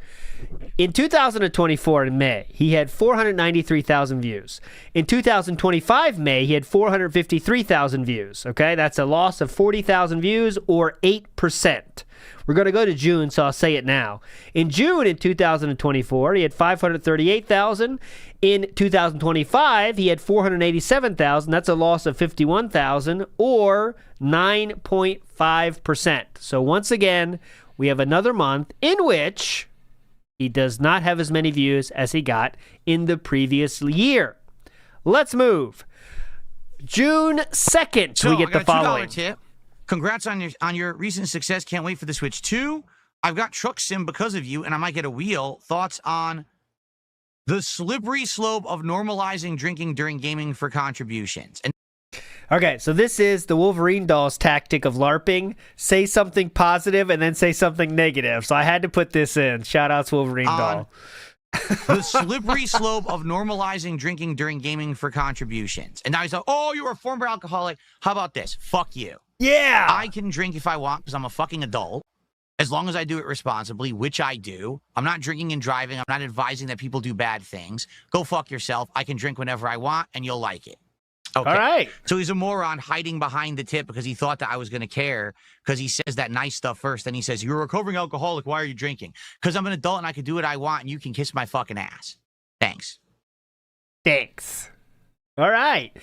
In 2024, in May, he had 493,000 views. In 2025, May, he had 453,000 views. Okay, that's a loss of 40,000 views, or 8%. We're going to go to June, so I'll say it now. In June in 2024, he had 538,000. In 2025, he had 487,000. That's a loss of 51,000, or 9.5%. So once again, we have another month in which he does not have as many views as he got in the previous year. Let's move. June 2nd, we get the following. Tip. Congrats on your recent success. Can't wait for the Switch 2. I've got Truck Sim because of you, and I might get a wheel. Thoughts on the slippery slope of normalizing drinking during gaming for contributions? Okay, so this is the Wolverine Doll's tactic of LARPing. Say something positive and then say something negative. So I had to put this in. Shout out to Wolverine Doll. The slippery slope of normalizing drinking during gaming for contributions. And now he's like, oh, you're a former alcoholic. How about this? Fuck you. Yeah. I can drink if I want because I'm a fucking adult. As long as I do it responsibly, which I do. I'm not drinking and driving. I'm not advising that people do bad things. Go fuck yourself. I can drink whenever I want and you'll like it. Okay. All right. So he's a moron hiding behind the tip because he thought that I was going to care because he says that nice stuff first. Then he says, you're a recovering alcoholic. Why are you drinking? Because I'm an adult and I can do what I want and you can kiss my fucking ass. Thanks. All right.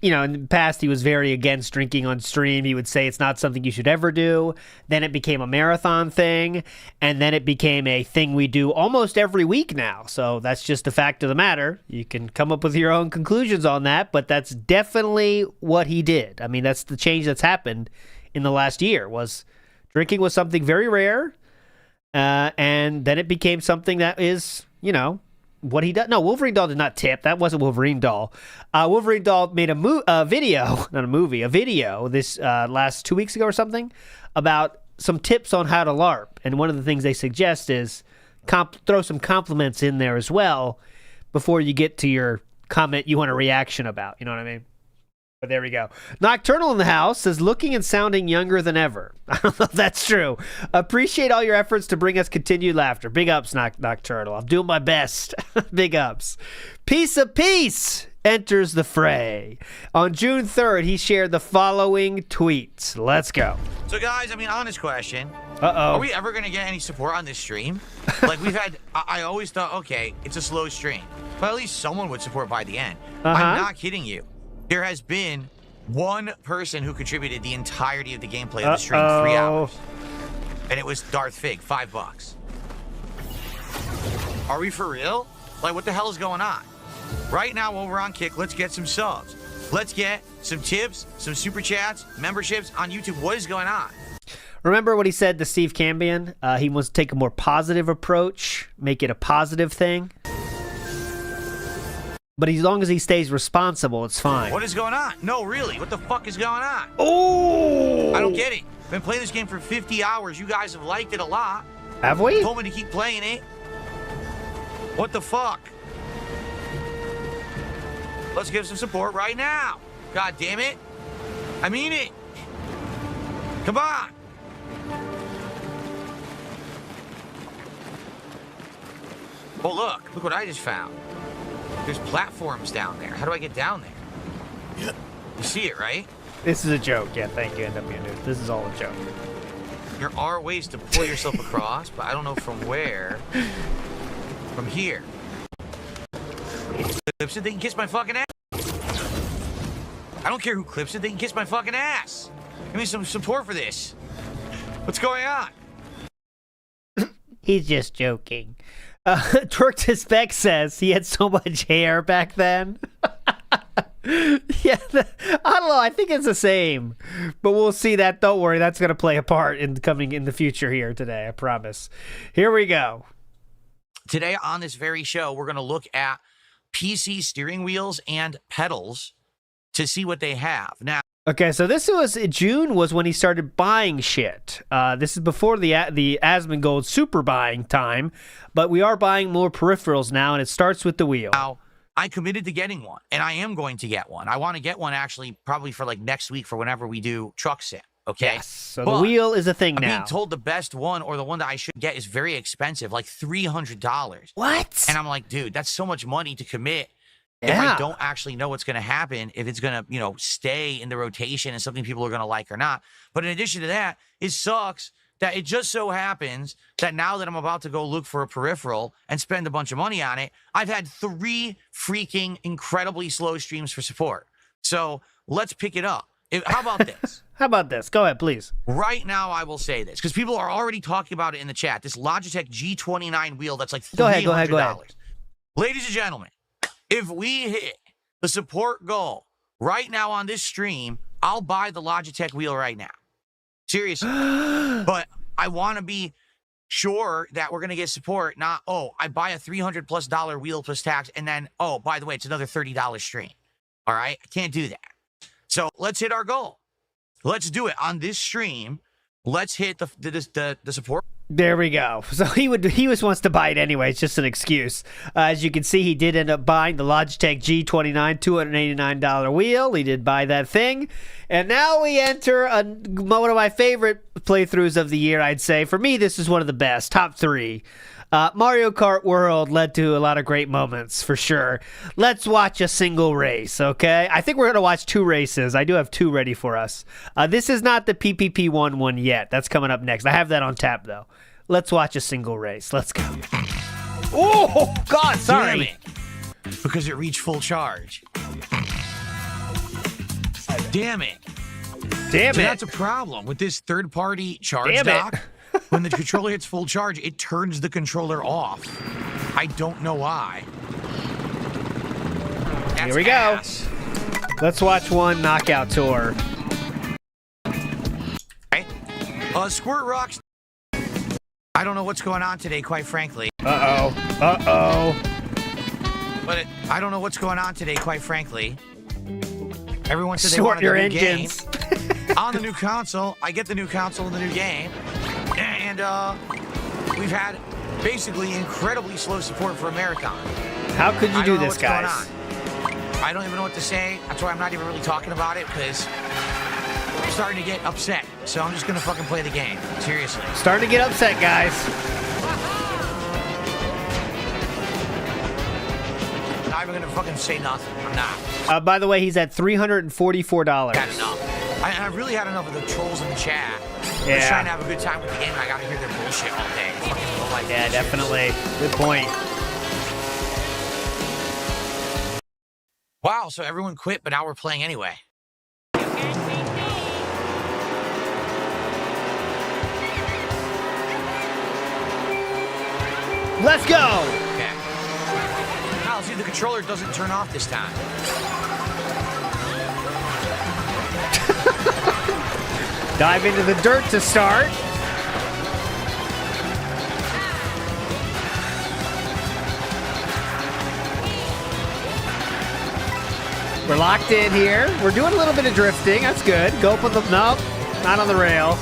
In the past, he was very against drinking on stream. He would say it's not something you should ever do. Then it became a marathon thing. And then it became a thing we do almost every week now. So that's just the fact of the matter. You can come up with your own conclusions on that, but that's definitely what he did. I mean, that's the change that's happened in the last year. Was drinking was something very rare. And then it became something that is, what he does. No, Wolverine Doll did not tip. That wasn't Wolverine Doll. Wolverine Doll made a video, not a movie, a video this last 2 weeks ago or something about some tips on how to LARP. And one of the things they suggest is throw some compliments in there as well before you get to your comment you want a reaction about. You know what I mean? But there we go. Nocturnal in the house says, looking and sounding younger than ever. I don't know if that's true. Appreciate all your efforts to bring us continued laughter. Big ups, Nocturnal. I'm doing my best. Big ups. Piece of Peace enters the fray. On June 3rd, he shared the following tweets. Let's go. So, guys, honest question. Uh-oh. Are we ever going to get any support on this stream? Like, we've had, I always thought, okay, it's a slow stream. But at least someone would support by the end. I'm not kidding you. There has been one person who contributed the entirety of the gameplay of the stream, 3 hours. And it was Darth Fig, $5. Are we for real? Like, what the hell is going on? Right now, while we're on Kick, let's get some subs. Let's get some tips, some super chats, memberships on YouTube. What is going on? Remember what he said to Steve Cambian? He wants to take a more positive approach, make it a positive thing. But as long as he stays responsible, it's fine. What is going on? No, really. What the fuck is going on? Oh! I don't get it. Been playing this game for 50 hours. You guys have liked it a lot. Have we? Told me to keep playing it. What the fuck? Let's give some support right now. God damn it. I mean it. Come on. Oh, look what I just found. There's platforms down there. How do I get down there? Yeah. You see it, right? This is a joke. Yeah, thank you, NW News. This is all a joke. There are ways to pull yourself across, but I don't know from where. From here. Clips it, they can kiss my fucking ass. I don't care who clips it, they can kiss my fucking ass. Give me some support for this. What's going on? He's just joking. Twerk to Spec says he had so much hair back then. Yeah, I don't know. I think it's the same, but we'll see that. Don't worry, that's going to play a part in the future here today. I promise. Here we go. Today on this very show, we're going to look at PC steering wheels and pedals to see what they have. Now, okay, so this was June was when he started buying shit. This is before the Asmongold super buying time, but we are buying more peripherals now, and it starts with the wheel. Now, I committed to getting one, and I am going to get one. I want to get one actually probably for like next week for whenever we do truck sim. Okay. Yes. So the wheel is a thing now. I'm being told the best one or the one that I should get is very expensive, like $300. What? And I'm like, dude, that's so much money to commit. If I don't actually know what's going to happen, if it's going to, stay in the rotation and something people are going to like or not. But in addition to that, it sucks that it just so happens that now that I'm about to go look for a peripheral and spend a bunch of money on it, I've had 3 freaking incredibly slow streams for support. So let's pick it up. How about this? How about this? Go ahead, please. Right now, I will say this, because people are already talking about it in the chat. This Logitech G29 wheel that's like $300. Go ahead. Ladies and gentlemen, if we hit the support goal right now on this stream, I'll buy the Logitech wheel right now. Seriously. But I want to be sure that we're going to get support, not, I buy a $300+ wheel plus tax, and then, by the way, it's another $30 stream. All right? I can't do that. So let's hit our goal. Let's do it on this stream. Let's hit the support. There we go. So he wants to buy it anyway. It's just an excuse. As you can see, he did end up buying the Logitech G29 $289 wheel. He did buy that thing. And now we enter one of my favorite playthroughs of the year, I'd say. For me, this is one of the best. Top 3. Mario Kart World led to a lot of great moments, for sure. Let's watch a single race, okay? I think we're going to watch 2 races. I do have 2 ready for us. This is not the PPP1 one yet. That's coming up next. I have that on tap, though. Let's watch a single race. Let's go. Oh, God, sorry. Because it reached full charge. Damn it. Damn So it. that's a problem with this third-party charge dock. When the controller hits full charge, it turns the controller off. I don't know why. That's Here we go. Let's watch one knockout tour. Okay. Squirt Rocks. I don't know what's going on today, quite frankly. Uh-oh. But I don't know what's going on today, quite frankly. Everyone said they Sort wanted your the new engines. game. On the new console, I get the new console and the new game. And we've had basically incredibly slow support for Americon. How could you do this, guys? guys? I don't even know what to say. That's why I'm not even really talking about it, because I'm starting to get upset. So I'm just going to fucking play the game. Seriously. Starting to get upset, guys. I'm not even going to fucking say nothing. I'm not. By the way, he's at $344. Had enough. I really had enough of the trolls in the chat. Yeah. Just trying to have a good time with the game, and I gotta hear their bullshit all day. Yeah, definitely. Good point. Wow, so everyone quit, but now we're playing anyway. Let's go! Okay. Now, let's see if the controller doesn't turn off this time. Dive into the dirt to start. We're locked in here. We're doing a little bit of drifting. That's good. Go for the... Nope. Not on the rail.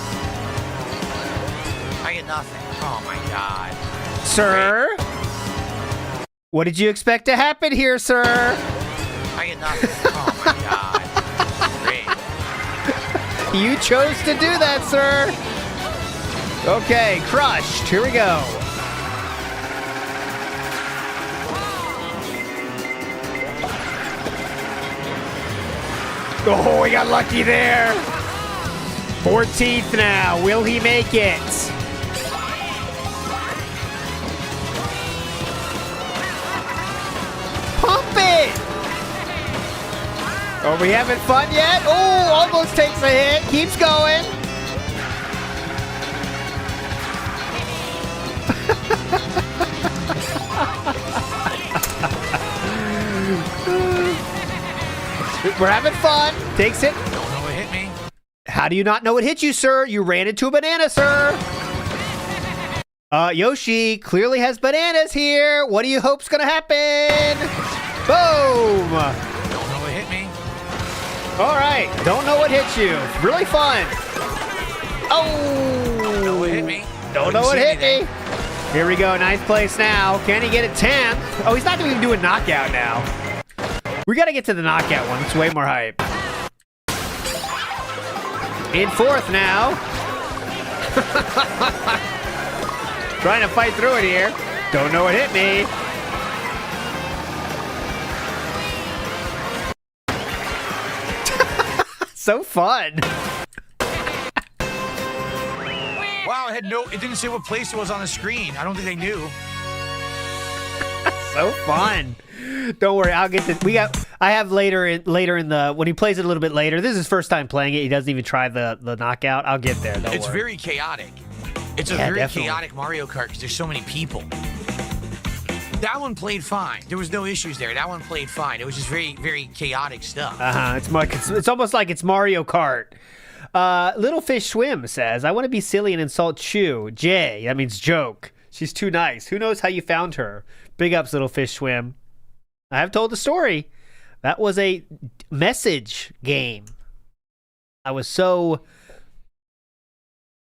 I get nothing. Oh, my God. Sir? What did you expect to happen here, sir? I get nothing. Oh, my God. Great. You chose to do that, sir. Okay, crushed. Here we go. Oh, we got lucky there. 14th now. Will he make it? Pump it! Are we having fun yet? Oh, almost takes a hit. Keeps going. We're having fun. Takes it. Don't know what hit me. How do you not know it hit you, sir? You ran into a banana, sir. Yoshi clearly has bananas here. What do you hope's gonna happen? Boom! Don't know what hit me. All right. Don't know what hit you. Really fun. Oh! Don't know what hit me. Don't know what hit me. Here we go. Ninth place now. Can he get it 10th? Oh, he's not even doing knockout now. We got to get to the knockout one. It's way more hype. In fourth now. Trying to fight through it here. Don't know what hit me. So fun. Wow, it didn't say what place it was on the screen. I don't think they knew. So fun. Don't worry, I'll get this. I have later in the when he plays it a little bit later. This is his first time playing it. He doesn't even try the knockout. I'll get there. Don't It's worry. very chaotic. It's a very chaotic Mario Kart because there's so many people. That one played fine. There was no issues there. That one played fine. It was just very, very chaotic stuff. It's almost like it's Mario Kart. Little Fish Swim says, I want to be silly and insult Chew. Jay, that means joke. She's too nice. Who knows how you found her? Big ups, Little Fish Swim. I have told the story. That was a message game. I was so,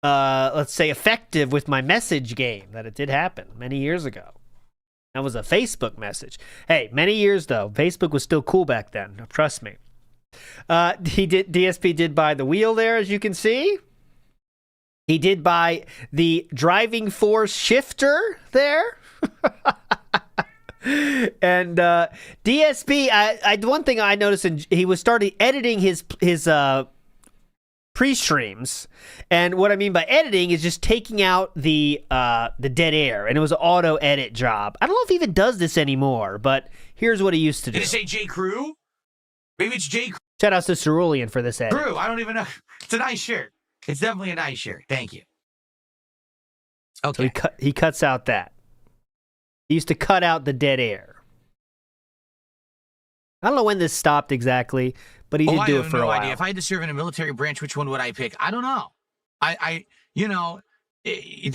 let's say, effective with my message game that it did happen many years ago. That was a Facebook message. Hey, many years though. Facebook was still cool back then. Trust me. DSP did buy the wheel there, as you can see. He did buy the driving force shifter there. And DSP, one thing I noticed, he was starting editing his pre-streams, and what I mean by editing is just taking out the dead air, and it was an auto edit job. I don't know if he even does this anymore, but here's what he used to do. Did it say J. Crew? Maybe it's J. Crew. Shout out to Cerulean for this edit. Crew, I don't even know. It's a nice shirt. It's definitely a nice shirt. Thank you. Okay. So he cuts out that. He used to cut out the dead air. I don't know when this stopped exactly, but he did do it for a while. Idea. If I had to serve in a military branch, which one would I pick? I don't know.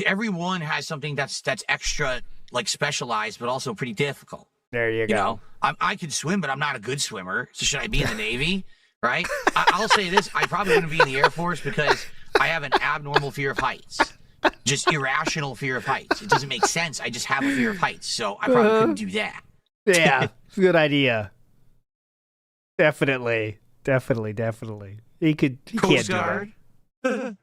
Everyone has something that's extra, like specialized, but also pretty difficult. There you go. You know, I could swim, but I'm not a good swimmer. So should I be in the Navy? Right? I'll say this. I probably wouldn't be in the Air Force because I have an abnormal fear of heights. Just irrational fear of heights. It doesn't make sense. I just have a fear of heights. So I probably couldn't do that. Yeah, good idea. Definitely. He can't do it.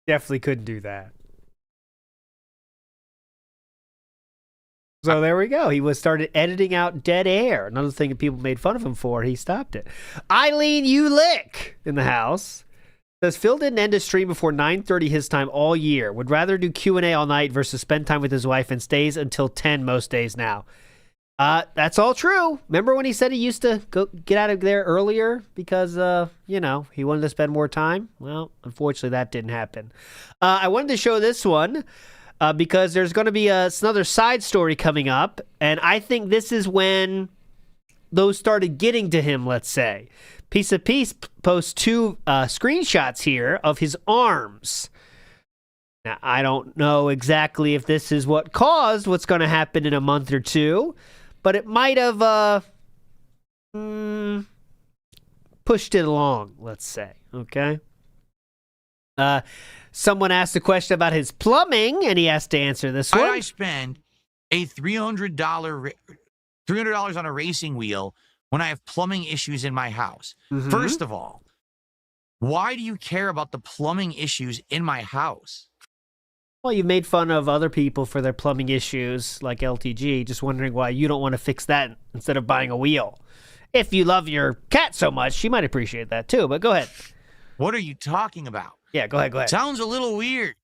Definitely couldn't do that. So there we go. He started editing out dead air. Another thing that people made fun of him for. He stopped it. Eileen Ulick in the house says Phil didn't end his stream before 9:30 his time all year. Would rather do Q&A all night versus spend time with his wife, and stays until 10 most days now. That's all true. Remember when he said he used to get out of there earlier because he wanted to spend more time? Well, unfortunately that didn't happen. I wanted to show this one. Because there's going to be another side story coming up, and I think this is when those started getting to him, let's say. Piece of Peace posts 2 screenshots here of his arms. Now, I don't know exactly if this is what caused what's going to happen in a month or two, but it might have pushed it along, let's say, okay? Someone asked a question about his plumbing, and he has to answer this one. Why did I spend a $300 on a racing wheel when I have plumbing issues in my house? Mm-hmm. First of all, why do you care about the plumbing issues in my house? Well, you made fun of other people for their plumbing issues, like LTG. Just wondering why you don't want to fix that instead of buying a wheel. If you love your cat so much, she might appreciate that too, but go ahead. What are you talking about? Yeah, go ahead. Sounds a little weird.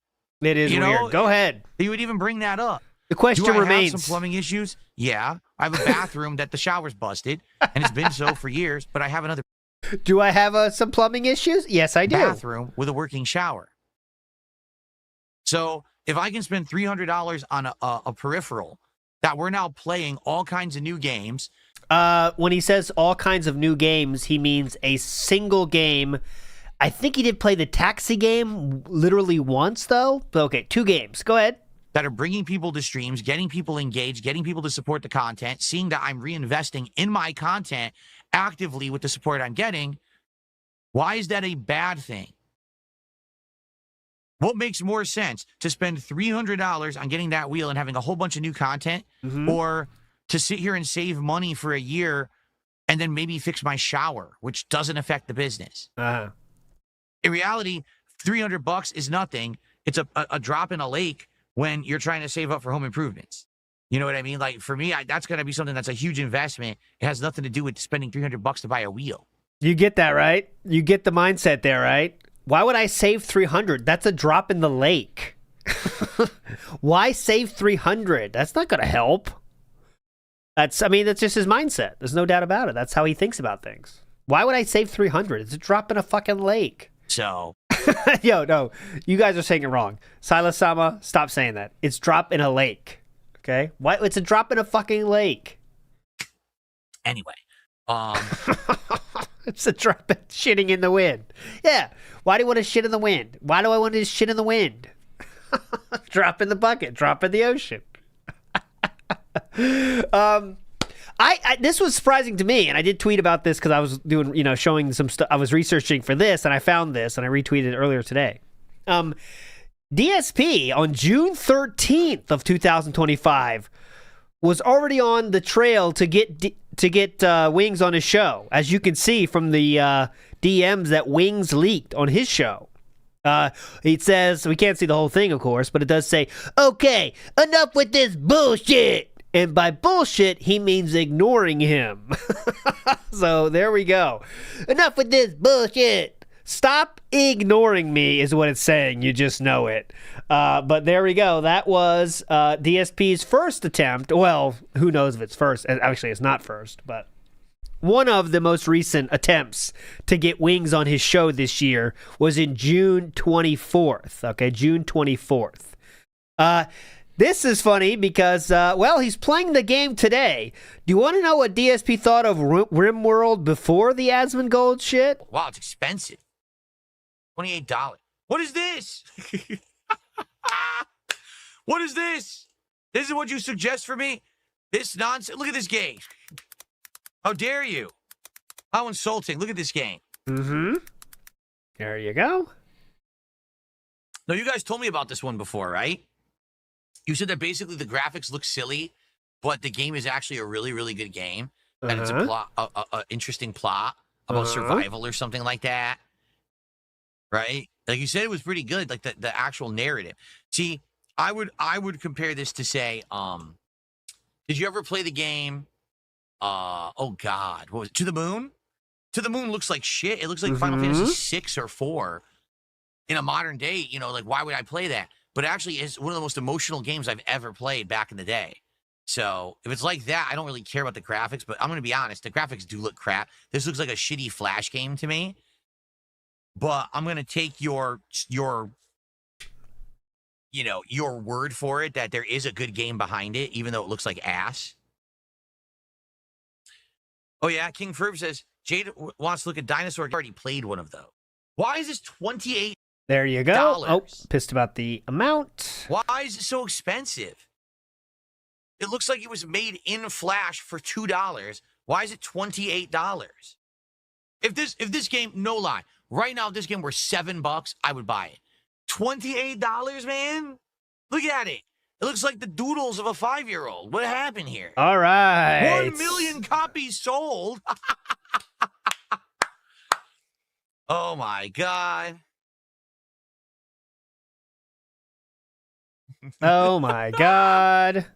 It is weird. Go ahead. He would even bring that up. The question remains. Do I have some plumbing issues? Yeah. I have a bathroom that the shower's busted, and it's been so for years, but I have another. Do I have some plumbing issues? Yes, I do. Bathroom with a working shower. So if I can spend $300 on a peripheral that we're now playing all kinds of new games. When he says all kinds of new games, he means a single game. I think he did play the taxi game literally once, though. But okay, 2 games. Go ahead. that are bringing people to streams, getting people engaged, getting people to support the content, seeing that I'm reinvesting in my content actively with the support I'm getting, why is that a bad thing? What makes more sense, to spend $300 on getting that wheel and having a whole bunch of new content, or to sit here and save money for a year and then maybe fix my shower, which doesn't affect the business? In reality, $300 is nothing. It's a drop in a lake when you're trying to save up for home improvements. You know what I mean? Like, for me, that's going to be something that's a huge investment. It has nothing to do with spending $300 to buy a wheel. You get that, right? You get the mindset there, right? Why would I save $300? That's a drop in the lake. Why save $300? That's not going to help. That's just his mindset. There's no doubt about it. That's how he thinks about things. Why would I save $300? It's a drop in a fucking lake. So, yo, no, you guys are saying it wrong. Silas Sama, stop saying that. It's drop in a lake. Okay? Why? It's a drop in a fucking lake. Anyway, it's a drop in shitting in the wind. Yeah. Why do you want to shit in the wind? Why do I want to shit in the wind? Drop in the bucket. Drop in the ocean. This was surprising to me, and I did tweet about this because I was doing, showing some stuff. I was researching for this, and I found this, and I retweeted it earlier today. DSP on June 13th of 2025 was already on the trail to get Wings on his show, as you can see from the DMs that Wings leaked on his show. It says, we can't see the whole thing, of course, but it does say, okay, enough with this bullshit. And by bullshit, he means ignoring him. So there we go. Enough with this bullshit. Stop ignoring me is what it's saying. You just know it. But there we go. That was DSP's first attempt. Well, who knows if it's first. Actually, it's not first, but one of the most recent attempts to get Wings on his show this year was in June 24th. Okay, June 24th. This is funny because, he's playing the game today. Do you want to know what DSP thought of RimWorld before the Asmongold shit? Wow, it's expensive. $28. What is this? What is this? This is what you suggest for me? This nonsense? Look at this game. How dare you? How insulting. Look at this game. Mm-hmm. There you go. No, you guys told me about this one before, right? You said that basically the graphics look silly, but the game is actually a really, really good game. And it's a plot, a interesting plot about survival or something like that. Right? Like you said, it was pretty good, like the actual narrative. See, I would compare this to say, did you ever play the game? Oh God, what was it? To the Moon? To the Moon looks like shit. It looks like Final Fantasy 6 or 4 in a modern day. Like why would I play that? But actually, it's one of the most emotional games I've ever played back in the day. So if it's like that, I don't really care about the graphics. But I'm going to be honest, the graphics do look crap. This looks like a shitty Flash game to me. But I'm going to take your word for it that there is a good game behind it, even though it looks like ass. Oh, yeah, King Ferb says, Jade wants to look at Dinosaur. He already played one of those. Why is this $28? There you go. Oh, pissed about the amount. Why is it so expensive? It looks like it was made in Flash for $2. Why is it $28? If this game, no lie, right now if this game were $7, I would buy it. $28, man? Look at it. It looks like the doodles of a 5-year-old. What happened here? All right. 1 million copies sold. Oh my God. Oh my God.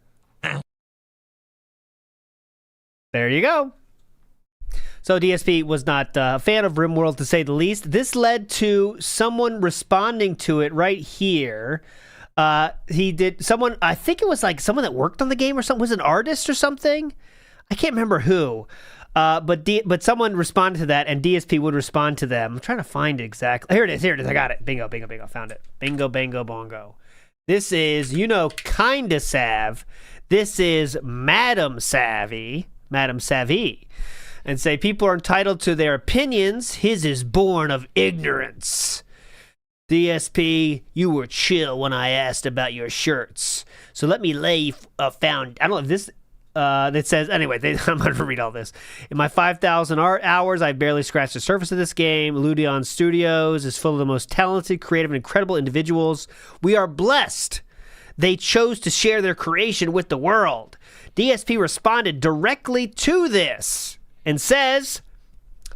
There you go. So DSP was not a fan of RimWorld, to say the least. This led to someone responding to it right here. I think it was like someone that worked on the game or something, was an artist or something. I can't remember who. But someone responded to that, and DSP would respond to them. I'm trying to find it exactly. Here it is. I got it. Bingo. Found it. Bingo, bango, bongo. This is, kinda Sav. This is Madam Savvy. And say people are entitled to their opinions. His is born of ignorance. DSP, you were chill when I asked about your shirts. So let me lay I don't know if this that says anyway. I'm going to read all this. In my 5,000 art hours, I've barely scratched the surface of this game. Ludion Studios is full of the most talented, creative, and incredible individuals. We are blessed. They chose to share their creation with the world. DSP responded directly to this and says,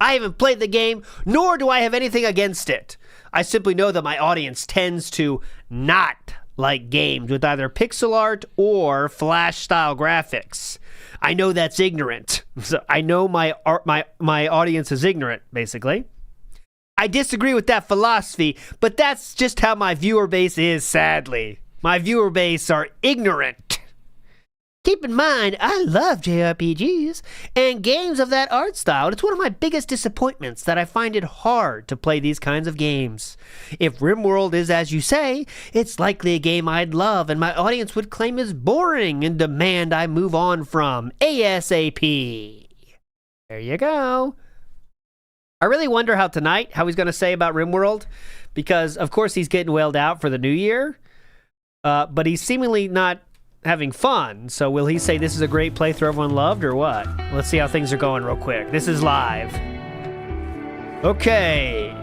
I haven't played the game, nor do I have anything against it. I simply know that my audience tends to not like games with either pixel art or Flash-style graphics. I know that's ignorant. So I know my audience is ignorant, basically. I disagree with that philosophy, but that's just how my viewer base is, sadly. My viewer base are ignorant. Keep in mind, I love JRPGs and games of that art style. It's one of my biggest disappointments that I find it hard to play these kinds of games. If RimWorld is as you say, it's likely a game I'd love and my audience would claim is boring and demand I move on from ASAP. There you go. I really wonder how he's going to say about RimWorld, because of course he's getting wailed out for the new year, but he's seemingly not having fun. So will he say this is a great playthrough everyone loved or what? Let's see how things are going real quick. This is live. Okay.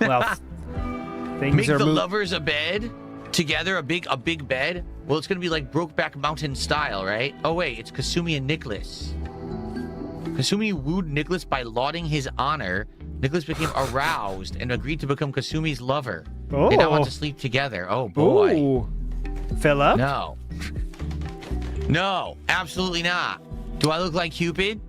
Well, things Make are the lovers a bed together, a big bed. Well, it's gonna be like Brokeback Mountain style, right? Oh wait, it's Kasumi and Nicholas. Kasumi wooed Nicholas by lauding his honor. Nicholas became aroused and agreed to become Kasumi's lover. Oh. They now want to sleep together. Oh boy. Ooh. Philip? No. No, absolutely not. Do I look like Cupid?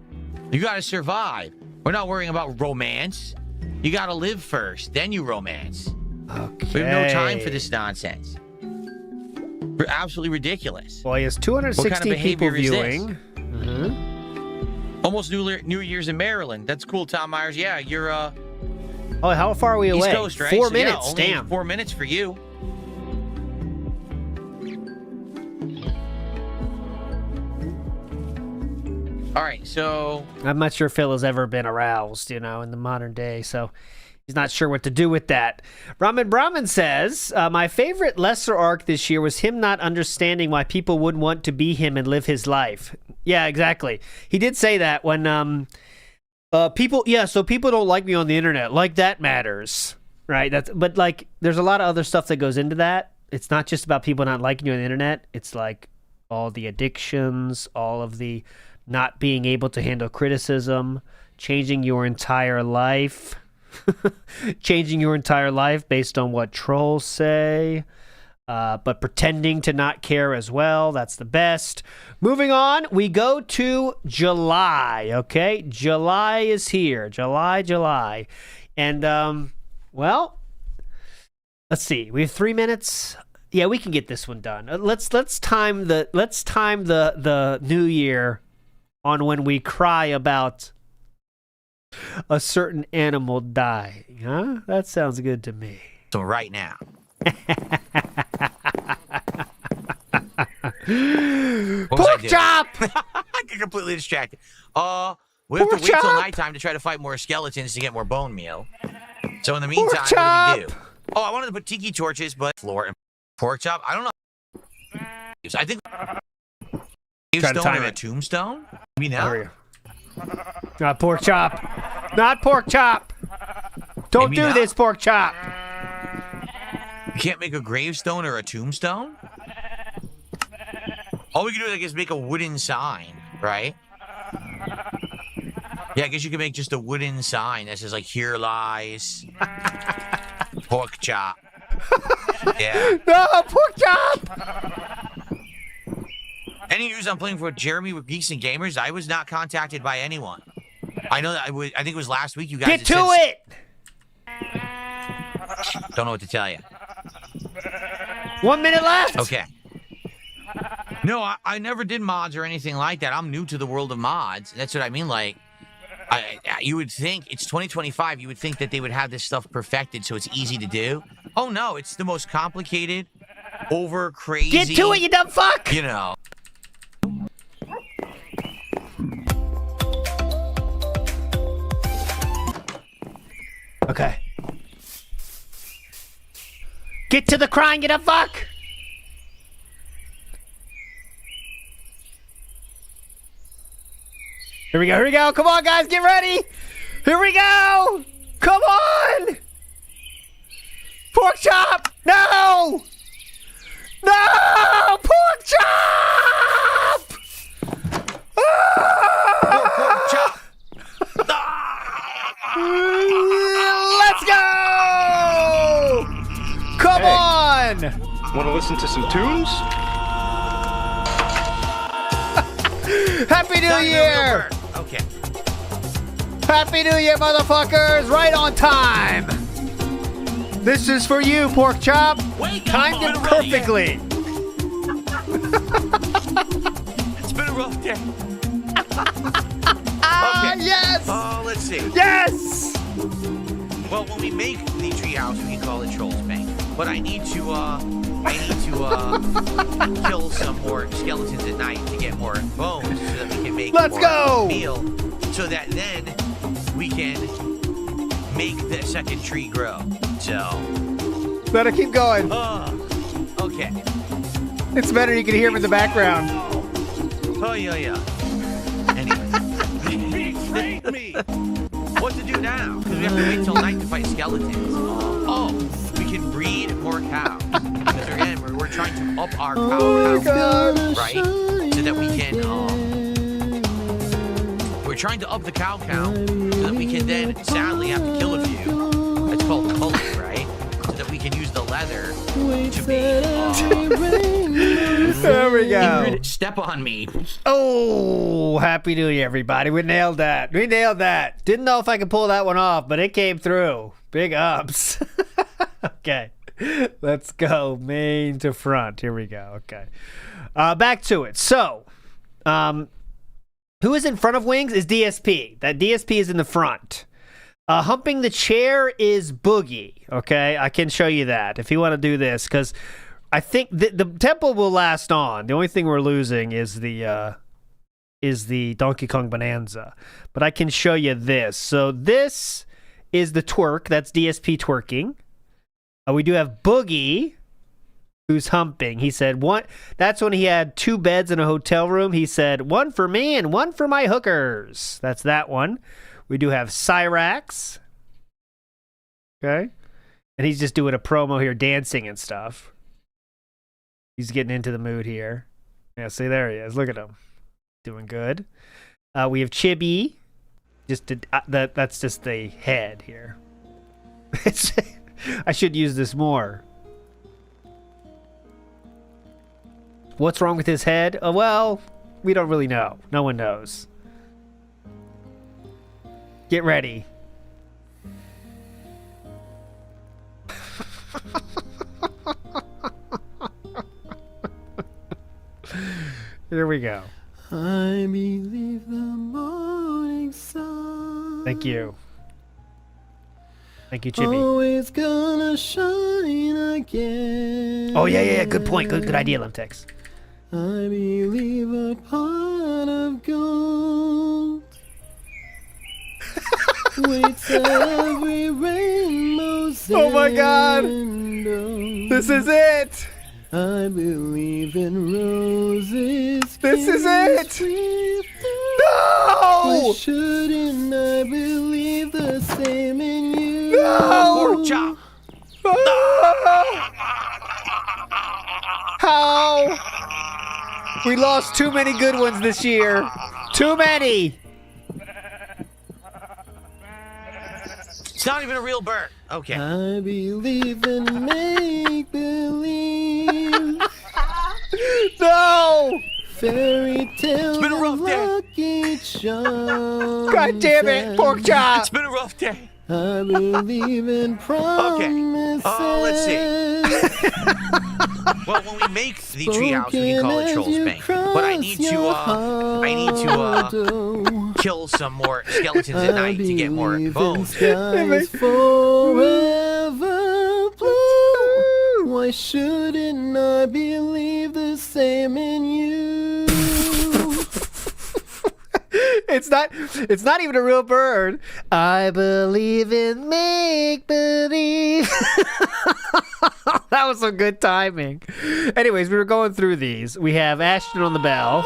You gotta survive. We're not worrying about romance. You gotta live first, then you romance. Okay. We have no time for this nonsense. We're absolutely ridiculous. Well, he has 260 what kind of people behavior viewing. Almost New Year's in Maryland. That's cool, Tom Myers. Yeah, you're Oh, how far are we away? East Coast, right? 4 So, minutes. Yeah, only Damn. 4 minutes for you. All right, so I'm not sure Phil has ever been aroused, in the modern day, so he's not sure what to do with that. Ramen Brahman says, my favorite lesser arc this year was him not understanding why people wouldn't want to be him and live his life. Yeah, exactly. He did say that when people don't like me on the internet. Like, that matters, right? But like, there's a lot of other stuff that goes into that. It's not just about people not liking you on the internet. It's like all the addictions, all of the not being able to handle criticism, changing your entire life, changing your entire life based on what trolls say, but pretending to not care as well. That's the best. Moving on, we go to July, okay? July is here. July. And, well, let's see. We have 3 minutes. Yeah, we can get this one done. Let's time the new year on when we cry about a certain animal dying, huh? That sounds good to me. So right now. Pork chop! I get completely distracted. We have to wait till nighttime to try to fight more skeletons to get more bone meal. So in the meantime, what do we do? Oh, I wanted to put tiki torches, but floor and pork chop. I don't know. I think gravestone or a tombstone. Maybe now. Not pork chop. Not pork chop. Don't do this, pork chop. You can't make a gravestone or a tombstone? All we can do is, I guess, make a wooden sign, right? Yeah, I guess you can make just a wooden sign that says, like, here lies pork chop. Yeah. No, pork chop! Any news on playing for Jeremy with Geeks and Gamers? I was not contacted by anyone. I know that I think it was last week you guys Get to it! Don't know what to tell you. 1 minute left! Okay. No, I never did mods or anything like that. I'm new to the world of mods. That's what I mean. Like, you would think it's 2025. You would think that they would have this stuff perfected so it's easy to do. Oh, no. It's the most complicated, over crazy. Get to it, you dumb fuck! You know. Okay. Get to the crying, get a fuck! Here we go, here we go. Come on, guys, get ready. Here we go. Come on. Pork chop. No. No, pork chop. Pork chop. Let's go. Come on. Want to listen to some tunes? Happy New Year. Okay. Happy New Year, motherfuckers! Right on time! This is for you, pork chop! Timed it perfectly! It's been a rough day. Ah, yes! Oh, let's see. Yes! Well, when we make the treehouse, we can call it Troll's Bank. But I need to kill some more skeletons at night to get more bones so that we can make more meal. So that then we can make the second tree grow. So better keep going. Okay. It's better you can hear him in the background. Oh yeah. Anyway. What to do now? Because we have to wait till night to fight skeletons. Oh, we can breed more cows. Because again, we're trying to up our cow count, right? So that we can we're trying to up the cow count so that we can then sadly have to kill a few. It's called culling, right? So that we can use the leather to be there we go. Ingrid, step on me. Oh, Happy New Year, everybody. We nailed that. Didn't know if I could pull that one off, but it came through. Big ups. Okay. Let's go main to front. Here we go. Okay. Back to it. So, who is in front of Wings is DSP. That DSP is in the front. Humping the chair is Boogie. Okay, I can show you that if you want to do this, because I think the temple will last on. The only thing we're losing is the Donkey Kong Bonanza. But I can show you this. So this is the twerk. That's DSP twerking. We do have Boogie, who's humping. He said one. That's when he had 2 beds in a hotel room. He said, 1 for me and 1 for my hookers. That's that one. We do have Cyrax. Okay. And he's just doing a promo here, dancing and stuff. He's getting into the mood here. Yeah, see, there he is. Look at him. Doing good. We have Chibi. That's just the head here. I should use this more. What's wrong with his head? Well, we don't really know. No one knows. Get ready. Here we go. I believe the morning sun. Thank you. Thank you, Chibi. Always gonna shine again. Oh, yeah. Good point. Good idea, Lemtex. I believe a pot of gold waits at every rainbow's Oh my God! This is it! I believe in roses. This is it! No! Why shouldn't I believe the same in you? No! Pork chop. How? We lost too many good ones this year. Too many. It's not even a real bird. Okay. I believe in make believe. No! Fairy tales. It's been a rough day. Lucky charms. God damn it, pork chop! It's been a rough day. I believe in promises. Okay. Let's see. Well, when we make the treehouse, we can call it Troll's Bank. But I need to kill some more skeletons at night to get more bones. Skies forever blue. Why shouldn't I believe the same in you? It's not even a real bird. I believe in make believe. That was some good timing. Anyways, we were going through these. We have Ashton on the bell.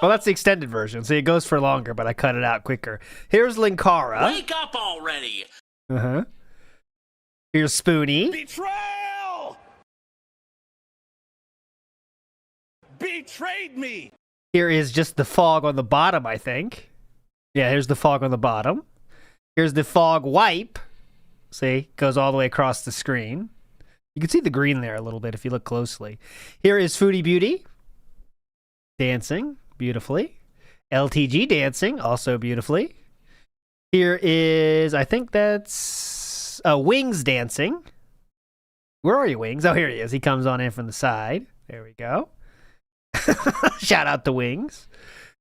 Well, that's the extended version. See, it goes for longer, but I cut it out quicker. Here's Linkara. Wake up already! Uh-huh. Here's Spoonie. Betrayal! Betrayed me! Here is just the fog on the bottom, I think. Yeah, here's the fog on the bottom. Here's the fog wipe. See, goes all the way across the screen. You can see the green there a little bit if you look closely. Here is Foodie Beauty. Dancing beautifully. LTG dancing also beautifully. Here is, I think that's Wings dancing. Where are you, Wings? Oh, here he is. He comes on in from the side. There we go. Shout out to Wings.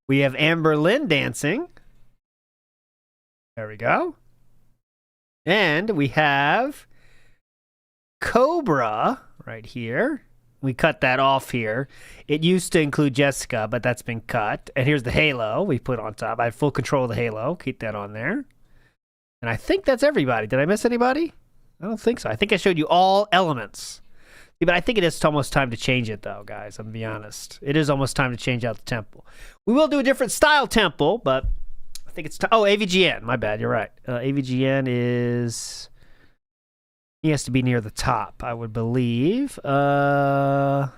We have Amber Lynn dancing. There we go. And we have Cobra right here. We cut that off here. It used to include Jessica, but that's been cut. And here's the halo we put on top. I have full control of the halo. Keep that on there. And I think that's everybody. Did I miss anybody? I don't think so. I think I showed you all elements. Yeah, but I think it is almost time to change it, though, guys. I'm going to be honest. It is almost time to change out the temple. We will do a different style temple, but I think it's time. Oh, AVGN. My bad. You're right. AVGN is... He has to be near the top, I would believe. Well,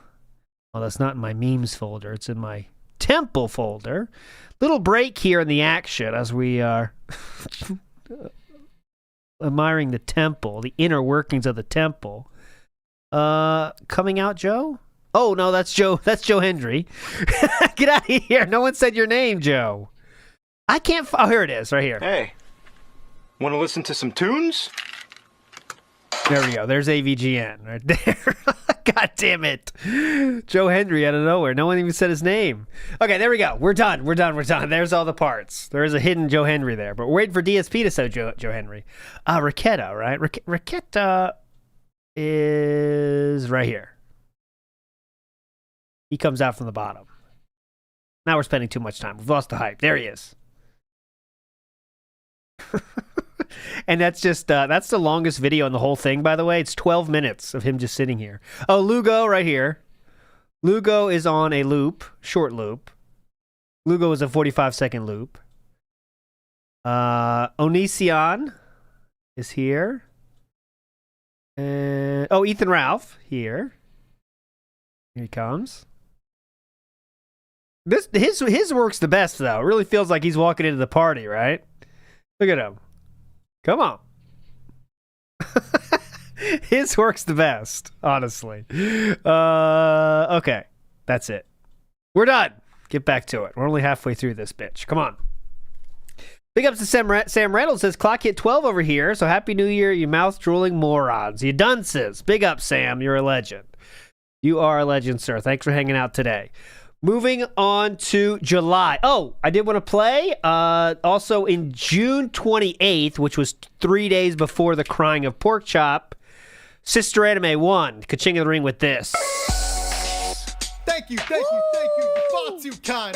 that's not in my memes folder. It's in my temple folder. Little break here in the action as we are admiring the temple, the inner workings of the temple. Coming out, Joe? Oh, no, that's Joe. That's Joe Hendry. Get out of here. No one said your name, Joe. I can't... Oh, here it is, right here. Hey, want to listen to some tunes? There we go. There's AVGN right there. God damn it. Joe Hendry out of nowhere. No one even said his name. Okay, there we go. We're done. There's all the parts. There is a hidden Joe Hendry there. But we're waiting for DSP to show Joe Hendry. Raketa, right? Raketa is right here. He comes out from the bottom. Now we're spending too much time. We've lost the hype. There he is. And that's just, that's the longest video in the whole thing, by the way. It's 12 minutes of him just sitting here. Oh, Lugo right here. Lugo is on a loop, short loop. Lugo is a 45-second loop. Onision is here. And, oh, Ethan Ralph here. Here he comes. His works the best, though. It really feels like he's walking into the party, right? Look at him. Come on. His works the best, honestly. Okay. That's it. We're done. Get back to it. We're only halfway through this bitch. Come on. Big ups to Sam Reynolds. Says, clock hit 12 over here, so happy new year, you mouth-drooling morons. You dunces. Big up, Sam. You're a legend. You are a legend, sir. Thanks for hanging out today. Moving on to July. Oh, I did want to play. Also, in June 28th, which was 3 days before the crying of pork chop, Sister Anime won Ka-ching in the ring with this. Thank you. You're far too kind.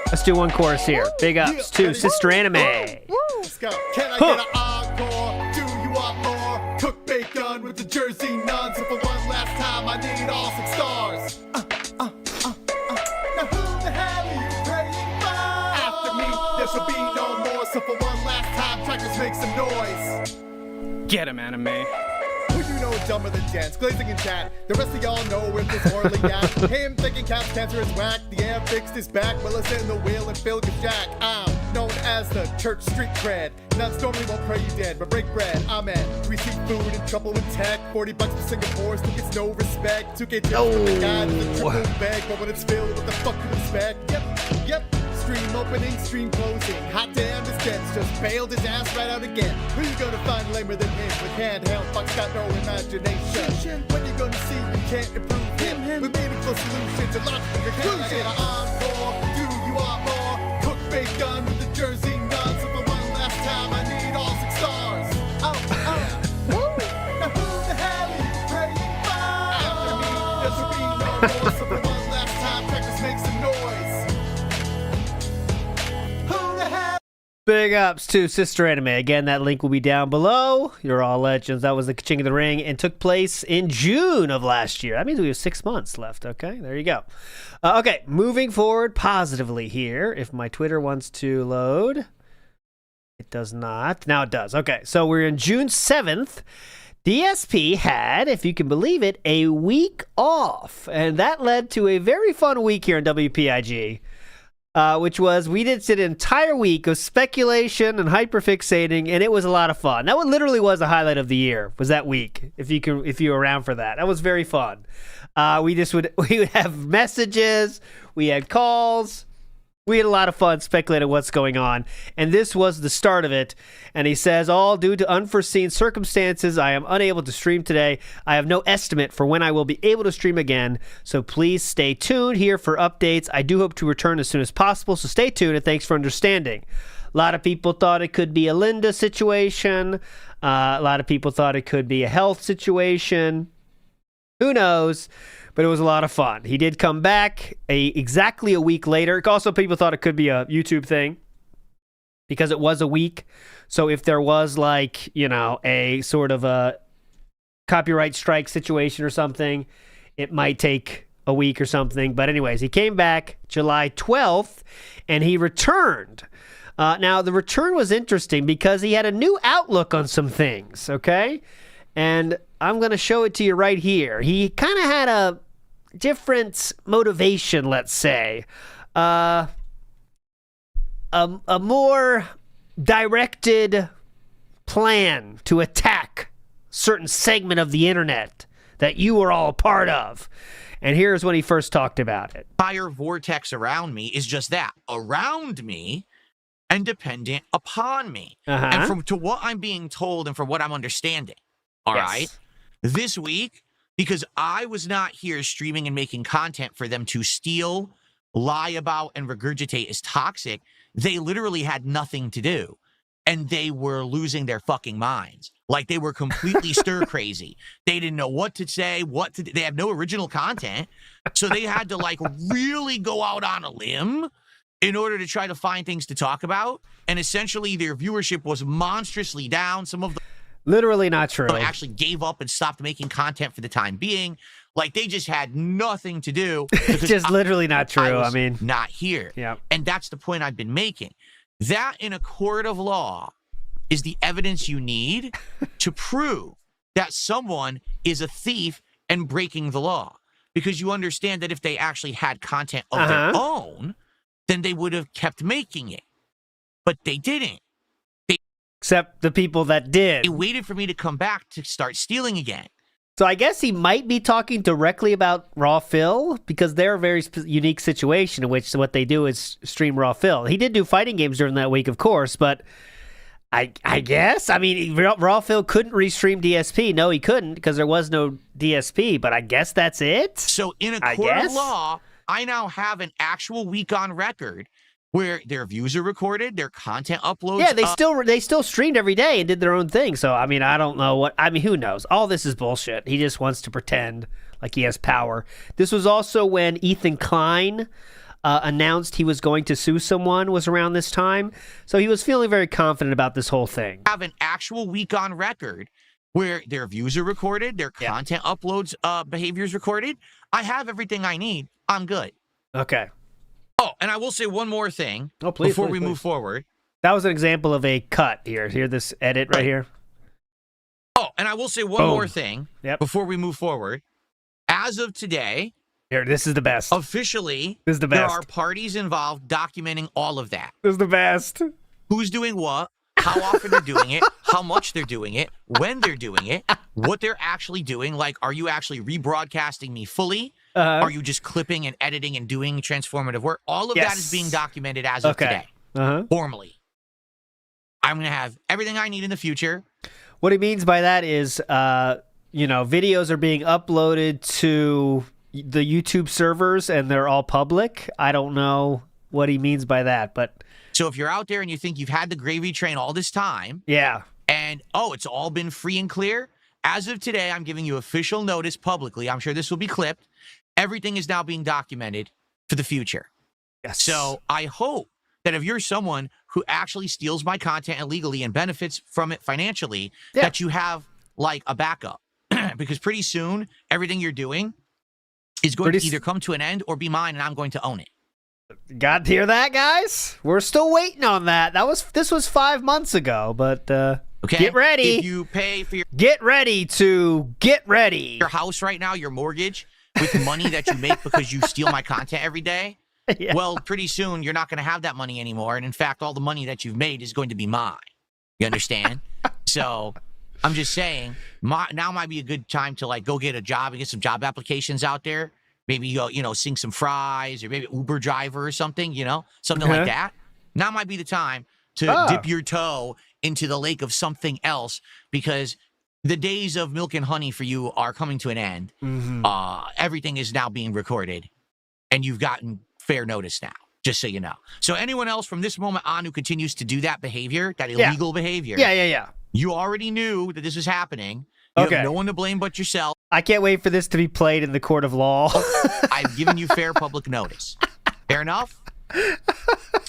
Let's do one chorus here. Big ups to Sister Anime. Let's go. Can I get an encore? Do you want more? Cook bacon with the Jersey nuns. And for one last time, I need all 6 stars. Now who the hell are you praying for? After me, there shall be no more. So for one last time, trackers make some noise. Get him, anime. Dumber than dance, glazing in chat. The rest of y'all know if this orally yak. Him thinking Cap's cancer is whack. The air fixed his back. Melissa in the wheel and Phil Jack. I'm known as the church street cred. Not stormy won't pray you dead, but break bread. I'm at 3 seafood in trouble with tech. $40 for Singapore, still gets no respect. 2K tips from the guy to the triple bag. But when it's filled, what the fuck you expect? Yep. Stream opening, stream closing. Hot damn, this Jets just bailed his ass right out again. Who you gonna find lamer than him? With handheld, fuck's got no imagination. When you gonna see you can't improve him? With meaningful solutions and logical conclusion. Encore, do you want more? Cook bacon with the Jersey nuts. So for one last time, I need all 6 stars. Now who the hell are you praying Big ups to Sister Anime. Again, that link will be down below. You're all legends. That was the King of the Ring and took place in June of last year. That means we have 6 months left. Okay, there you go. Okay, moving forward positively here. If my Twitter wants to load, it does not. Now it does. Okay, so we're in June 7th. DSP had, if you can believe it, a week off. And that led to a very fun week here in WPIG. Which was, we did an entire week of speculation and hyperfixating, and it was a lot of fun. That one literally was the highlight of the year, was that week, if you were around for that. That was very fun. We would have messages, we had calls, we had a lot of fun speculating what's going on, and this was the start of it. And he says, all due to unforeseen circumstances, I am unable to stream today. I have no estimate for when I will be able to stream again, so please stay tuned here for updates. I do hope to return as soon as possible, so stay tuned, and thanks for understanding. A lot of people thought it could be a Linda situation. A lot of people thought it could be a health situation. Who knows? But it was a lot of fun. He did come back exactly a week later. Also, people thought it could be a YouTube thing because it was a week. So if there was like, a sort of a copyright strike situation or something, it might take a week or something. But anyways, he came back July 12th and he returned. Now, the return was interesting because he had a new outlook on some things, okay? And I'm going to show it to you right here. He kind of had a different motivation, let's say. A more directed plan to attack a certain segment of the internet that you were all a part of. And here's when he first talked about it. Entire vortex around me is just that, around me and dependent upon me. And from to what I'm being told and from what I'm understanding. All right. This week, because I was not here streaming and making content for them to steal, lie about, and regurgitate as toxic, they literally had nothing to do. And they were losing their fucking minds. Like, they were completely stir crazy. They didn't know what to say, they have no original content. So they had to, like, really go out on a limb in order to try to find things to talk about. And essentially, their viewership was monstrously down. Some of them literally not true. Actually gave up and stopped making content for the time being. Like, they just had nothing to do. Just literally not true. I mean, not here. Yeah. And that's the point I've been making. That in a court of law is the evidence you need to prove that someone is a thief and breaking the law. Because you understand that if they actually had content of their own, then they would have kept making it. But they didn't. Except the people that did. They waited for me to come back to start stealing again. So I guess he might be talking directly about Raw Phil because they're a very unique situation in which what they do is stream Raw Phil. He did do fighting games during that week, of course, but I guess, I mean, Raw Phil couldn't restream DSP. No, he couldn't because there was no DSP, but I guess that's it. So in a court of law, I now have an actual week on record where their views are recorded, their content uploads. Yeah, they still streamed every day and did their own thing. So, I mean, I don't know who knows? All this is bullshit. He just wants to pretend like he has power. This was also when Ethan Klein announced he was going to sue someone, was around this time. So he was feeling very confident about this whole thing. Have an actual week on record where their views are recorded, their content uploads, behavior is recorded. I have everything I need. I'm good. Okay. Oh, and I will say one more thing before we move forward. That was an example of a cut here. Hear this edit right here? Oh, and I will say one more thing before we move forward. As of today, here, this is the best. Officially, this is the best. There are parties involved documenting all of that. This is the best. Who's doing what, how often they're doing it, how much they're doing it, when they're doing it, what they're actually doing. Like, are you actually rebroadcasting me fully? Are you just clipping and editing and doing transformative work? All of that is being documented as of today, formally. I'm going to have everything I need in the future. What he means by that is, videos are being uploaded to the YouTube servers and they're all public. I don't know what he means by that, but... So if you're out there and you think you've had the gravy train all this time... Yeah. And, it's all been free and clear, as of today, I'm giving you official notice publicly. I'm sure this will be clipped. Everything is now being documented for the future. Yes. So I hope that if you're someone who actually steals my content illegally and benefits from it financially, that you have like a backup. Because pretty soon, everything you're doing is going to either come to an end or be mine, and I'm going to own it. Got to hear that, guys? We're still waiting on that. This was 5 months ago, but okay. Get ready. If you pay for your get ready. Your house right now, your mortgage, with money that you make because you steal my content every day, well, pretty soon you're not going to have that money anymore. And in fact, all the money that you've made is going to be mine. You understand? So I'm just saying, now might be a good time to like go get a job and get some job applications out there. Maybe go, sing some fries, or maybe Uber driver or something, something like that. Now might be the time to dip your toe into the lake of something else, because the days of milk and honey for you are coming to an end. Everything is now being recorded, and you've gotten fair notice now, just so you know. So anyone else from this moment on who continues to do that behavior, that illegal behavior, you already knew that this was happening. You have no one to blame but yourself. I can't wait for this to be played in the court of law. I've given you fair public notice. Fair enough?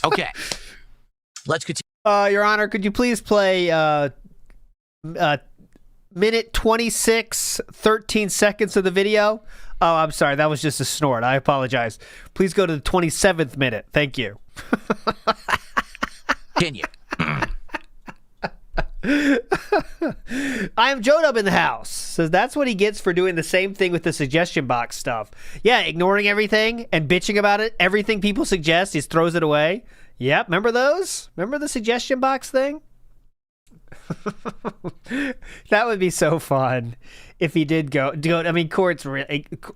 Okay. Let's continue. Your Honor, could you please play minute 26, 13 seconds of the video? Oh, I'm sorry. That was just a snort. I apologize. Please go to the 27th minute. Thank you. Continue. I am J-Dub in the house. So that's what he gets for doing the same thing with the suggestion box stuff. Yeah, ignoring everything and bitching about it. Everything people suggest, he throws it away. Yep, remember those? Remember the suggestion box thing? That would be so fun if he did go. I mean,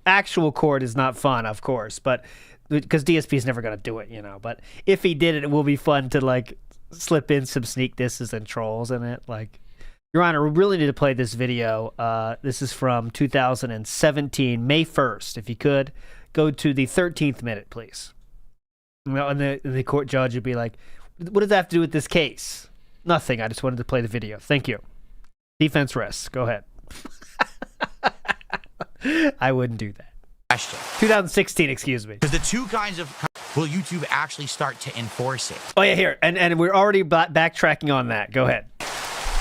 actual court is not fun, of course, but because DSP is never going to do it, But if he did it, it will be fun to like slip in some sneak disses and trolls in it. Like, Your Honor, we really need to play this video. This is from 2017, May 1st. If you could go to the 13th minute, please. And the court judge would be like, "What does that have to do with this case?" Nothing. I just wanted to play the video. Thank you. Defense rests. Go ahead. I wouldn't do that. 2016, excuse me. Because the two kinds of... Will YouTube actually start to enforce it? Oh, yeah, here. And we're already backtracking on that. Go ahead.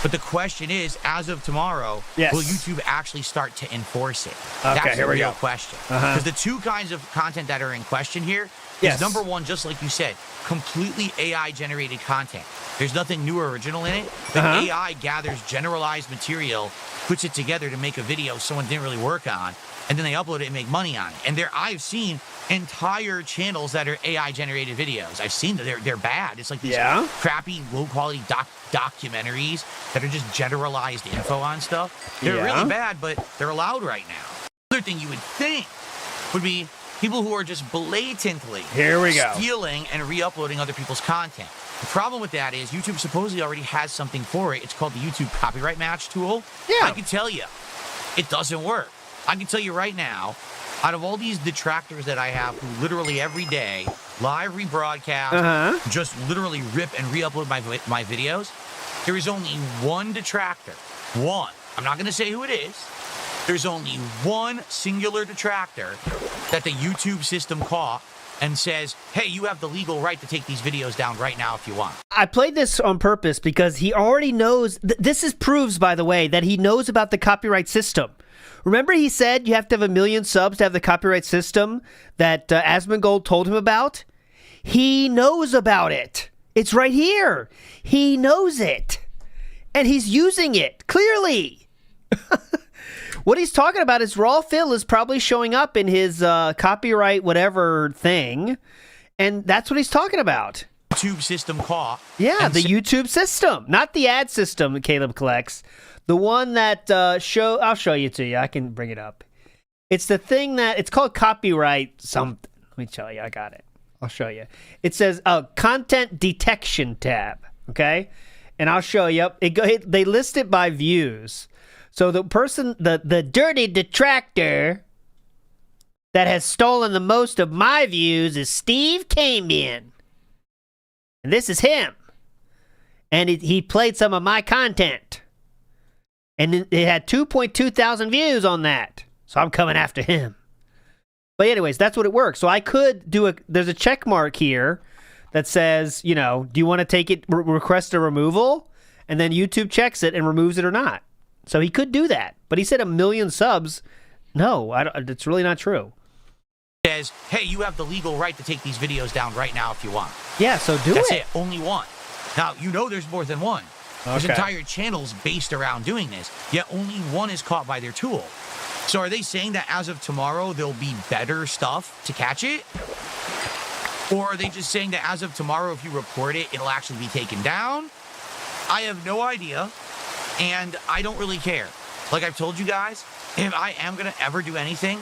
But the question is, as of tomorrow, will YouTube actually start to enforce it? Okay, That's here the we real go. question. Because the two kinds of content that are in question here is, number one, just like you said, completely AI-generated content. There's nothing new or original in it. The AI gathers generalized material, puts it together to make a video someone didn't really work on, and then they upload it and make money on it. And I've seen entire channels that are AI-generated videos. I've seen that they're bad. It's like these crappy, low-quality documentaries that are just generalized info on stuff. They're really bad, but they're allowed right now. Another thing you would think would be people who are just blatantly stealing and re-uploading other people's content. The problem with that is YouTube supposedly already has something for it. It's called the YouTube Copyright Match tool. I can tell you, it doesn't work. I can tell you right now, out of all these detractors that I have who literally every day live rebroadcast, just literally rip and re-upload my videos, there is only one detractor. One. I'm not going to say who it is. There's only one singular detractor that the YouTube system caught and says, hey, you have the legal right to take these videos down right now if you want. I played this on purpose because he already knows. This proves, by the way, that he knows about the copyright system. Remember he said you have to have 1 million subs to have the copyright system that Asmongold told him about? He knows about it. It's right here. He knows it. And he's using it, clearly. What he's talking about is raw fill is probably showing up in his copyright whatever thing. And that's what he's talking about. YouTube system caught. Yeah, the YouTube system. Not the ad system that Caleb collects. The one that I'll show you to you. I can bring it up. It's the thing that, it's called copyright something. Let me tell you, I got it. I'll show you. It says content detection tab, okay? And I'll show you. They list it by views. So the person, the dirty detractor that has stolen the most of my views is Steve Cambian. And this is him. And he played some of my content. And it had 2.2 thousand views on that. So I'm coming after him. But anyways, that's what it works. So I could do there's a check mark here that says, you know, do you want to take it, request a removal? And then YouTube checks it and removes it or not. So he could do that. But he said 1 million subs. No, it's really not true. Says, hey, you have the legal right to take these videos down right now if you want. Yeah, so do That's it. it. Only one. Now, you know there's more than one. There's entire channels based around doing this, yet only one is caught by their tool. So are they saying that as of tomorrow, there'll be better stuff to catch it? Or are they just saying that as of tomorrow, if you report it, it'll actually be taken down? I have no idea, and I don't really care. Like I've told you guys, if I am going to ever do anything,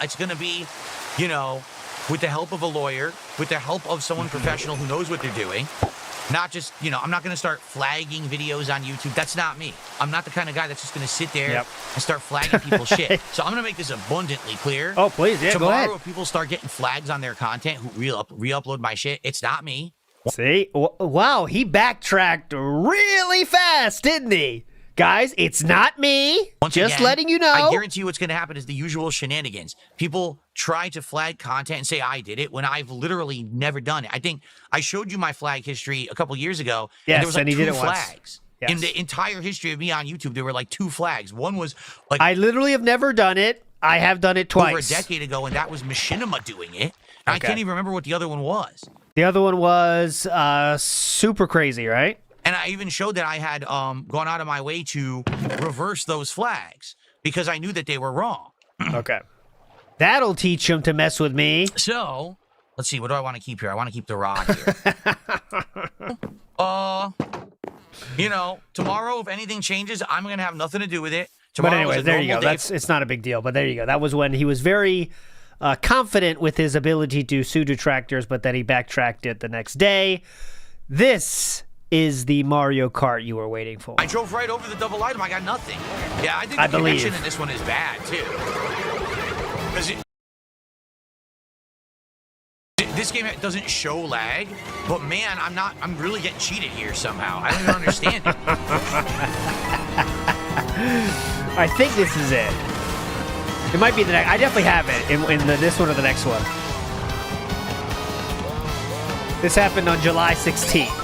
it's going to be, you know, with the help of a lawyer, with the help of someone professional who knows what they're doing. Not just, you know, I'm not going to start flagging videos on YouTube. That's not me. I'm not the kind of guy that's just going to sit there and start flagging people's shit. So I'm going to make this abundantly clear. Oh, please, yeah, Tomorrow, go ahead. if people start getting flags on their content who re-upload my shit, it's not me. See? Wow, he backtracked really fast, didn't he? Guys, it's not me. Once just again, letting you know. I guarantee you what's going to happen is the usual shenanigans. People try to flag content and say I did it when I've literally never done it. I think I showed you my flag history a couple years ago. Yes, and there was like he 2 did it flags. Once. Yes. In the entire history of me on YouTube, there were like 2 flags. One was like I literally have never done it. I have done it twice. over a decade ago, and that was Machinima doing it. And I can't even remember what the other one was. The other one was super crazy, right? And I even showed that I had gone out of my way to reverse those flags because I knew that they were wrong. Okay. That'll teach him to mess with me. So, let's see. What do I want to keep here? I want to keep the rod here. You know, tomorrow, if anything changes, I'm going to have nothing to do with it. Tomorrow but anyways, there you go. It's not a big deal, but there you go. That was when he was very confident with his ability to sue detractors, but then he backtracked it the next day. This is the Mario Kart you were waiting for. I drove right over the double item. I got nothing. Yeah, I think the connection in this one is bad, too. This game doesn't show lag, but man, I'm really getting cheated here somehow. I don't even understand it. I think this is it. It might be the next. I definitely have it in this one or the next one. This happened on July 16th.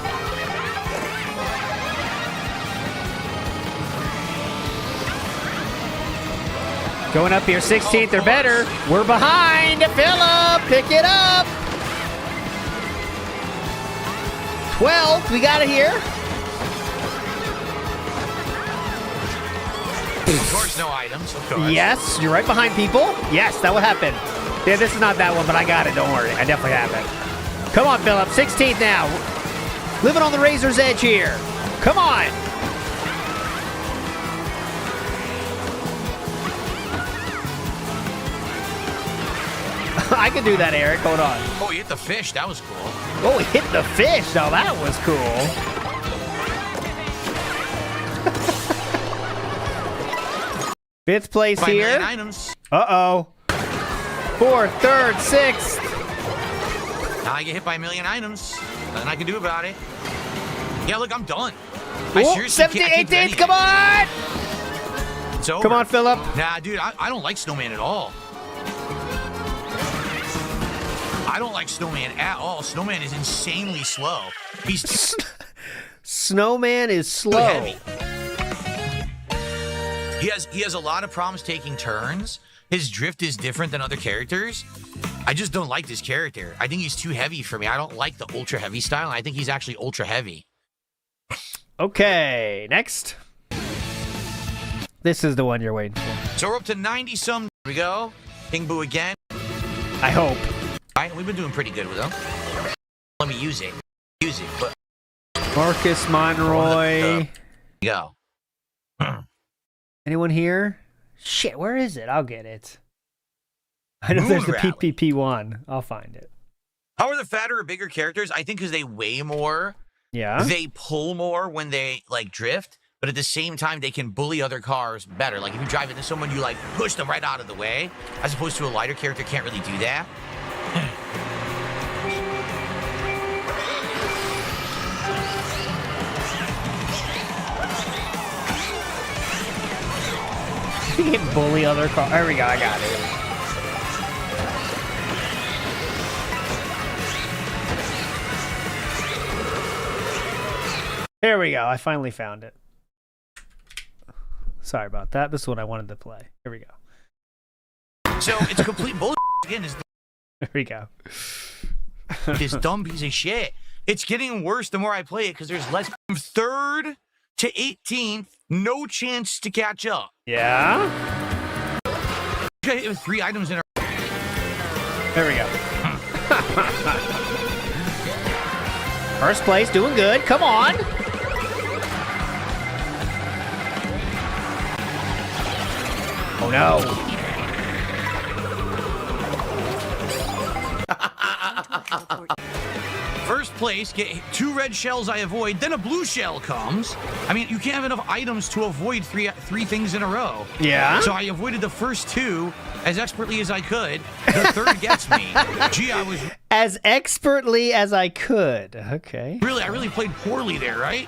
Going up here, 16th or better. We're behind. Phillip, pick it up. 12th, we got it here. Of course, no items. Of course. Yes, you're right behind people. Yes, that would happen. Yeah, this is not that one, but I got it. Don't worry. I definitely have it. Come on, Phillip. 16th now. Living on the razor's edge here. Come on. I can do that, Eric. Hold on. Oh, he hit the fish. That was cool. Oh, he hit the fish. Now that was cool. Fifth place here. Uh-oh. 4th, 3rd, 6th. Now I get hit by 1 million items. Nothing I can do about it. Yeah, look, I'm done. I seriously 78th, 8th, come on! It's over. Come on, Phillip. Nah, dude, I don't like Snowman at all. I don't like Snowman at all. Snowman is insanely slow. He's Snowman is slow. Heavy. He has a lot of problems taking turns. His drift is different than other characters. I just don't like this character. I think he's too heavy for me. I don't like the ultra heavy style. I think he's actually ultra heavy. Okay, next. This is the one you're waiting for. So we're up to 90-some. Here we go. King Boo again. I hope. All right, we've been doing pretty good with them. Let me use it. But Marcus Monroy. Go. Anyone here? Shit, where is it? I'll get it. I know there's a PPP one. I'll find it. How are the fatter or bigger characters? I think because they weigh more. Yeah. They pull more when they like drift, but at the same time they can bully other cars better. Like if you drive into someone, you like push them right out of the way, as opposed to a lighter character can't really do that. You can bully other cars. There we go. I got it. Here we go. I finally found it. Sorry about that. This is what I wanted to play. Here we go. So it's complete bullshit again. Here we go. This dumb piece of shit. It's getting worse the more I play it because there's less. From 3rd to 18th, no chance to catch up. Yeah? It was 3 items in a. There we go. First place, doing good. Come on. Oh no. First place, get 2 red shells I avoid, then a blue shell comes. I mean, you can't have enough items to avoid three things in a row. Yeah? So I avoided the first 2 as expertly as I could. The third gets me. Gee, I was... As expertly as I could. Okay. Really, I really played poorly there, right?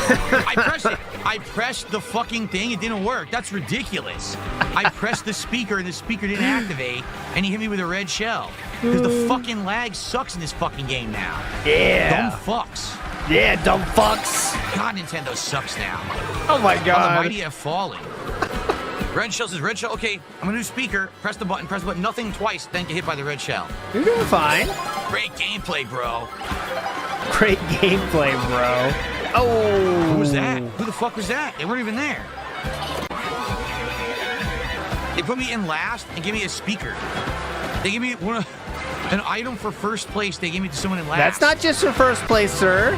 I pressed the fucking thing. It didn't work. That's ridiculous. I pressed the speaker and the speaker didn't activate, and he hit me with a red shell. Because the fucking lag sucks in this fucking game now. Yeah. Dumb fucks. Yeah, dumb fucks. God, Nintendo sucks now. Oh my god. The mighty have fallen. Red shell says red shell. Okay, I'm gonna do speaker. Press the button. Nothing twice, then get hit by the red shell. You're doing fine. Great gameplay, bro. Great gameplay, bro. Oh. Who was that? Who the fuck was that? They weren't even there. They put me in last and gave me a speaker. They gave me an item for first place. They gave me to someone in last. That's not just for first place, sir.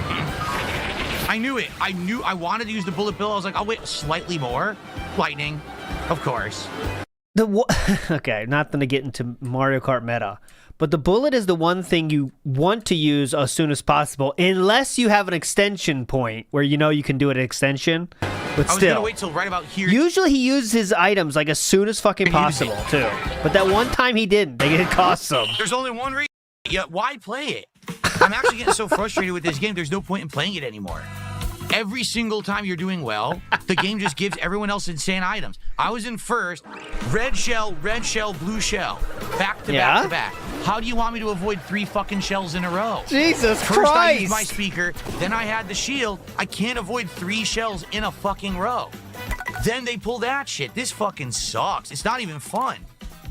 I knew it. I wanted to use the bullet bill. I was like, I'll wait slightly more. Lightning, of course. Okay, not going to get into Mario Kart meta, but the bullet is the one thing you want to use as soon as possible, unless you have an extension point where you know you can do an extension. But I was still, gonna wait till right about here. Usually he uses his items like as soon as fucking possible too. But that one time he didn't. It cost him. There's only one reason. Yeah, why play it? I'm actually getting so frustrated with this game. There's no point in playing it anymore. Every single time you're doing well, the game just gives everyone else insane items. I was in first, red shell, blue shell, back to back to back. How do you want me to avoid 3 fucking shells in a row? Jesus Christ! First I used my speaker, then I had the shield. I can't avoid 3 shells in a fucking row. Then they pull that shit. This fucking sucks. It's not even fun.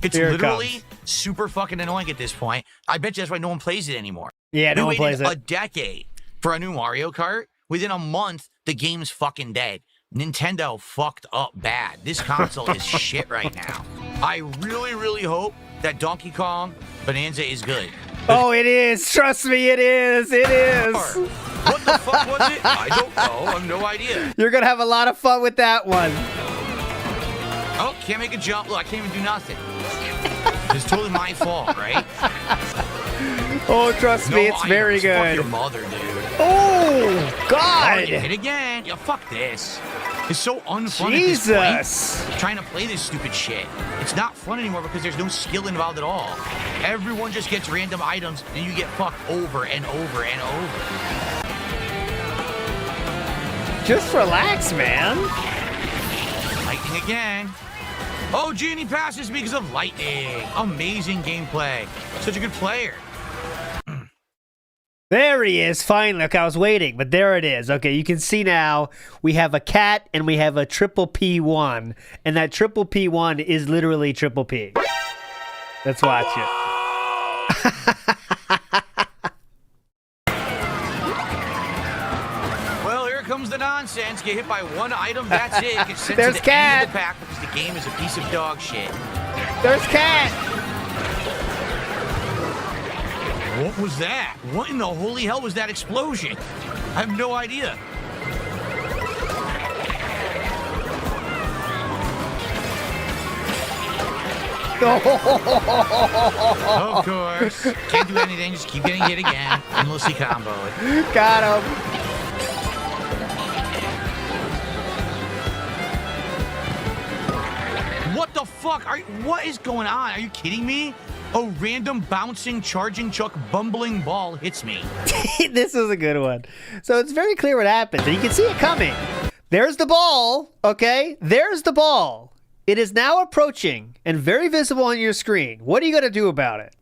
It's literally super fucking annoying at this point. I bet you that's why no one plays it anymore. Yeah, no one plays it. A decade for a new Mario Kart. Within a month, the game's fucking dead. Nintendo fucked up bad. This console is shit right now. I really, really hope that Donkey Kong Bonanza is good. Oh, it is. Trust me, it is. It is. What the fuck was it? I don't know. I have no idea. You're going to have a lot of fun with that one. Oh, can't make a jump. Look, I can't even do nothing. It's totally my fault, right? Oh, trust me, it's very good. Fuck your mother, dude. Oh, God. Oh, you hit again. Yeah, fuck this. It's so unfun Jesus. At this point, trying to play this stupid shit. It's not fun anymore because there's no skill involved at all. Everyone just gets random items and you get fucked over and over and over. Just relax, man. Lightning again. Oh, Genie passes me because of lightning. Amazing gameplay. Such a good player. There he is, finally. Look, I was waiting, but there it is. Okay, you can see now we have a cat and we have a triple P1. And that triple P1 is literally triple P. Let's watch it. Well, here comes the nonsense. Get hit by one item, that's it. Get sent There's to the Cat. end of the pack because the game is a piece of dog shit. There's Cat. What was that? What in the holy hell was that explosion? I have no idea. Of course. Can't do anything. Just keep getting hit again. Endlessly comboed. Got him. What the fuck? What is going on? Are you kidding me? A random bouncing, charging chuck, bumbling ball hits me. This is a good one. So it's very clear what happens, and you can see it coming. There's the ball, okay? There's the ball. It is now approaching and very visible on your screen. What are you going to do about it?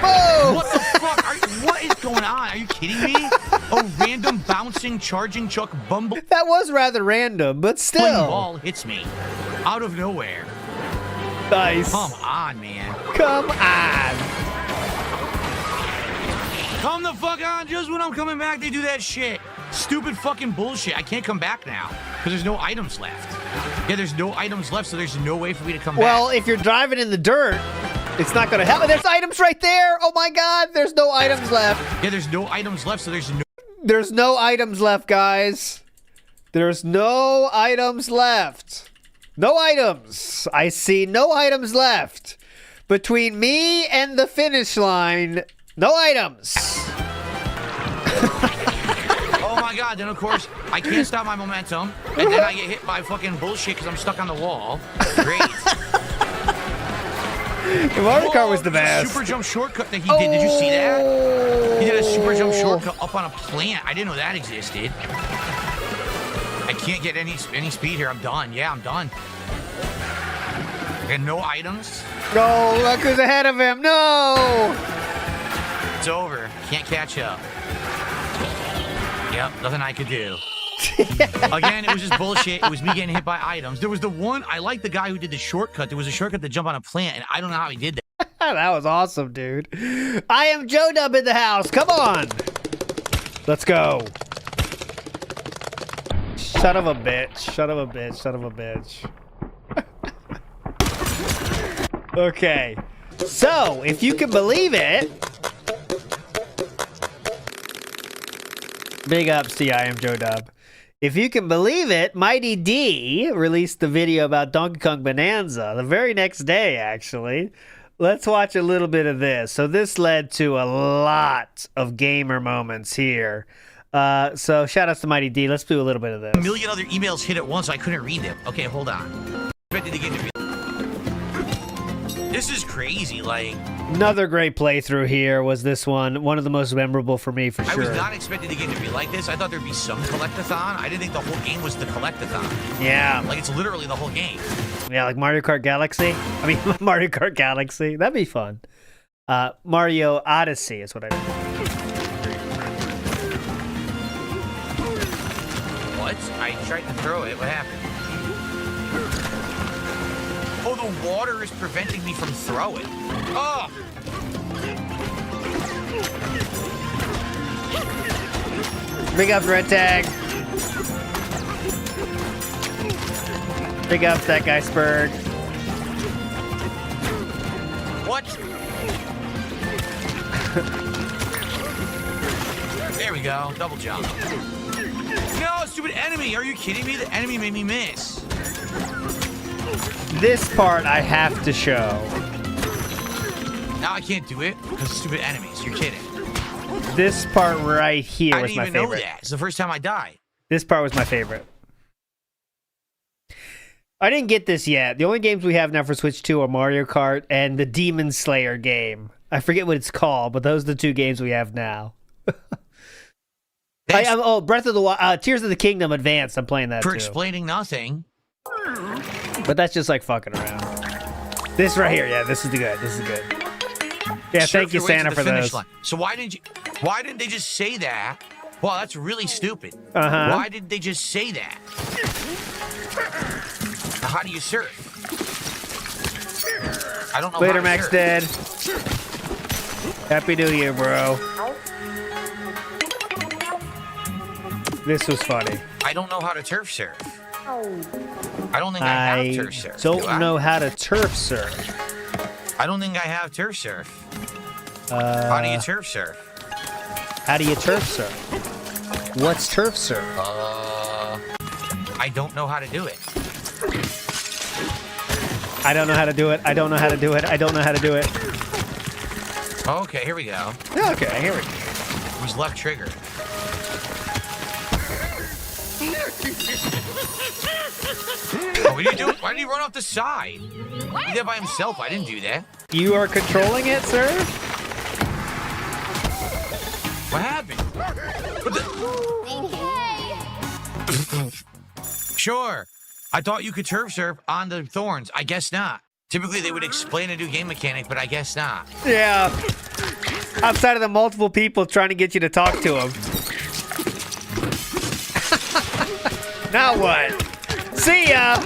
Boom! What the fuck? What is going on? Are you kidding me? A random bouncing, charging Chuck Bumble. That was rather random, but still. Ball hits me out of nowhere. Nice. Come on, man. Come on. Come the fuck on. Just when I'm coming back, they do that shit. Stupid fucking bullshit. I can't come back now because there's no items left. Yeah, there's no items left, so there's no way for me to come back. Well, if you're driving in the dirt, it's not going to help. There's items right there. Oh my God, there's no items left. Yeah, there's no items left, so there's no items left, guys. There's no items left. No items. I see no items left. Between me and the finish line, no items. Oh my God, then of course, I can't stop my momentum, and then I get hit by fucking bullshit because I'm stuck on the wall. Great. The Mario Kart was the best. Super jump shortcut that he did. Did you see that? He did a super jump shortcut up on a plant. I didn't know that existed. I can't get any speed here. I'm done. Yeah, I'm done. And no items. No, look who's ahead of him. No. It's over. Can't catch up. Yep, nothing I could do. Again, it was just bullshit. It was me getting hit by items. There was the one, I like the guy who did the shortcut. There was a shortcut to jump on a plant, and I don't know how he did that. That was awesome, dude. I am Joe Dub in the house. Come on. Let's go. Son of a bitch. Son of a bitch. Son of a bitch. Okay. So, if you can believe it, big ups to you, I am Joe Dub. If you can believe it, Mighty D released the video about Donkey Kong Bonanza the very next day, actually. Let's watch a little bit of this. So this led to a lot of gamer moments here. So shout outs to Mighty D. Let's do a little bit of this. A million other emails hit at once, so I couldn't read them. Okay, hold on. This is crazy, like... Another great playthrough here was this one. One of the most memorable for me, for sure. I was not expecting the game to be like this. I thought there'd be some collectathon. I didn't think the whole game was the collectathon. Yeah. Like, it's literally the whole game. Yeah, like Mario Kart Galaxy. I mean, Mario Kart Galaxy. That'd be fun. Mario Odyssey is what I did. What? I tried to throw it. What happened? Oh, the water is preventing me from throwing. Oh! Big ups, Red Tag. Big ups, that guy Spurred. What? There we go. Double jump. No, stupid enemy. Are you kidding me? The enemy made me miss. This part I have to show. Now I can't do it because stupid enemies. You're kidding. This part right here was my favorite. I didn't even know that. It's the first time I died. This part was my favorite. I didn't get this yet. The only games we have now for Switch 2 are Mario Kart and the Demon Slayer game. I forget what it's called, but those are the two games we have now. Oh, Breath of the Wild, Tears of the Kingdom Advanced. I'm playing that for too. Explaining nothing. But that's just like fucking around. This right here, yeah, this is good. This is good. Yeah, thank you, Santa, for those. Line. So why didn't they just say that? Well, that's really stupid. Uh-huh. Why did they just say that? How do you surf? I don't know. Later, Max Dead. Happy New Year, bro. This was funny. I don't know how to turf surf. I don't think I have turf surf. Don't know how to turf surf. I don't think I have turf surf. How do you turf surf? How do you turf surf? What's turf surf? I don't know how to do it. I don't know how to do it. I don't know how to do it. I don't know how to do it. Okay, here we go. Okay, here we go. It was left trigger. Oh, what are you doing? Why did he run off the side? He did that by himself. I didn't do that. You are controlling it, sir? What happened? Sure. I thought you could turf surf on the thorns. I guess not. Typically, they would explain a new game mechanic, but I guess not. Yeah. Outside of the multiple people trying to get you to talk to him. Now what? See ya!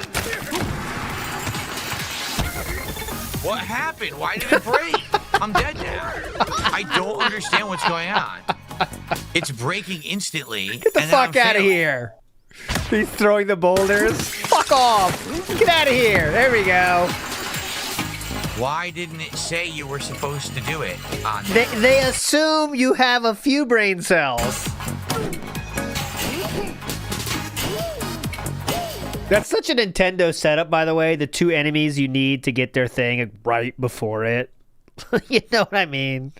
What happened? Why did it break? I'm dead now. I don't understand what's going on. It's breaking instantly. Get the fuck out of here. He's throwing the boulders. Fuck off. Get out of here. There we go. Why didn't it say you were supposed to do it? They assume you have a few brain cells. That's such a Nintendo setup, by the way. The two enemies you need to get their thing right before it. You know what I mean?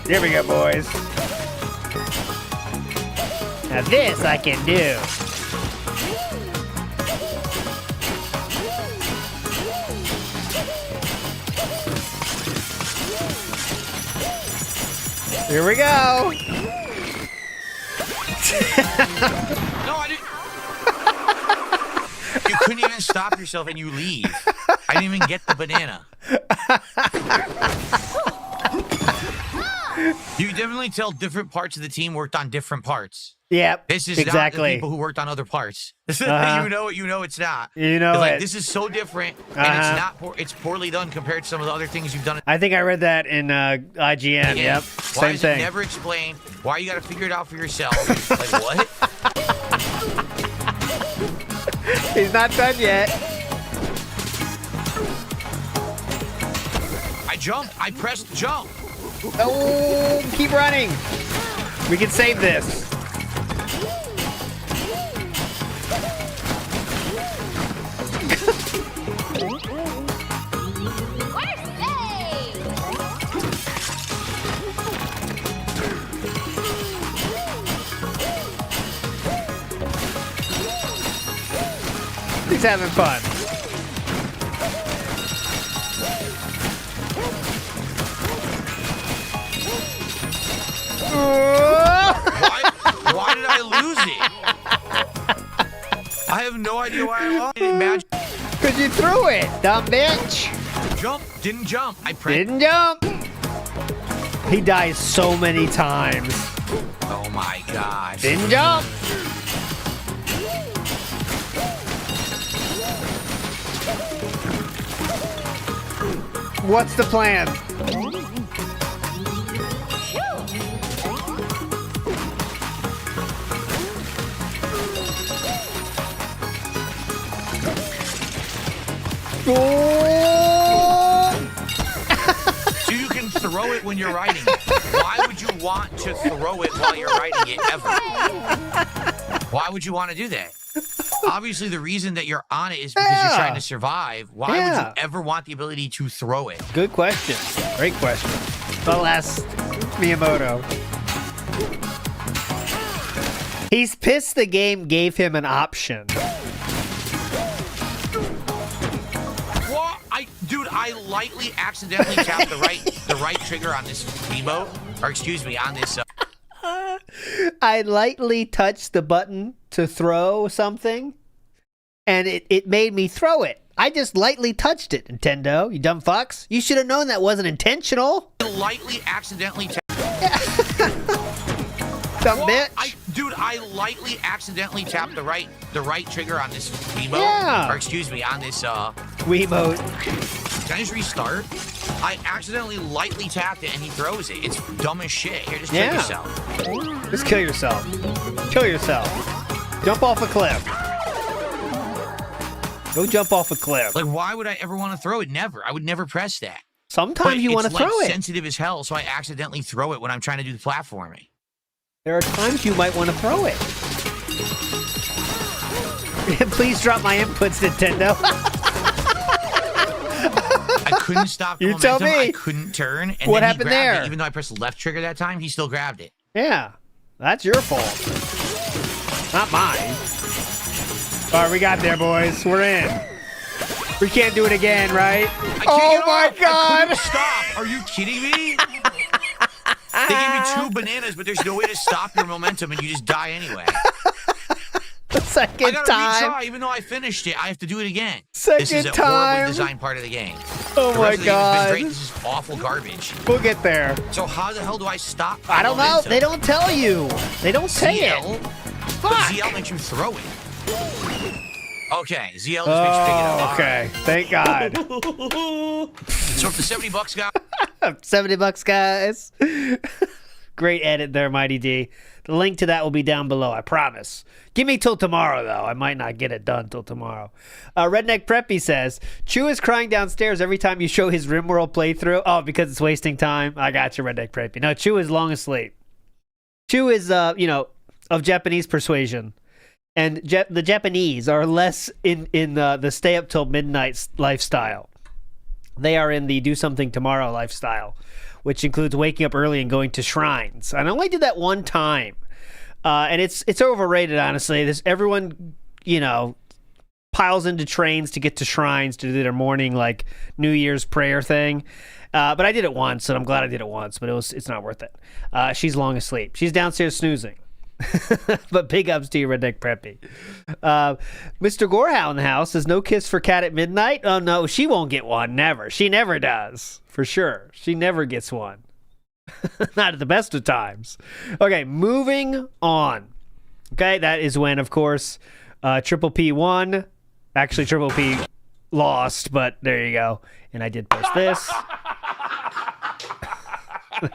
Here we go, boys. Now this I can do. Here we go. No, I didn't. You couldn't even stop yourself and you leave. I didn't even get the banana. You definitely tell different parts of the team worked on different parts. Yep, this is exactly. not the people who worked on other parts. You know it. You know it's not. You know like, it. This is so different, and it's not. It's poorly done compared to some of the other things you've done. I think I read that in IGN. Yep, why same thing. It never explained why you got to figure it out for yourself? Like what? He's not done yet. I jumped. I pressed jump. Oh, keep running. We can save this. He's having fun. Why did I lose it? I have no idea why I lost it. Because you threw it, dumb bitch. Jump. Didn't jump. I pressed. Didn't jump. He dies so many times. Oh my gosh. Didn't jump. What's the plan? So you can throw it when you're riding it. Why would you want to throw it while you're riding it ever? Why would you want to do that? Obviously, the reason that you're on it is because you're trying to survive. Why would you ever want the ability to throw it? Good question. Great question. I'll ask Miyamoto. He's pissed the game gave him an option. Dude, I lightly accidentally tapped the right trigger on this emote, or excuse me, on this. I lightly touched the button to throw something, and it made me throw it. I just lightly touched it, Nintendo. You dumb fucks. You should have known that wasn't intentional. I lightly accidentally tapped. Dumb bitch. Dude, I lightly accidentally tapped the right trigger on this emote, or excuse me, on this Wiimote. Can I just restart? I accidentally lightly tapped it and he throws it. It's dumb as shit. Here, just kill yourself. Just kill yourself. Kill yourself. Jump off a cliff. Go jump off a cliff. Like, why would I ever want to throw it? Never. I would never press that. Sometimes you want to throw it. It's sensitive as hell, so I accidentally throw it when I'm trying to do the platforming. There are times you might want to throw it. Please drop my inputs, Nintendo. I couldn't stop the momentum. Tell me. I couldn't turn. And what then happened he grabbed there? It. Even though I pressed the left trigger that time, he still grabbed it. Yeah, that's your fault. Not mine. All right, we got there, boys. We're in. We can't do it again, right? Oh my God! Stop! Are you kidding me? They gave me 2 bananas, but there's no way to stop your momentum, and you just die anyway. Second I gotta time. retry, even though I finished it, I have to do it again. Second this is a time. horribly designed part of the game. Oh the my rest of the game has God. been great. This is awful garbage. We'll get there. So how the hell do I stop? I don't know. momentum? They don't tell you. They don't say it. But ZL makes you throw it. Okay, ZL just makes you pick it up. Okay, thank God. So for the $70, guys. $70, guys. Great edit there, Mighty D. The link to that will be down below, I promise. Give me till tomorrow, though. I might not get it done till tomorrow. Redneck Preppy says, Chew is crying downstairs every time you show his RimWorld playthrough. Oh, because it's wasting time? I got you, Redneck Preppy. No, Chew is long asleep. Chew is, of Japanese persuasion. And the Japanese are less in the stay up till midnight lifestyle. They are in the do something tomorrow lifestyle, which includes waking up early and going to shrines. And I only did that one time. And it's overrated, honestly. Everyone, piles into trains to get to shrines to do their morning, like, New Year's prayer thing. But I did it once, and I'm glad I did it once, but it's not worth it. She's long asleep. She's downstairs snoozing. But big ups to you, Redneck Preppy. Mr. Gorehow in the house says, no kiss for Cat at midnight? Oh, no, she won't get one. Never. She never does. For sure. She never gets one. Not at the best of times. Okay, moving on. Okay, that is when, of course, Triple P won. Actually, Triple P lost, but there you go. And I did post this.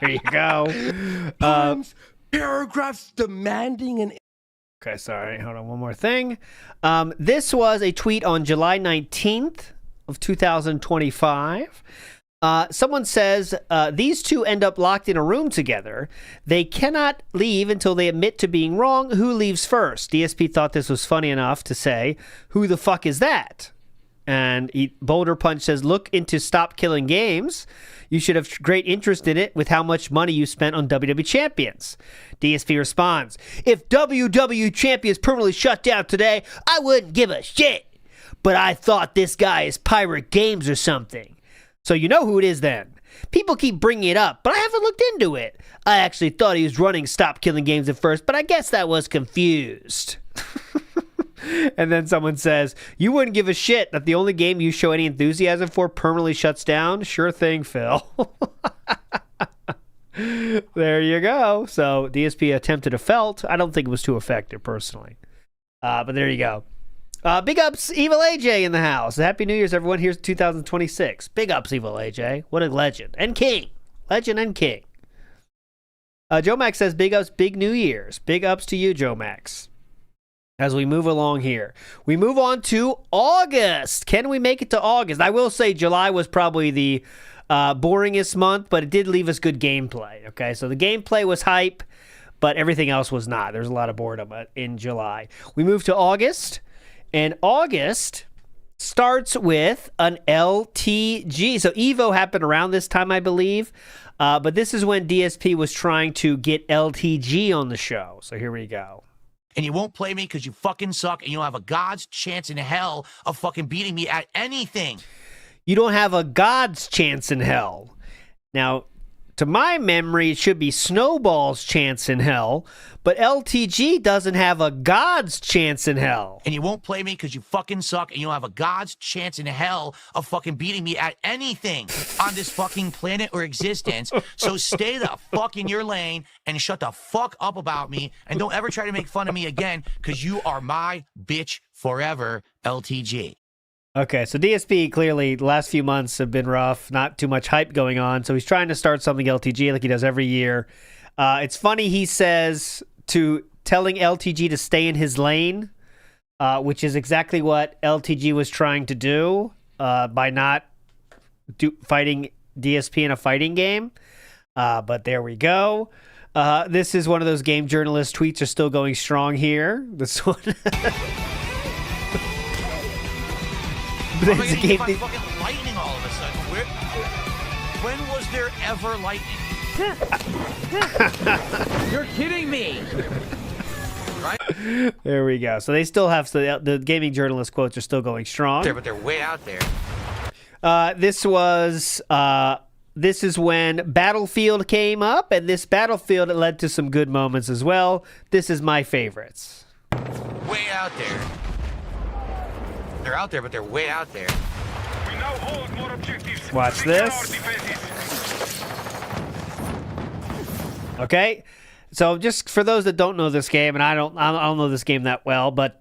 There you go. Paragraphs demanding an... Okay, sorry. Hold on, one more thing. This was a tweet on July 19th of 2025. Someone says, these two end up locked in a room together. They cannot leave until they admit to being wrong. Who leaves first? DSP thought this was funny enough to say, who the fuck is that? And Boulder Punch says, look into Stop Killing Games. You should have great interest in it with how much money you spent on WWE Champions. DSP responds, if WWE Champions permanently shut down today, I wouldn't give a shit. But I thought this guy is Pirate Games or something. So you know who it is then. People keep bringing it up, but I haven't looked into it. I actually thought he was running Stop Killing Games at first, but I guess that was confused. And then someone says, you wouldn't give a shit that the only game you show any enthusiasm for permanently shuts down? Sure thing, Phil. There you go. So DSP attempted a felt. I don't think it was too effective, personally. But there you go. Big ups, Evil AJ in the house. Happy New Year's, everyone. Here's 2026. Big ups, Evil AJ. What a legend. And king. Legend and king. Joe Max says, big ups, big New Year's. Big ups to you, Joe Max. As we move along here, we move on to August. Can we make it to August? I will say July was probably the boringest month, but it did leave us good gameplay. Okay, so the gameplay was hype, but everything else was not. There's a lot of boredom in July. We move to August, and August starts with an LTG. So Evo happened around this time, I believe, but this is when DSP was trying to get LTG on the show. So here we go. And you won't play me because you fucking suck, and you don't have a god's chance in hell of fucking beating me at anything. You don't have a god's chance in hell. Now, to my memory, it should be Snowball's chance in hell, but LTG doesn't have a god's chance in hell. And you won't play me because you fucking suck, and you don't have a god's chance in hell of fucking beating me at anything on this fucking planet or existence. So stay the fuck in your lane and shut the fuck up about me, and don't ever try to make fun of me again, because you are my bitch forever, LTG. Okay, so DSP clearly the last few months have been rough, not too much hype going on, so he's trying to start something LTG like he does every year. It's funny he says telling LTG to stay in his lane, which is exactly what LTG was trying to do by not fighting DSP in a fighting game. But there we go. This is one of those game journalist tweets are still going strong here. This one. But I'm getting hit by fucking lightning all of a sudden. When was there ever lightning? You're kidding me. Right? There we go. So they still have the gaming journalist quotes are still going strong. But they're way out there. This was the this is when Battlefield came up, and this Battlefield led to some good moments as well. This is my favorites. Way out there. They're out there, but they're way out there. We now hold more objectives. Watch this. Okay, so just for those that don't know this game, and I don't know this game that well, but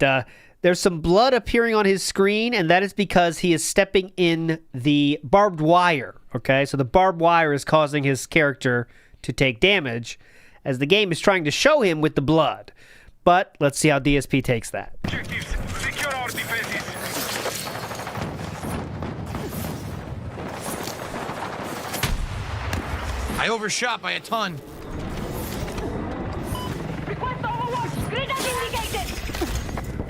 there's some blood appearing on his screen, and that is because he is stepping in the barbed wire. Okay, so the barbed wire is causing his character to take damage, as the game is trying to show him with the blood. But let's see how DSP takes that. Objectives. Secure our defenses. I overshot by a ton. Request overwatch. Grid indicated.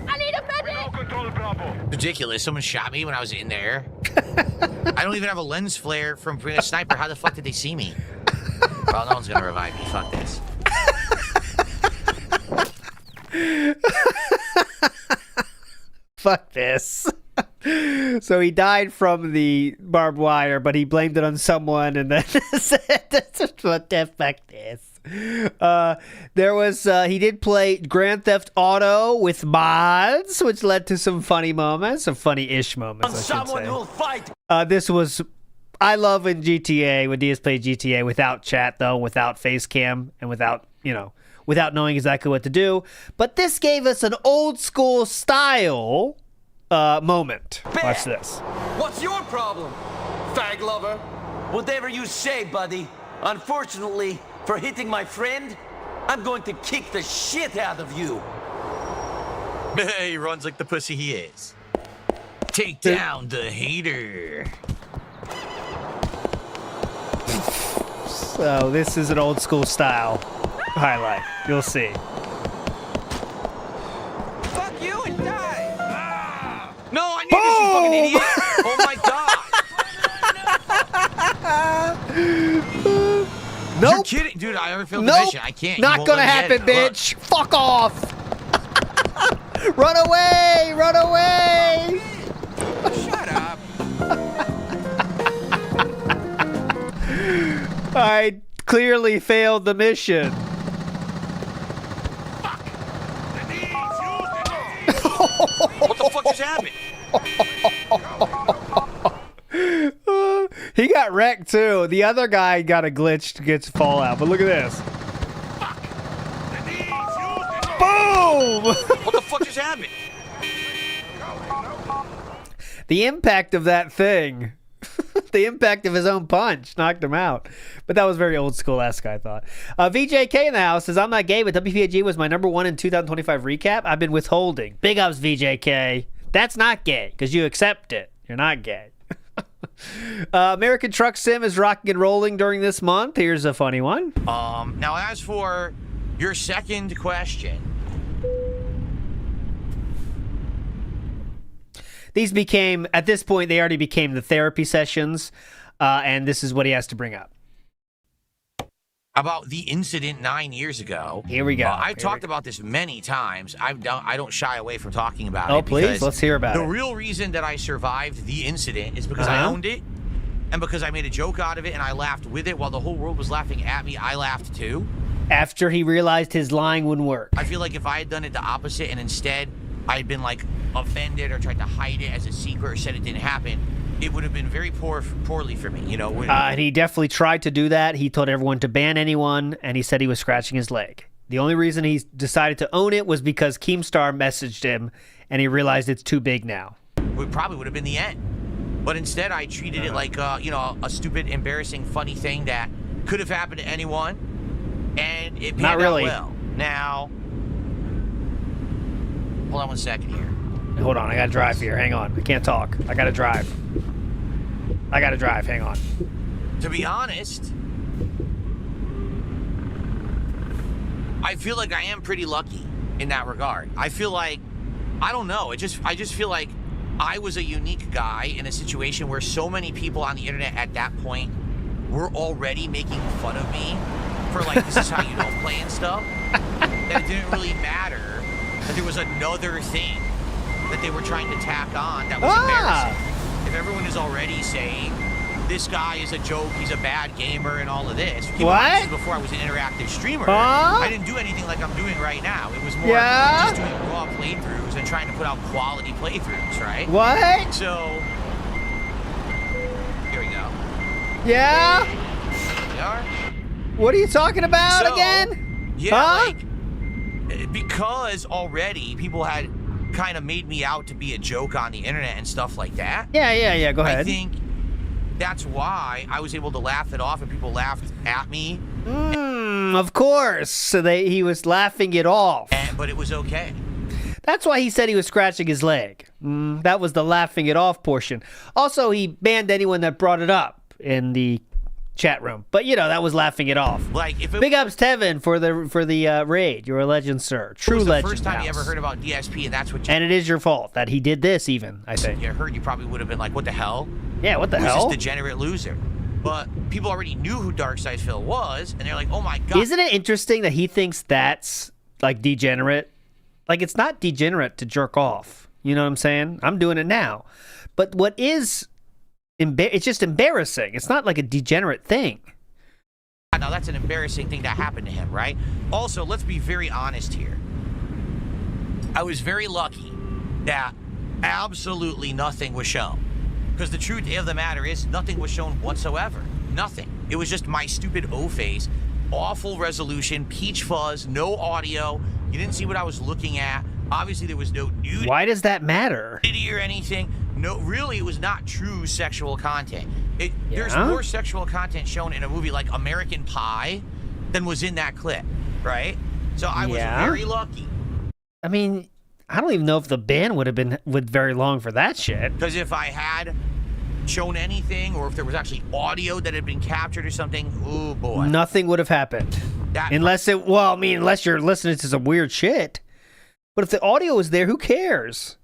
I need a medic. Control Bravo. Ridiculous. Someone shot me when I was in there. I don't even have a lens flare from being a sniper. How the fuck did they see me? Well, no one's gonna revive me. Fuck this. Fuck this. So he died from the barbed wire, but he blamed it on someone, and then said, "What the fuck this?" There was he did play Grand Theft Auto with mods, which led to some funny moments, some funny-ish moments. I should say. Who'll fight. This was I love in GTA when DS played GTA without chat though, without face cam, and without without knowing exactly what to do. But this gave us an old school style moment. Watch this. What's your problem, fag lover? Whatever you say, buddy. Unfortunately, for hitting my friend, I'm going to kick the shit out of you. He runs like the pussy he is. Take down the hater. So this is an old school style highlight. You'll see. Fuck you and die. No, I need this, you fucking idiot. Oh my god. Nope. You're kidding. Dude, I already failed the mission. I can't. Not gonna happen, bitch. Fuck off. Run away. Run away. Shut up. I clearly failed the mission. What the fuck just happened? He got wrecked too. The other guy got a glitch, gets fallout. But look at this. Boom! What the fuck just happened? The impact of that thing, the impact of his own punch knocked him out. But that was very old school-esque, I thought. VJK in the house says, I'm not gay, but WPIG was my #1 in 2025 recap. I've been withholding. Big ups, VJK. That's not gay, because you accept it. You're not gay. American Truck Sim is rocking and rolling during this month. Here's a funny one. Now as for your second question. These became, at this point, they already became the therapy sessions, and this is what he has to bring up. About the incident 9 years ago. Here we go. I've talked about this many times. I don't shy away from talking about it. Oh, please, let's hear about it. The real reason that I survived the incident is because I owned it, and because I made a joke out of it, and I laughed with it. While the whole world was laughing at me, I laughed too. After he realized his lying wouldn't work. I feel like if I had done it the opposite, and instead I had been like offended or tried to hide it as a secret or said it didn't happen, it would have been very poorly for me, you know. And he definitely tried to do that. He told everyone to ban anyone, and he said he was scratching his leg. The only reason he decided to own it was because Keemstar messaged him, and he realized it's too big now. It probably would have been the end. But instead, I treated it like, a stupid, embarrassing, funny thing that could have happened to anyone, and it panned out well. Now, hold on one second here. Hold on, I gotta drive here. Hang on, I can't talk. I gotta drive. Hang on. To be honest, I feel like I am pretty lucky in that regard. I feel like, I don't know, I just feel like I was a unique guy in a situation where so many people on the internet at that point were already making fun of me for like, this is how you don't play and stuff, that it didn't really matter that there was another thing that they were trying to tack on that was embarrassing. If everyone is already saying this guy is a joke, he's a bad gamer, and all of this. What? This is before I was an interactive streamer. Huh? I didn't do anything like I'm doing right now. It was more just doing raw playthroughs and trying to put out quality playthroughs, right? What? So, here we go. Yeah? Here we are. What are you talking about again? Yeah, like, because already people had kind of made me out to be a joke on the internet and stuff like that. Yeah, go ahead. I think that's why I was able to laugh it off and people laughed at me. Of course. So he was laughing it off. But it was okay. That's why he said he was scratching his leg. That was the laughing it off portion. Also, he banned anyone that brought it up in the chat room. But, you know, that was laughing it off. Like, if it, Big ups, Tevin, for the raid. You're a legend, sir. True legend. It was the first time you ever heard about DSP, and that's what you... And it is your fault that he did this even, I think. You heard, you probably would have been like, what the hell? Yeah, what the hell? Who's this degenerate loser? But people already knew who Darkside Phil was, and they're like, oh my god. Isn't it interesting that he thinks that's, like, degenerate? Like, it's not degenerate to jerk off. You know what I'm saying? I'm doing it now. But what is... it's just embarrassing. It's not like a degenerate thing. Now, that's an embarrassing thing that happened to him, right? Also, let's be very honest here. I was very lucky that absolutely nothing was shown. Because the truth of the matter is, nothing was shown whatsoever. Nothing. It was just my stupid O-face, awful resolution, peach fuzz, no audio. You didn't see what I was looking at. Obviously, there was no nudity. Why does that matter? Or anything. No, really, it was not true sexual content. There's more sexual content shown in a movie like American Pie than was in that clip, right? So I was very lucky. I mean, I don't even know if the ban would have been very long for that shit. Because if I had shown anything, or if there was actually audio that had been captured or something, oh boy. Nothing would have happened. Unless you're listening to some weird shit. But if the audio is there, who cares?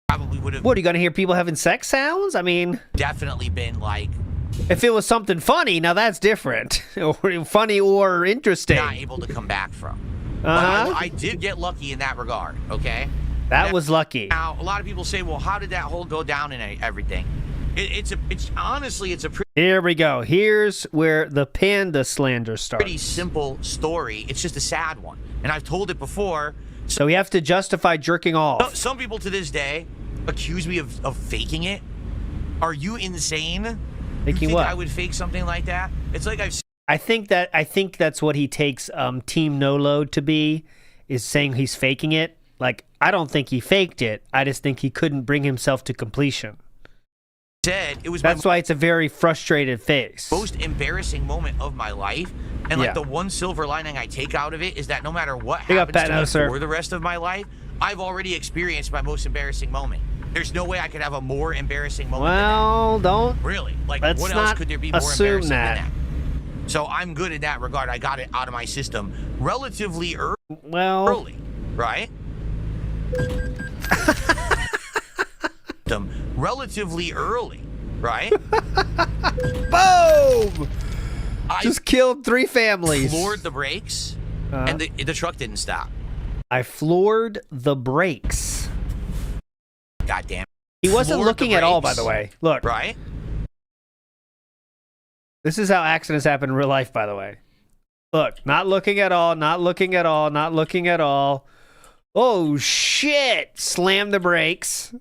Probably would have. What, are you going to hear people having sex sounds? I mean... Definitely been like... If it was something funny, now that's different. Or funny or interesting. Not able to come back from. I did get lucky in that regard, okay? That was lucky. Now, a lot of people say, well, how did that whole go down and everything? It's honestly a pretty... Here we go. Here's where the panda slander starts. Pretty simple story. It's just a sad one. And I've told it before... So we have to justify jerking off. Some people to this day accuse me of faking it. Are you insane? Faking what? I would fake something like that? It's like I think that's what he takes Team No Load to be, is saying he's faking it. Like, I don't think he faked it. I just think he couldn't bring himself to completion. That's why it's a very frustrated face. Most embarrassing moment of my life. And like the one silver lining I take out of it is that no matter what happens to me for the rest of my life, I've already experienced my most embarrassing moment. There's no way I could have a more embarrassing moment than that. Don't. Really? Like, Let's what else could there be more embarrassing than that? So I'm good in that regard. I got it out of my system relatively early, right? Relatively early, right? Boom! Just killed 3 families. Floored the brakes, and the truck didn't stop. I floored the brakes. God damn. He wasn't looking at all, by the way. Look. Right? This is how accidents happen in real life, by the way. Look, not looking at all, not looking at all, not looking at all. Oh, shit! Slam the brakes.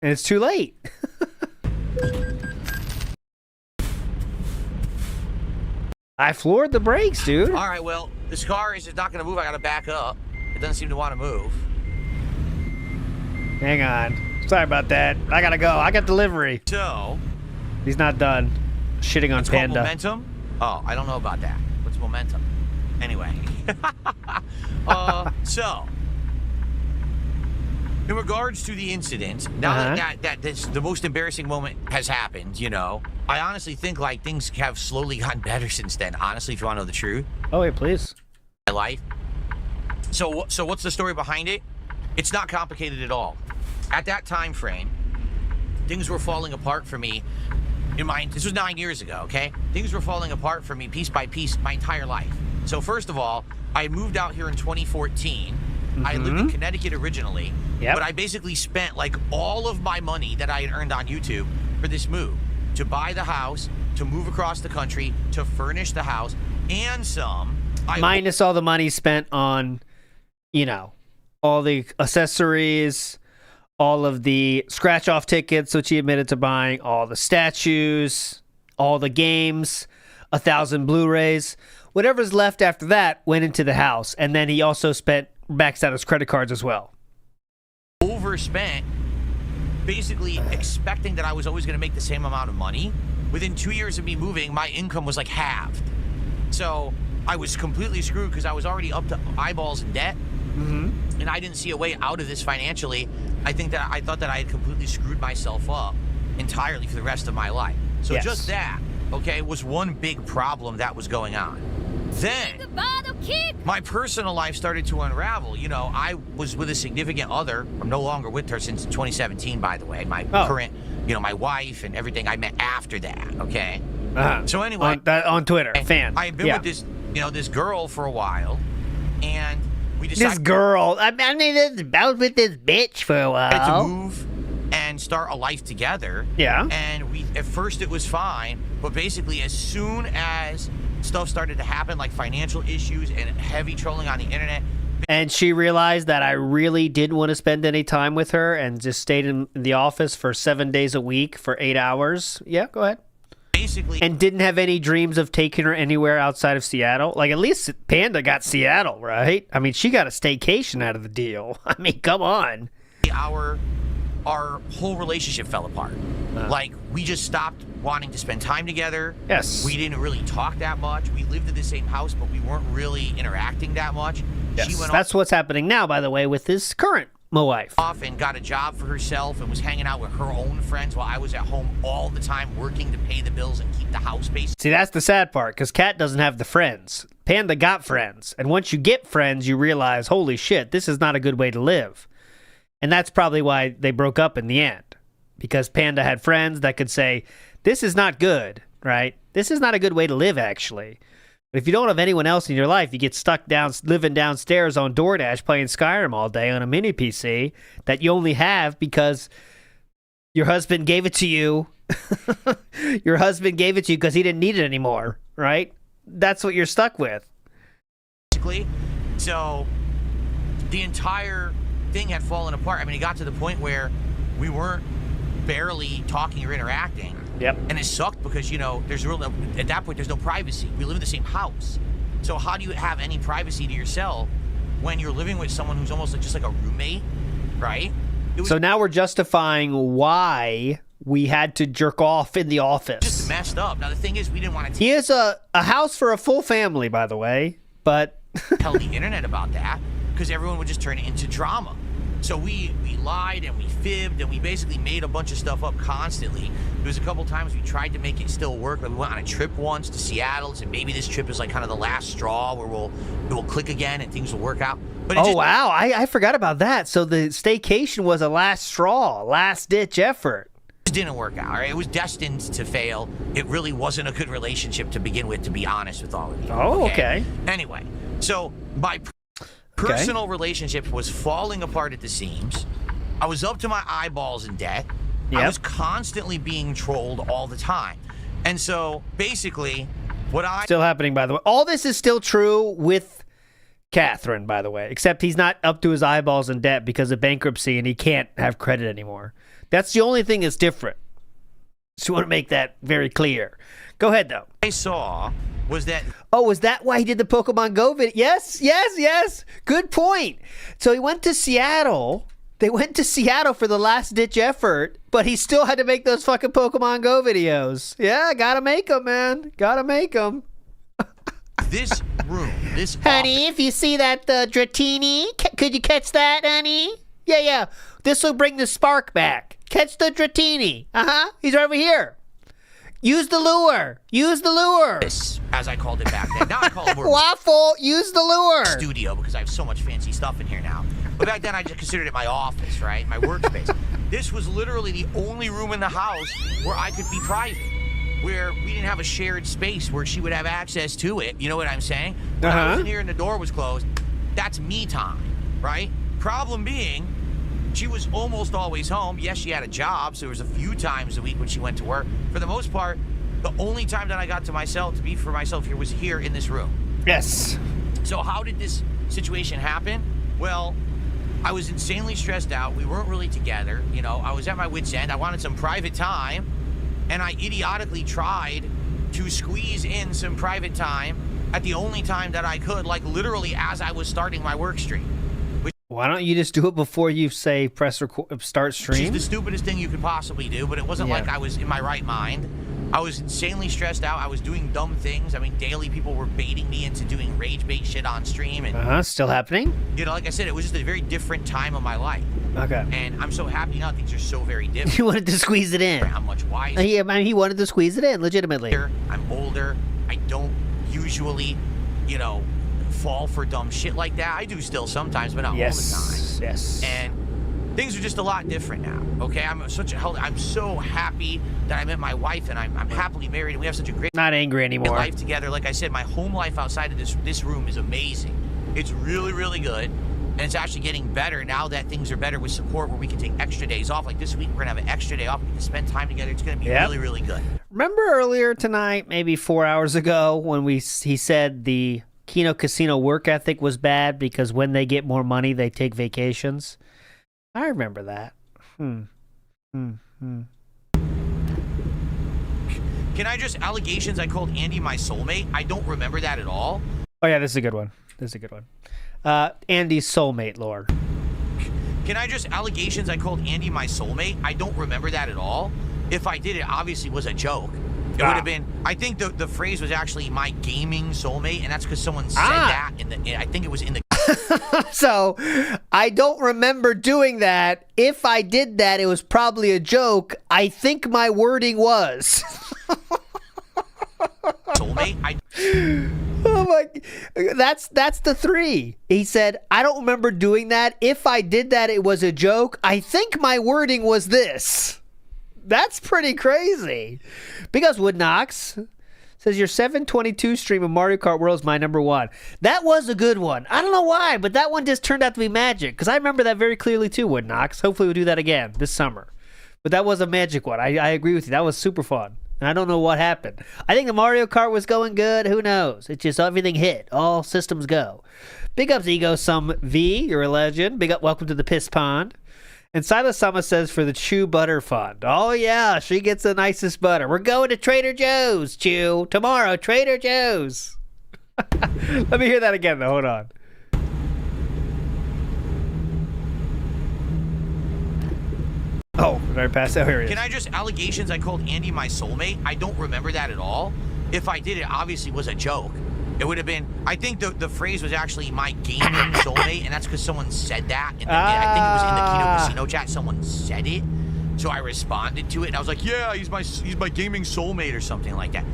And it's too late. I floored the brakes, dude. All right, well, this car is not going to move. I got to back up. It doesn't seem to want to move. Hang on. Sorry about that. I got to go. I got delivery. So? He's not done shitting on Panda. Momentum? Oh, I don't know about that. What's momentum? Anyway. So, in regards to the incident, now that the most embarrassing moment has happened, you know, I honestly think like things have slowly gotten better since then. Honestly, if you want to know the truth. Oh, wait, please. My life. So what's the story behind it? It's not complicated at all. At that time frame, things were falling apart for me. This was 9 years ago, okay? Things were falling apart for me piece by piece my entire life. So first of all, I moved out here in 2014. I lived in Connecticut originally, but I basically spent like all of my money that I had earned on YouTube for this move. to buy the house, to move across the country, to furnish the house, and some. Minus all the money spent on, you know, all the accessories, all of the scratch-off tickets, which he admitted to buying, all the statues, all the games, 1,000 Blu-rays. Whatever's left after that went into the house, and then he also maxed out his credit cards as well. Overspent, basically expecting that I was always going to make the same amount of money. Within 2 years of me moving, my income was like halved. So I was completely screwed because I was already up to eyeballs in debt. And I didn't see a way out of this financially. I thought that I had completely screwed myself up entirely for the rest of my life. So just that, okay, was one big problem that was going on. Then my personal life started to unravel. You know, I was with a significant other. I'm no longer with her since 2017, by the way. My current, you know, my wife and everything I met after that, okay? So anyway. On Twitter, fan. I had been with this, you know, this girl for a while, and we decided... This girl. I was with this bitch for a while. To move and start a life together. Yeah. And at first it was fine, but basically as soon as stuff started to happen, like financial issues and heavy trolling on the internet. And she realized that I really didn't want to spend any time with her and just stayed in the office for 7 days a week for 8 hours. Yeah, go ahead. Basically. And didn't have any dreams of taking her anywhere outside of Seattle. Like, at least Panda got Seattle, right? I mean, she got a staycation out of the deal. I mean, come on. Our whole relationship fell apart. Like, we just stopped wanting to spend time together. Yes. We didn't really talk that much. We lived in the same house, but we weren't really interacting that much. Yes. She went That's what's happening now, by the way, with his current wife. Off and got a job for herself and was hanging out with her own friends while I was at home all the time working to pay the bills and keep the house based. See, that's the sad part, because Khet doesn't have the friends. Panda got friends. And once you get friends, you realize, holy shit, this is not a good way to live. And that's probably why they broke up in the end. Because Panda had friends that could say, this is not good, right? This is not a good way to live, actually. But if you don't have anyone else in your life, you get stuck living downstairs on DoorDash playing Skyrim all day on a mini PC that you only have because your husband gave it to you. Your husband gave it to you because he didn't need it anymore, right? That's what you're stuck with. Basically, so the entire thing had fallen apart. I mean, it got to the point where we weren't barely talking or interacting. Yep. And it sucked because, you know, at that point, there's no privacy. We live in the same house. So how do you have any privacy to yourself when you're living with someone who's almost just like a roommate, right? So now we're justifying why we had to jerk off in the office. Just messed up. Now, the thing is, we didn't want to... He has a house for a full family, by the way, but... tell the internet about that because everyone would just turn it into drama. So we lied and we fibbed and we basically made a bunch of stuff up constantly. There was a couple times we tried to make it still work. Like we went on a trip once to Seattle, and maybe this trip is like kind of the last straw where we'll click again and things will work out. But wow, I forgot about that. So the staycation was a last straw, last ditch effort. It didn't work out. Right? It was destined to fail. It really wasn't a good relationship to begin with, to be honest with all of you. Oh, okay. Anyway, so my personal relationship was falling apart at the seams. I was up to my eyeballs in debt. Yep. I was constantly being trolled all the time. And so basically still happening, by the way. All this is still true with Catherine, by the way, except he's not up to his eyeballs in debt because of bankruptcy and he can't have credit anymore. That's the only thing that's different. Just want to make that very clear. Go ahead, though. I saw was that... Oh, was that why he did the Pokemon Go video? Yes. Good point. So he went to Seattle. They went to Seattle for the last-ditch effort, but he still had to make those fucking Pokemon Go videos. Yeah, gotta make them, man. Gotta make them. This room, this honey, if you see that Dratini, could you catch that, honey? Yeah. This will bring the spark back. Catch the Dratini. He's over here. Use the lure. As I called it back then. Now I call it Waffle, use the lure. Studio, because I have so much fancy stuff in here now. But back then I just considered it my office, right? My workspace. This was literally the only room in the house where I could be private. Where we didn't have a shared space where she would have access to it. You know what I'm saying? When I was in here and the door was closed, that's me time, right? Problem being, She was almost always home. Yes, she had a job, so there was a few times a week when she went to work. For the most part, the only time that I got to myself, to be for myself here, was here in this room. Yes. So how did this situation happen? Well, I was insanely stressed out. We weren't really together. You know, I was at my wit's end. I wanted some private time, and I idiotically tried to squeeze in some private time at the only time that I could, like literally as I was starting my work stream. Why don't you just do it before you say press record, start stream? Which is the stupidest thing you could possibly do, but it wasn't like I was in my right mind. I was insanely stressed out. I was doing dumb things. I mean, daily people were baiting me into doing rage bait shit on stream. And still happening? You know, like I said, it was just a very different time of my life. Okay. And I'm so happy now things are so very different. He wanted to squeeze it in. I'm much wiser. Yeah, I mean, he wanted to squeeze it in, legitimately. I'm older. I don't usually, you know, fall for dumb shit like that. I do still sometimes, but not all the time. Yes. And things are just a lot different now. Okay, I'm so happy that I met my wife, and I'm happily married, and we have such a great not angry anymore life together. Like I said, my home life outside of this room is amazing. It's really, really good, and it's actually getting better now that things are better with support, where we can take extra days off. Like this week, we're gonna have an extra day off. We can spend time together. It's gonna be really, really good. Remember earlier tonight, maybe 4 hours ago, when he said the Kino Casino work ethic was bad because when they get more money, they take vacations? I remember that. Can I just allegations I called Andy my soulmate? I don't remember that at all. Oh yeah, this is a good one. Andy's soulmate lore. Can I just allegations I called Andy my soulmate? I don't remember that at all. If I did, it obviously was a joke. It would have been, I think the phrase was actually my gaming soulmate, and that's because someone said that I think it was in the So, I don't remember doing that. If I did that, it was probably a joke. I think my wording was. Soulmate? Oh my, that's the 3. He said, I don't remember doing that. If I did that, it was a joke. I think my wording was this. That's pretty crazy. Because Woodnox says your 722 stream of Mario Kart World is my #1. That was a good one. I don't know why, but that one just turned out to be magic. Because I remember that very clearly too, Woodnox. Hopefully we'll do that again this summer. But that was a magic one. I agree with you. That was super fun. And I don't know what happened. I think the Mario Kart was going good. Who knows? It's just everything hit. All systems go. Big ups Ego Some V. You're a legend. Big up. Welcome to the Piss Pond. And Silas Sama says for the Chew Butter Fund. Oh, yeah, she gets the nicest butter. We're going to Trader Joe's, Chew. Tomorrow, Trader Joe's. Let me hear that again, though. Hold on. Oh, right past that. Here it is. Can I just allegations I called Andy my soulmate? I don't remember that at all. If I did, it obviously was a joke. It would have been, I think the phrase was actually my gaming soulmate, and that's because someone said that. I think it was in the Kino Casino chat. Someone said it, so I responded to it, and I was like, yeah, he's my gaming soulmate or something like that.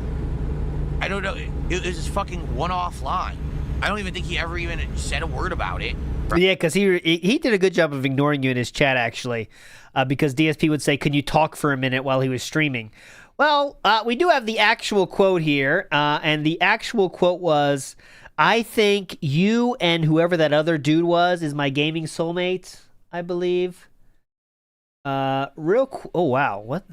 I don't know. It was this fucking one-off line. I don't even think he ever even said a word about it. Yeah, because he did a good job of ignoring you in his chat, actually, because DSP would say, can you talk for a minute while he was streaming? Well, we do have the actual quote here, and the actual quote was, I think you and whoever that other dude was is my gaming soulmate, I believe. Oh, wow, what?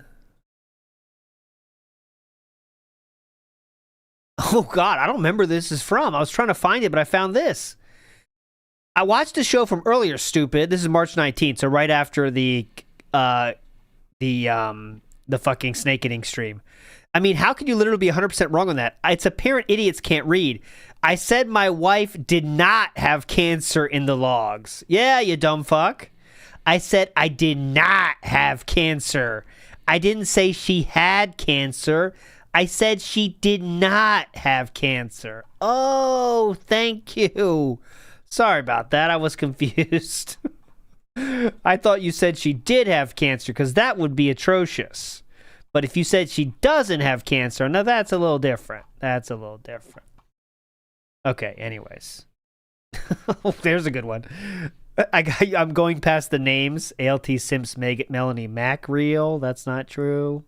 Oh, God, I don't remember this is from. I was trying to find it, but I found this. I watched the show from earlier, stupid. This is March 19th, so right after the fucking Snakening stream. I mean, how could you literally be 100% wrong on that? It's apparent idiots can't read. I said my wife did not have cancer in the logs. Yeah, you dumb fuck. I said I did not have cancer. I didn't say she had cancer. I said she did not have cancer. Oh, thank you. Sorry about that. I was confused. I thought you said she did have cancer, because that would be atrocious. But if you said she doesn't have cancer, now that's a little different. That's a little different. Okay, anyways. There's a good one. I'm going past the names. ALT Simps, Melanie Mac Real. That's not true.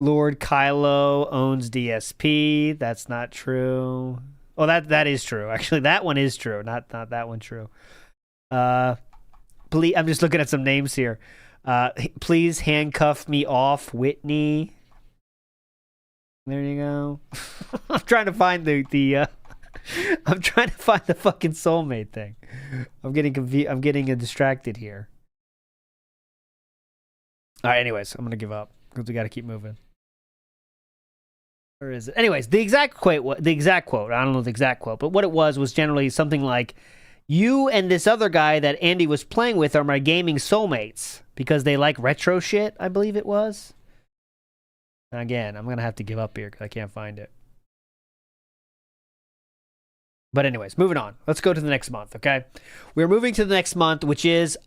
Lord Kylo owns DSP. That's not true. Oh, that is true. Actually, that one is true. Not that one true. please, I'm just looking at some names here. Please handcuff me off, Whitney. There you go. I'm trying to find the I'm trying to find the fucking soulmate thing. I'm getting confused. I'm getting distracted here. All right, anyways, I'm gonna give up because we got to keep moving. Where is it? Anyways, the exact quote. I don't know the exact quote, but what it was generally something like, "You and this other guy that Andy was playing with are my gaming soulmates because they like retro shit." I believe it was. Again, I'm gonna have to give up here because I can't find it. But anyways, moving on. Let's go to the next month, okay? We're moving to the next month, which is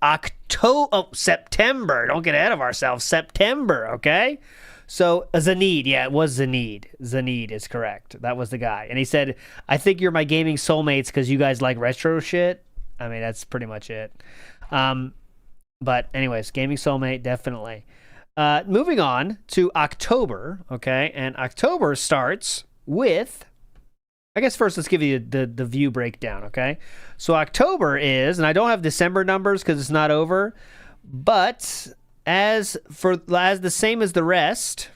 September. Don't get ahead of ourselves. September, okay? So, Zaneed. Yeah, it was Zaneed. Zaneed is correct. That was the guy. And he said, I think you're my gaming soulmates because you guys like retro shit. I mean, that's pretty much it. But anyways, gaming soulmate, definitely. Moving on to October, okay? And October starts with... I guess first let's give you the view breakdown, okay? So October is, and I don't have December numbers because it's not over, but as the same as the rest,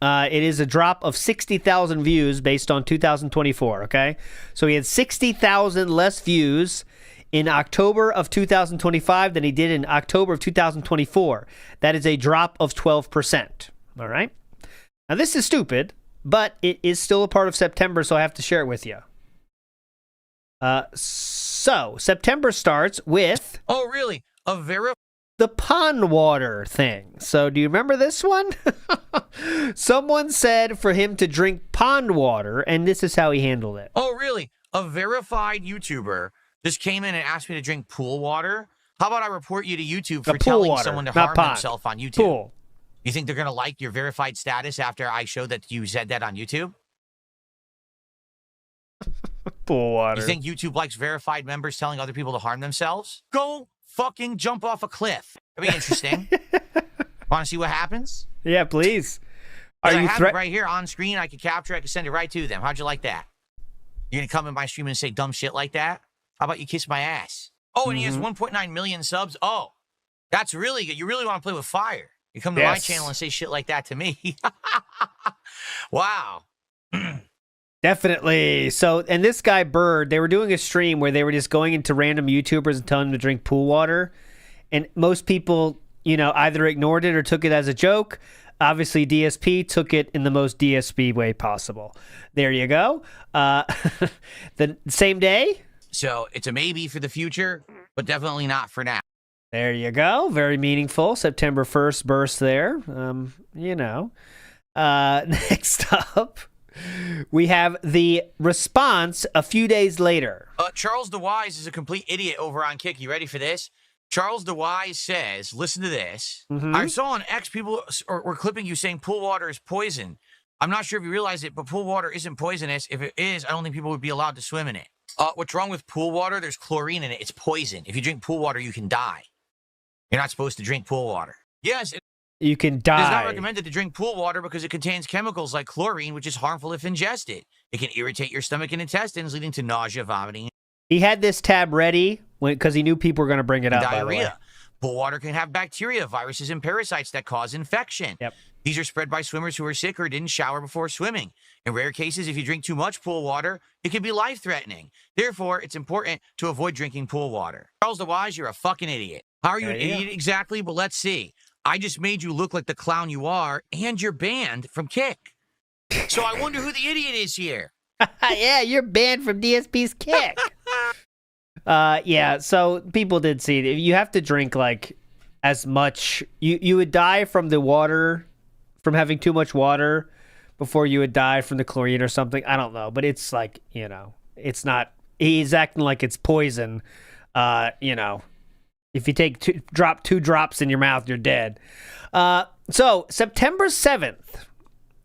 it is a drop of 60,000 views based on 2024, okay? So he had 60,000 less views in October of 2025 than he did in October of 2024. That is a drop of 12%, all right? Now this is stupid, but it is still a part of September, so I have to share it with you. So, September starts with... Oh, really? The pond water thing. So, do you remember this one? Someone said for him to drink pond water, and this is how he handled it. Oh, really? A verified YouTuber just came in and asked me to drink pool water? How about I report you to YouTube for telling someone to harm themselves on YouTube? Pool. You think they're going to like your verified status after I showed that you said that on YouTube? Pool water. You think YouTube likes verified members telling other people to harm themselves? Go fucking jump off a cliff. It'll be interesting. Want to see what happens? Yeah, please. I have it right here on screen. I can capture it. I can send it right to them. How'd you like that? You're going to come in my stream and say dumb shit like that? How about you kiss my ass? Oh, and he has 1.9 million subs. Oh, that's really good. You really want to play with fire. You come to my channel and say shit like that to me. Wow. Definitely. So, and this guy, Bird, they were doing a stream where they were just going into random YouTubers and telling them to drink pool water. And most people, you know, either ignored it or took it as a joke. Obviously, DSP took it in the most DSP way possible. There you go. The same day. So, it's a maybe for the future, but definitely not for now. There you go. Very meaningful. September 1st burst there. You know. Next up, we have the response a few days later. Charles DeWise is a complete idiot over on Kick. You ready for this? Charles DeWise says, listen to this. I saw on X people were clipping you saying pool water is poison. I'm not sure if you realize it, but pool water isn't poisonous. If it is, I don't think people would be allowed to swim in it. What's wrong with pool water? There's chlorine in it. It's poison. If you drink pool water, you can die. You're not supposed to drink pool water. Yes. You can die. It is not recommended to drink pool water because it contains chemicals like chlorine, which is harmful if ingested. It can irritate your stomach and intestines, leading to nausea, vomiting. He had this tab ready because he knew people were going to bring it up. Diarrhea. Pool water can have bacteria, viruses, and parasites that cause infection. Yep. These are spread by swimmers who are sick or didn't shower before swimming. In rare cases, if you drink too much pool water, it can be life-threatening. Therefore, it's important to avoid drinking pool water. Charles DeWise, you're a fucking idiot. How are you an idiot exactly? But let's see. I just made you look like the clown you are, and you're banned from Kick. So I wonder who the idiot is here. Yeah, you're banned from DSP's Kick. Yeah, so people did see it. You have to drink like as much. You would die from the water, from having too much water before you would die from the chlorine or something. I don't know, but it's like, you know, it's not. He's acting like it's poison. You know. If you drop two drops in your mouth, you're dead. So September 7th,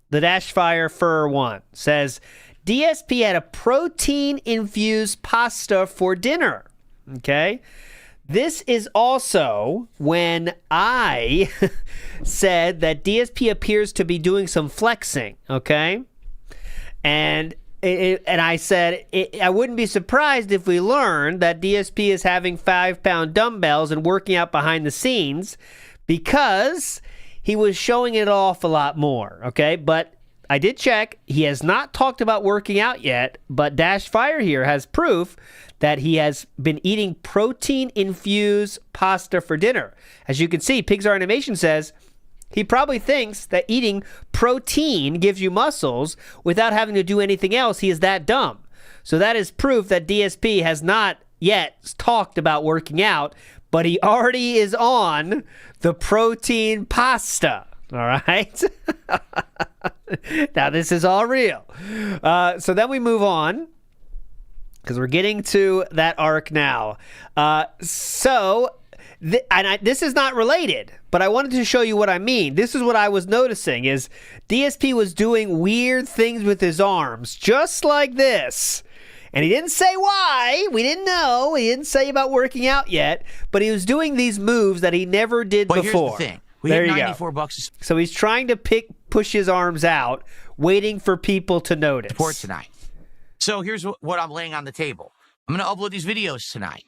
the Dashfire Fur 1 says, DSP had a protein-infused pasta for dinner. Okay? This is also when I said that DSP appears to be doing some flexing. Okay? And and I said, I wouldn't be surprised if we learned that DSP is having 5-pound dumbbells and working out behind the scenes because he was showing it off a lot more, okay? But I did check. He has not talked about working out yet, but Dash Fire here has proof that he has been eating protein-infused pasta for dinner. As you can see, Pixar Animation says he probably thinks that eating protein gives you muscles without having to do anything else. He is that dumb. So that is proof that DSP has not yet talked about working out, but he already is on the protein pasta. All right? Now, this is all real. So then we move on, because we're getting to that arc now. This is not related, but I wanted to show you what I mean. This is what I was noticing, is DSP was doing weird things with his arms, just like this. And he didn't say why. We didn't know. He didn't say about working out yet, but he was doing these moves that he never did before. Here's the thing. We there have you $94 go. bucks. So he's trying to push his arms out, waiting for people to notice. Support tonight. So here's what I'm laying on the table. I'm going to upload these videos tonight.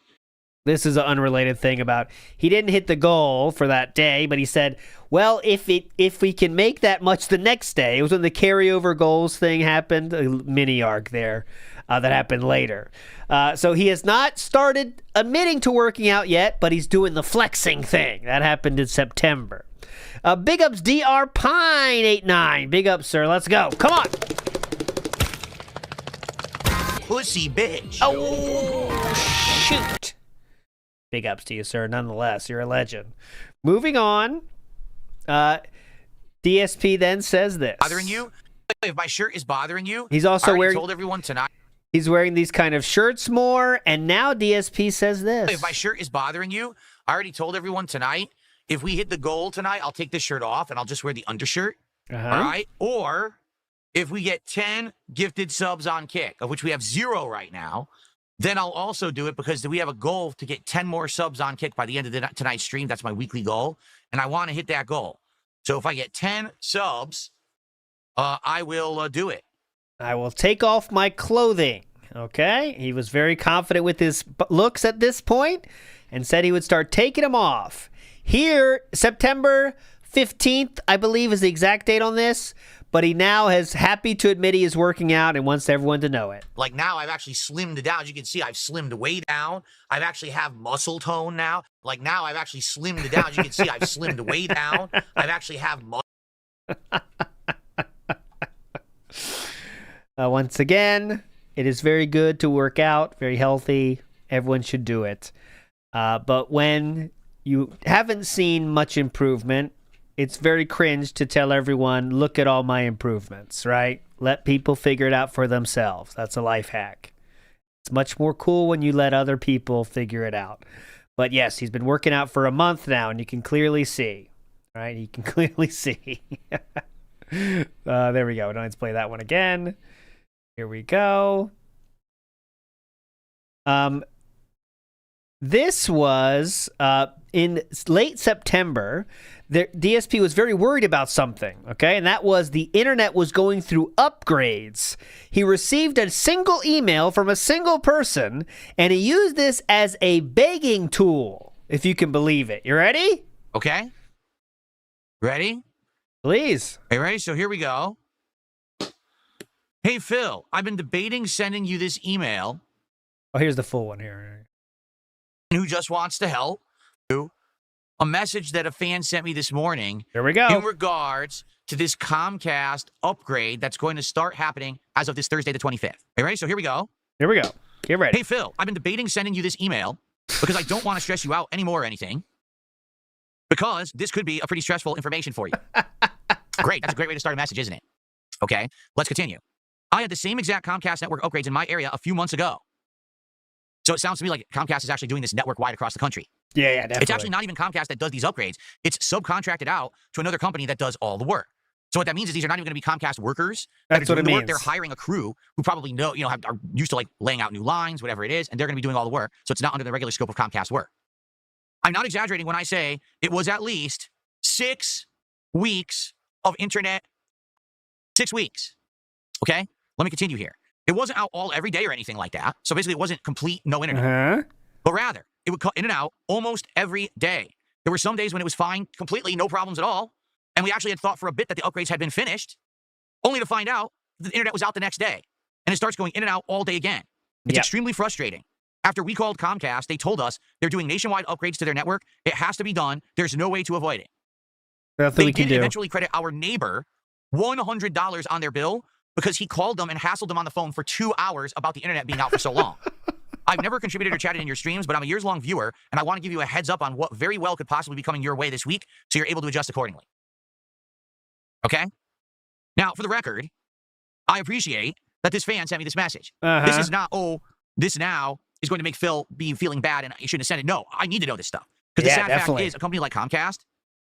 This is an unrelated thing about he didn't hit the goal for that day, but he said, well, if we can make that much the next day. It was when the carryover goals thing happened, a mini arc there that happened later. So he has not started admitting to working out yet, but he's doing the flexing thing. That happened in September. Big ups DR Pine 89. Big ups, sir. Let's go. Come on. Pussy bitch. Oh, shoot. Big ups to you, sir. Nonetheless, you're a legend. Moving on. DSP then says this. Bothering you? If my shirt is bothering you, he's also wearing. Told everyone tonight. He's wearing these kind of shirts more, and now DSP says this. If my shirt is bothering you, I already told everyone tonight. If we hit the goal tonight, I'll take this shirt off and I'll just wear the undershirt. All right. Or if we get 10 gifted subs on Kick, of which we have 0 right now, then I'll also do it because we have a goal to get 10 more subs on Kick by the end of tonight's stream. That's my weekly goal, and I want to hit that goal. So if I get 10 subs, I will do it. I will take off my clothing. Okay? He was very confident with his looks at this point and said he would start taking them off. Here, September 15th, I believe, is the exact date on this. But he now is happy to admit he is working out and wants everyone to know it. Like now I've actually slimmed down. As you can see, I've slimmed way down. I've actually have muscle tone now. Like now I've actually slimmed down. As you can see, I've slimmed way down. I've actually have muscle. Once again, it is very good to work out, very healthy. Everyone should do it. But when you haven't seen much improvement, it's very cringe to tell everyone, look at all my improvements, right? Let people figure it out for themselves. That's a life hack. It's much more cool when you let other people figure it out. But yes, he's been working out for a month now, and you can clearly see, right? You can clearly see. There we go. Let's play that one again. Here we go. This was in late September. DSP was very worried about something, okay? And that was the internet was going through upgrades. He received a single email from a single person, and he used this as a begging tool, if you can believe it. You ready? Okay. Ready? Please. Hey, ready? So here we go. Hey, Phil, I've been debating sending you this email. Oh, here's the full one here. Who just wants to help. A message that a fan sent me this morning. Here we go. In regards to this Comcast upgrade that's going to start happening as of this Thursday, the 25th. Are you ready? So here we go. Here we go. Get ready. Hey, Phil, I've been debating sending you this email because I don't want to stress you out anymore or anything. Because this could be a pretty stressful information for you. Great. That's a great way to start a message, isn't it? Okay, let's continue. I had the same exact Comcast network upgrades in my area a few months ago. So it sounds to me like Comcast is actually doing this network-wide across the country. Yeah, definitely. It's actually not even Comcast that does these upgrades. It's subcontracted out to another company that does all the work. So what that means is these are not even going to be Comcast workers. That's what it means. They're hiring a crew who probably know, are used to like laying out new lines, whatever it is, and they're going to be doing all the work. So it's not under the regular scope of Comcast work. I'm not exaggerating when I say it was at least 6 weeks of internet. 6 weeks. Okay? Let me continue here. It wasn't out all every day or anything like that. So basically, it wasn't complete no internet. But rather, it would cut in and out almost every day. There were some days when it was fine, completely no problems at all. And we actually had thought for a bit that the upgrades had been finished, only to find out the internet was out the next day. And it starts going in and out all day again. It's extremely frustrating. After we called Comcast, they told us they're doing nationwide upgrades to their network. It has to be done. There's no way to avoid it. They did eventually credit our neighbor $100 on their bill because he called them and hassled them on the phone for 2 hours about the internet being out for so long. I've never contributed or chatted in your streams, but I'm a years-long viewer, and I want to give you a heads up on what very well could possibly be coming your way this week, so you're able to adjust accordingly. Okay? Now, for the record, I appreciate that this fan sent me this message. This is not, this now is going to make Phil be feeling bad and you shouldn't have sent it. No, I need to know this stuff. Because the sad fact is, a company like Comcast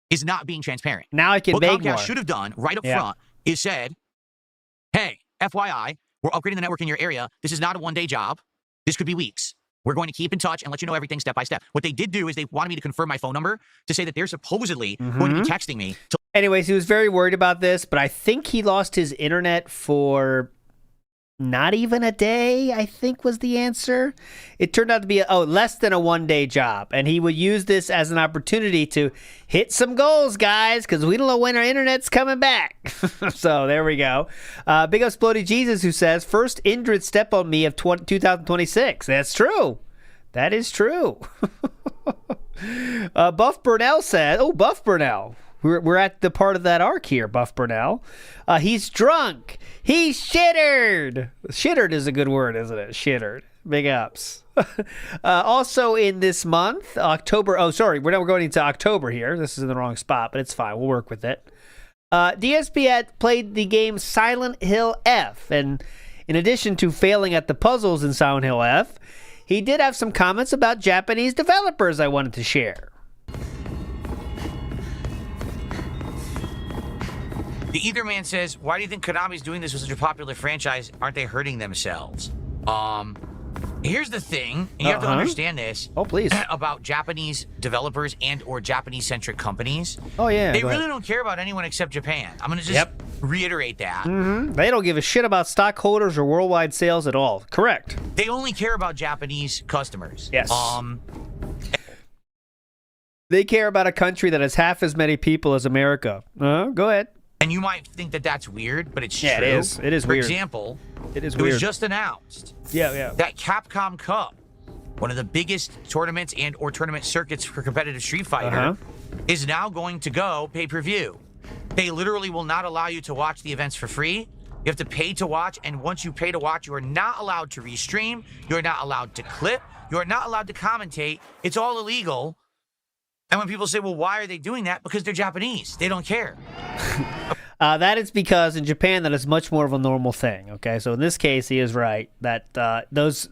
is not being transparent. Now I can what make Comcast more. should have done right up front is said, hey, FYI, we're upgrading the network in your area. This is not a one-day job. This could be weeks. We're going to keep in touch and let you know everything step by step. What they did do is they wanted me to confirm my phone number to say that they're supposedly going to be texting me. Anyways, he was very worried about this, but I think he lost his internet for not even a day, I think was the answer. It turned out to be, less than a one-day job. And he would use this as an opportunity to hit some goals, guys, because we don't know when our internet's coming back. So there we go. Big up Splody Jesus, who says, first Indrid step on me of 2026. That's true. That is true. Buff Burnell said, Buff Burnell. We're at the part of that arc here, Buff Burnell. He's drunk. He's shittered. Shittered is a good word, isn't it? Shittered. Big ups. Also in this month, October. We're going into October here. This is in the wrong spot, but it's fine. We'll work with it. DSP had played the game Silent Hill F, and in addition to failing at the puzzles in Silent Hill F, he did have some comments about Japanese developers I wanted to share. The Etherman says, why do you think Konami's doing this with such a popular franchise? Aren't they hurting themselves? Here's the thing, and you have to understand this. Please. About Japanese developers and or Japanese-centric companies. They really don't care about anyone except Japan. I'm going to just reiterate that. They don't give a shit about stockholders or worldwide sales at all. Correct. They only care about Japanese customers. Yes. They care about a country that has half as many people as America. Go ahead. And you might think that that's weird, but it's true. It is. It is weird. For example, it was just announced that Capcom Cup, one of the biggest tournaments and or tournament circuits for competitive Street Fighter, is now going to go pay-per-view. They literally will not allow you to watch the events for free. You have to pay to watch, and once you pay to watch, you are not allowed to restream. You are not allowed to clip. You are not allowed to commentate. It's all illegal. And when people say, well, why are they doing that? Because they're Japanese. They don't care. That is because in Japan, that is much more of a normal thing. Okay, so in this case, he is right that those,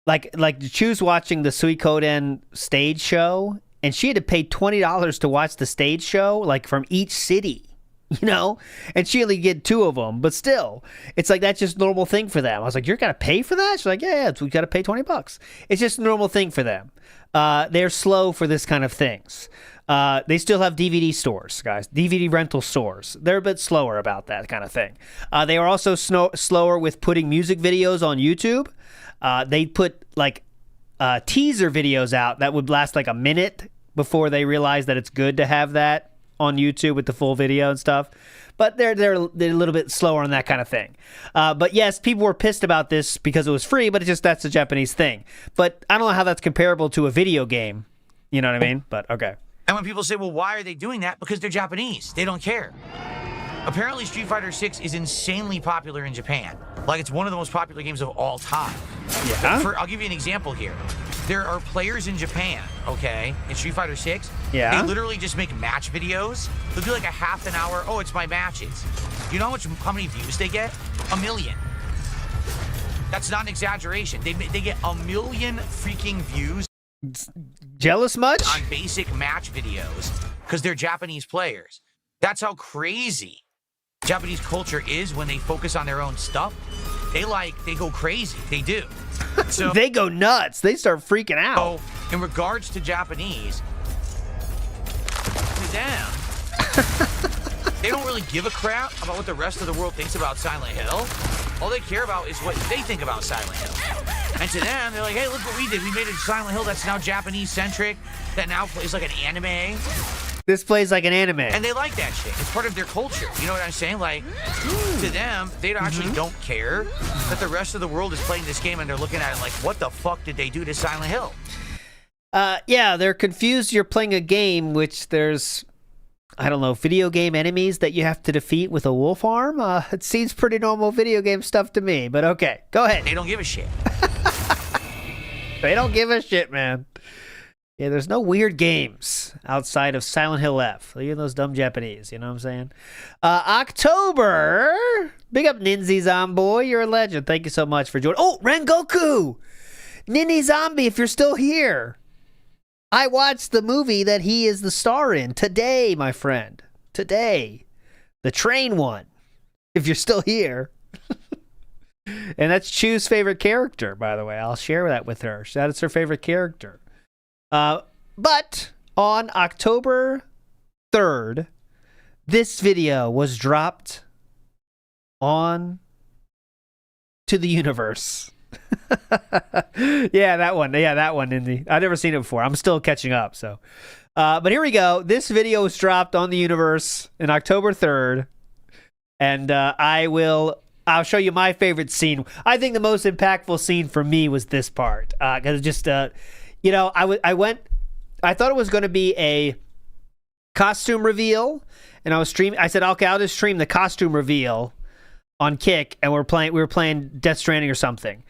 like Chu's watching the Suikoden stage show, and she had to pay $20 to watch the stage show, like from each city, and she only get 2 of them, but still, it's like that's just a normal thing for them. I was like, you're gonna pay for that? She's like, yeah, we gotta pay $20. It's just a normal thing for them. They're slow for this kind of things. They still have DVD stores, guys. DVD rental stores. They're a bit slower about that kind of thing. They are also slower with putting music videos on YouTube. They put teaser videos out that would last like a minute before they realize that it's good to have that on YouTube with the full video and stuff. But they're a little bit slower on that kind of thing. But yes, people were pissed about this because it was free, but it's just that's a Japanese thing. But I don't know how that's comparable to a video game. You know what I mean? But okay. And when people say, well, why are they doing that? Because they're Japanese. They don't care. Apparently, Street Fighter 6 is insanely popular in Japan. Like, it's one of the most popular games of all time. Yeah. I'll give you an example here. There are players in Japan, okay, in Street Fighter 6. Yeah. They literally just make match videos. They'll do like a half an hour. Oh, it's my matches. You know how many views they get? 1 million. That's not an exaggeration. They get 1 million freaking views. Jealous much? On basic match videos because they're Japanese players. That's how crazy Japanese culture is when they focus on their own stuff. They go crazy. They do. So they go nuts. They start freaking out. So, in regards to Japanese, to them, They don't really give a crap about what the rest of the world thinks about Silent Hill. All they care about is what they think about Silent Hill. And to them, they're like, hey, look what we did. We made a Silent Hill that's now Japanese-centric, that now plays like an anime. This plays like an anime. And they like that shit. It's part of their culture. You know what I'm saying? Like, to them, they actually don't care that the rest of the world is playing this game and they're looking at it like, what the fuck did they do to Silent Hill? Yeah, they're confused you're playing a game which there's, I don't know, video game enemies that you have to defeat with a wolf arm? It seems pretty normal video game stuff to me, but okay, go ahead. They don't give a shit. They don't give a shit, man. Yeah, there's no weird games outside of Silent Hill F. Look at those dumb Japanese, you know what I'm saying? October! Big up Ninzi Zomboy, you're a legend. Thank you so much for joining. Oh, Rengoku! Ninny Zombie, if you're still here. I watched the movie that he is the star in today, my friend. Today. The train one. If you're still here. And that's Chu's favorite character, by the way. I'll share that with her. That is her favorite character. But on October 3rd, this video was dropped on to the universe. Yeah, that one. Yeah, that one. I've never seen it before. I'm still catching up. So, but here we go. This video was dropped on the universe on October 3rd, and I'll show you my favorite scene. I think the most impactful scene for me was this part, because it just, you know, I thought it was going to be a costume reveal, and I said, okay, I'll just stream the costume reveal on Kick, and we were playing Death Stranding or something.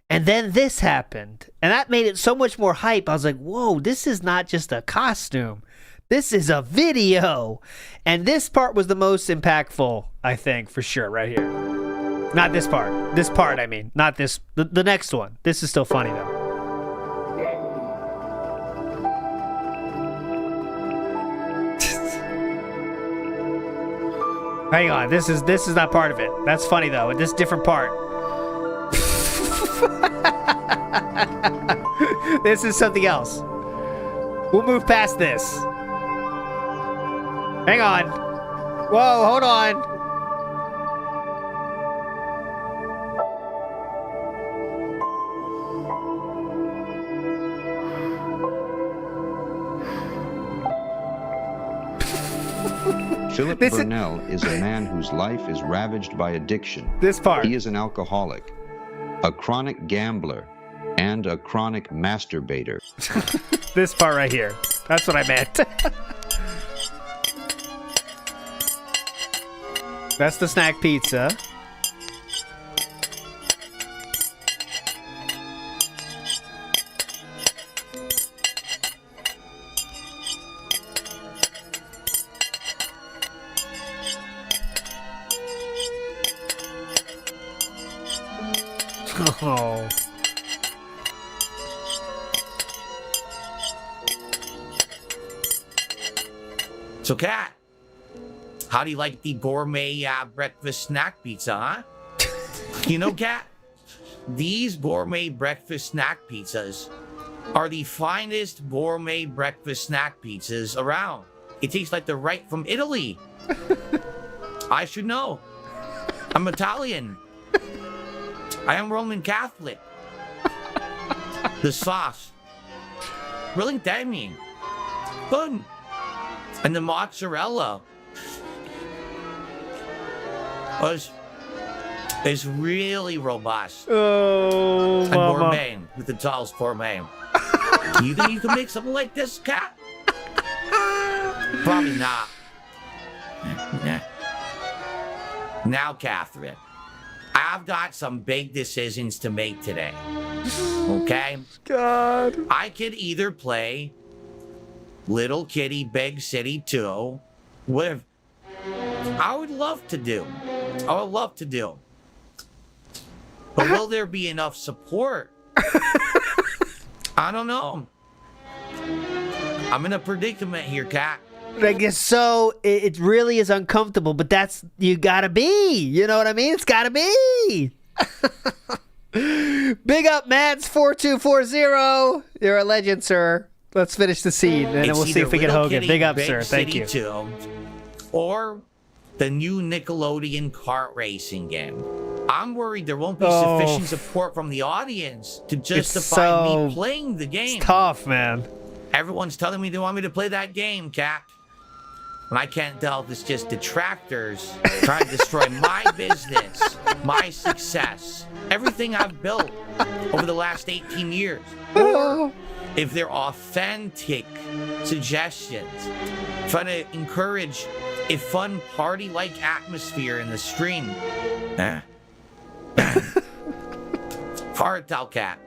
And then this happened, and that made it so much more hype. I was like, whoa, this is not just a costume. This is a video. And this part was the most impactful, I think, for sure, right here. Not this part. This part, I mean. Not this. The next one. This is still funny, though. Hang on. This is not part of it. That's funny, though. This different part. This is something else. We'll move past this. Hang on. Whoa, hold on. Philip Burnell is a man whose life is ravaged by addiction. This part. He is an alcoholic, a chronic gambler, and a chronic masturbator. This part right here. That's what I meant. That's the snack pizza. Oh. So, Kat, how do you like the gourmet breakfast snack pizza, huh? You know, Kat, these gourmet breakfast snack pizzas are the finest gourmet breakfast snack pizzas around. It tastes like they're right from Italy. I should know. I'm Italian. I am Roman Catholic. The sauce. Really damning. Good. And the mozzarella is really robust. Oh, and mama. gourmet with the tallest gourmet. You think you can make something like this, Kat? Probably not. Now, Catherine, I've got some big decisions to make today. Okay? God. I could either play Little Kitty Big City 2 with... I would love to do. But will there be enough support? I don't know. I'm in a predicament here, Kat. I guess so. It really is uncomfortable, but that's, you gotta be. You know what I mean? It's gotta be. Big up, Mads4240. You're a legend, sir. Let's finish the scene, and then we'll see if we get Hogan. Big up, sir. Thank you. 2, or the new Nickelodeon kart racing game. I'm worried there won't be sufficient support from the audience to justify me playing the game. It's tough, man. Everyone's telling me they want me to play that game, Cat. And I can't tell if it's just detractors trying to destroy my business, my success, everything I've built over the last 18 years. Or if they're authentic suggestions, trying to encourage a fun party-like atmosphere in the stream. Hard tell, Cat.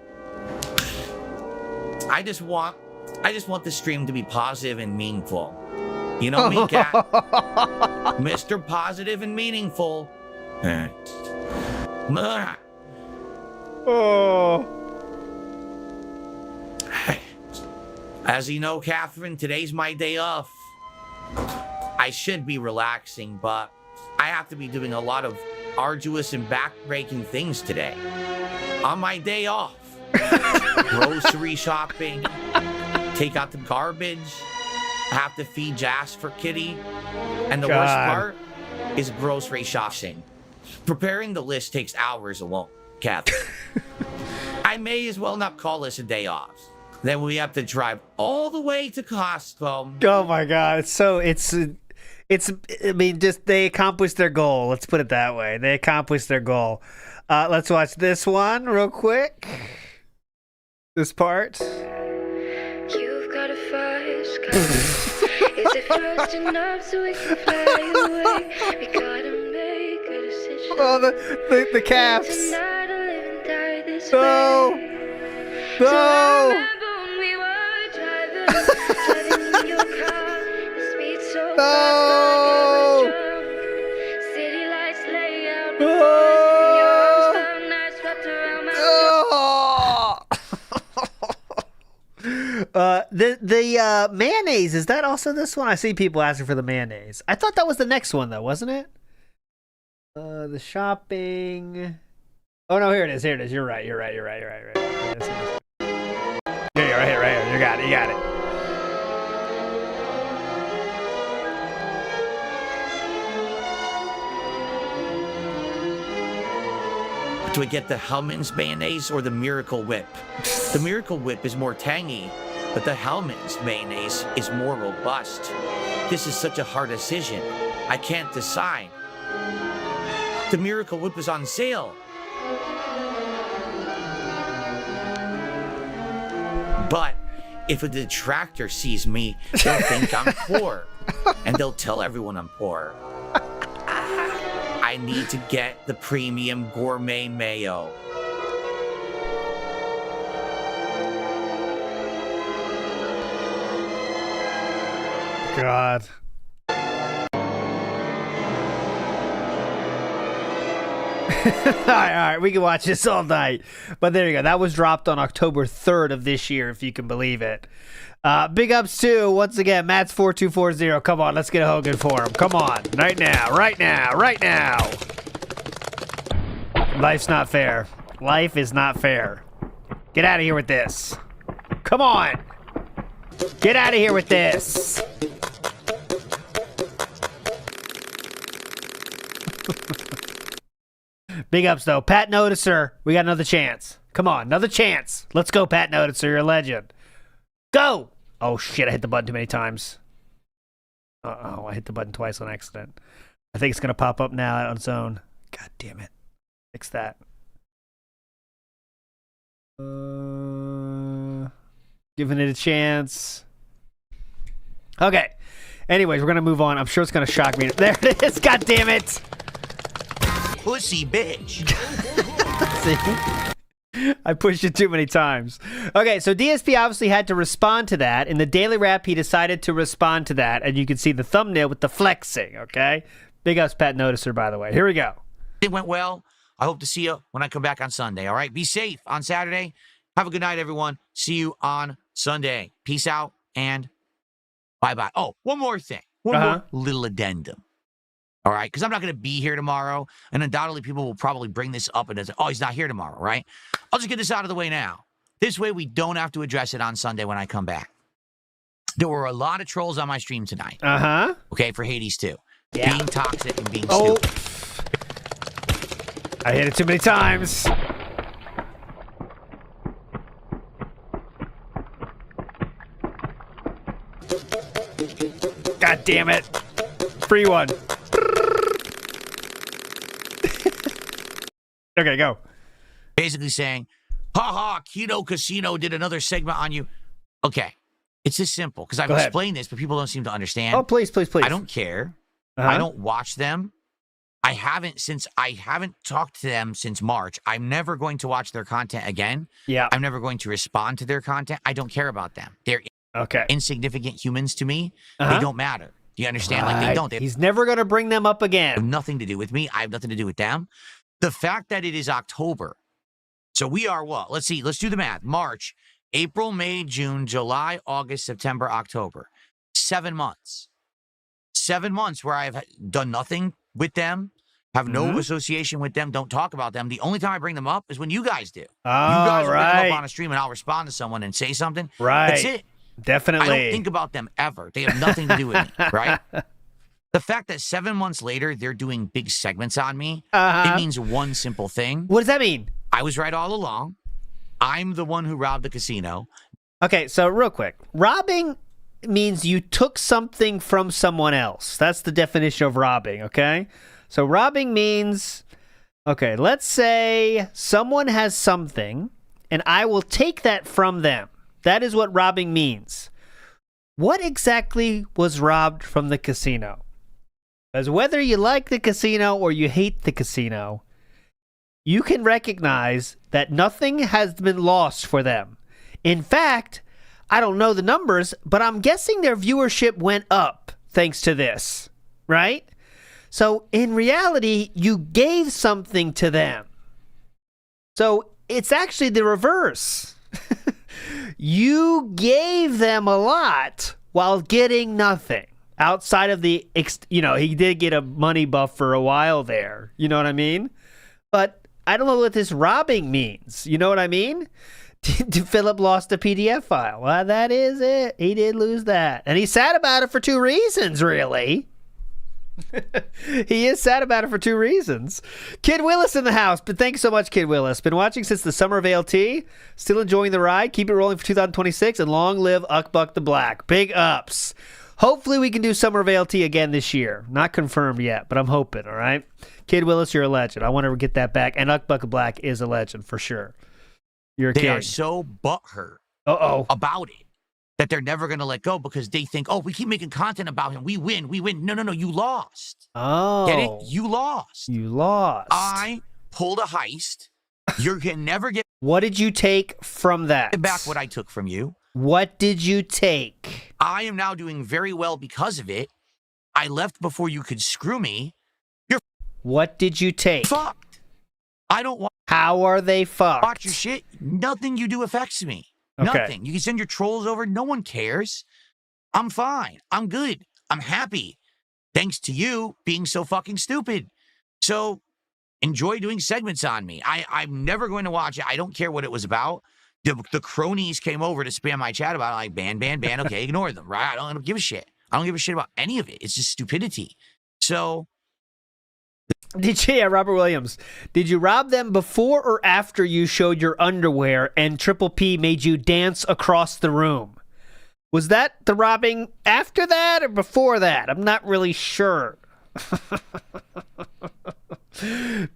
I just want the stream to be positive and meaningful. You know me, Cat. Mr. Positive and Meaningful. As you know, Catherine, today's my day off. I should be relaxing, but I have to be doing a lot of arduous and back-breaking things today. On my day off. Grocery shopping, take out the garbage, have to feed Jasper Kitty, and the worst part is grocery shopping. Preparing the list takes hours alone, Catherine. I may as well not call this a day off. Then we have to drive all the way to Costco. Oh my God! I mean, just they accomplished their goal. Let's put it that way. They accomplished their goal. Let's watch this one real quick. This part. You've got a fast car. Is it fast enough so we can fly away? We gotta make a decision. Oh, the caps. Tonight or live and die this No. way. No. So I remember when we were driving in your car. The speed so fast, I get drunk. City lights lay out before us, and your arms felt nice wrapped around my The mayonnaise, is that also this one? I see people asking for the mayonnaise. I thought that was the next one though, wasn't it? The shopping. Oh no, here it is. You're right. Here you are, right here. You got it. Do I get the Hellman's mayonnaise or the Miracle Whip? The Miracle Whip is more tangy, but the Hellman's mayonnaise is more robust. This is such a hard decision. I can't decide. The Miracle Whip is on sale. But if a detractor sees me, they'll think I'm poor. And they'll tell everyone I'm poor. I need to get the premium gourmet mayo. God. all right, we can watch this all night. But there you go. That was dropped on October 3rd of this year, if you can believe it. Big ups to, once again, Mats4240. Come on, let's get a Hogan for him. Come on, right now. Life's not fair. Life is not fair. Get out of here with this. Come on. Get out of here with this. Big ups, though. Pat Noticer, we got another chance. Come on, another chance. Let's go, Pat Noticer. You're a legend. Go! Oh, shit, I hit the button too many times. Uh-oh, I hit the button twice on accident. I think it's going to pop up now on its own. God damn it. Fix that. Giving it a chance. Okay. Anyways, we're going to move on. I'm sure it's going to shock me. There it is. God damn it. Pussy bitch. See? I pushed it too many times. Okay, so DSP obviously had to respond to that. In the Daily Wrap, he decided to respond to that. And you can see the thumbnail with the flexing, okay? Big ups, Pat Noticer, by the way. Here we go. It went well. I hope to see you when I come back on Sunday, all right? Be safe on Saturday. Have a good night, everyone. See you on Sunday. Peace out and bye-bye. Oh, one more thing. One more little addendum. All right, because I'm not going to be here tomorrow, and undoubtedly people will probably bring this up and say, oh, he's not here tomorrow, right? I'll just get this out of the way now. This way we don't have to address it on Sunday when I come back. There were a lot of trolls on my stream tonight. Uh-huh. Okay, for Hades 2. being toxic and being stupid. I hit it too many times. God damn it. Free one. Okay, go. Basically saying, ha, Keto Casino did another segment on you. Okay. It's this simple, because I've explained this, but people don't seem to understand. Oh, please. I don't care. I don't watch them. I haven't talked to them since March. I'm never going to watch their content again. Yeah. I'm never going to respond to their content. I don't care about them. They're insignificant humans to me. They don't matter. Do you understand? Like, they don't. He's never going to bring them up again. They have nothing to do with me. I have nothing to do with them. The fact that it is October. So we are what? Let's see. Let's do the math. March, April, May, June, July, August, September, October. 7 months. 7 months where I've done nothing with them, have no association with them, don't talk about them. The only time I bring them up is when you guys do. You guys will bring them up on a stream and I'll respond to someone and say something. Right. That's it. Definitely. I don't think about them ever. They have nothing to do with me, right? The fact that 7 months later, they're doing big segments on me, it means one simple thing. What does that mean? I was right all along. I'm the one who robbed the casino. Okay, so real quick. Robbing means you took something from someone else. That's the definition of robbing, okay? So robbing means, okay, let's say someone has something, and I will take that from them. That is what robbing means. What exactly was robbed from the casino? Because whether you like the casino or you hate the casino, you can recognize that nothing has been lost for them. In fact, I don't know the numbers, but I'm guessing their viewership went up thanks to this, right? So in reality, you gave something to them. So it's actually the reverse. You gave them a lot while getting nothing outside of the, he did get a money buff for a while there. You know what I mean? But I don't know what this robbing means. You know what I mean? Philip lost a PDF file. Well, that is it. He did lose that. And he's sad about it for 2 reasons, really. He is sad about it for 2 reasons. Kid Willis in the house. But thank you so much, Kid Willis. Been watching since the summer of ALT. Still enjoying the ride. Keep it rolling for 2026. And long live Uckbuck the Black. Big ups. Hopefully we can do summer of ALT again this year. Not confirmed yet, but I'm hoping, all right? Kid Willis, you're a legend. I want to get that back. And Uckbuck the Black is a legend for sure. You're a They king. are so butthurt about it that they're never going to let go because they think, oh, we keep making content about him. We win. No, you lost. Oh. Get it? You lost. You lost. I pulled a heist. You can never get What did you take from that? back what I took from you. What did you take? I am now doing very well because of it. I left before you could screw me. You're What did you take? fucked. I don't want How are they fucked? watch your shit. Nothing you do affects me. Okay. Nothing. You can send your trolls over. No one cares. I'm fine. I'm good. I'm happy. Thanks to you being so fucking stupid. So enjoy doing segments on me. I'm never going to watch it. I don't care what it was about. The cronies came over to spam my chat about it, like ban. Okay, ignore them, right? I don't give a shit. I don't give a shit about any of it. It's just stupidity. So Robert Williams, did you rob them before or after you showed your underwear and Triple P made you dance across the room? Was that the robbing after that or before that? I'm not really sure.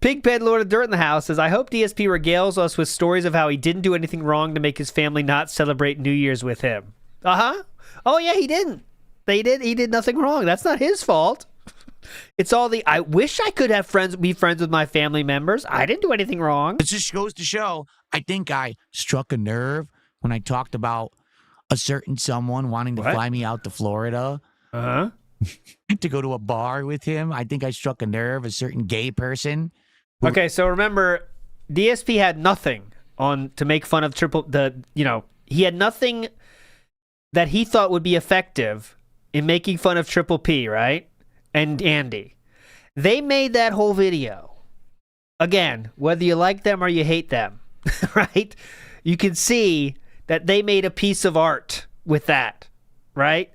Pigpen Lord of Dirt in the house says, I hope DSP regales us with stories of how he didn't do anything wrong to make his family not celebrate New Year's with him. Oh yeah, he didn't. He did nothing wrong. That's not his fault. It's all I wish I could be friends with my family members. I didn't do anything wrong. It just goes to show, I think I struck a nerve when I talked about a certain someone wanting to fly me out to Florida. To go to a bar with him. I think I struck a nerve, a certain gay person. Okay, so remember, DSP had nothing to make fun of he had nothing that he thought would be effective in making fun of Triple P, right? And Andy. They made that whole video. Again, whether you like them or you hate them, right? You can see that they made a piece of art with that, right?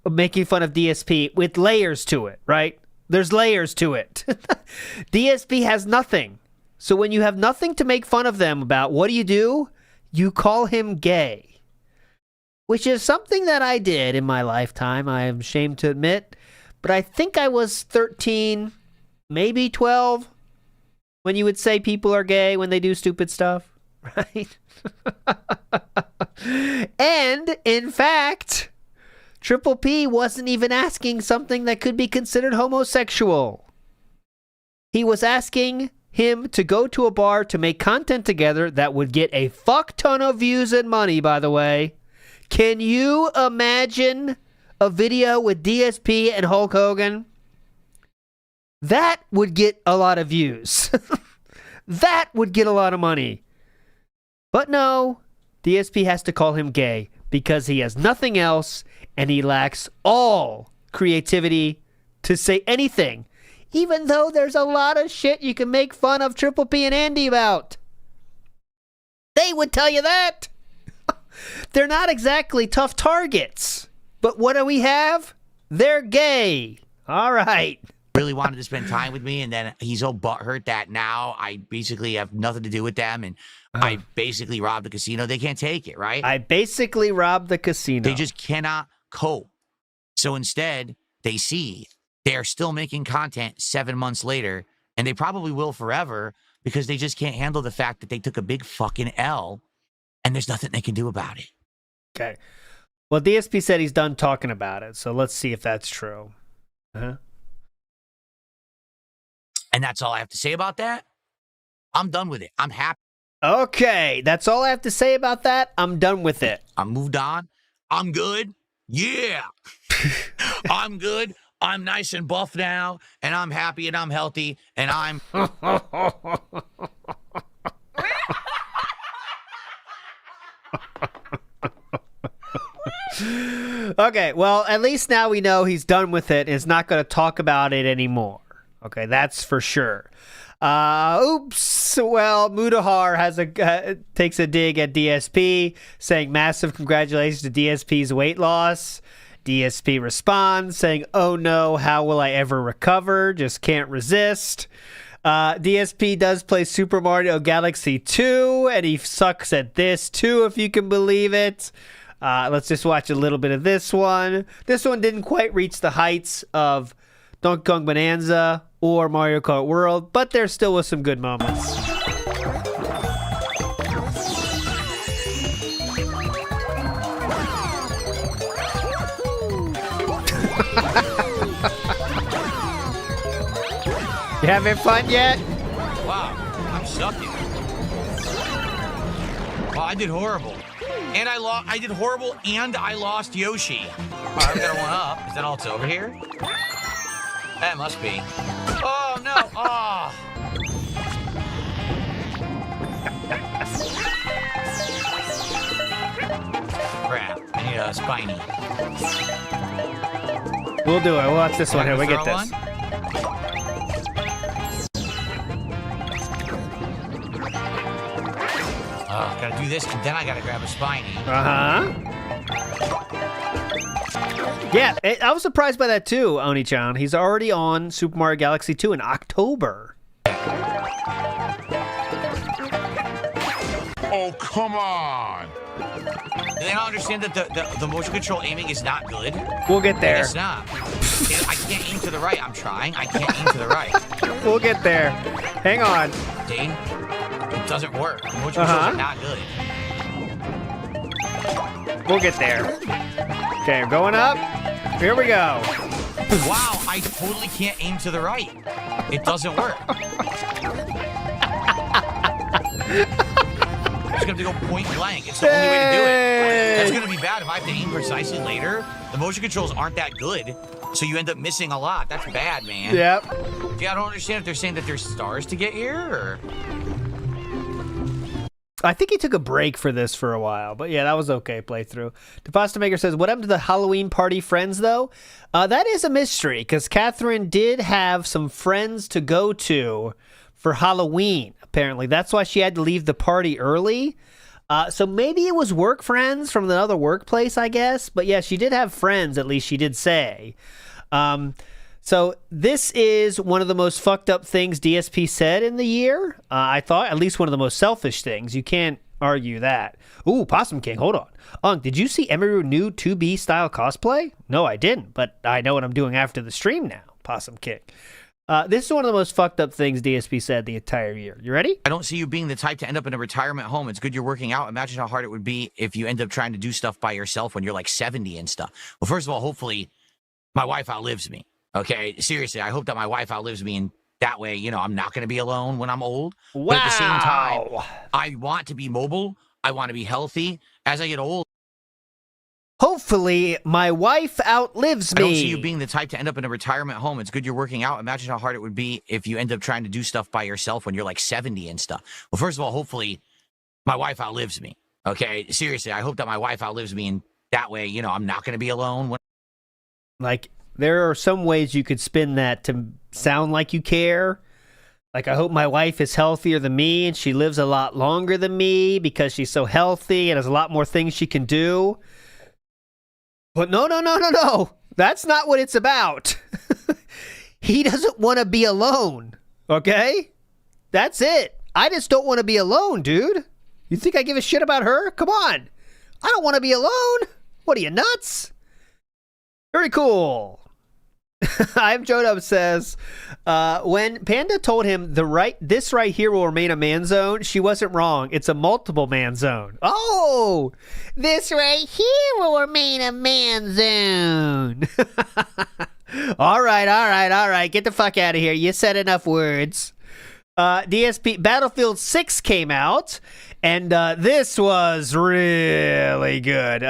Making fun of DSP with layers to it, right? There's layers to it. DSP has nothing. So when you have nothing to make fun of them about, what do? You call him gay. Which is something that I did in my lifetime, I am ashamed to admit. But I think I was 13, maybe 12, when you would say people are gay when they do stupid stuff. Right? And, in fact, Triple P wasn't even asking something that could be considered homosexual. He was asking him to go to a bar to make content together that would get a fuck ton of views and money, by the way. Can you imagine a video with DSP and Hulk Hogan? That would get a lot of views. That would get a lot of money. But no, DSP has to call him gay because he has nothing else and he lacks all creativity to say anything, even though there's a lot of shit you can make fun of Triple P and Andy about. They would tell you that. They're not exactly tough targets. But what do we have? They're gay. All right. Really wanted to spend time with me, and then he's so butthurt that now I basically have nothing to do with them, and I basically robbed the casino. They can't take it, right? I basically robbed the casino. They just cannot cope. So instead, they see they're still making content 7 months later, and they probably will forever because they just can't handle the fact that they took a big fucking L, and there's nothing they can do about it. Okay. Well, DSP said he's done talking about it, so let's see if that's true. And that's all I have to say about that. I'm done with it. I'm happy. Okay, that's all I have to say about that. I'm done with it. I moved on. I'm good. Yeah. I'm good. I'm nice and buff now, and I'm happy and I'm healthy, and I'm... Okay, well, at least now we know he's done with it and is not going to talk about it anymore. Okay, that's for sure. Oops. Well, Mudahar takes a dig at DSP, saying massive congratulations to DSP's weight loss. DSP responds, saying, oh no, how will I ever recover? Just can't resist. DSP does play Super Mario Galaxy 2, and he sucks at this too, if you can believe it. Let's just watch a little bit of this one. This one didn't quite reach the heights of Donkey Kong Bonanza or Mario Kart World, but there still was some good moments. You having fun yet? Wow, I'm sucking. Well, I did horrible. And I did horrible, and I lost Yoshi. All right, I've got a one up. Is that all it's over here? That must be. Oh, no. Oh. Crap. I need a spiny. We'll do it. We'll watch this one here. We get this. One? Gotta do this, and then I gotta grab a spiny. Yeah, I was surprised by that too, Oni-chan. He's already on Super Mario Galaxy 2 in October. Oh, come on! Do they not understand that the motion control aiming is not good? We'll get there. It's not. I can't aim to the right. I'm trying. I can't aim to the right. We'll get there. Hang on. See? It doesn't work. The motion controls are not good. We'll get there. Okay, we're going up. Here we go. Wow, I totally can't aim to the right. It doesn't work. I'm just going to have to go point blank. It's the only way to do it. That's going to be bad if I have to aim precisely later. The motion controls aren't that good, so you end up missing a lot. That's bad, man. Yep. Yeah, I don't understand if they're saying that there's stars to get here, or... I think he took a break for this for a while, but yeah, that was okay playthrough. The Pasta Maker says, what happened to the Halloween party friends, though? That is a mystery, because Catherine did have some friends to go to for Halloween, apparently. That's why she had to leave the party early. So maybe it was work friends from another workplace, I guess. But yeah, she did have friends, at least she did say. So this is one of the most fucked up things DSP said in the year. I thought at least one of the most selfish things. You can't argue that. Ooh, Possum King, hold on. Did you see Emiru new 2B style cosplay? No, I didn't, but I know what I'm doing after the stream now, Possum King. This is one of the most fucked up things DSP said the entire year. You ready? I don't see you being the type to end up in a retirement home. It's good you're working out. Imagine how hard it would be if you end up trying to do stuff by yourself when you're like 70 and stuff. Well, first of all, hopefully my wife outlives me. Okay, seriously, I hope that my wife outlives me, and that way, you know, I'm not going to be alone when I'm old. Wow. But at the same time, I want to be mobile. I want to be healthy as I get old. Hopefully, my wife outlives me. I don't see you being the type to end up in a retirement home. It's good you're working out. Imagine how hard it would be if you end up trying to do stuff by yourself when you're like 70 and stuff. Well, first of all, hopefully my wife outlives me. Okay, seriously, I hope that my wife outlives me, and that way, you know, I'm not going to be alone. Like, there are some ways you could spin that to sound like you care. Like, I hope my wife is healthier than me and she lives a lot longer than me because she's so healthy and has a lot more things she can do. But no. That's not what it's about. He doesn't want to be alone, okay? That's it. I just don't want to be alone, dude. You think I give a shit about her? Come on. I don't want to be alone. What are you, nuts? Very cool. I'm Joe says, when Panda told him this right here will remain a man zone, she wasn't wrong. It's a multiple man zone. Oh, this right here will remain a man zone. All right. Get the fuck out of here. You said enough words. DSP Battlefield 6 came out, and this was really good.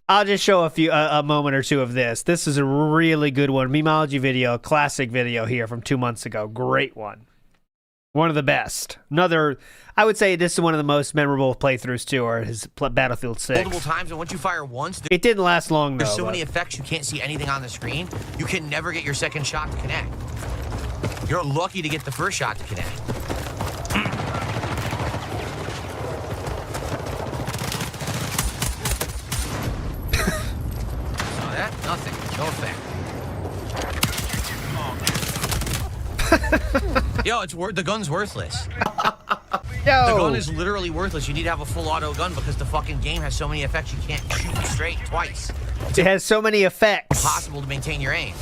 I'll just show a moment or two of this. This is a really good one. Memology video, classic video here from 2 months ago. Great one. One of the best. I would say this is one of the most memorable playthroughs too, or his Battlefield 6. Multiple times, and once you fire once, it didn't last long though. There's so many effects you can't see anything on the screen. You can never get your second shot to connect. You're lucky to get the first shot to connect. Nothing. No effect. Yo, the gun's worthless. Yo. The gun is literally worthless. You need to have a full auto gun because the fucking game has so many effects you can't shoot straight twice. It has so many effects. Impossible to maintain your aim.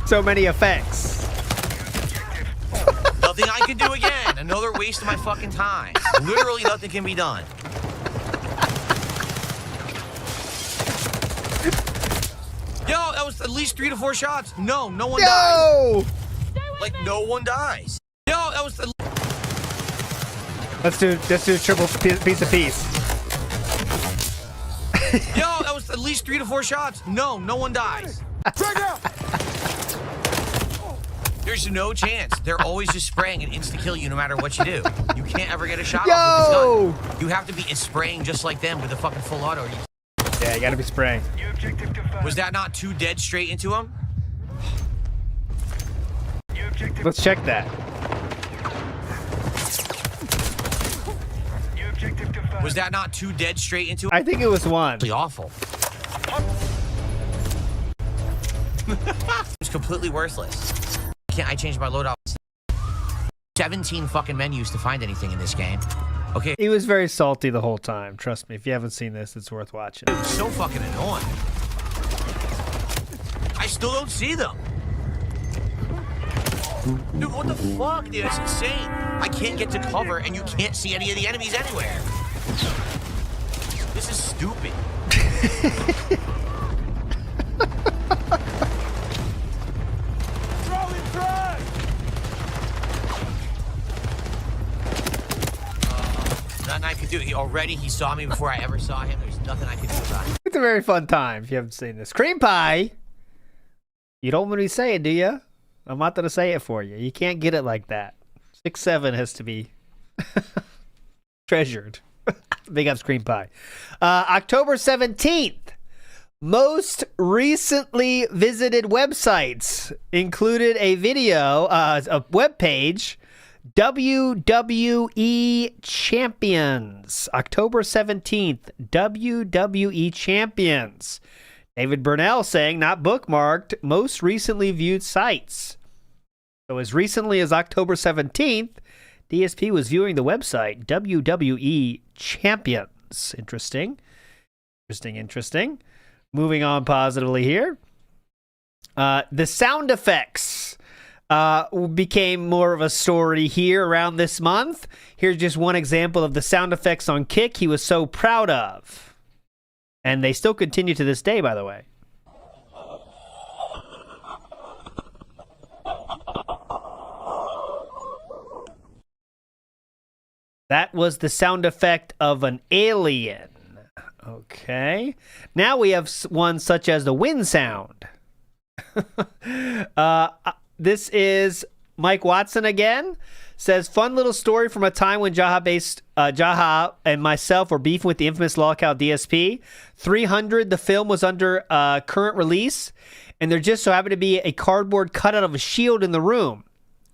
So many effects. Nothing I can do again. Another waste of my fucking time. Literally nothing can be done. Yo, that was at least 3 to 4 shots. No one dies. Like, no one dies. Yo, that was... Let's do a triple piece of peace. Yo, that was at least 3 to 4 shots. No one dies. There's no chance. They're always just spraying and insta-kill you no matter what you do. You can't ever get a shot off with this gun. You have to be spraying just like them with a fucking full auto. Yeah, you gotta be spraying. Was that not 2 dead straight into him? Let's check that. Was that not 2 dead straight into him? I think it was 1. It's awful. It's completely worthless. Can't I change my loadout? 17 fucking menus to find anything in this game. Okay. He was very salty the whole time. Trust me, if you haven't seen this, it's worth watching. Dude, so fucking annoying. I still don't see them. Dude, what the fuck, dude? It's insane. I can't get to cover, and you can't see any of the enemies anywhere. This is stupid. Nothing I could do. He saw me before I ever saw him. There's nothing I could do about it. It's a very fun time if you haven't seen this. Cream pie. You don't want me to say it, do you? I'm not going to say it for you. You can't get it like that. 6-7 has to be treasured. Big ups, cream pie. October 17th. Most recently visited websites included a video, a web page. WWE Champions. October 17th. WWE Champions. David Burnell saying, not bookmarked, most recently viewed sites. So as recently as October 17th, DSP was viewing the website WWE Champions. Interesting. Moving on positively here. The sound effects became more of a story here around this month. Here's just one example of the sound effects on Kick he was so proud of. And they still continue to this day, by the way. That was the sound effect of an alien. Okay. Now we have one such as the wind sound. This is Mike Watson again. Says, fun little story from a time when Jaha and myself were beefing with the infamous lolcow DSP. 300, the film was under current release, and there just so happened to be a cardboard cutout of a shield in the room.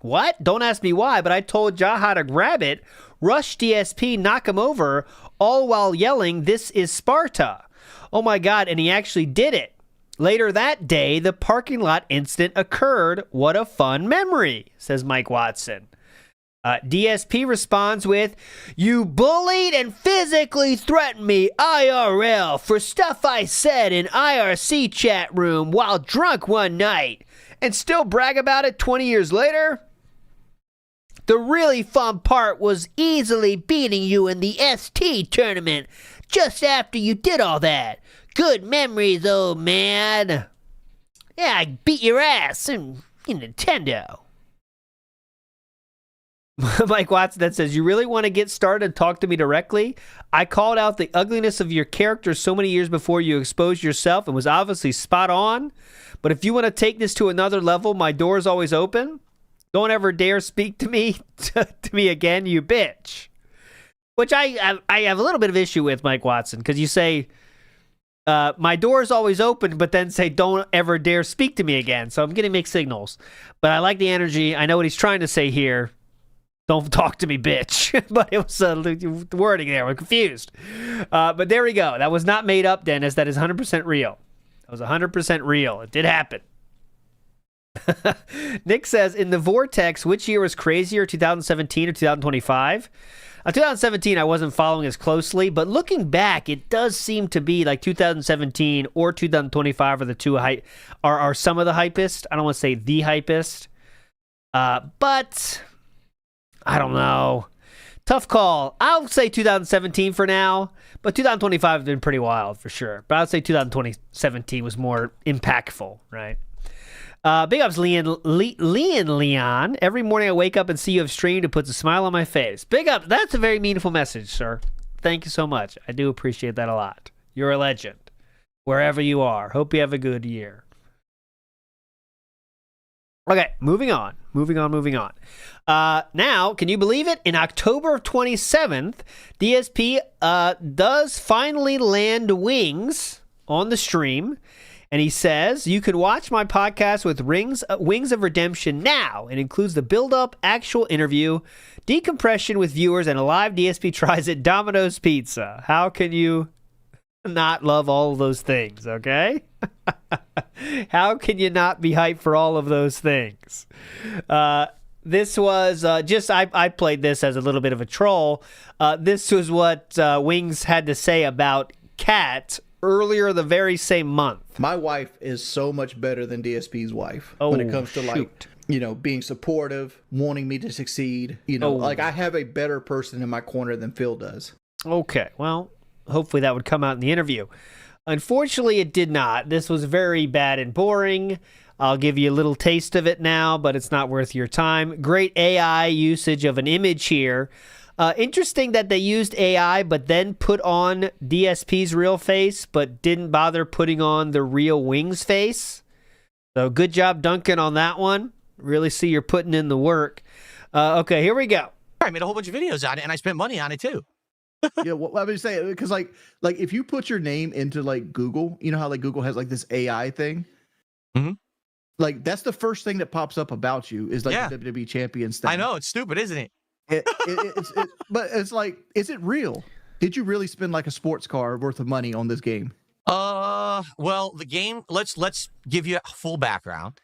What? Don't ask me why, but I told Jaha to grab it, rush DSP, knock him over, all while yelling, "This is Sparta." Oh my God, and he actually did it. Later that day, the parking lot incident occurred. What a fun memory, says Mike Watson. DSP responds with, "You bullied and physically threatened me IRL for stuff I said in IRC chat room while drunk one night and still brag about it 20 years later? The really fun part was easily beating you in the ST tournament just after you did all that. Good memories, old man. Yeah, I beat your ass in Nintendo." Mike Watson that says, "You really want to get started and talk to me directly? I called out the ugliness of your character so many years before you exposed yourself and was obviously spot on. But if you want to take this to another level, my door is always open. Don't ever dare speak to me again, you bitch." Which I have a little bit of issue with, Mike Watson, because you say, my door is always open, but then say, don't ever dare speak to me again. So I'm getting mixed signals. But I like the energy. I know what he's trying to say here. Don't talk to me, bitch. But it was the wording there. I'm confused. But there we go. That was not made up, Dennis. That is 100% real. That was 100% real. It did happen. Nick says, in the Vortex, which year was crazier, 2017 or 2025? 2017, I wasn't following as closely, but looking back, it does seem to be like 2017 or 2025 are the two are some of the hypest. I don't want to say the hypest, but I don't know. Tough call. I'll say 2017 for now, but 2025 has been pretty wild for sure. But I'd say 2017 was more impactful, right? Big ups, Leon. Every morning I wake up and see you have streamed. It puts a smile on my face. Big up. That's a very meaningful message, sir. Thank you so much. I do appreciate that a lot. You're a legend. Wherever you are. Hope you have a good year. Okay, moving on. Now, can you believe it? In October 27th, DSP does finally land wings on the stream. And he says, you can watch my podcast with Wings of Redemption now. It includes the build-up, actual interview, decompression with viewers, and a live DSP tries at Domino's Pizza. How can you not love all of those things, okay? How can you not be hyped for all of those things? This was I played this as a little bit of a troll. This was what Wings had to say about Khet earlier the very same month. My wife is so much better than DSP's wife when it comes to like, being supportive, wanting me to succeed. Like I have a better person in my corner than Phil does. Okay, well, hopefully that would come out in the interview. Unfortunately, it did not. This was very bad and boring. I'll give you a little taste of it now, but it's not worth your time. Great AI usage of an image here. Interesting that they used AI, but then put on DSP's real face, but didn't bother putting on the real Wings face. So good job, Duncan, on that one. Really see you're putting in the work. Okay, here we go. I made a whole bunch of videos on it, and I spent money on it too. Yeah, well, I was saying because like if you put your name into like Google, you know how like Google has like this AI thing. Mm-hmm. Like that's the first thing that pops up about you is like the WWE Champions thing. I know, it's stupid, isn't it? But it's like, is it real? Did you really spend like a sports car worth of money on this game? Well, the game. Let's give you a full background.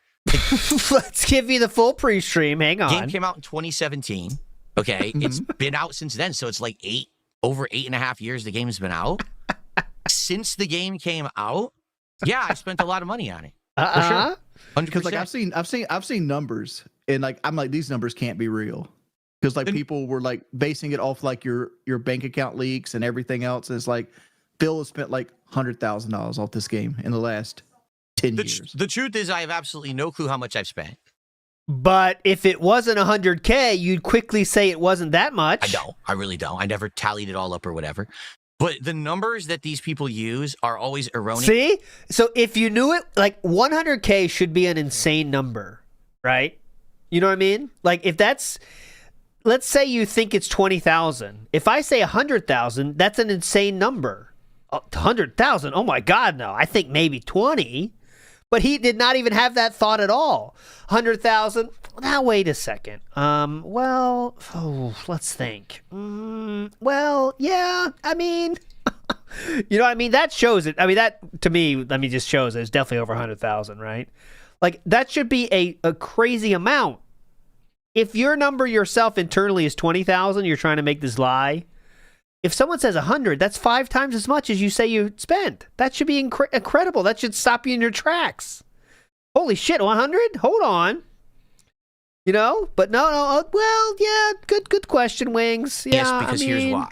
Let's give you the full pre-stream. Hang on. The game came out in 2017. Okay, it's been out since then, so it's like over 8.5 years. The game's been out. Since the game came out, yeah, I spent a lot of money on it. For sure. 100%. Because like I've seen numbers, and like I'm like, these numbers can't be real. Because like people were like basing it off like your bank account leaks and everything else. And it's like Phil has spent like $100,000 off this game in the last 10 years. The truth is, I have absolutely no clue how much I've spent. But if it wasn't 100K, you'd quickly say it wasn't that much. I don't. I really don't. I never tallied it all up or whatever. But the numbers that these people use are always erroneous. See? So if you knew it, like 100K should be an insane number, right? You know what I mean? Like if that's, let's say you think it's 20,000. If I say 100,000, that's an insane number. 100,000? Oh my God, no. I think maybe 20. But he did not even have that thought at all. 100,000? Now, wait a second. Let's think. Well, yeah, I mean, you know what I mean? That shows it. I mean, that, to me, just shows it. It's definitely over 100,000, right? Like, that should be a crazy amount. If your number yourself internally is 20,000, you're trying to make this lie. If someone says 100, that's 5 times as much as you say you spend. That should be incredible. That should stop you in your tracks. Holy shit, 100? Hold on. You know? But no. Well, yeah, good question, Wings. Yeah, yes, because here's why.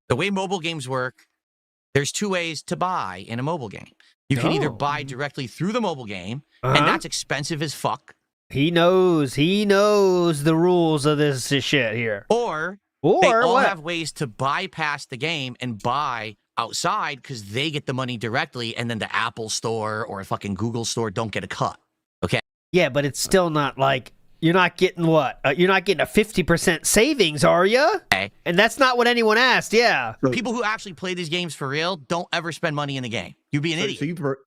The way mobile games work, there's 2 ways to buy in a mobile game. You can either buy directly through the mobile game, and that's expensive as fuck. He knows the rules of this shit here. Or they all have ways to bypass the game and buy outside because they get the money directly, and then the Apple Store or a fucking Google Store don't get a cut. Okay? Yeah, but it's still not like, you're not getting what? You're not getting a 50% savings, are you? Okay. And that's not what anyone asked, yeah. People who actually play these games for real don't ever spend money in the game. You'd be an idiot.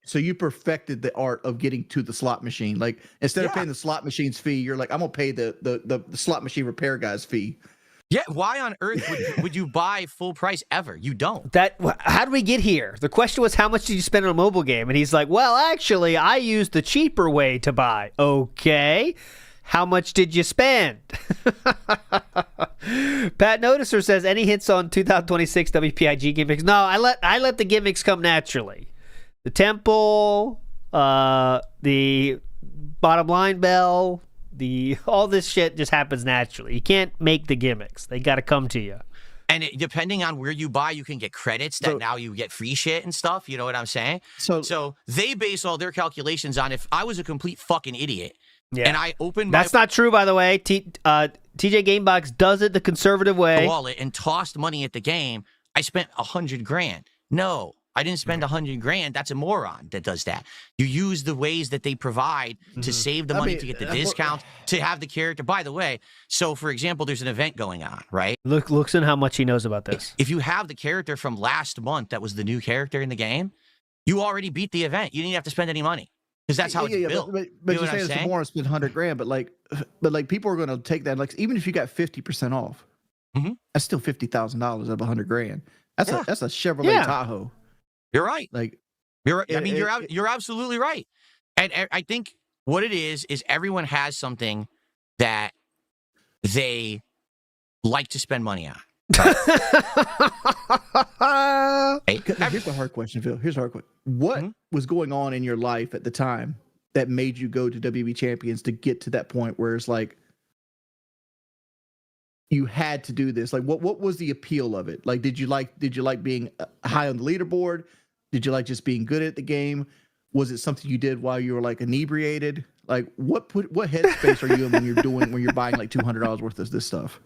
So you perfected the art of getting to the slot machine. Like, instead of paying the slot machine's fee, you're like, I'm going to pay the slot machine repair guy's fee. Yeah, why on earth would you buy full price ever? You don't. How did we get here? The question was, how much did you spend on a mobile game? And he's like, well, actually, I used the cheaper way to buy. Okay. How much did you spend? Pat Noticer says, any hints on 2026 WPIG gimmicks? No, I let the gimmicks come naturally. The temple, the bottom line bell, all this shit just happens naturally. You can't make the gimmicks. They got to come to you. And depending on where you buy, you can get credits that now you get free shit and stuff. You know what I'm saying? So they base all their calculations on, if I was a complete fucking idiot and I opened my... That's not true, by the way. TJ Gamebox does it the conservative way. ...wallet and tossed money at the game, I spent $100,000. No, I didn't spend $100,000. That's a moron that does that. You use the ways that they provide to save the money, to get the discount, to have the character. By the way, so for example, there's an event going on, right? Looks in how much he knows about this. If you have the character from last month that was the new character in the game, you already beat the event. You didn't have to spend any money because that's how it's built. But you say it's a moron spend $100,000, but like people are going to take that. Like, even if you got 50% off, that's still $50,000 of $100,000. That's a Chevrolet Tahoe. You're right. Like, you're right. I mean, you're absolutely right. And I think what it is everyone has something that they like to spend money on. Here's the hard question, Phil. Here's the hard question. What was going on in your life at the time that made you go to WB Champions to get to that point where it's like you had to do this? Like, what was the appeal of it? Like, did you like being high on the leaderboard? Did you like just being good at the game? Was it something you did while you were like inebriated? Like, what headspace are you in when you're buying like $200 worth of this stuff?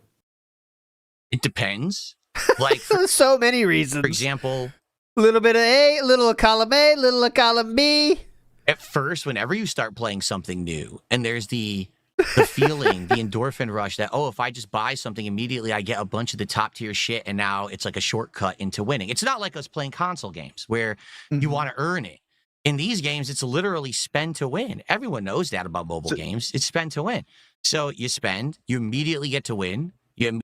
It depends. Like, so many reasons. For example, a little bit of A, a little of column A, a little of column B. At first, whenever you start playing something new, and there's the feeling, the endorphin rush that, if I just buy something immediately, I get a bunch of the top tier shit, and now it's like a shortcut into winning. It's not like us playing console games where you want to earn it. In these games, it's literally spend to win. Everyone knows that about mobile games. It's spend to win. So you spend, you immediately get to win. You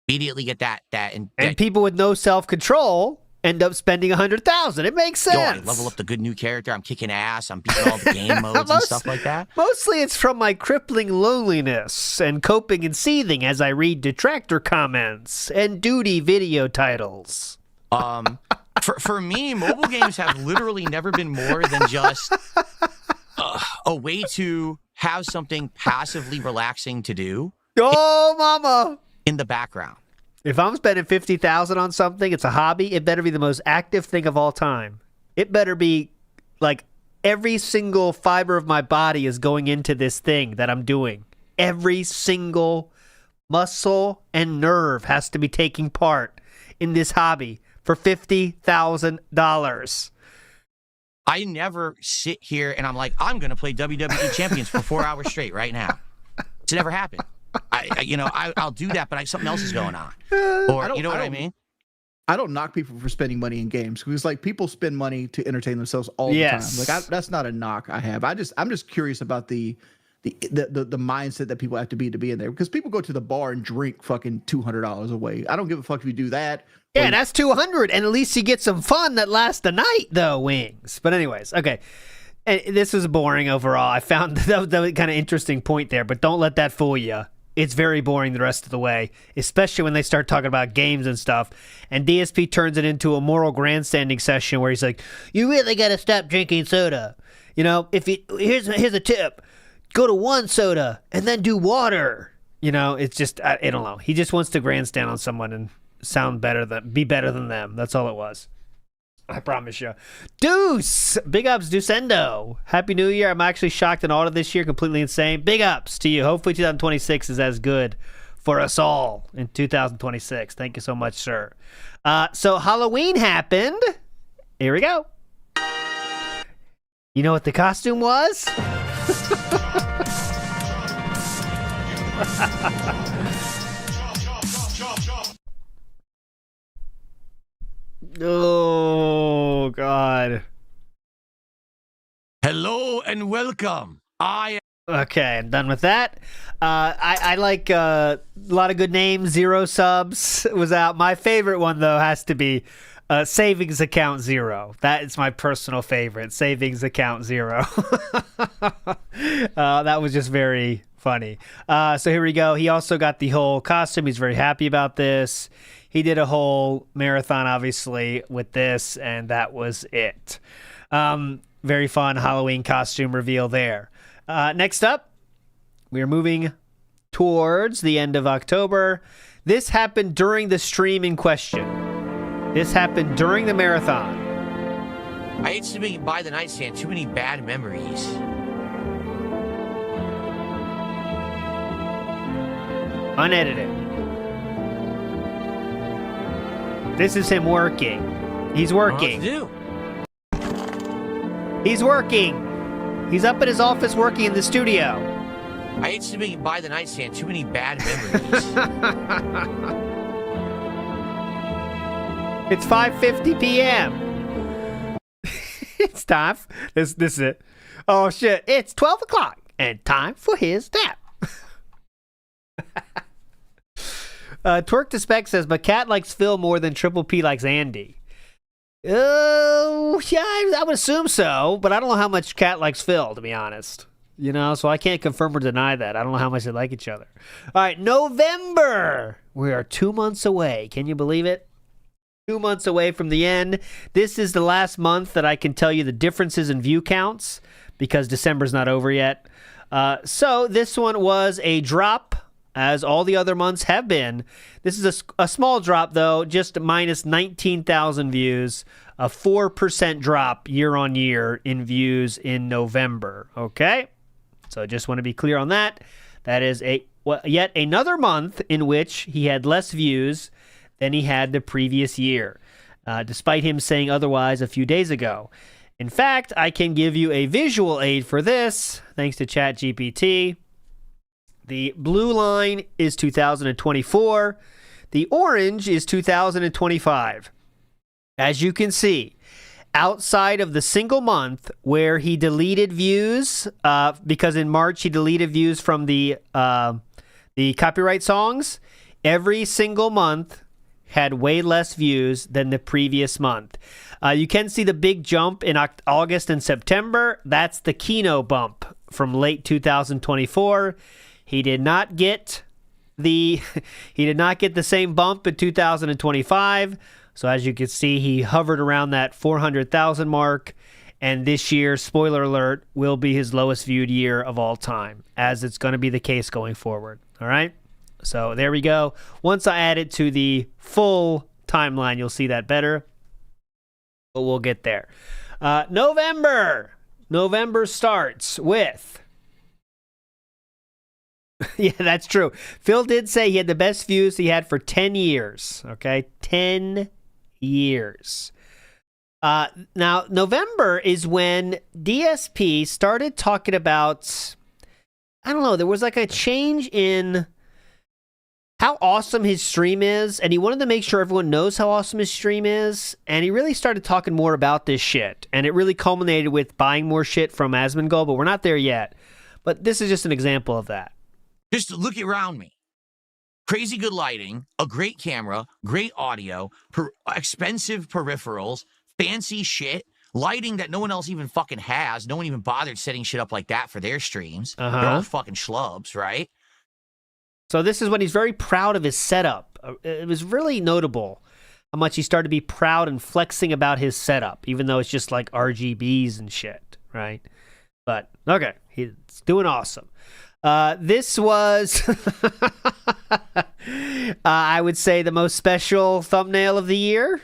immediately get that and people with no self-control end up spending 100,000. It makes sense. Yo, I level up the good new character. I'm kicking ass. I'm beating all the game modes and stuff like that. Mostly it's from my crippling loneliness and coping and seething as I read detractor comments and duty video titles. For me, mobile games have literally never been more than just a way to have something passively relaxing to do. Oh, mama! In the background. If I'm spending 50,000 on something, it's a hobby. It better be the most active thing of all time. It better be like every single fiber of my body is going into this thing that I'm doing. Every single muscle and nerve has to be taking part in this hobby for $50,000. I never sit here and I'm like, I'm going to play WWE Champions for 4 hours straight right now. It's never happened. I'll do that, but something else is going on. Or, you know what I mean? I don't knock people for spending money in games because, like, people spend money to entertain themselves all the time. Like, that's not a knock I have. I'm just curious about the mindset that people have to be in there, because people go to the bar and drink fucking $200 away. I don't give a fuck if you do that. Yeah, that's $200, and at least you get some fun that lasts the night, though, Wings. But anyways, okay. And this was boring overall. I found that kind of interesting point there, but don't let that fool you. It's very boring the rest of the way, especially when they start talking about games and stuff. And DSP turns it into a moral grandstanding session where he's like, "You really got to stop drinking soda. You know, here's a tip: go to one soda and then do water." You know, it's just I don't know. He just wants to grandstand on someone and be better than them. That's all it was. I promise you. Deuce! Big ups, Deucendo. Happy New Year. I'm actually shocked and awed this year. Completely insane. Big ups to you. Hopefully 2026 is as good for us all in 2026. Thank you so much, sir. So Halloween happened. Here we go. You know what the costume was? Oh, God. Hello and welcome. Okay, I'm done with that. I like a lot of good names. Zero Subs was out. My favorite one, though, has to be Savings Account Zero. That is my personal favorite. Savings Account Zero. That was just very funny. So here we go. He also got the whole costume. He's very happy about this. He did a whole marathon, obviously, with this, and that was it. Very fun Halloween costume reveal there. Next up, we are moving towards the end of October. This happened during the stream in question. This happened during the marathon. I hate to buy the nightstand. Too many bad memories. Unedited. This is him working. He's working. He's working. He's up at his office working in the studio. I hate to buy the nightstand. Too many bad memories. It's 5:50 p.m. It's time. This is it. Oh, shit. It's 12 o'clock and time for his nap. Twerk to Spec says, but Cat likes Phil more than Triple P likes Andy. Oh, yeah, I would assume so, but I don't know how much Cat likes Phil, to be honest. You know, so I can't confirm or deny that. I don't know how much they like each other. All right, November. We are 2 months away. Can you believe it? 2 months away from the end. This is the last month that I can tell you the differences in view counts because December's not over yet. So this one was a drop, as all the other months have been. This is a small drop, though, just minus 19,000 views, a 4% drop year on year in views in November. Okay? So I just want to be clear on that. That is yet another month in which he had less views than he had the previous year, despite him saying otherwise a few days ago. In fact, I can give you a visual aid for this, thanks to ChatGPT. The blue line is 2024. The orange is 2025. As you can see, outside of the single month where he deleted views, because in March he deleted views from the copyright songs, every single month had way less views than the previous month. You can see the big jump in August and September. That's the Kino bump from late 2024. He did not get the same bump in 2025. So as you can see, he hovered around that 400,000 mark. And this year, spoiler alert, will be his lowest viewed year of all time, as it's going to be the case going forward. All right? So there we go. Once I add it to the full timeline, you'll see that better. But we'll get there. November. November starts with... yeah, that's true. Phil did say he had the best views he had for 10 years. Okay? 10 years. Now, November is when DSP started talking about, I don't know, there was like a change in how awesome his stream is, and he wanted to make sure everyone knows how awesome his stream is, and he really started talking more about this shit, and it really culminated with buying more shit from Asmongold, but we're not there yet. But this is just an example of that. Just look around me. Crazy good lighting, a great camera, great audio, expensive peripherals, fancy shit, lighting that no one else even fucking has. No one even bothered setting shit up like that for their streams. They're all fucking schlubs, right? So this is when he's very proud of his setup. It was really notable how much he started to be proud and flexing about his setup, even though it's just like RGBs and shit, right? But, okay, he's doing awesome. This was, I would say, the most special thumbnail of the year.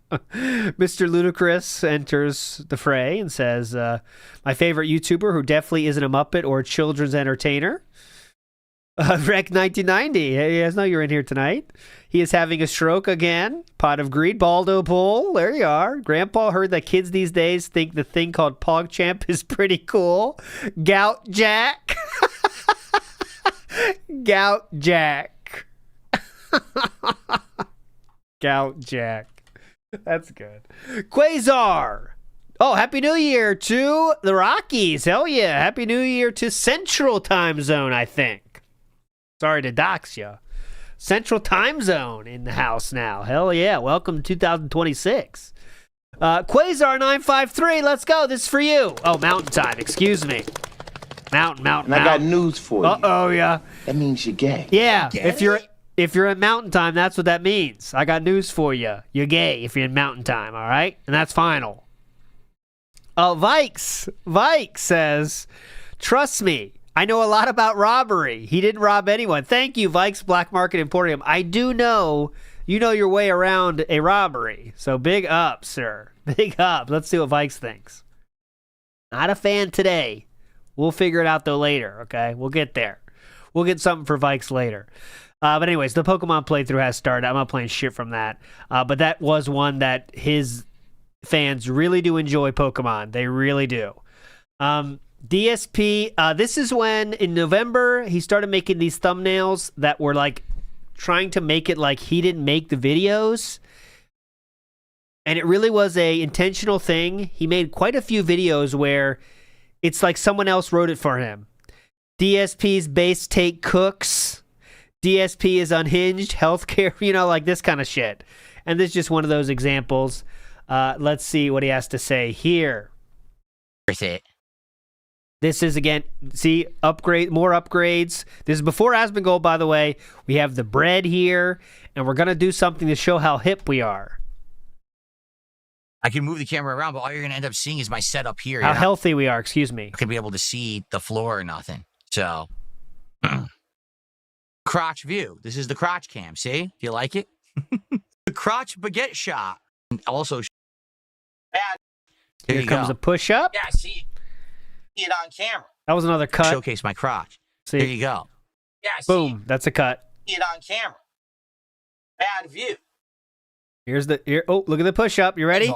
Mr. Ludacris enters the fray and says, my favorite YouTuber who definitely isn't a Muppet or a children's entertainer. Rec 1990. Hey, I know you're in here tonight. He is having a stroke again. Pot of Greed. Baldo Bull. There you are. Grandpa heard that kids these days think the thing called PogChamp is pretty cool. Gout Jack. Gout Jack. Gout Jack. That's good. Quasar. Oh, Happy New Year to the Rockies. Hell yeah. Happy New Year to Central Time Zone, I think. Sorry to dox you. Central Time Zone in the house now. Hell yeah. Welcome to 2026. Quasar953, let's go. This is for you. Oh, Mountain Time. Excuse me. Mountain. And I got news for you. Uh-oh, yeah. That means you're gay. Yeah. If you're in Mountain Time, that's what that means. I got news for you. You're gay if you're in Mountain Time, all right? And that's final. Oh, Vikes says, trust me, I know a lot about robbery. He didn't rob anyone. Thank you, Vikes Black Market Emporium. I do know you know your way around a robbery. So big up, sir. Big up. Let's see what Vikes thinks. Not a fan today. We'll figure it out, though, later, okay? We'll get there. We'll get something for Vikes later. But anyways, the Pokemon playthrough has started. I'm not playing shit from that. But that was one that his fans really do enjoy Pokemon. They really do. DSP, this is when in November he started making these thumbnails that were like trying to make it like he didn't make the videos. And it really was a intentional thing. He made quite a few videos where it's like someone else wrote it for him. DSP's base take cooks. DSP is unhinged. Healthcare, you know, like this kind of shit. And this is just one of those examples. Let's see what he has to say here. Where's it? This is, again, see, more upgrades. This is before Asmongold, by the way. We have the bread here, and we're going to do something to show how hip we are. I can move the camera around, but all you're going to end up seeing is my setup here. How healthy we are, excuse me. I could be able to see the floor or nothing. So, crotch view. This is the crotch cam, see? Do you like it? The crotch baguette shot. Also, here comes a push-up. Yeah, see it on camera. That was another cut. Showcase my crotch. See? There you go. Yeah, boom. That's a cut. See it on camera. Bad view. Oh, look at the push-up. You ready?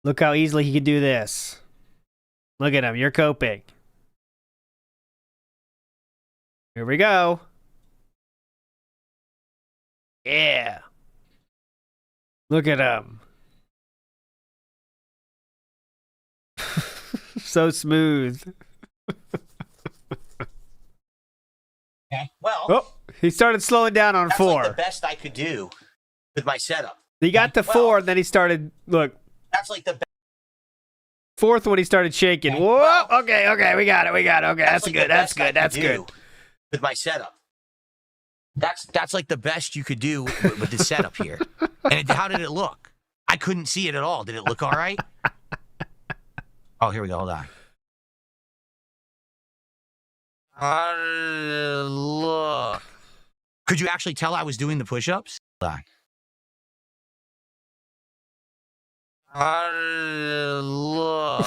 Look how easily he can do this. Look at him. You're coping. Here we go. Yeah. Look at him. So smooth. Okay. Well, Oh, he started slowing down on that's 4. like the best I could do with my setup. He got to 4, and then he started, look. That's like the best. 4th when he started shaking. Okay. Whoa, Well, okay, we got it. Okay, that's like good, the that's best I good, that's could good. do with my setup. That's like the best you could do with the setup here. And how did it look? I couldn't see it at all. Did it look all right? Oh, here we go. Hold on. How did it look? Could you actually tell I was doing the push-ups? Hold on. How did it look?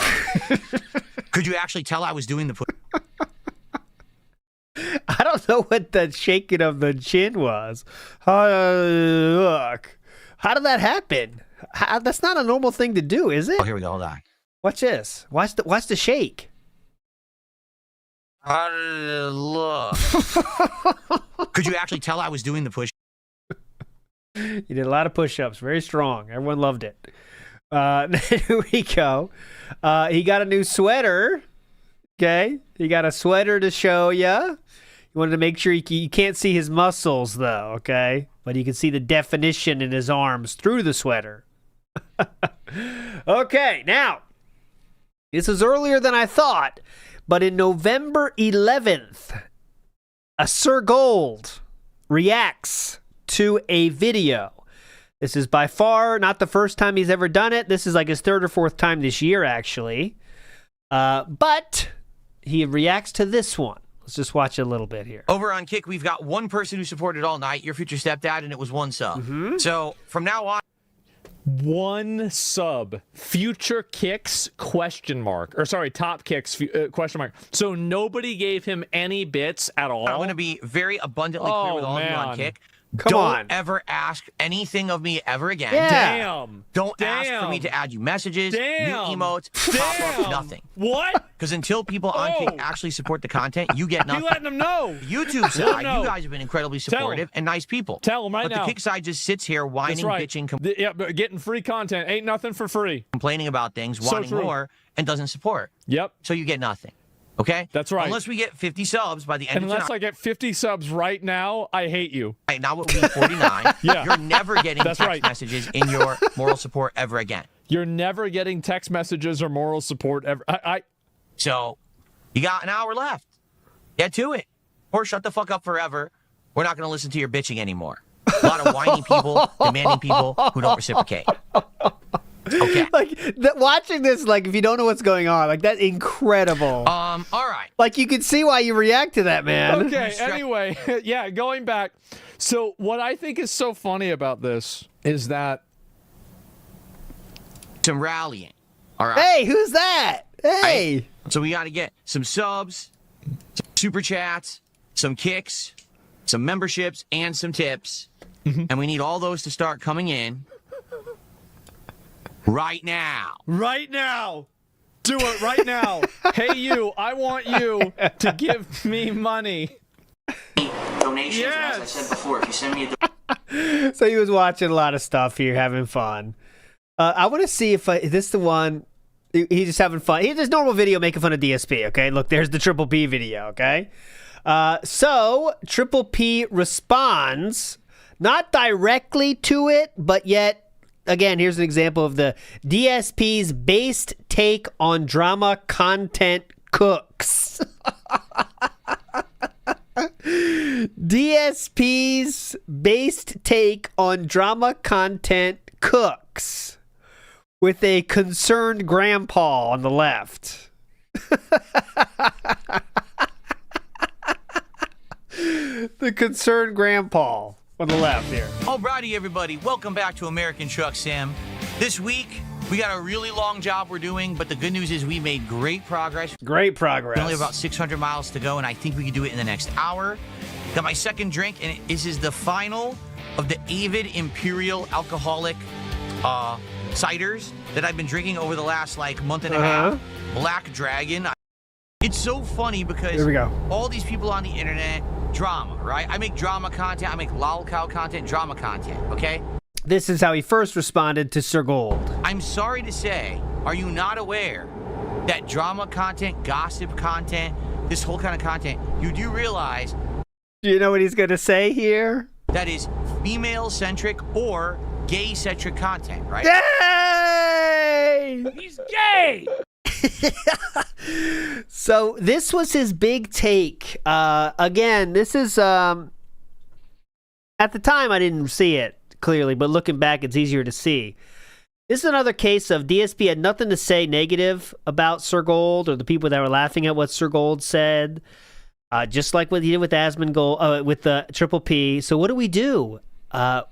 Could you actually tell I was doing the push-ups? I don't know what the shaking of the chin was. Look. How did that happen? That's not a normal thing to do, is it? Oh, here we go. Hold on. Watch this. Watch the shake. How did it look? Could you actually tell I was doing the push? You did a lot of push-ups. Very strong. Everyone loved it. Here we go. He got a new sweater. Okay. He got a sweater to show you. You wanted to make sure you can't see his muscles, though, okay? But you can see the definition in his arms through the sweater. Okay, now, this is earlier than I thought, but in November 11th, a Sir Gold reacts to a video. This is by far not the first time he's ever done it. This is like his 3rd or 4th time this year, actually. But he reacts to this one. Let's just watch a little bit here. Over on Kick, we've got one person who supported all night, your future stepdad, and it was 1 sub. So from now on, 1 sub. Future Kicks ? Or sorry, Top Kicks ? So nobody gave him any bits at all. I'm going to be very abundantly clear with all of you on Kick. Don't ever ask anything of me ever again. Yeah. Damn. Don't ask for me to add you messages, new emotes, pop-up, nothing. What? Because until people on Kick actually support the content, you get nothing. You letting them know. YouTube side, you guys have been incredibly supportive and nice people. Tell them right now. But the Kick side just sits here whining, bitching, yeah, but getting free content. Ain't nothing for free. Complaining about things, wanting more, and doesn't support. Yep. So you get nothing. Okay? That's right. Unless we get 50 subs by the end of Unless I get 50 subs right now, I hate you. Right, now it will be 49. Yeah. You're never getting text messages in your moral support ever again. You're never getting text messages or moral support ever. So, you got an hour left. Get to it. Or shut the fuck up forever. We're not going to listen to your bitching anymore. A lot of whiny people, demanding people who don't reciprocate. Okay. Like watching this, like if you don't know what's going on, like that's incredible. All right. Like you can see why you react to that, man. Okay. Anyway, yeah. Going back. So what I think is so funny about this is that some rallying. All right. Hey, who's that? Hey. Right? So we got to get some subs, some super chats, some kicks, some memberships, and some tips, and we need all those to start coming in. Right now. Right now. Do it right now. Hey, you, I want you to give me money. Donations, yes. As I said before, if you send me a So he was watching a lot of stuff here, having fun. I want to see if is this the one. He's just having fun. He's just normal video making fun of DSP, okay? Look, there's the Triple P video, okay? So, Triple P responds, not directly to it, but yet, again, here's an example of the DSP's based take on drama content cooks. DSP's based take on drama content cooks. With a concerned grandpa on the left. The concerned grandpa on the left here. Alrighty, everybody. Welcome back to American Truck Sim. This week, we got a really long job we're doing, but the good news is we made great progress. Great progress. Only about 600 miles to go, and I think we can do it in the next hour. Got my second drink, and this is the final of the Avid Imperial Alcoholic ciders that I've been drinking over the last month and a half. Black Dragon. It's so funny because here we go. All these people on the internet, drama, right? I make drama content, I make lolcow content, drama content, okay? This is how he first responded to Sir Gold. I'm sorry to say, are you not aware that drama content, gossip content, this whole kind of content, you do realize Do you know what he's going to say here? That is female-centric or gay-centric content, right? Yay! He's gay! So this was his big take. Again, this is... at the time, I didn't see it clearly, but looking back, it's easier to see. This is another case of DSP had nothing to say negative about Sir Gold or the people that were laughing at what Sir Gold said. Just like what he did with Asmongold, with the Triple P. So what do?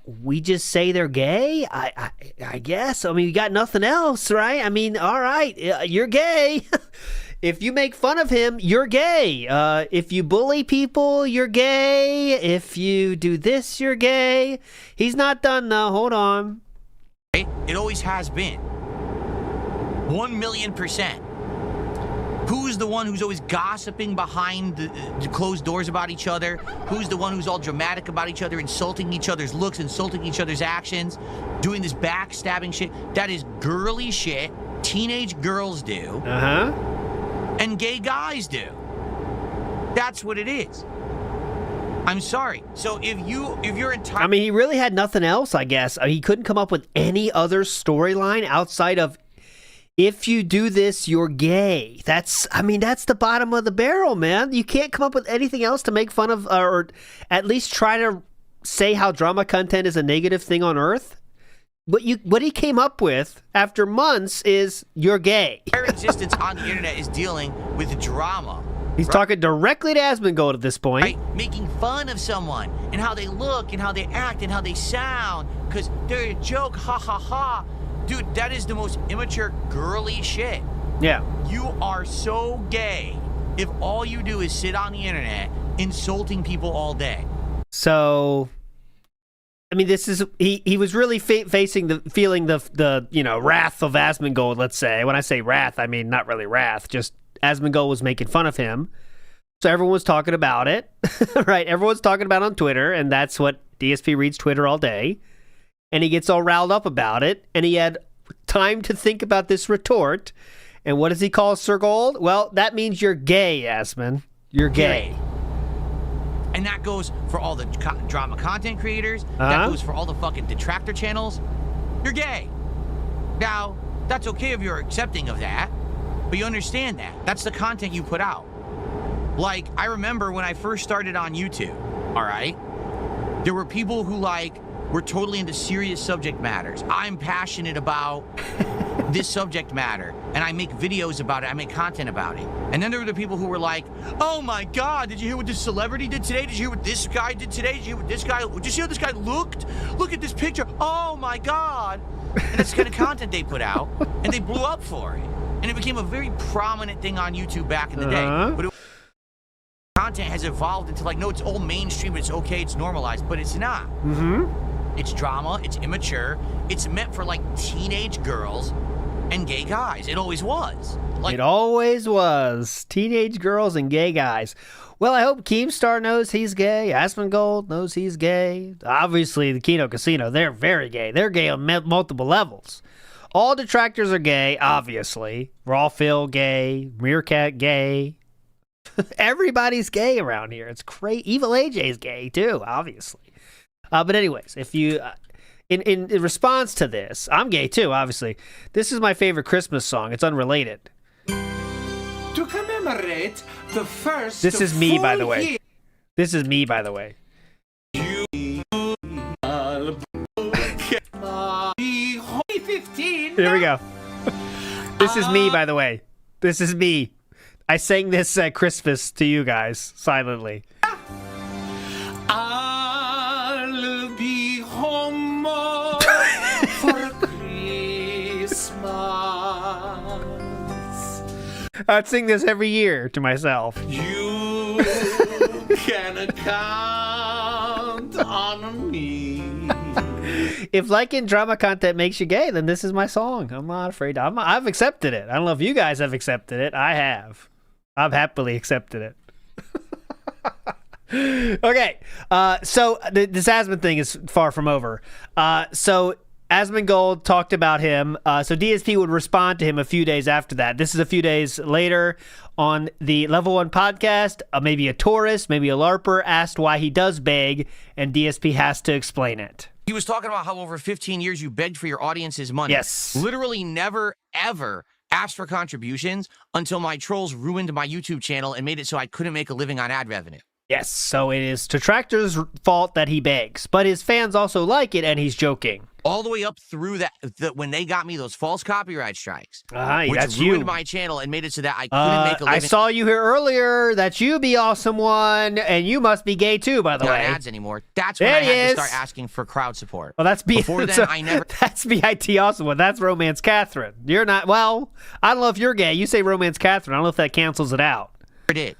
We just say they're gay? I guess. I mean, you got nothing else, right? I mean, all right, you're gay. If you make fun of him, you're gay. If you bully people, you're gay. If you do this, you're gay. He's not done, though. Hold on. It always has been. 1,000,000%. Who's the one who's always gossiping behind the closed doors about each other? Who's the one who's all dramatic about each other, insulting each other's looks, insulting each other's actions, doing this backstabbing shit? That is girly shit teenage girls do. And gay guys do. That's what it is. I'm sorry. So if you're entire... I mean, he really had nothing else, I guess. He couldn't come up with any other storyline outside of, if you do this, you're gay. That's the bottom of the barrel, man. You can't come up with anything else to make fun of, or at least try to say how drama content is a negative thing on Earth. What he came up with after months is, you're gay. Our existence on the internet is dealing with drama. He's talking directly to Asmongold at this point. Right? Making fun of someone and how they look and how they act and how they sound because they're a joke, ha ha ha. Dude, that is the most immature, girly shit. Yeah. You are so gay if all you do is sit on the internet insulting people all day. So, I mean, this is he was really feeling the wrath of Asmongold. Let's say, when I say wrath, I mean not really wrath, just Asmongold was making fun of him. So everyone was talking about it, right? Everyone's talking about it on Twitter, and that's what DSP reads Twitter all day. And he gets all riled up about it, and he had time to think about this retort. And what does he call Sir Gold? Well, that means you're gay, Asmon. You're gay. And that goes for all the drama content creators. That goes for all the fucking detractor channels. You're gay. Now, that's okay if you're accepting of that, but you understand that. That's the content you put out. Like, I remember when I first started on YouTube, all right? There were people who, we're totally into serious subject matters. I'm passionate about this subject matter, and I make videos about it. I make content about it. And then there were the people who were like, oh my God, did you hear what this celebrity did today? Did you hear what this guy did today? Did you hear what this guy, did you see how this guy looked? Look at this picture. Oh my God. And that's the kind of content they put out, and they blew up for it. And it became a very prominent thing on YouTube back in the day. But content has evolved into no, it's all mainstream, it's okay, it's normalized, but it's not. It's drama, it's immature, it's meant for teenage girls and gay guys. It always was. It always was. Teenage girls and gay guys. Well, I hope Keemstar knows he's gay. Asmongold knows he's gay. Obviously, the Kino Casino, they're very gay. They're gay on multiple levels. All detractors are gay, obviously. Rawphil gay, Meerkat gay. Everybody's gay around here. It's crazy. Evil AJ's gay, too, obviously. But anyways, if you, in response to this, I'm gay too, obviously. This is my favorite Christmas song. It's unrelated. To commemorate the first. This is me, by the way. This is me, by the way. Here we go. This is me, by the way. This is me. I sang this at Christmas to you guys silently. I'll be home for Christmas. I'd sing this every year to myself. You can count on me. If liking drama content makes you gay, then this is my song. I'm not afraid. I've accepted it. I don't know if you guys have accepted it. I have. I've happily accepted it. Okay, so this Asmon thing is far from over. So Asmongold talked about him, so DSP would respond to him a few days after that. This is a few days later on the Level 1 podcast. Maybe a tourist, maybe a LARPer asked why he does beg, and DSP has to explain it. He was talking about how over 15 years you begged for your audience's money. Yes. Literally never, ever asked for contributions until my trolls ruined my YouTube channel and made it so I couldn't make a living on ad revenue. Yes, so it is Detractor's fault that he begs, but his fans also like it, and he's joking. All the way up through that when they got me those false copyright strikes, which that's ruined you. my channel and made it so that I couldn't make a living. I saw you here earlier. That's you, be awesome one, and you must be gay too, by the way. Not ads anymore. That's when I had to start asking for crowd support. Well, that's before then. I never. That's BIT awesome one. That's Romance Catherine. You're not. Well, I don't know if you're gay. You say Romance Catherine. I don't know if that cancels it out. I did.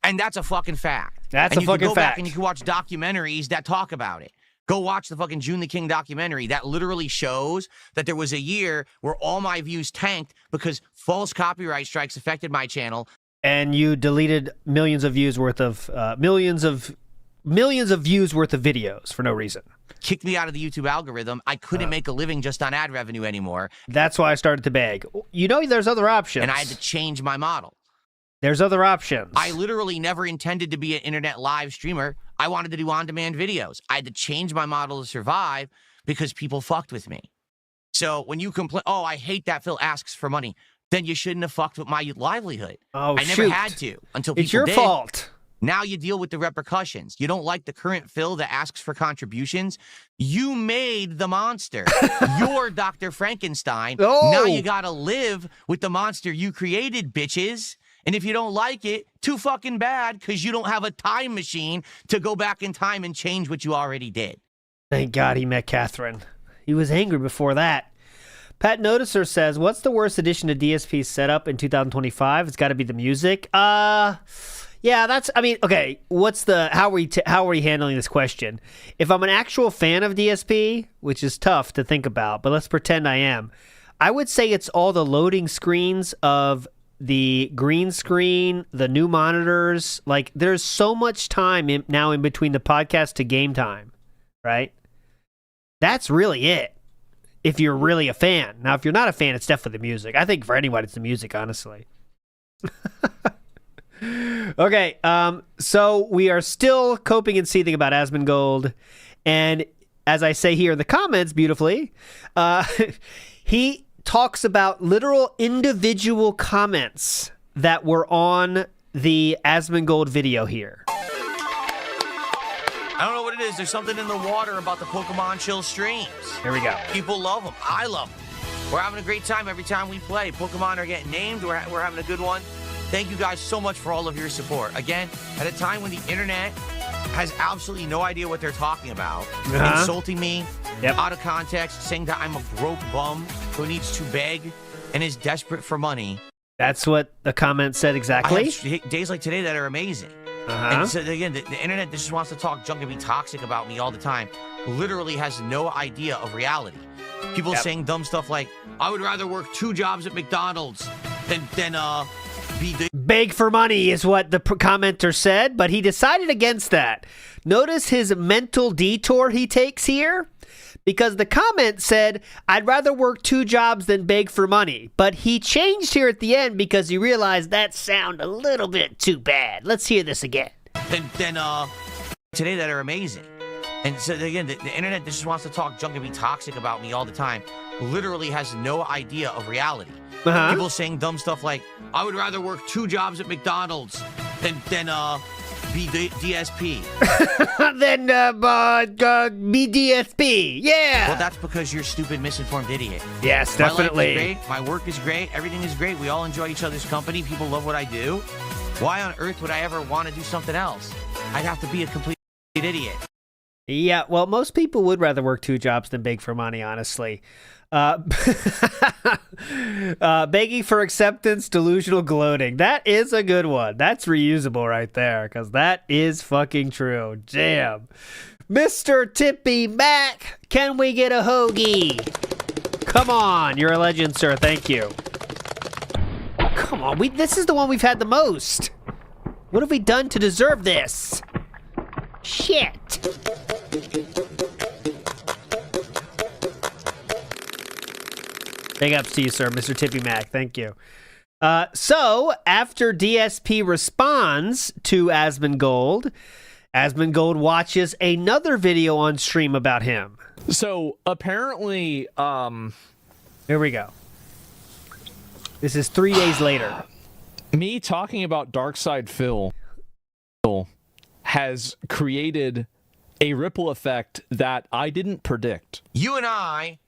And that's a fucking fact. That's a fucking fact. You can go back and you can watch documentaries that talk about it. Go watch the fucking June the King documentary. That literally shows that there was a year where all my views tanked because false copyright strikes affected my channel. And you deleted millions of views worth of millions of views worth of videos for no reason. Kicked me out of the YouTube algorithm. I couldn't make a living just on ad revenue anymore. That's why I started to beg. You know, there's other options. And I had to change my model. There's other options. I literally never intended to be an internet live streamer. I wanted to do on-demand videos. I had to change my model to survive because people fucked with me. So when you complain, oh, I hate that Phil asks for money, then you shouldn't have fucked with my livelihood. Oh, I never had to until people did. It's your fault. Now you deal with the repercussions. You don't like the current Phil that asks for contributions. You made the monster. You're Dr. Frankenstein. Oh. Now you gotta live with the monster you created, bitches. And if you don't like it, too fucking bad, because you don't have a time machine to go back in time and change what you already did. Thank God he met Catherine. He was angry before that. Pat Noticer says, what's the worst addition to DSP's setup in 2025? It's got to be the music. Yeah, that's, I mean, okay, how are we handling this question? If I'm an actual fan of DSP, which is tough to think about, but let's pretend I am, I would say it's all the loading screens of the green screen, the new monitors. Like, there's so much time now in between the podcast to game time, right? That's really it, if you're really a fan. Now, if you're not a fan, it's definitely the music. I think for anyone, it's the music, honestly. Okay, so we are still coping and seething about Asmongold, and as I say here in the comments beautifully, he talks about literal individual comments that were on the Asmongold video here. I don't know what it is. There's something in the water about the Pokemon Chill streams. Here we go. People love them. I love them. We're having a great time every time we play. Pokemon are getting named. We're having a good one. Thank you guys so much for all of your support. Again, at a time when the internet has absolutely no idea what they're talking about, insulting me, out of context, saying that I'm a broke bum who needs to beg and is desperate for money. That's what the comment said exactly. I have days like today that are amazing. And so again, the internet just wants to talk junk and be toxic about me all the time. Literally has no idea of reality. People saying dumb stuff like, I would rather work 2 jobs at McDonald's than beg for money is what the commenter said, but he decided against that. Notice his mental detour he takes here, because the comment said, I'd rather work 2 jobs than beg for money, but he changed here at the end because he realized that sounded a little bit too bad. Let's hear this again. Then today that are amazing. And so again, the internet just wants to talk junk and be toxic about me all the time. Literally has no idea of reality. People saying dumb stuff like, I would rather work 2 jobs at McDonald's than be DSP. Then be DSP. Yeah. Well, that's because you're a stupid, misinformed idiot. Yes, definitely. My life is great. My work is great. Everything is great. We all enjoy each other's company. People love what I do. Why on earth would I ever want to do something else? I'd have to be a complete idiot. Yeah, well, most people would rather work 2 jobs than beg for money, honestly. Begging for acceptance, delusional gloating. That is a good one. That's reusable right there, because that is fucking true. Damn. Mr. Tippy Mac, can we get a hoagie? Come on, you're a legend, sir. Thank you. Come on, this is the one we've had the most. What have we done to deserve this? Shit. Big ups to you, sir, Mr. Tippy Mac. Thank you. So, after DSP responds to Asmongold, Asmongold watches another video on stream about him. So, apparently, here we go. This is 3 days later. Me talking about Darkside Phil has created a ripple effect that I didn't predict. You and I,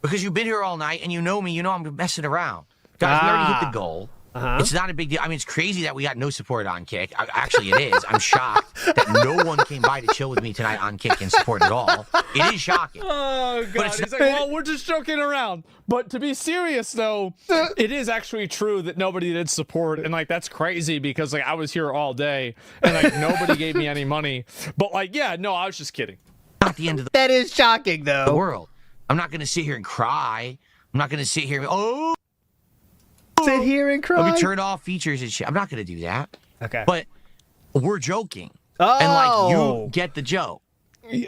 because you've been here all night and you know me, you know I'm messing around. Guys, we already hit the goal. It's not a big deal. I mean, it's crazy that we got no support on Kick. Actually, it is. I'm shocked that no one came by to chill with me tonight on Kick and support at all. It is shocking. Oh, God. It's like, well, we're just joking around. But to be serious, though, it is actually true that nobody did support. And, like, that's crazy because, like, I was here all day and, like, nobody gave me any money. But, like, yeah, no, I was just kidding. Not the end of that is shocking, though. The world. I'm not going to sit here and cry. I'm not going to sit here and, sit here and cry. Let me turn off features and shit. I'm not going to do that. Okay. But we're joking. Oh. And, like, you get the joke.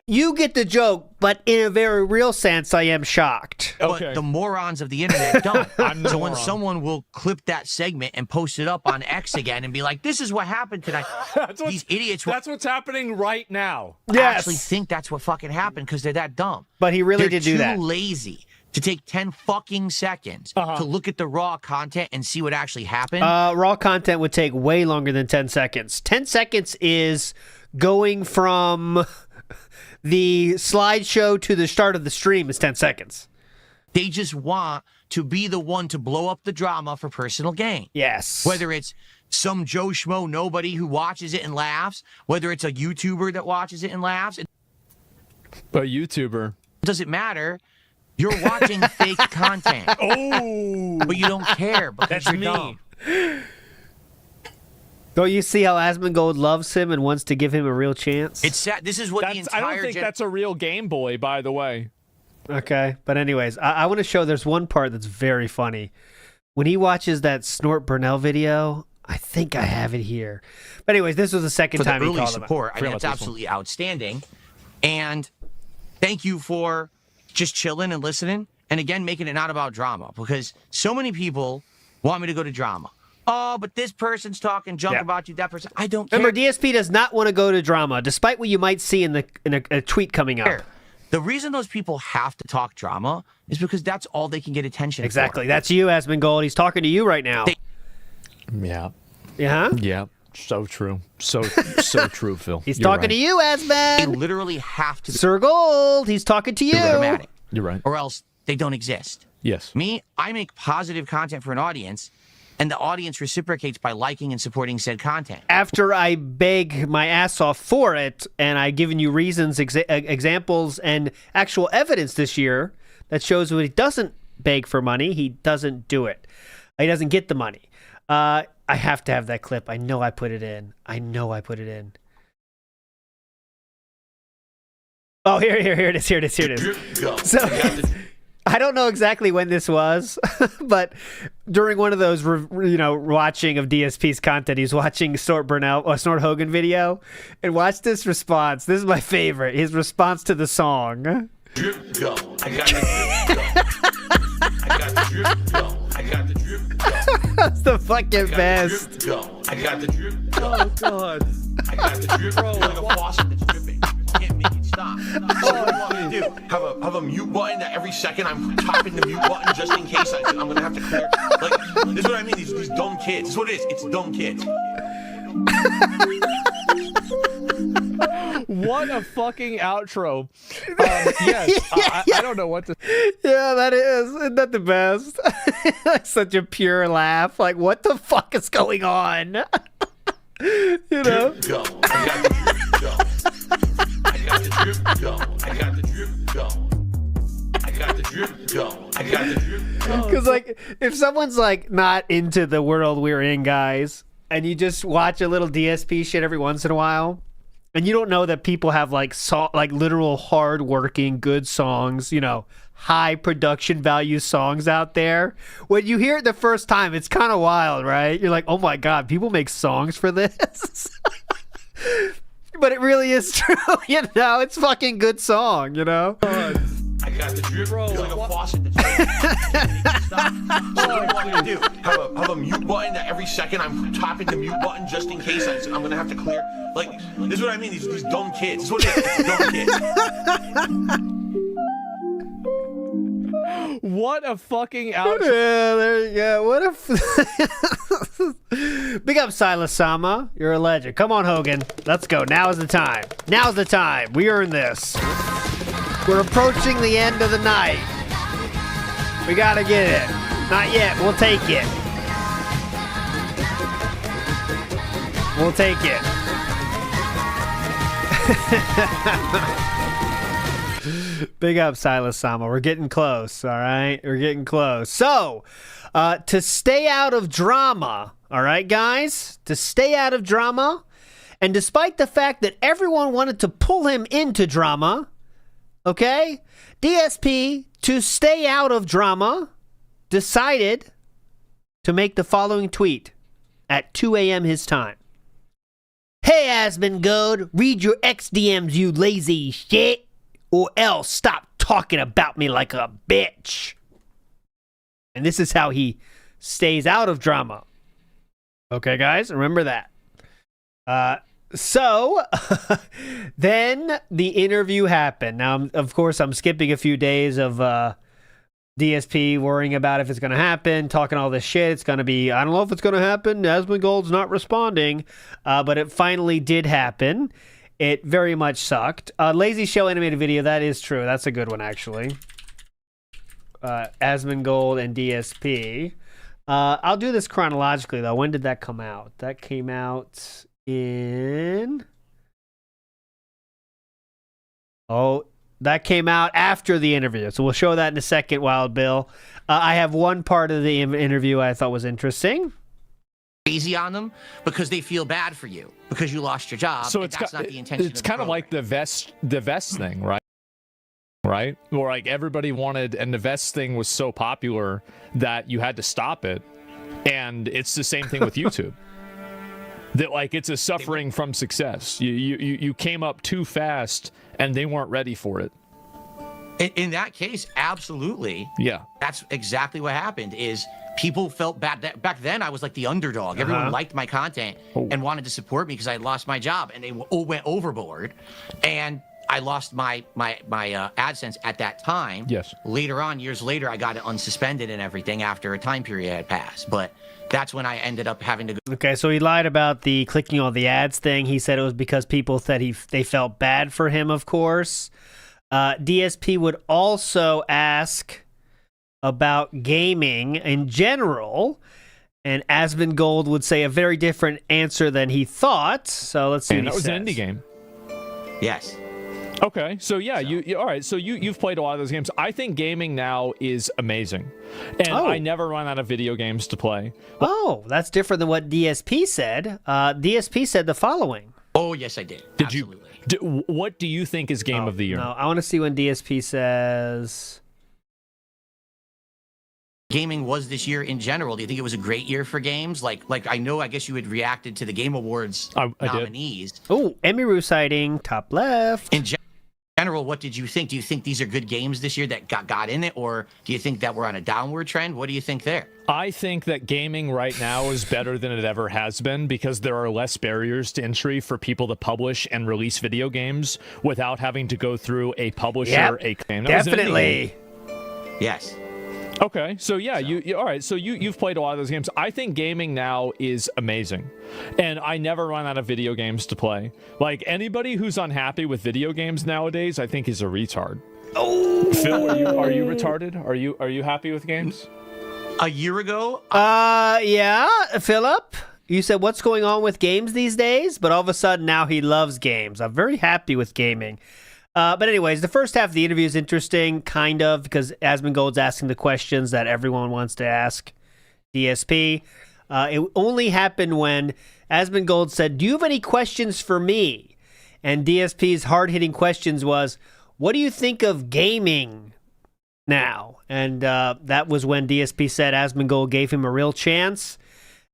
You get the joke, but in a very real sense, I am shocked. But the morons of the internet don't. So when someone will clip that segment and post it up on X again and be like, this is what happened tonight. These idiots. That's what's happening right now. Actually think that's what fucking happened because they're that dumb. But he really did do that. They're too lazy to take 10 fucking seconds to look at the raw content and see what actually happened. Raw content would take way longer than 10 seconds. 10 seconds is going from the slideshow to the start of the stream is 10 seconds. They just want to be the one to blow up the drama for personal gain. Yes. Whether it's some Joe Schmo nobody who watches it and laughs, whether it's a YouTuber that watches it and laughs. A YouTuber. Doesn't matter. You're watching fake content. Oh. But you don't care because That's you're me. dumb. Don't you see how Asmongold loves him and wants to give him a real chance? It's sad. This is what the entire... I don't think that's a real Game Boy, by the way. Okay, but anyways, I want to show there's one part that's very funny. When he watches that Snort Burnell video, I think I have it here. But anyways, this was the second time he called him out. support. I mean, it's absolutely outstanding. And thank you for just chilling and listening. And again, making it not about drama. Because so many people want me to go to drama. Oh, but this person's talking junk about you, that person. I don't care. Remember, DSP does not want to go to drama, despite what you might see in a tweet coming up. The reason those people have to talk drama is because that's all they can get attention Exactly. That's you, Asmongold. He's talking to you right now. Yeah. Yeah? Yeah. So true. So true, Phil. He's talking to you, Asman. They literally have to be Sir Gold, he's talking to you. dramatic. You're right. Or else they don't exist. Yes. Me, I make positive content for an audience, and the audience reciprocates by liking and supporting said content. After I beg my ass off for it, and I've given you reasons, examples, and actual evidence this year that shows when he doesn't beg for money, he doesn't do it. He doesn't get the money. I have to have that clip. I know I put it in. Oh, here it is. So, I don't know exactly when this was, but during one of those, watching of DSP's content, he's watching Snort Hogan video, and watch this response. This is my favorite. His response to the song. Drip go. I got the drip go. I got the drip go. That's the fucking best. I got the drip go. Oh, God. I got the drip go. Like a faucet that's dripping. You can't make it stop. What do you want me to do? Have a mute button that every second I'm tapping the mute button just in case I'm going to have to clear. Like, this is what I mean. These dumb kids. This is what it is. It's dumb kids. What a fucking outro. Yes, I don't know what to... Yeah, that is. Isn't that the best? Such a pure laugh. Like, what the fuck is going on? You know? Drip go. I got the drip go. I got the drip go. I got the drip go. I got the drip go. I got the drip go. Because, like, if someone's, like, not into the world we're in, guys, and you just watch a little DSP shit every once in a while, and you don't know that people have, like, literal hard-working, good songs, high production value songs out there. When you hear it the first time, it's kind of wild, right? You're like, oh my God, people make songs for this? But it really is true, it's fucking good song, I got that. The drip is like a faucet. That's stop. So what do you want me to do? Have a mute button that every second I'm tapping the mute button just in case I'm gonna have to clear. Like, this is what I mean. These dumb kids. This is what it is. Dumb kids. What a fucking ouch. Yeah, there you go. What a big up, Silas Sama. You're a legend. Come on, Hogan. Let's go. Now is the time. Now's the time. We earned this. We're approaching the end of the night. We gotta get it. Not yet. We'll take it. We'll take it. Big up, Silas Sama. We're getting close, all right? We're getting close. So, to stay out of drama, all right, guys? To stay out of drama, and despite the fact that everyone wanted to pull him into drama, okay? DSP, to stay out of drama, decided to make the following tweet at 2 a.m. his time. Hey, Asmongold, read your XDMs, you lazy shit. Or else stop talking about me like a bitch. And this is how he stays out of drama. Okay, guys, remember that. So, then the interview happened. Now, of course, I'm skipping a few days of DSP worrying about if it's going to happen, talking all this shit. It's going to be, I don't know if it's going to happen. Asmongold's not responding. But it finally did happen. It very much sucked. Lazy Show animated video, that is true. That's a good one, actually. Asmongold and DSP. I'll do this chronologically, though. When did that come out? That came out in... Oh, that came out after the interview. So we'll show that in a second, Wild Bill. I have one part of the interview I thought was interesting. Easy on them because they feel bad for you because you lost your job. So that's not the intention. It's kind of like the vest thing, right? Right? Or like everybody wanted, and the vest thing was so popular that you had to stop it. And it's the same thing with YouTube. That like it's a suffering from success. You came up too fast and they weren't ready for it. In that case, absolutely. Yeah. That's exactly what happened. Is people felt bad. Back then, I was like the underdog. Everyone liked my content and wanted to support me because I had lost my job, and they all went overboard. And I lost my AdSense at that time. Yes. Later on, years later, I got it unsuspended and everything after a time period had passed. But that's when I ended up having to go. Okay, so he lied about the clicking on the ads thing. He said it was because people said they felt bad for him, of course. DSP would also ask about gaming in general, and Asmongold would say a very different answer than he thought. So let's see. And that was an indie game. Yes. Okay, so yeah, you all right? So you've played a lot of those games. I think gaming now is amazing, and I never run out of video games to play. Oh, that's different than what DSP said. DSP said the following. Oh yes, I did. Did Absolutely. What do you think is game of the year? No, I want to see when DSP says. Gaming was this year in general. Do you think it was a great year for games? Like I know, I guess you had reacted to the Game Awards nominees. Oh, Emiru sighting, top left. In general, what did you think? Do you think these are good games this year that got in it, or do you think that we're on a downward trend? What do you think there? I think that gaming right now is better than it ever has been because there are less barriers to entry for people to publish and release video games without having to go through a publisher, a game. Definitely. Yes. Okay, so yeah, you all right? So you've played a lot of those games. I think gaming now is amazing, and I never run out of video games to play. Like anybody who's unhappy with video games nowadays, I think is a retard. Oh, Phil, are you retarded? Are you happy with games? A year ago? Yeah, Philip. You said what's going on with games these days, but all of a sudden now he loves games. I'm very happy with gaming. But anyways, the first half of the interview is interesting, kind of, because Asmongold's asking the questions that everyone wants to ask DSP. It only happened when Asmongold said, "Do you have any questions for me?" And DSP's hard-hitting questions was, "What do you think of gaming now?" And that was when DSP said Asmongold gave him a real chance.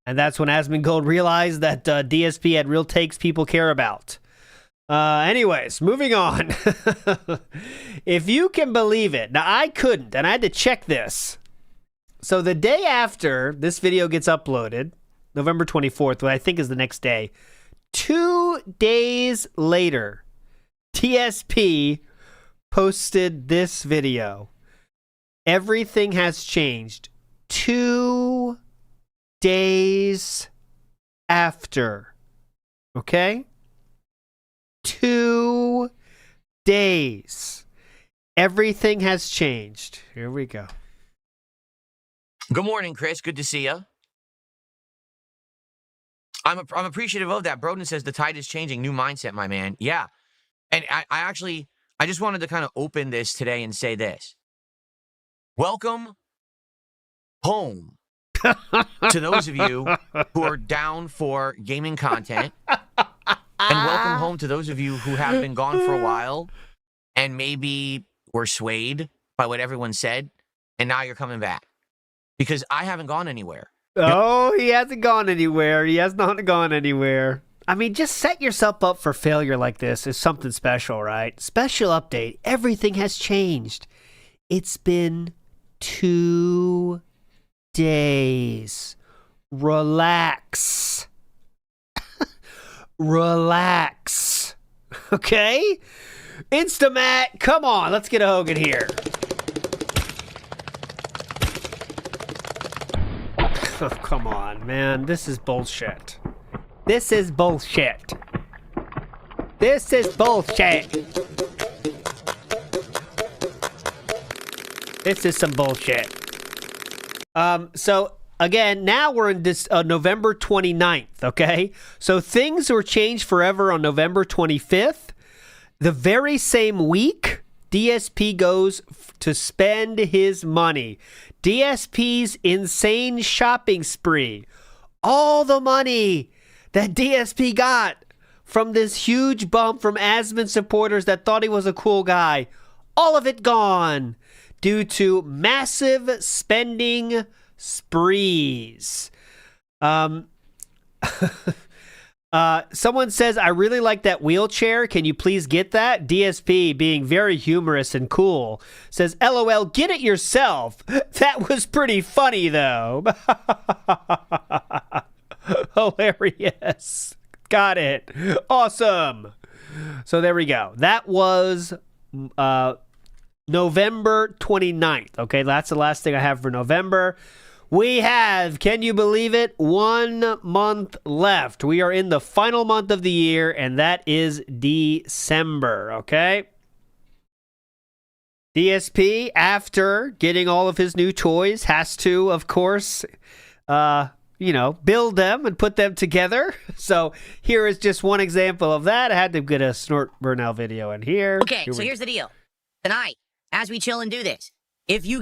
And that's when Asmongold realized that DSP had real takes people care about. Anyways, moving on. If you can believe it. Now, I couldn't, and I had to check this. So the day after this video gets uploaded, November 24th, what I think is the next day, 2 days later, TSP posted this video. Everything has changed. 2 days after. Okay? 2 days. Everything has changed. Here we go. Good morning, Chris. Good to see you. I'm appreciative of that. Broden says the tide is changing. New mindset, my man. Yeah. And I just wanted to kind of open this today and say this. Welcome home to those of you who are down for gaming content. And welcome home to those of you who have been gone for a while and maybe were swayed by what everyone said, and now you're coming back. Because I haven't gone anywhere. Oh, he hasn't gone anywhere. He has not gone anywhere. I mean, just set yourself up for failure like this is something special, right? Special update. Everything has changed. It's been 2 days. Relax. Relax. Okay? Instamat, come on. Let's get a Hogan here. Oh, come on, man. This is bullshit. This is bullshit. This is bullshit. This is some bullshit. So, again, now we're in this November 29th, okay? So things were changed forever on November 25th. The very same week, DSP goes to spend his money. DSP's insane shopping spree. All the money that DSP got from this huge bump from Asmon supporters that thought he was a cool guy. All of it gone due to massive spending sprees. Someone says, I really like that wheelchair. Can you please get that? DSP, being very humorous and cool, says, LOL, get it yourself. That was pretty funny, though. Hilarious. Got it. Awesome. So there we go. That was November 29th. Okay, that's the last thing I have for November. We have, can you believe it, 1 month left. We are in the final month of the year, and that is December, okay? DSP, after getting all of his new toys, has to, of course, build them and put them together. So here is just one example of that. I had to get a Snort Burnell video in here. Okay, so here's the deal. Tonight, as we chill and do this, if you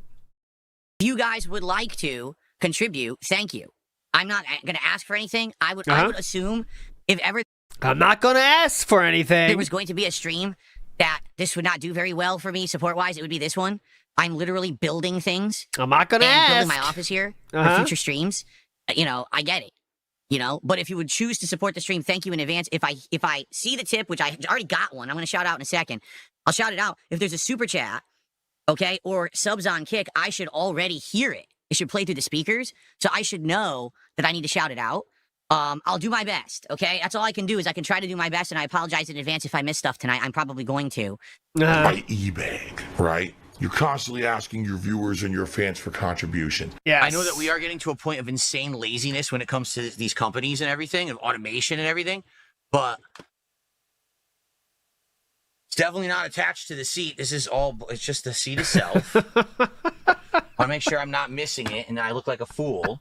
guys would like to contribute, thank you. I'm not going to ask for anything. I would assume if ever... I'm not going to ask for anything. There was going to be a stream that this would not do very well for me support-wise. It would be this one. I'm literally building things. I'm not going to ask. Building my office here for future streams. I get it. But if you would choose to support the stream, thank you in advance. If I see the tip, which I already got one, I'm going to shout out in a second. I'll shout it out. If there's a super chat, okay, or subs on Kick, I should already hear it. It should play through the speakers, so I should know that I need to shout it out. I'll do my best, okay? That's all I can do is I can try to do my best, and I apologize in advance if I miss stuff tonight. I'm probably going to. By eBay, right? You're constantly asking your viewers and your fans for contribution. Yeah, I know that we are getting to a point of insane laziness when it comes to these companies and everything, and automation and everything, but it's definitely not attached to the seat. It's just the seat itself. I want to make sure I'm not missing it and I look like a fool.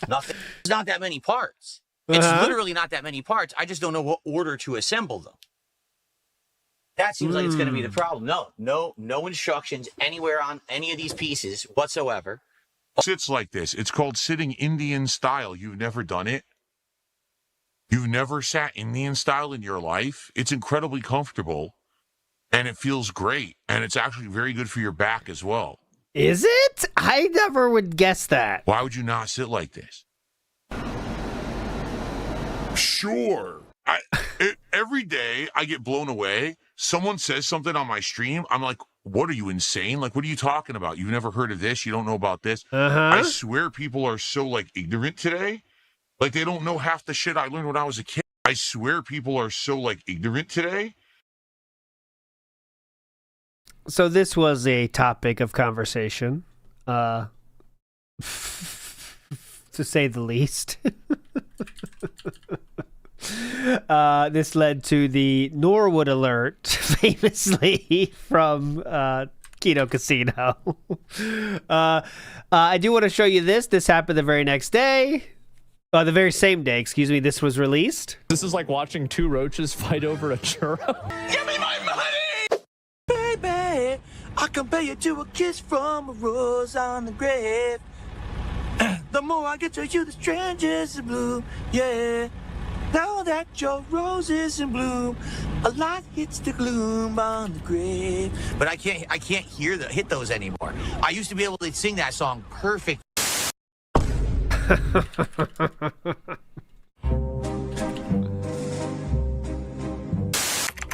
Nothing. It's not that many parts. It's literally not that many parts. I just don't know what order to assemble them. That seems like it's going to be the problem. No instructions anywhere on any of these pieces whatsoever. Sits like this. It's called sitting Indian style. You've never done it? You've never sat Indian style in your life? It's incredibly comfortable and it feels great. And it's actually very good for your back as well. Is it? I never would guess that. Why would you not sit like this? Sure. Every day I get blown away. Someone says something on my stream. I'm like, what are you, insane? Like, what are you talking about? You've never heard of this? You don't know about this? I swear people are so, like, ignorant today. Like, they don't know half the shit I learned when I was a kid. I swear people are so, like, ignorant today. So this was a topic of conversation, to say the least. This led to the Norwood alert, famously from Kino Casino. I do want to show you this. This happened the very next day. The very same day, excuse me, this was released. This is like watching two roaches fight over a churro. Give me my money! Baby, I compare you to a kiss from a rose on the grave. The more I get to you, the strangers in bloom, yeah. Now that your rose is in bloom, a light hits the gloom on the grave. But I can't hit those anymore. I used to be able to sing that song perfect.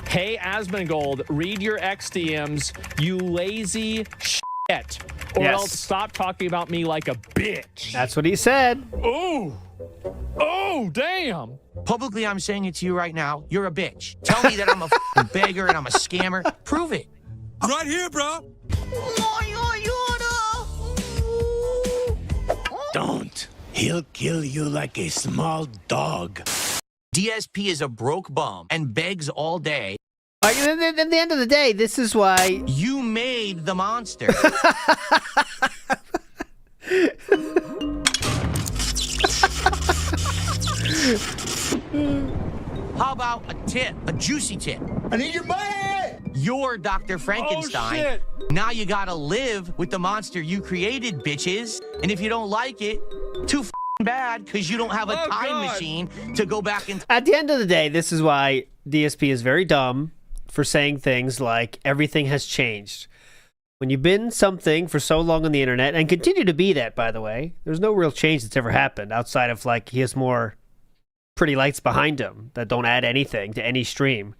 Hey, Asmongold, read your XDMs, you lazy shit. Or else stop talking about me like a bitch. That's what he said. Oh, damn. Publicly, I'm saying it to you right now. You're a bitch. Tell me that I'm a beggar and I'm a scammer. Prove it. Right here, bro. Don't. He'll kill you like a small dog. DSP is a broke bum and begs all day. At the end of the day, this is why... You made the monster. How about a tip, a juicy tip? I need your money! You're Dr. Frankenstein. Oh, shit. Now you gotta live with the monster you created, bitches. And if you don't like it, too bad, because you don't have a time machine to go back in. At the end of the day, this is why DSP is very dumb for saying things like everything has changed. When you've been something for so long on the internet, and continue to be that, by the way, there's no real change that's ever happened outside of, like, he has more pretty lights behind him that don't add anything to any stream.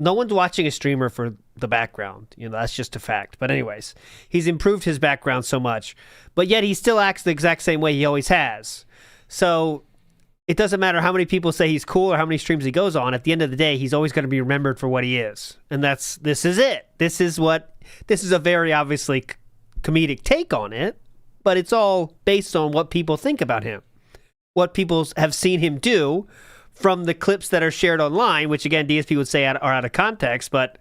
No one's watching a streamer for the background. You know, that's just a fact. But anyways, he's improved his background so much, but yet he still acts the exact same way he always has. So it doesn't matter how many people say he's cool or how many streams he goes on. At the end of the day, he's always going to be remembered for what he is. And this is it. This is a very obviously comedic take on it, but it's all based on what people think about him. What people have seen him do from the clips that are shared online, which again, DSP would say are out of context, but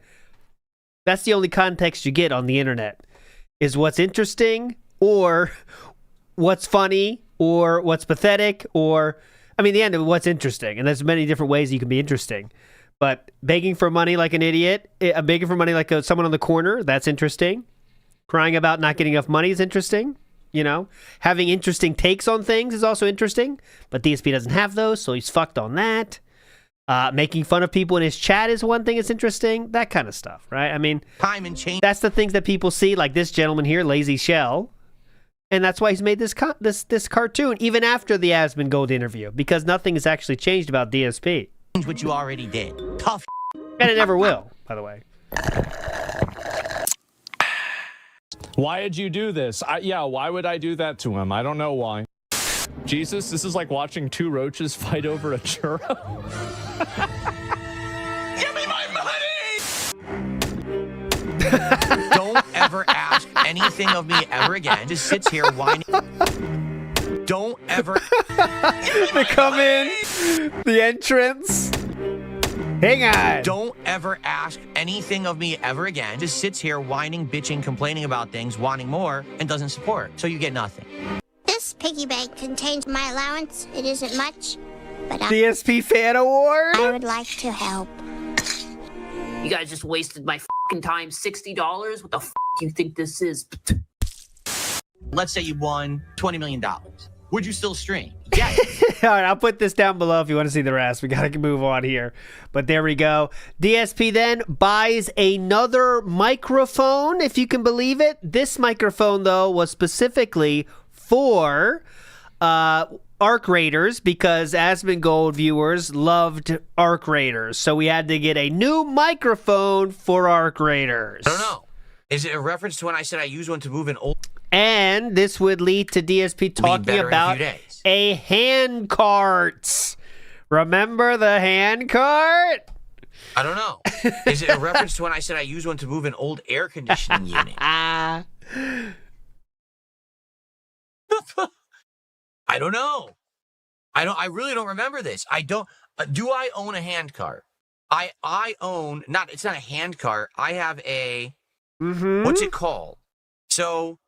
that's the only context you get on the internet, is what's interesting or what's funny or what's pathetic or, I mean, the end of what's interesting. And there's many different ways you can be interesting. But begging for money like an idiot, begging for money like someone on the corner, that's interesting. Crying about not getting enough money is interesting. You know, having interesting takes on things is also interesting, but DSP doesn't have those, so he's fucked on that. Making fun of people in his chat is one thing that's interesting. That kind of stuff, right? I mean, time and change. That's the things that people see, like this gentleman here, Lazy Shell, and that's why he's made this cartoon even after the Asmongold interview, because nothing has actually changed about DSP. What you already did. Tough. And it never will, by the way. Why did you do this? Why would I do that to him? I don't know why. Jesus, this is like watching two roaches fight over a churro. Give me my money! Don't ever ask anything of me ever again. Just sits here whining. Don't ever. They come in, the entrance. Hang on. Don't ever ask anything of me ever again. Just sits here whining, bitching, complaining about things, wanting more, and doesn't support. So you get nothing. This piggy bank contains my allowance. It isn't much, but DSP Fan Award. I would like to help. You guys just wasted my fucking time. $60. What the f do you think this is? Let's say you won $20 million. Would you still stream? Yes. All right, I'll put this down below if you want to see the rest. We got to move on here. But there we go. DSP then buys another microphone, if you can believe it. This microphone, though, was specifically for Arc Raiders because Asmongold viewers loved Arc Raiders, so we had to get a new microphone for Arc Raiders. I don't know. Is it a reference to when I said I use one to move an old... And this would lead to DSP talking about a handcart. Remember the handcart? I don't know. Is it a reference to when I said I use one to move an old air conditioning unit? I don't know. I really don't remember this. I don't. Do I own a handcart? I own it's not a handcart. I have a what's it called? So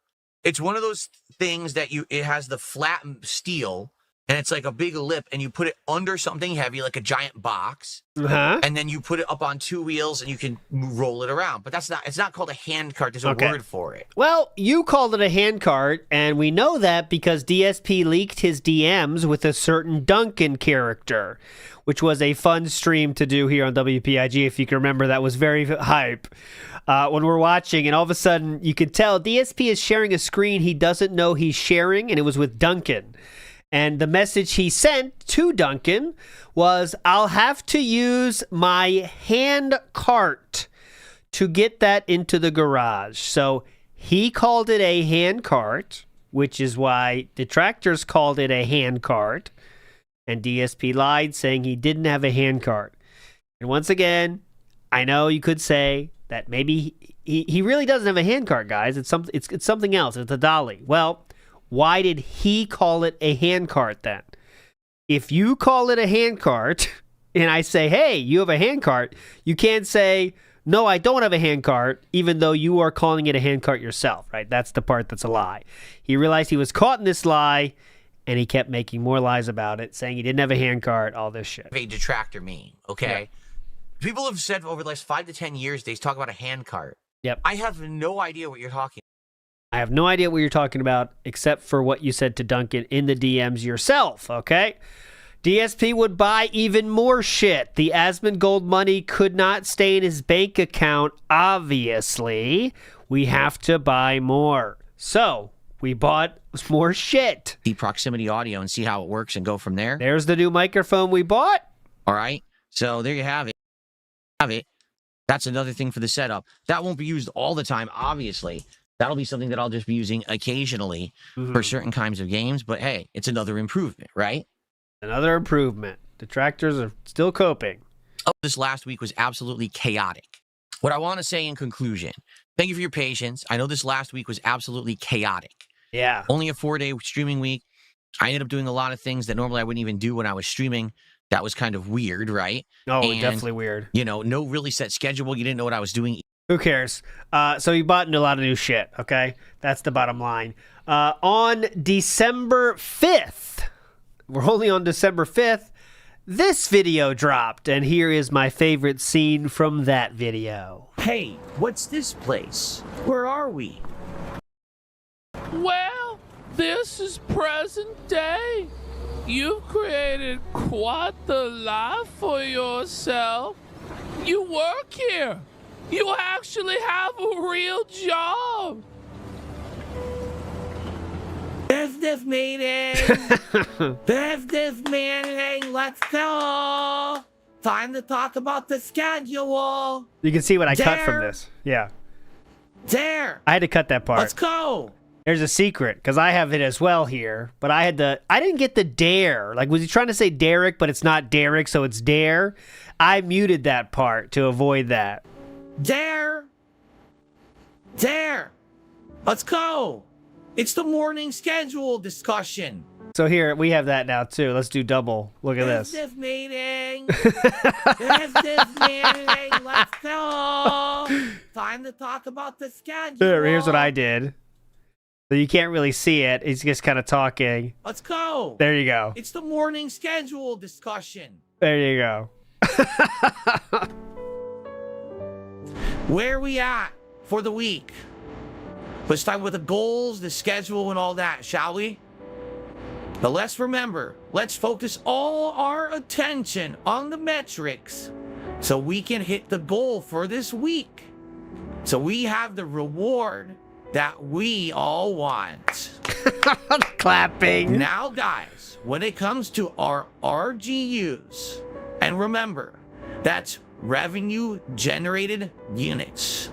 it's one of those things that it has the flat steel and it's like a big lip and you put it under something heavy like a giant box. And then you put it up on two wheels and you can roll it around. But it's not called a handcart. There's a word for it. Well, you called it a handcart, and we know that because DSP leaked his DMs with a certain Duncan character, which was a fun stream to do here on WPIG. If you can remember, that was very hype. When we're watching, and all of a sudden you can tell DSP is sharing a screen he doesn't know he's sharing, and it was with Duncan. And the message he sent to Duncan was, I'll have to use my hand cart to get that into the garage. So he called it a hand cart, which is why detractors called it a hand cart. And DSP lied, saying he didn't have a hand cart. And once again, I know you could say that maybe he really doesn't have a hand cart, guys. It's something else. It's a dolly. Well, why did he call it a hand cart then? If you call it a hand cart and I say, hey, you have a hand cart, you can't say, no, I don't have a hand cart, even though you are calling it a hand cart yourself, right? That's the part that's a lie. He realized he was caught in this lie, and he kept making more lies about it, saying he didn't have a hand cart, all this shit. A detractor mean, okay? Yeah. People have said over the last 5 to 10 years, they talk about a hand cart. Yep. I have no idea what you're talking about. I have no idea what you're talking about, except for what you said to Duncan in the DMs yourself, okay? DSP would buy even more shit. The Asmongold money could not stay in his bank account, obviously. We have to buy more. So, we bought more shit. The proximity audio and see how it works and go from there. There's the new microphone we bought. All right. So, there you have it. That's another thing for the setup. That won't be used all the time, obviously. That'll be something that I'll just be using occasionally for certain kinds of games. But hey, it's another improvement, right? Another improvement. Detractors are still coping. This last week was absolutely chaotic. What I want to say in conclusion, thank you for your patience. I know this last week was absolutely chaotic. Yeah. Only a 4-day streaming week. I ended up doing a lot of things that normally I wouldn't even do when I was streaming. That was kind of weird, right? Oh, definitely weird. You know, no really set schedule. You didn't know what I was doing. Who cares? So you bought into a lot of new shit, okay? That's the bottom line. On December 5th, we're only on December 5th, this video dropped, and here is my favorite scene from that video. Hey, what's this place? Where are we? Well, this is present day. You've created quite the life for yourself. You work here. You actually have a real job. Business meeting. Business meeting. Let's go. Time to talk about the schedule. You can see what I cut from this. Yeah. There. I had to cut that part. Let's go. There's a secret, because I have it as well here, but I didn't get the dare. Like, was he trying to say Derek, but it's not Derek, so it's dare? I muted that part to avoid that. There. Let's go. It's the morning schedule discussion. So here, we have that now, too. Let's do double. Look at this. Business meeting. Business meeting. Let's go. Time to talk about the schedule. Here's what I did. So you can't really see it. He's just kind of talking. Let's go. There you go. It's the morning schedule discussion. There you go. Where are we at for the week? Let's start with the goals, the schedule, and all that, shall we? But let's remember, let's focus all our attention on the metrics so we can hit the goal for this week. So we have the reward that we all want. Clapping. Now, guys, when it comes to our RGUs, and remember, that's revenue generated units.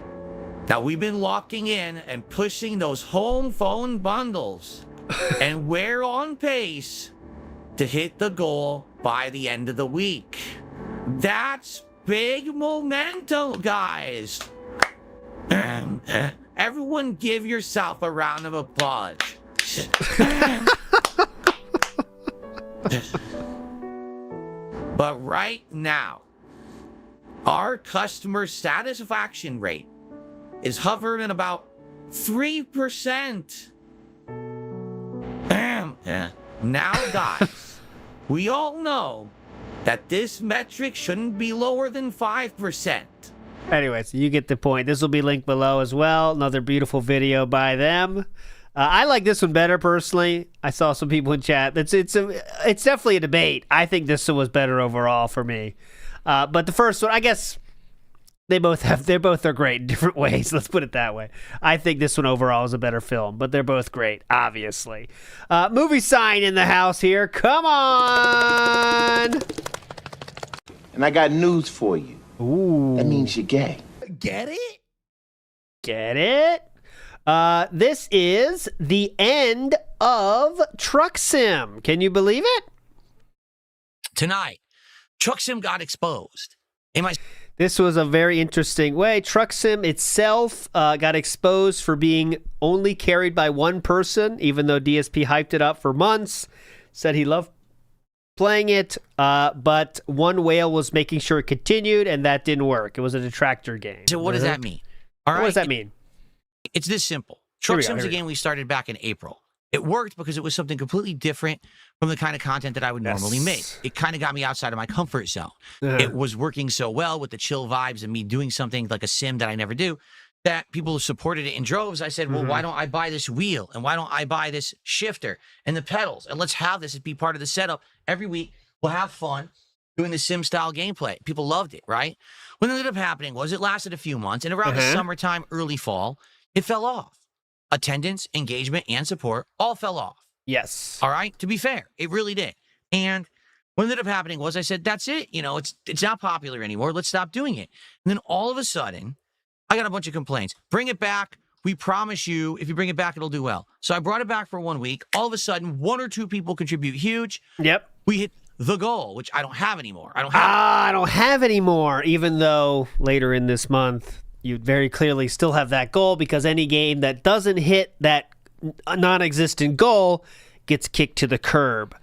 Now, we've been locking in and pushing those home phone bundles, and we're on pace to hit the goal by the end of the week. That's big momentum, guys. Everyone give yourself a round of applause. But right now, our customer satisfaction rate is hovering at about 3%. Now, guys, we all know that this metric shouldn't be lower than 5%. Anyway, so you get the point. This will be linked below as well. Another beautiful video by them. I like this one better personally. I saw some people in chat. It's definitely a debate. I think this one was better overall for me. But the first one, I guess they both are great in different ways. Let's put it that way. I think this one overall is a better film, but they're both great, obviously. Movie sign in the house here. Come on. And I got news for you. Ooh. That means you're gay. Get it? Get it? This is the end of Truck Sim. Can you believe it? Tonight, Truck Sim got exposed. This was a very interesting way. Truck Sim itself got exposed for being only carried by one person, even though DSP hyped it up for months, said he loved playing it, but one whale was making sure it continued, and that didn't work. It was a detractor game. So what does that mean? All right. What does that mean? It's this simple. Truck Sim's a game we started back in April. It worked because it was something completely different from the kind of content that I would normally make. It kind of got me outside of my comfort zone. It was working so well with the chill vibes and me doing something like a sim that I never do that people supported it in droves. I said, well, why don't I buy this wheel? And why don't I buy this shifter and the pedals? And let's have this be part of the setup. Every week, we'll have fun doing the sim style gameplay. People loved it, right? What ended up happening was it lasted a few months, and around the summertime, early fall, it fell off. Attendance, engagement, and support all fell off. Yes. All right? To be fair, it really did. And what ended up happening was I said, that's it. You know, it's not popular anymore. Let's stop doing it. And then all of a sudden, I got a bunch of complaints. Bring it back. We promise you, if you bring it back, it'll do well. So I brought it back for 1 week. All of a sudden, 1 or 2 people contribute huge. Yep. We hit the goal, which I don't have anymore. I don't have anymore, even though later in this month, you very clearly still have that goal, because any game that doesn't hit that non-existent goal gets kicked to the curb.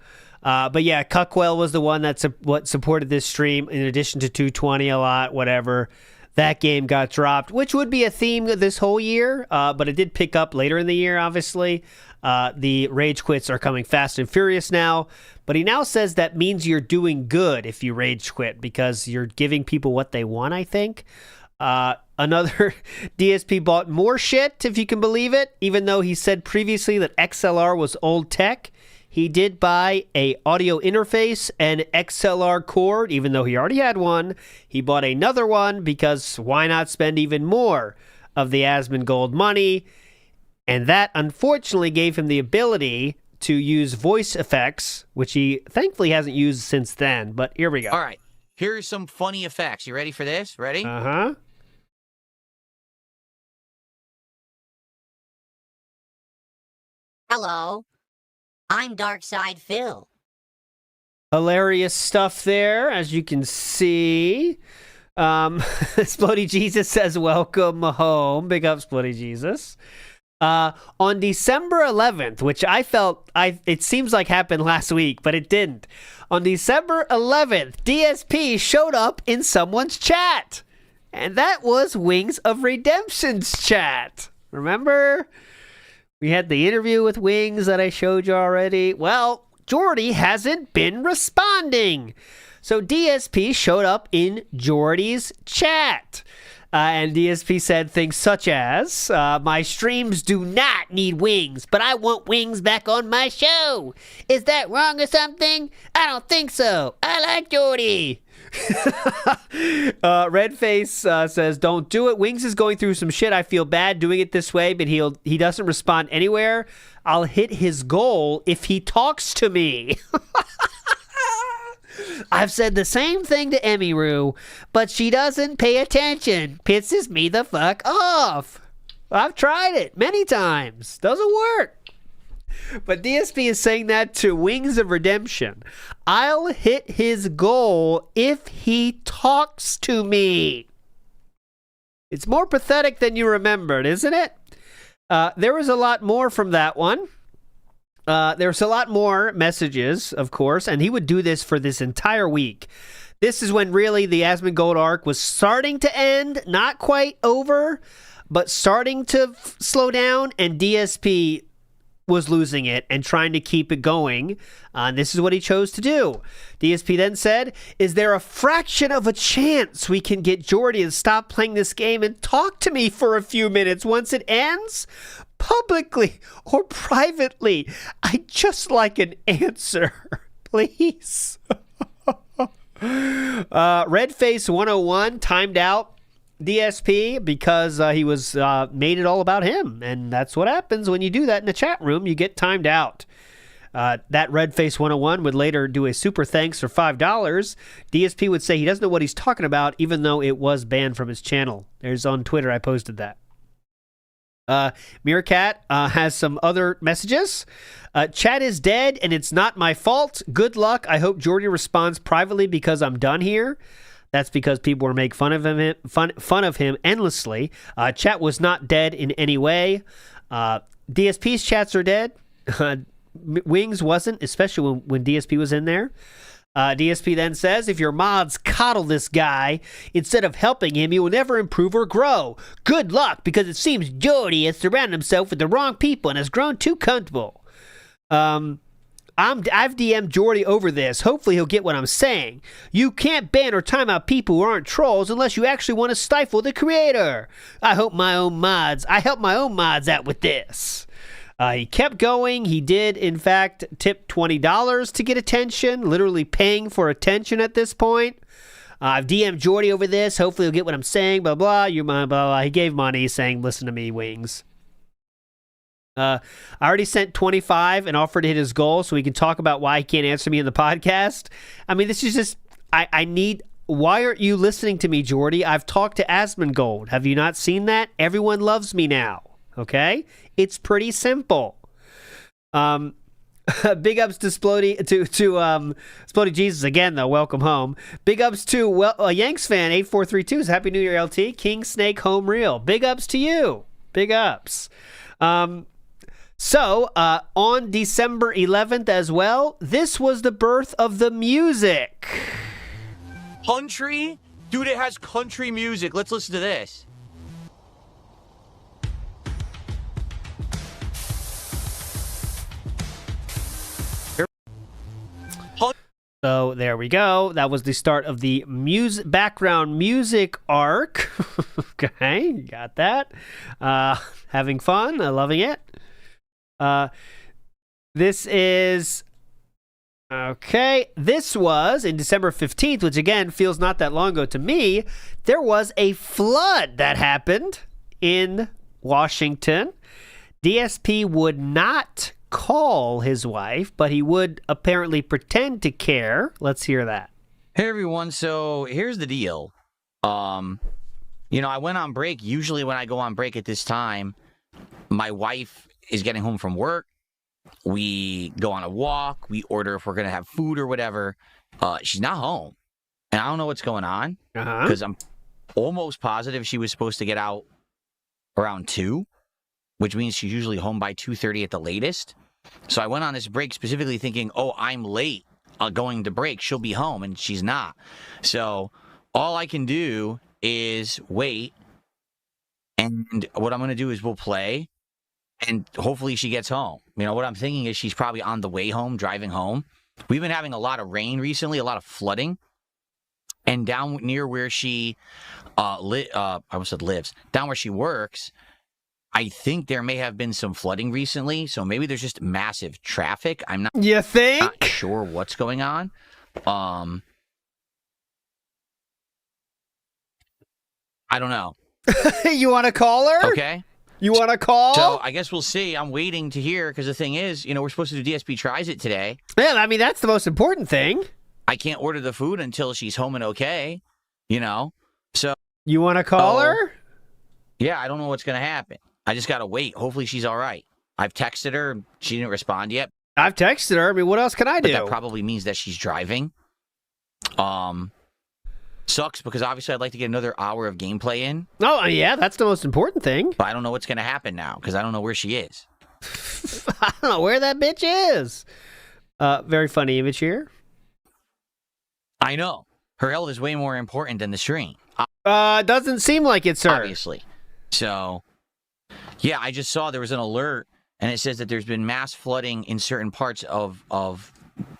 But yeah, Cuckwell was the one that's what supported this stream, in addition to 220 a lot, whatever. That game got dropped, which would be a theme this whole year, but it did pick up later in the year, obviously. The rage quits are coming fast and furious now, but he now says that means you're doing good if you rage quit, because you're giving people what they want, I think. Another DSP bought more shit, if you can believe it, even though he said previously that XLR was old tech. He did buy a audio interface and XLR cord, even though he already had one. He bought another one because why not spend even more of the Asmongold money? And that unfortunately gave him the ability to use voice effects, which he thankfully hasn't used since then. But here we go. All right. Here's some funny effects. You ready for this? Ready? Uh-huh. Hello. I'm Darkside Phil. Hilarious stuff there, as you can see. Splody Jesus says, welcome home. Big up, Splody Jesus. On December 11th, which it seems like happened last week, but it didn't. On December 11th, DSP showed up in someone's chat. And that was Wings of Redemption's chat. Remember? We had the interview with Wings that I showed you already. Well, Jordy hasn't been responding. So DSP showed up in Jordy's chat. And DSP said things such as, my streams do not need Wings, but I want Wings back on my show. Is that wrong or something? I don't think so. I like Jordy. Redface says, don't do it. Wings is going through some shit. I feel bad doing it this way, but he doesn't respond anywhere. I'll hit his goal if he talks to me. I've said the same thing to Emiru, but she doesn't pay attention. Pisses me the fuck off. I've tried it many times. Doesn't work. But DSP is saying that to Wings of Redemption. I'll hit his goal if he talks to me. It's more pathetic than you remembered, isn't it? There was a lot more from that one. There's a lot more messages, of course, and he would do this for this entire week. This is when really the Asmongold arc was starting to end, not quite over, but starting to slow down, and DSP was losing it and trying to keep it going. This is what he chose to do. DSP then said, is there a fraction of a chance we can get Jordy to stop playing this game and talk to me for a few minutes once it ends? Publicly or privately. I'd just like an answer, please. Redface 101 timed out DSP because he was made it all about him, and that's what happens when you do that in the chat room. You get timed out. That Redface 101 would later do a super thanks for $5. DSP would say he doesn't know what he's talking about, even though it was banned from his channel. There's on Twitter, I posted that. Meerkat has some other messages. Chat is dead, and it's not my fault. Good luck. I hope Jordy responds privately because I'm done here. That's because people were making fun of him, fun of him endlessly. Chat was not dead in any way. DSP's chats are dead. Wings wasn't, especially when DSP was in there. DSP then says, if your mods coddle this guy instead of helping him, he will never improve or grow. Good luck, because it seems Jordy has surrounded himself with the wrong people and has grown too comfortable. I've DM'd Jordy over this. Hopefully he'll get what I'm saying. You can't ban or time out people who aren't trolls unless you actually want to stifle the creator. I help my own mods out with this. He kept going. He did, in fact, tip $20 to get attention, literally paying for attention at this point. I've DM'd Jordy over this. Hopefully he'll get what I'm saying, blah, blah, you mind, blah, blah. He gave money saying, listen to me, Wings. I already sent 25 and offered to hit his goal so we can talk about why he can't answer me in the podcast. I mean, this is just, I need, why aren't you listening to me, Jordy? I've talked to Asmongold. Have you not seen that? Everyone loves me now. Okay? It's pretty simple. Big ups to Splody Jesus again, though. Welcome home. Big ups to Yanks fan 8432. Happy New Year, LT. King Snake Home Reel. Big ups to you. Big ups. So on December 11th as well, this was the birth of the music. Country? Dude, it has country music. Let's listen to this. So there we go. That was the start of the background music arc. Okay, got that. Having fun, loving it. This is okay. This was in December 15th, which again feels not that long ago to me. There was a flood that happened in Washington. DSP would not call his wife, but he would apparently pretend to care. Let's hear that. Hey everyone, so here's the deal. I went on break. Usually when I go on break at this time, my wife is getting home from work. We go on a walk. We order if we're going to have food or whatever. She's not home. And I don't know what's going on. Because I'm almost positive she was supposed to get out around 2. Which means she's usually home by 2:30 at the latest. So I went on this break specifically thinking, oh, I'm late going to break. She'll be home, and she's not. So all I can do is wait. And what I'm going to do is we'll play, and hopefully she gets home. What I'm thinking is she's probably on the way home, driving home. We've been having a lot of rain recently, a lot of flooding. And down near where she lives, down where she works, I think there may have been some flooding recently, so maybe there's just massive traffic. I'm not. You think? Not sure what's going on. I don't know. You want to call her? Okay. You want to call? So I guess we'll see. I'm waiting to hear because the thing is, we're supposed to do DSP Tries It today. Yeah, I mean, that's the most important thing. I can't order the food until she's home and okay, So you want to call her? Yeah, I don't know what's going to happen. I just got to wait. Hopefully she's all right. I've texted her. She didn't respond yet. I've texted her. I mean, what else can I do? But that probably means that she's driving. Sucks because obviously I'd like to get another hour of gameplay in. Oh, yeah, that's the most important thing. But I don't know what's going to happen now because I don't know where she is. I don't know where that bitch is. Very funny image here. I know. Her health is way more important than the stream. Doesn't seem like it, sir. Obviously. So, yeah, I just saw there was an alert, and it says that there's been mass flooding in certain parts of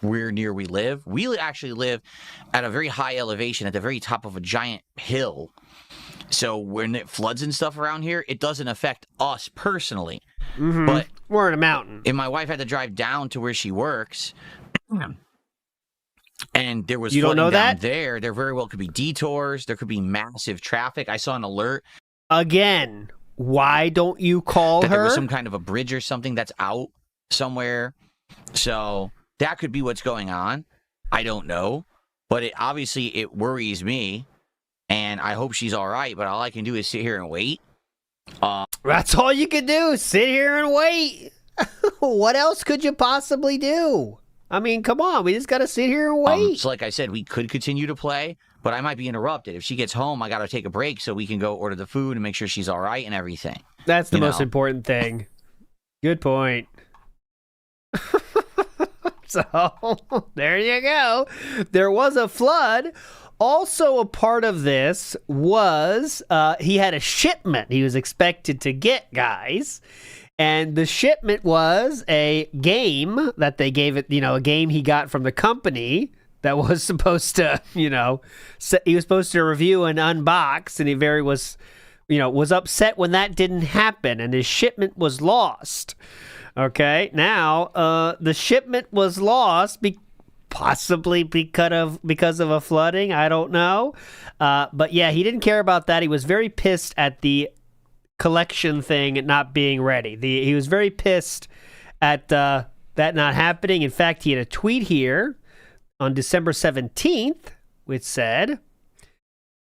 where near we live. We actually live at a very high elevation, at the very top of a giant hill. So when it floods and stuff around here, it doesn't affect us personally. Mm-hmm. But we're in a mountain. If my wife had to drive down to where she works, and there was you don't know down that there very well could be detours. There could be massive traffic. I saw an alert. Again, why don't you call her? There was some kind of a bridge or something that's out somewhere. So that could be what's going on. I don't know. But it worries me. And I hope she's all right. But all I can do is sit here and wait. That's all you can do. Sit here and wait. What else could you possibly do? I mean, come on. We just got to sit here and wait. So like I said, we could continue to play. But I might be interrupted. If she gets home, I got to take a break so we can go order the food and make sure she's all right and everything. That's the most important thing. Good point. So, there you go. There was a flood. Also, a part of this was he had a shipment he was expected to get, guys. And the shipment was a game that they gave it, a game he got from the company that was supposed to, he was supposed to review and unbox, and he was upset when that didn't happen, and his shipment was lost. Okay, now the shipment was lost possibly because of a flooding. I don't know, but yeah, he didn't care about that. He was very pissed at the collection thing not being ready. He was very pissed at that not happening. In fact, he had a tweet here on December 17th, which said,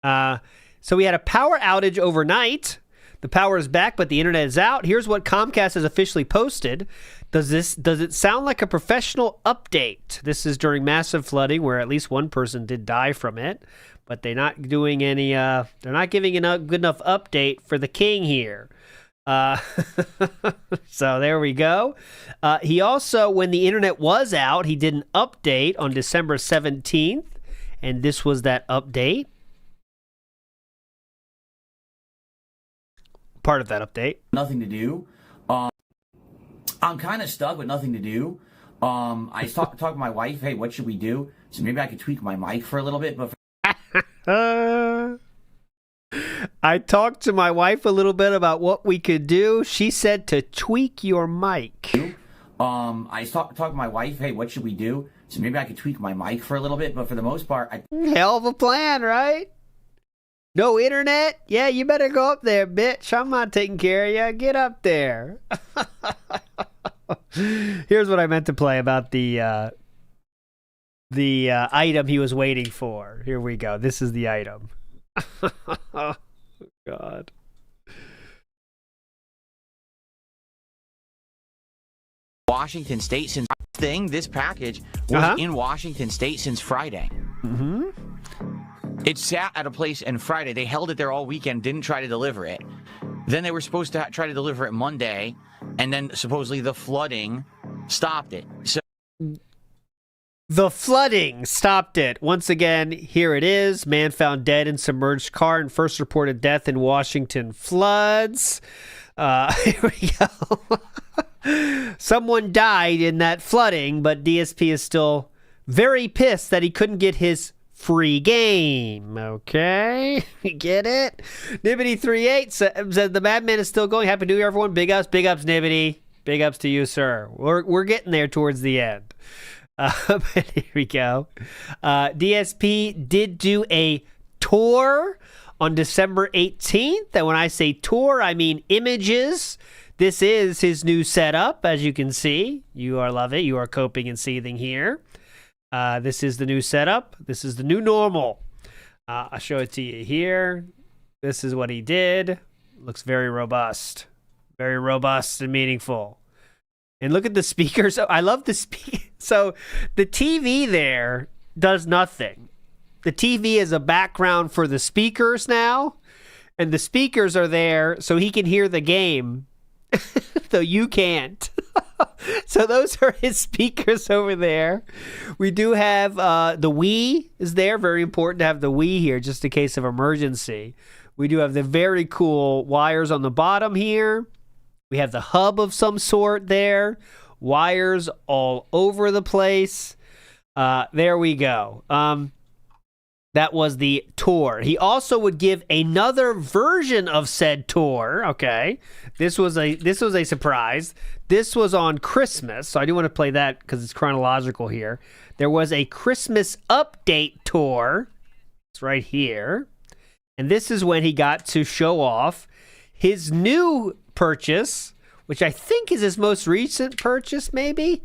so we had a power outage overnight. The power is back, but the internet is out. Here's what Comcast has officially posted. Does it sound like a professional update? This is during massive flooding where at least one person did die from it, but they're not doing any, they're not giving a good enough update for the king here. So there we go. He also, when the internet was out, he did an update on December 17th, and this was that update. Part of that update. Nothing to do. I'm kind of stuck with nothing to do. I talked to my wife. Hey, what should we do? So maybe I could tweak my mic for a little bit. But I talked to my wife a little bit about what we could do. She said to tweak your mic. I talked to my wife. Hey, what should we do? So maybe I could tweak my mic for a little bit. But for the most part, hell of a plan, right? No internet? Yeah, you better go up there, bitch. I'm not taking care of you. Get up there. Here's what I meant to play about the item he was waiting for. Here we go. This is the item. Oh, God. Washington State since this package was in Washington State since Friday. Mm-hmm. It sat at a place on Friday. They held it there all weekend, didn't try to deliver it. Then they were supposed to try to deliver it Monday, and then supposedly the flooding stopped it. So the flooding stopped it. Once again, here it is. Man found dead in submerged car and first reported death in Washington floods. Here we go. Someone died in that flooding, but DSP is still very pissed that he couldn't get his free game. Okay, you get it? Nibbity38 said the Madman is still going. Happy New Year, everyone. Big ups, Nibbity. Big ups to you, sir. We're getting there towards the end. But here we go. DSP did do a tour on December 18th. And when I say tour, I mean images. This is his new setup, as you can see. You are love it. You are coping and seething here. This is the new setup. This is the new normal. I'll show it to you here. This is what he did. Looks very robust. Very robust and meaningful. And look at the speakers. I love the speaker. So the TV there does nothing. The TV is a background for the speakers now. And the speakers are there so he can hear the game. Though you can't. So those are his speakers over there. We do have the Wii is there. Very important to have the Wii here just in case of emergency. We do have the very cool wires on the bottom here. We have the hub of some sort there. Wires all over the place. There we go. That was the tour. He also would give another version of said tour. Okay, this was a surprise. This was on Christmas, so I do want to play that because it's chronological here. There was a Christmas update tour. It's right here, and this is when he got to show off his new purchase, which I think is his most recent purchase, maybe.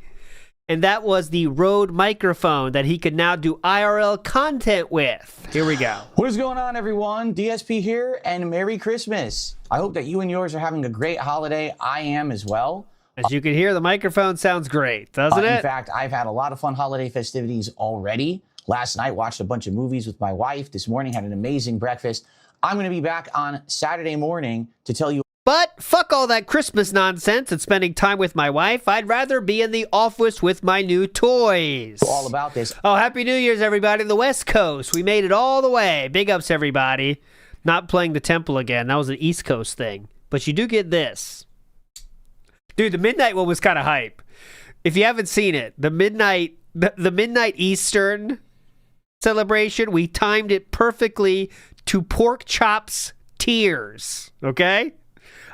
And that was the Rode microphone that he could now do IRL content with. Here we go. What is going on, everyone? DSP here, and Merry Christmas. I hope that you and yours are having a great holiday. I am as well. As you can hear, the microphone sounds great, doesn't it? In fact, I've had a lot of fun holiday festivities already. Last night, watched a bunch of movies with my wife. This morning, had an amazing breakfast. I'm going to be back on Saturday morning to tell you. But fuck all that Christmas nonsense and spending time with my wife. I'd rather be in the office with my new toys. All about this. Oh, Happy New Year's, everybody. The West Coast. We made it all the way. Big ups, everybody. Not playing the temple again. That was an East Coast thing. But you do get this. Dude, the midnight one was kind of hype. If you haven't seen it, the midnight Eastern celebration, we timed it perfectly to Pork Chop's Tears. Okay?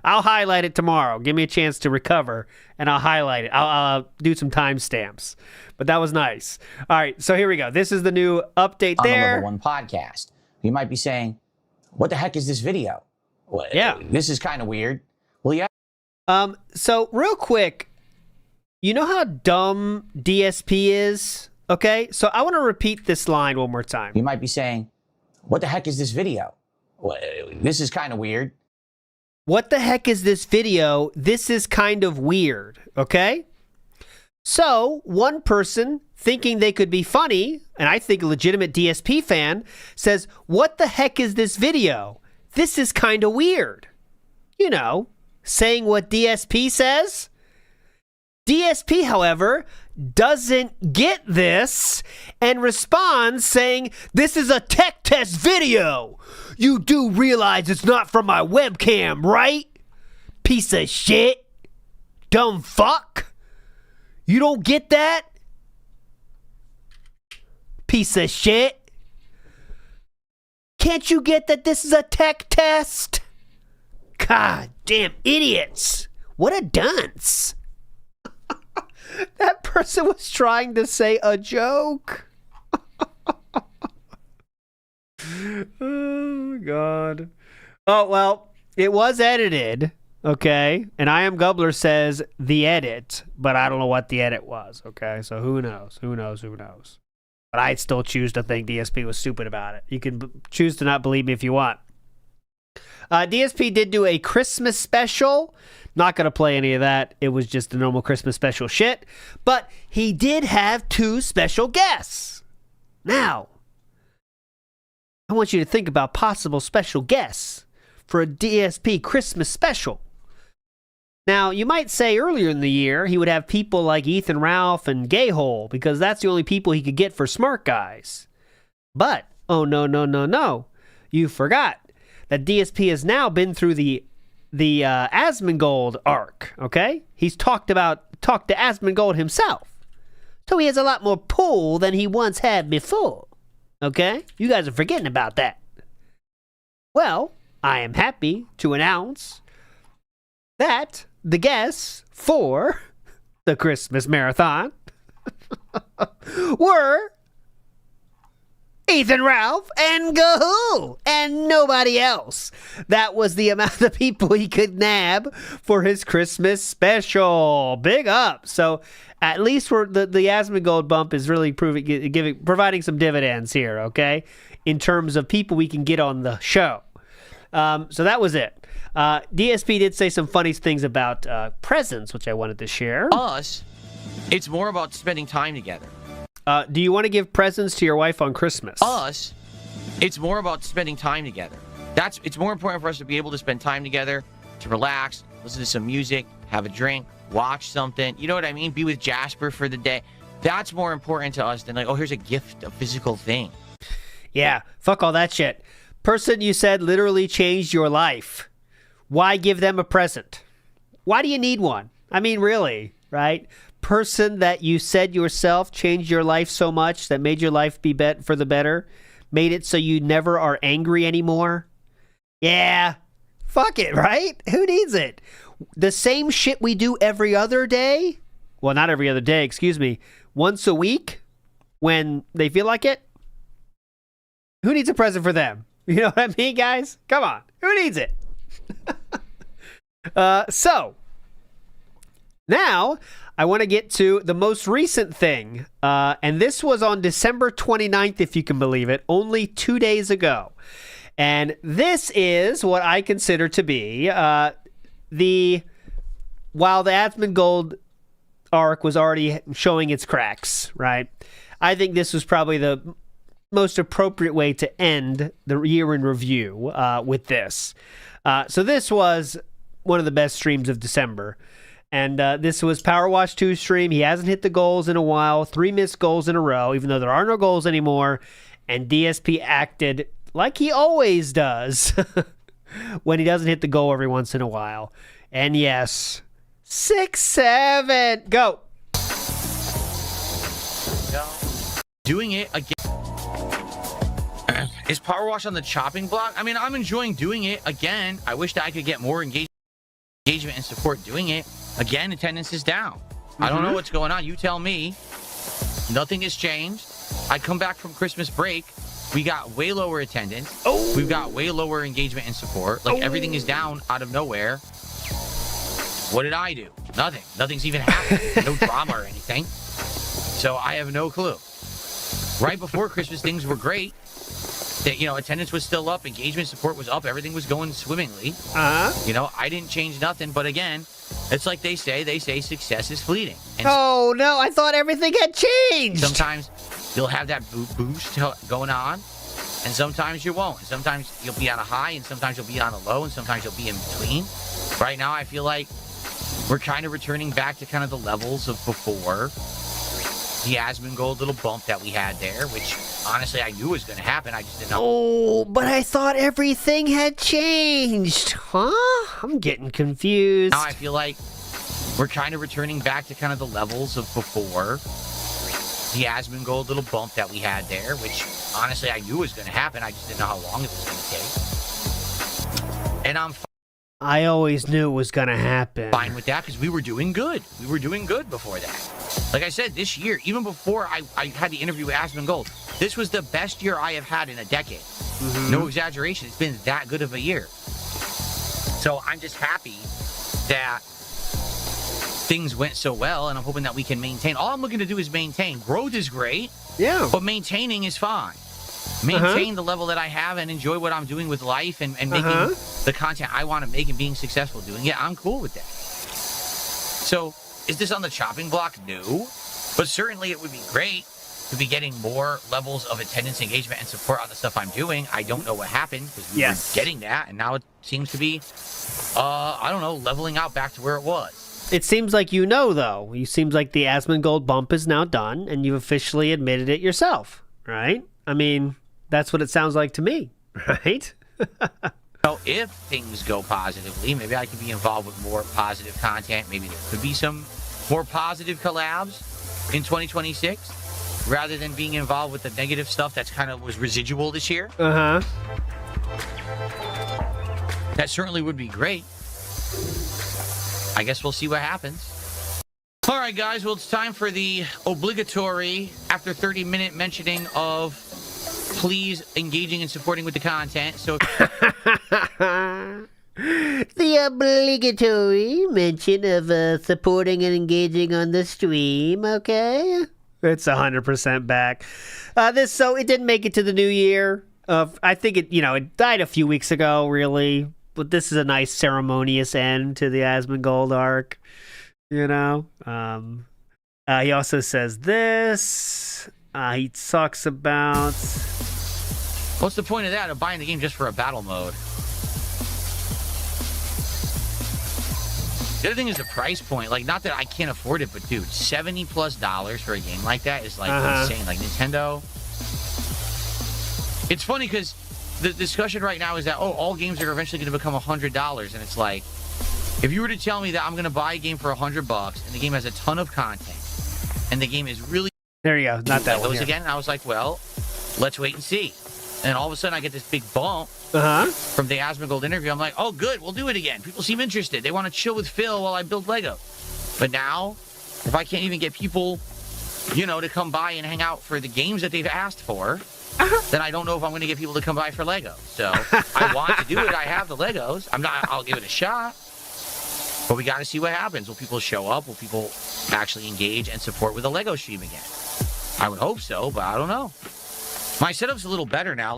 I'll highlight it tomorrow. Give me a chance to recover, and I'll highlight it. I'll do some timestamps. But that was nice. All right, so here we go. This is the new update there. On the Level 1 podcast. You might be saying, what the heck is this video? Well, yeah. This is kind of weird. Well, yeah. So real quick, you know how dumb DSP is? Okay, so I want to repeat this line one more time. You might be saying, what the heck is this video? Well, this is kind of weird. What the heck is this video? This is kind of weird, okay? So, one person thinking they could be funny, and I think a legitimate DSP fan, says, what the heck is this video? This is kind of weird. You know, saying what DSP says. DSP, however, doesn't get this and responds saying, this is a tech test video. You do realize it's not from my webcam, right? Piece of shit. Dumb fuck. You don't get that? Piece of shit. Can't you get that this is a tech test? God damn idiots. What a dunce. That person was trying to say a joke. Oh, God. Oh, well, it was edited, okay? And I Am Gubbler says the edit, but I don't know what the edit was, okay? So who knows? Who knows? Who knows? But I'd still choose to think DSP was stupid about it. You can choose to not believe me if you want. DSP did do a Christmas special. Not going to play any of that. It was just the normal Christmas special shit. But he did have 2 special guests. Now, I want you to think about possible special guests for a DSP Christmas special. Now, you might say earlier in the year he would have people like Ethan Ralph and Gayhole because that's the only people he could get for Smart Guys. But, oh no. You forgot that DSP has now been through the Asmongold arc, okay? He's talked to Asmongold himself. So he has a lot more pull than he once had before, okay? You guys are forgetting about that. Well, I am happy to announce that the guests for the Christmas Marathon were Ethan Ralph, and Gahoo, and nobody else. That was the amount of people he could nab for his Christmas special. Big up. So at least the Asmongold bump is really providing some dividends here, okay, in terms of people we can get on the show. So that was it. DSP did say some funny things about presents, which I wanted to share. Us, it's more about spending time together. Do you want to give presents to your wife on Christmas? Us, it's more about spending time together. It's more important for us to be able to spend time together, to relax, listen to some music, have a drink, watch something. You know what I mean? Be with Jasper for the day. That's more important to us than like, oh, here's a gift, a physical thing. Yeah, fuck all that shit. Person you said literally changed your life. Why give them a present? Why do you need one? I mean, really, right? Person that you said yourself changed your life so much that made your life be for the better, made it so you never are angry anymore. Yeah, fuck it, right? Who needs it? The same shit we do every other day. Well, not every other day, excuse me. Once a week when they feel like it. Who needs a present for them? You know what I mean, guys? Come on. Who needs it? So now I want to get to the most recent thing. And this was on December 29th, if you can believe it, only 2 days ago. And this is what I consider to be while the Asmongold arc was already showing its cracks, right? I think this was probably the most appropriate way to end the year in review with this. So this was one of the best streams of December. And this was Power Wash 2 stream. He hasn't hit the goals in a while. 3 missed goals in a row, even though there are no goals anymore. And DSP acted like he always does when he doesn't hit the goal every once in a while. And yes, 6-7. Go. Doing it again. Is Power Wash on the chopping block? I mean, I'm enjoying doing it again. I wish that I could get more engagement and support doing it. Again, attendance is down. I don't know what's going on. You tell me. Nothing has changed. I come back from Christmas break. We got way lower attendance. We've got way lower engagement and support. Like, everything is down out of nowhere. What did I do? Nothing. Nothing's even happened. No drama or anything. So I have no clue. Right before Christmas, things were great. Attendance was still up, engagement support was up, everything was going swimmingly. I didn't change nothing, but again, it's like they say success is fleeting. And oh no, I thought everything had changed. Sometimes you'll have that boost going on, and sometimes you won't. And sometimes you'll be on a high, and sometimes you'll be on a low, and sometimes you'll be in between. Right now, I feel like we're kind of returning back to kind of the levels of before. The Asmongold little bump that we had there, which honestly I knew was going to happen. I just didn't know. Oh, but I thought everything had changed. Huh? I'm getting confused. Now I feel like we're kind of returning back to kind of the levels of before. The Asmongold little bump that we had there, which honestly I knew was going to happen. I just didn't know how long it was going to take. And I always knew it was going to happen. Fine with that because we were doing good. We were doing good before that. Like I said, this year, even before I had the interview with Asmongold, this was the best year I have had in a decade. No exaggeration. It's been that good of a year. So I'm just happy that things went so well, and I'm hoping that we can maintain. All I'm looking to do is maintain. Growth is great. Yeah. But maintaining is fine. Maintain the level that I have and enjoy what I'm doing with life and making the content I want to make and being successful doing it. I'm cool with that. So is this on the chopping block? No. But certainly it would be great to be getting more levels of attendance, engagement, and support on the stuff I'm doing. I don't know what happened because we were getting that, and now it seems to be, I don't know, leveling out back to where it was. It seems like though. It seems like the Asmongold bump is now done, and you've officially admitted it yourself, right? I mean, that's what it sounds like to me, right? So if things go positively, maybe I could be involved with more positive content. Maybe there could be some more positive collabs in 2026 rather than being involved with the negative stuff that's kind of was residual this year. That certainly would be great. I guess we'll see what happens. All right, guys. Well, it's time for the obligatory, after 30-minute mentioning of please engaging and supporting with the content. So the obligatory mention of supporting and engaging on the stream, okay? It's 100% back. So it didn't make it to the new year. I think it died a few weeks ago, really. But this is a nice ceremonious end to the Asmongold arc, you know? He also says this. He talks about... What's the point of that, of buying the game just for a battle mode? The other thing is the price point. Like, not that I can't afford it, but dude, $70+ for a game like that is like insane. Like Nintendo. It's funny because the discussion right now is that all games are eventually going to become $100, and it's like, if you were to tell me that I'm going to buy a game for $100 and the game has a ton of content, and the game is really there you go, not that one goes again, and I was like, well, let's wait and see. And all of a sudden, I get this big bump from the Asmongold interview. I'm like, oh, good, we'll do it again. People seem interested. They want to chill with Phil while I build Lego. But now, if I can't even get people, to come by and hang out for the games that they've asked for, then I don't know if I'm going to get people to come by for Lego. So I want to do it. I have the Legos. I'll give it a shot. But we got to see what happens. Will people show up? Will people actually engage and support with a Lego stream again? I would hope so, but I don't know. My setup's a little better now.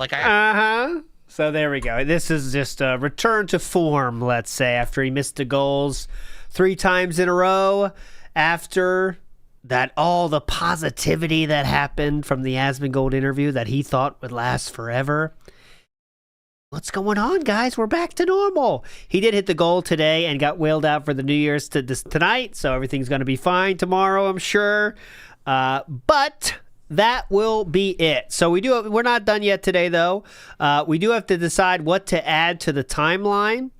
So there we go. This is just a return to form, let's say, after he missed the goals 3 times in a row, after that all the positivity that happened from the Asmongold interview that he thought would last forever. What's going on, guys? We're back to normal. He did hit the goal today and got wheeled out for the New Year's tonight, so everything's going to be fine tomorrow, I'm sure. But that will be it. So we're not done yet today, though. We do have to decide what to add to the timeline.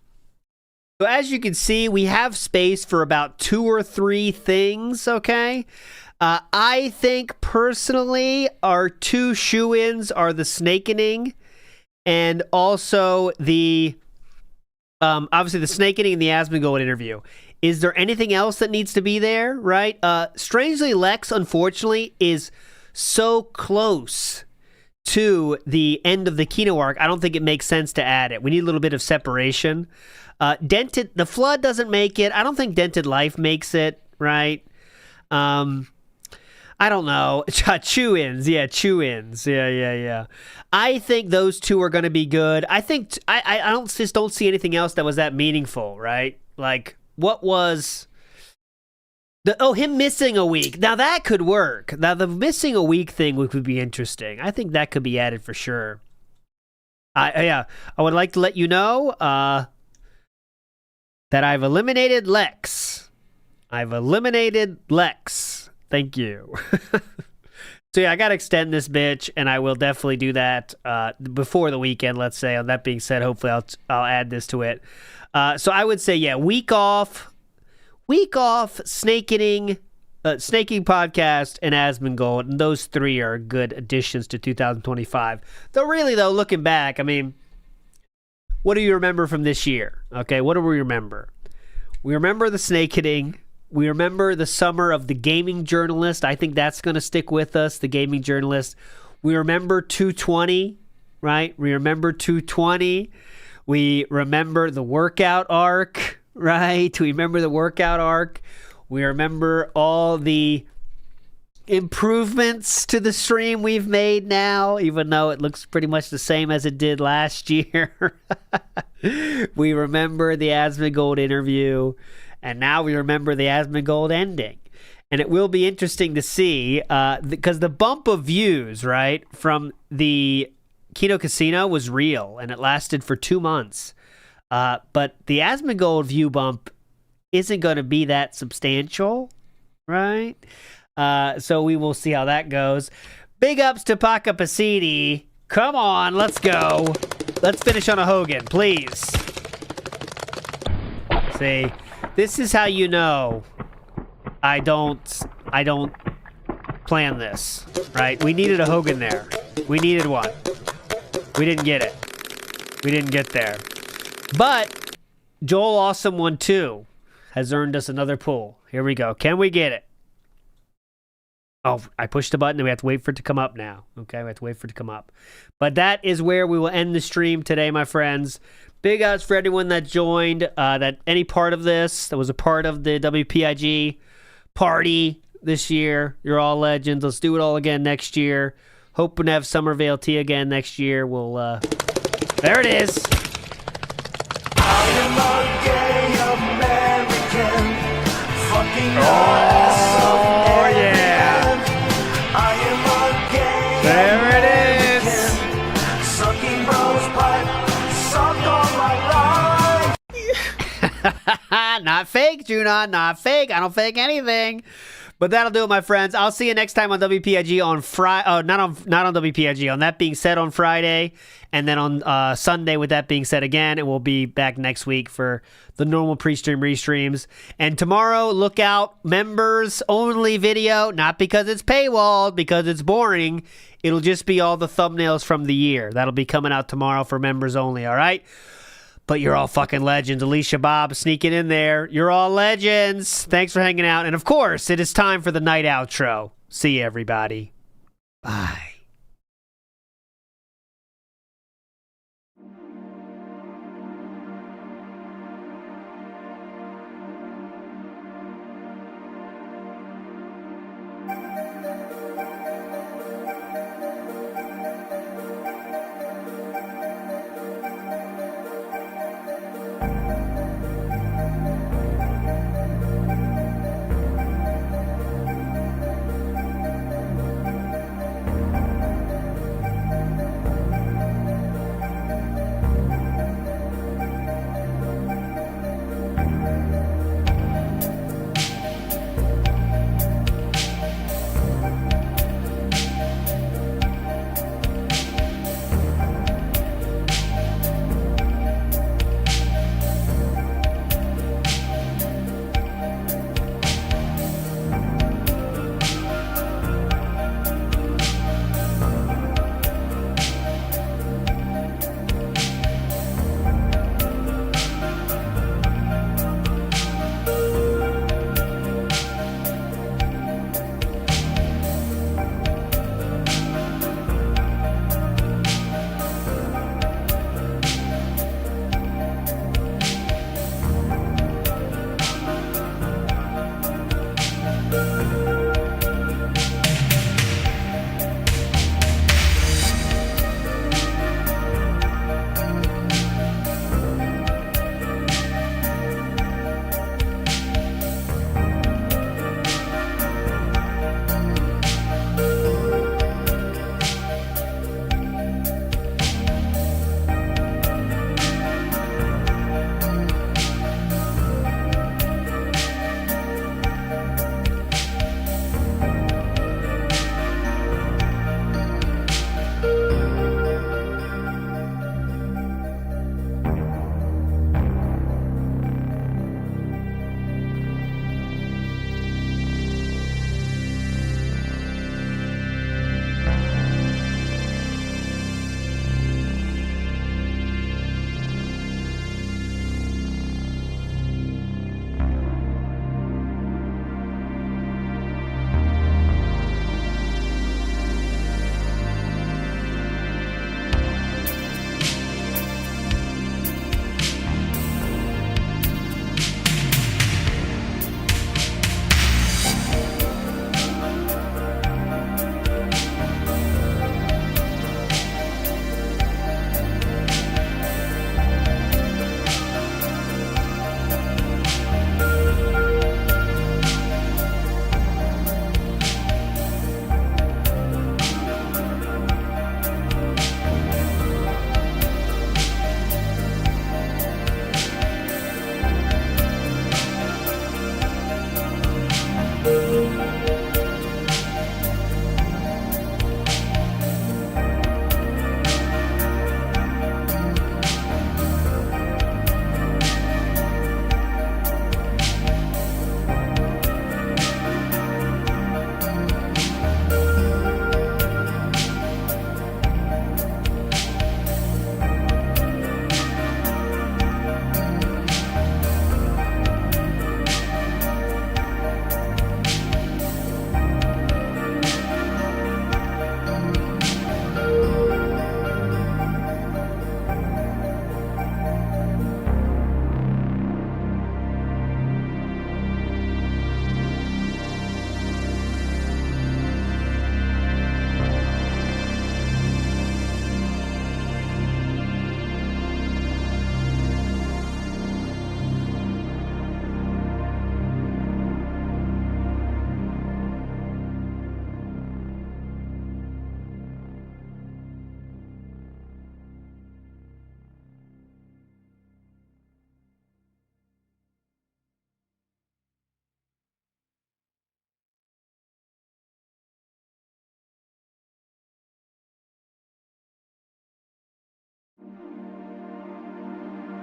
So as you can see, we have space for about 2 or 3 things, okay? I think, personally, our 2 shoe-ins are the Snakening and also the, obviously, the Snakening and the Asmongold interview. Is there anything else that needs to be there, right? Strangely, Lex, unfortunately, is so close to the end of the Kino arc, I don't think it makes sense to add it. We need a little bit of separation. Dented, the Flood doesn't make it. I don't think Dented Life makes it, right? I don't know. Chew-ins. Yeah, chew-ins. Yeah. I think those 2 are going to be good. I think, I don't see anything else that was that meaningful, right? Like, what was... him missing a week. Now, that could work. Now, the missing a week thing would be interesting. I think that could be added for sure. I would like to let you know that I've eliminated Lex. Thank you. So, yeah, I got to extend this bitch, and I will definitely do that before the weekend, let's say. On that being said, hopefully I'll add this to it. So, I would say, yeah, week off, Snakening podcast, and Asmongold, and those 3 are good additions to 2025. Though really, though, looking back, I mean, what do you remember from this year? Okay, what do we remember? We remember the Snakening. We remember the summer of the gaming journalist. I think that's going to stick with us, the gaming journalist. We remember 220, right? We remember 220. We remember the workout arc. Right? We remember the workout arc. We remember all the improvements to the stream we've made now, even though it looks pretty much the same as it did last year. We remember the Asmongold interview, and now we remember the Asmongold ending. And it will be interesting to see, because the bump of views, right, from the Kino Casino was real, and it lasted for 2 months. But the Asmongold view bump isn't going to be that substantial, right? So we will see how that goes. Big ups to Paca Pasini. Come on, let's go. Let's finish on a Hogan, please. See, this is how you know I don't plan this, right? We needed a Hogan there. We needed one. We didn't get it. We didn't get there. But Joel Awesome 1-2 has earned us another pull. Here we go. Can we get it? Oh, I pushed the button and we have to wait for it to come up now. Okay, we have to wait for it to come up. But that is where we will end the stream today, my friends. Big ups for everyone that joined, that any part of this, that was a part of the WPIG party this year. You're all legends. Let's do it all again next year. Hoping to have Summer VLT again next year. We'll, there it is. I am a gay American, fucking oh, yeah. I am a gay there it American, sucking bros pipe, suck all my life. Not fake, Junon. Not fake. I don't fake anything. But that'll do it, my friends. I'll see you next time on WPIG on Friday. Oh, not on WPIG. On That Being Said on Friday, and then on Sunday with That Being Said again, and we'll be back next week for the normal pre-stream restreams. And tomorrow, look out, members only video. Not because it's paywalled, because it's boring. It'll just be all the thumbnails from the year. That'll be coming out tomorrow for members only. All right. But you're all fucking legends. Alicia Bob sneaking in there. You're all legends. Thanks for hanging out. And of course, it is time for the night outro. See you, everybody. Bye.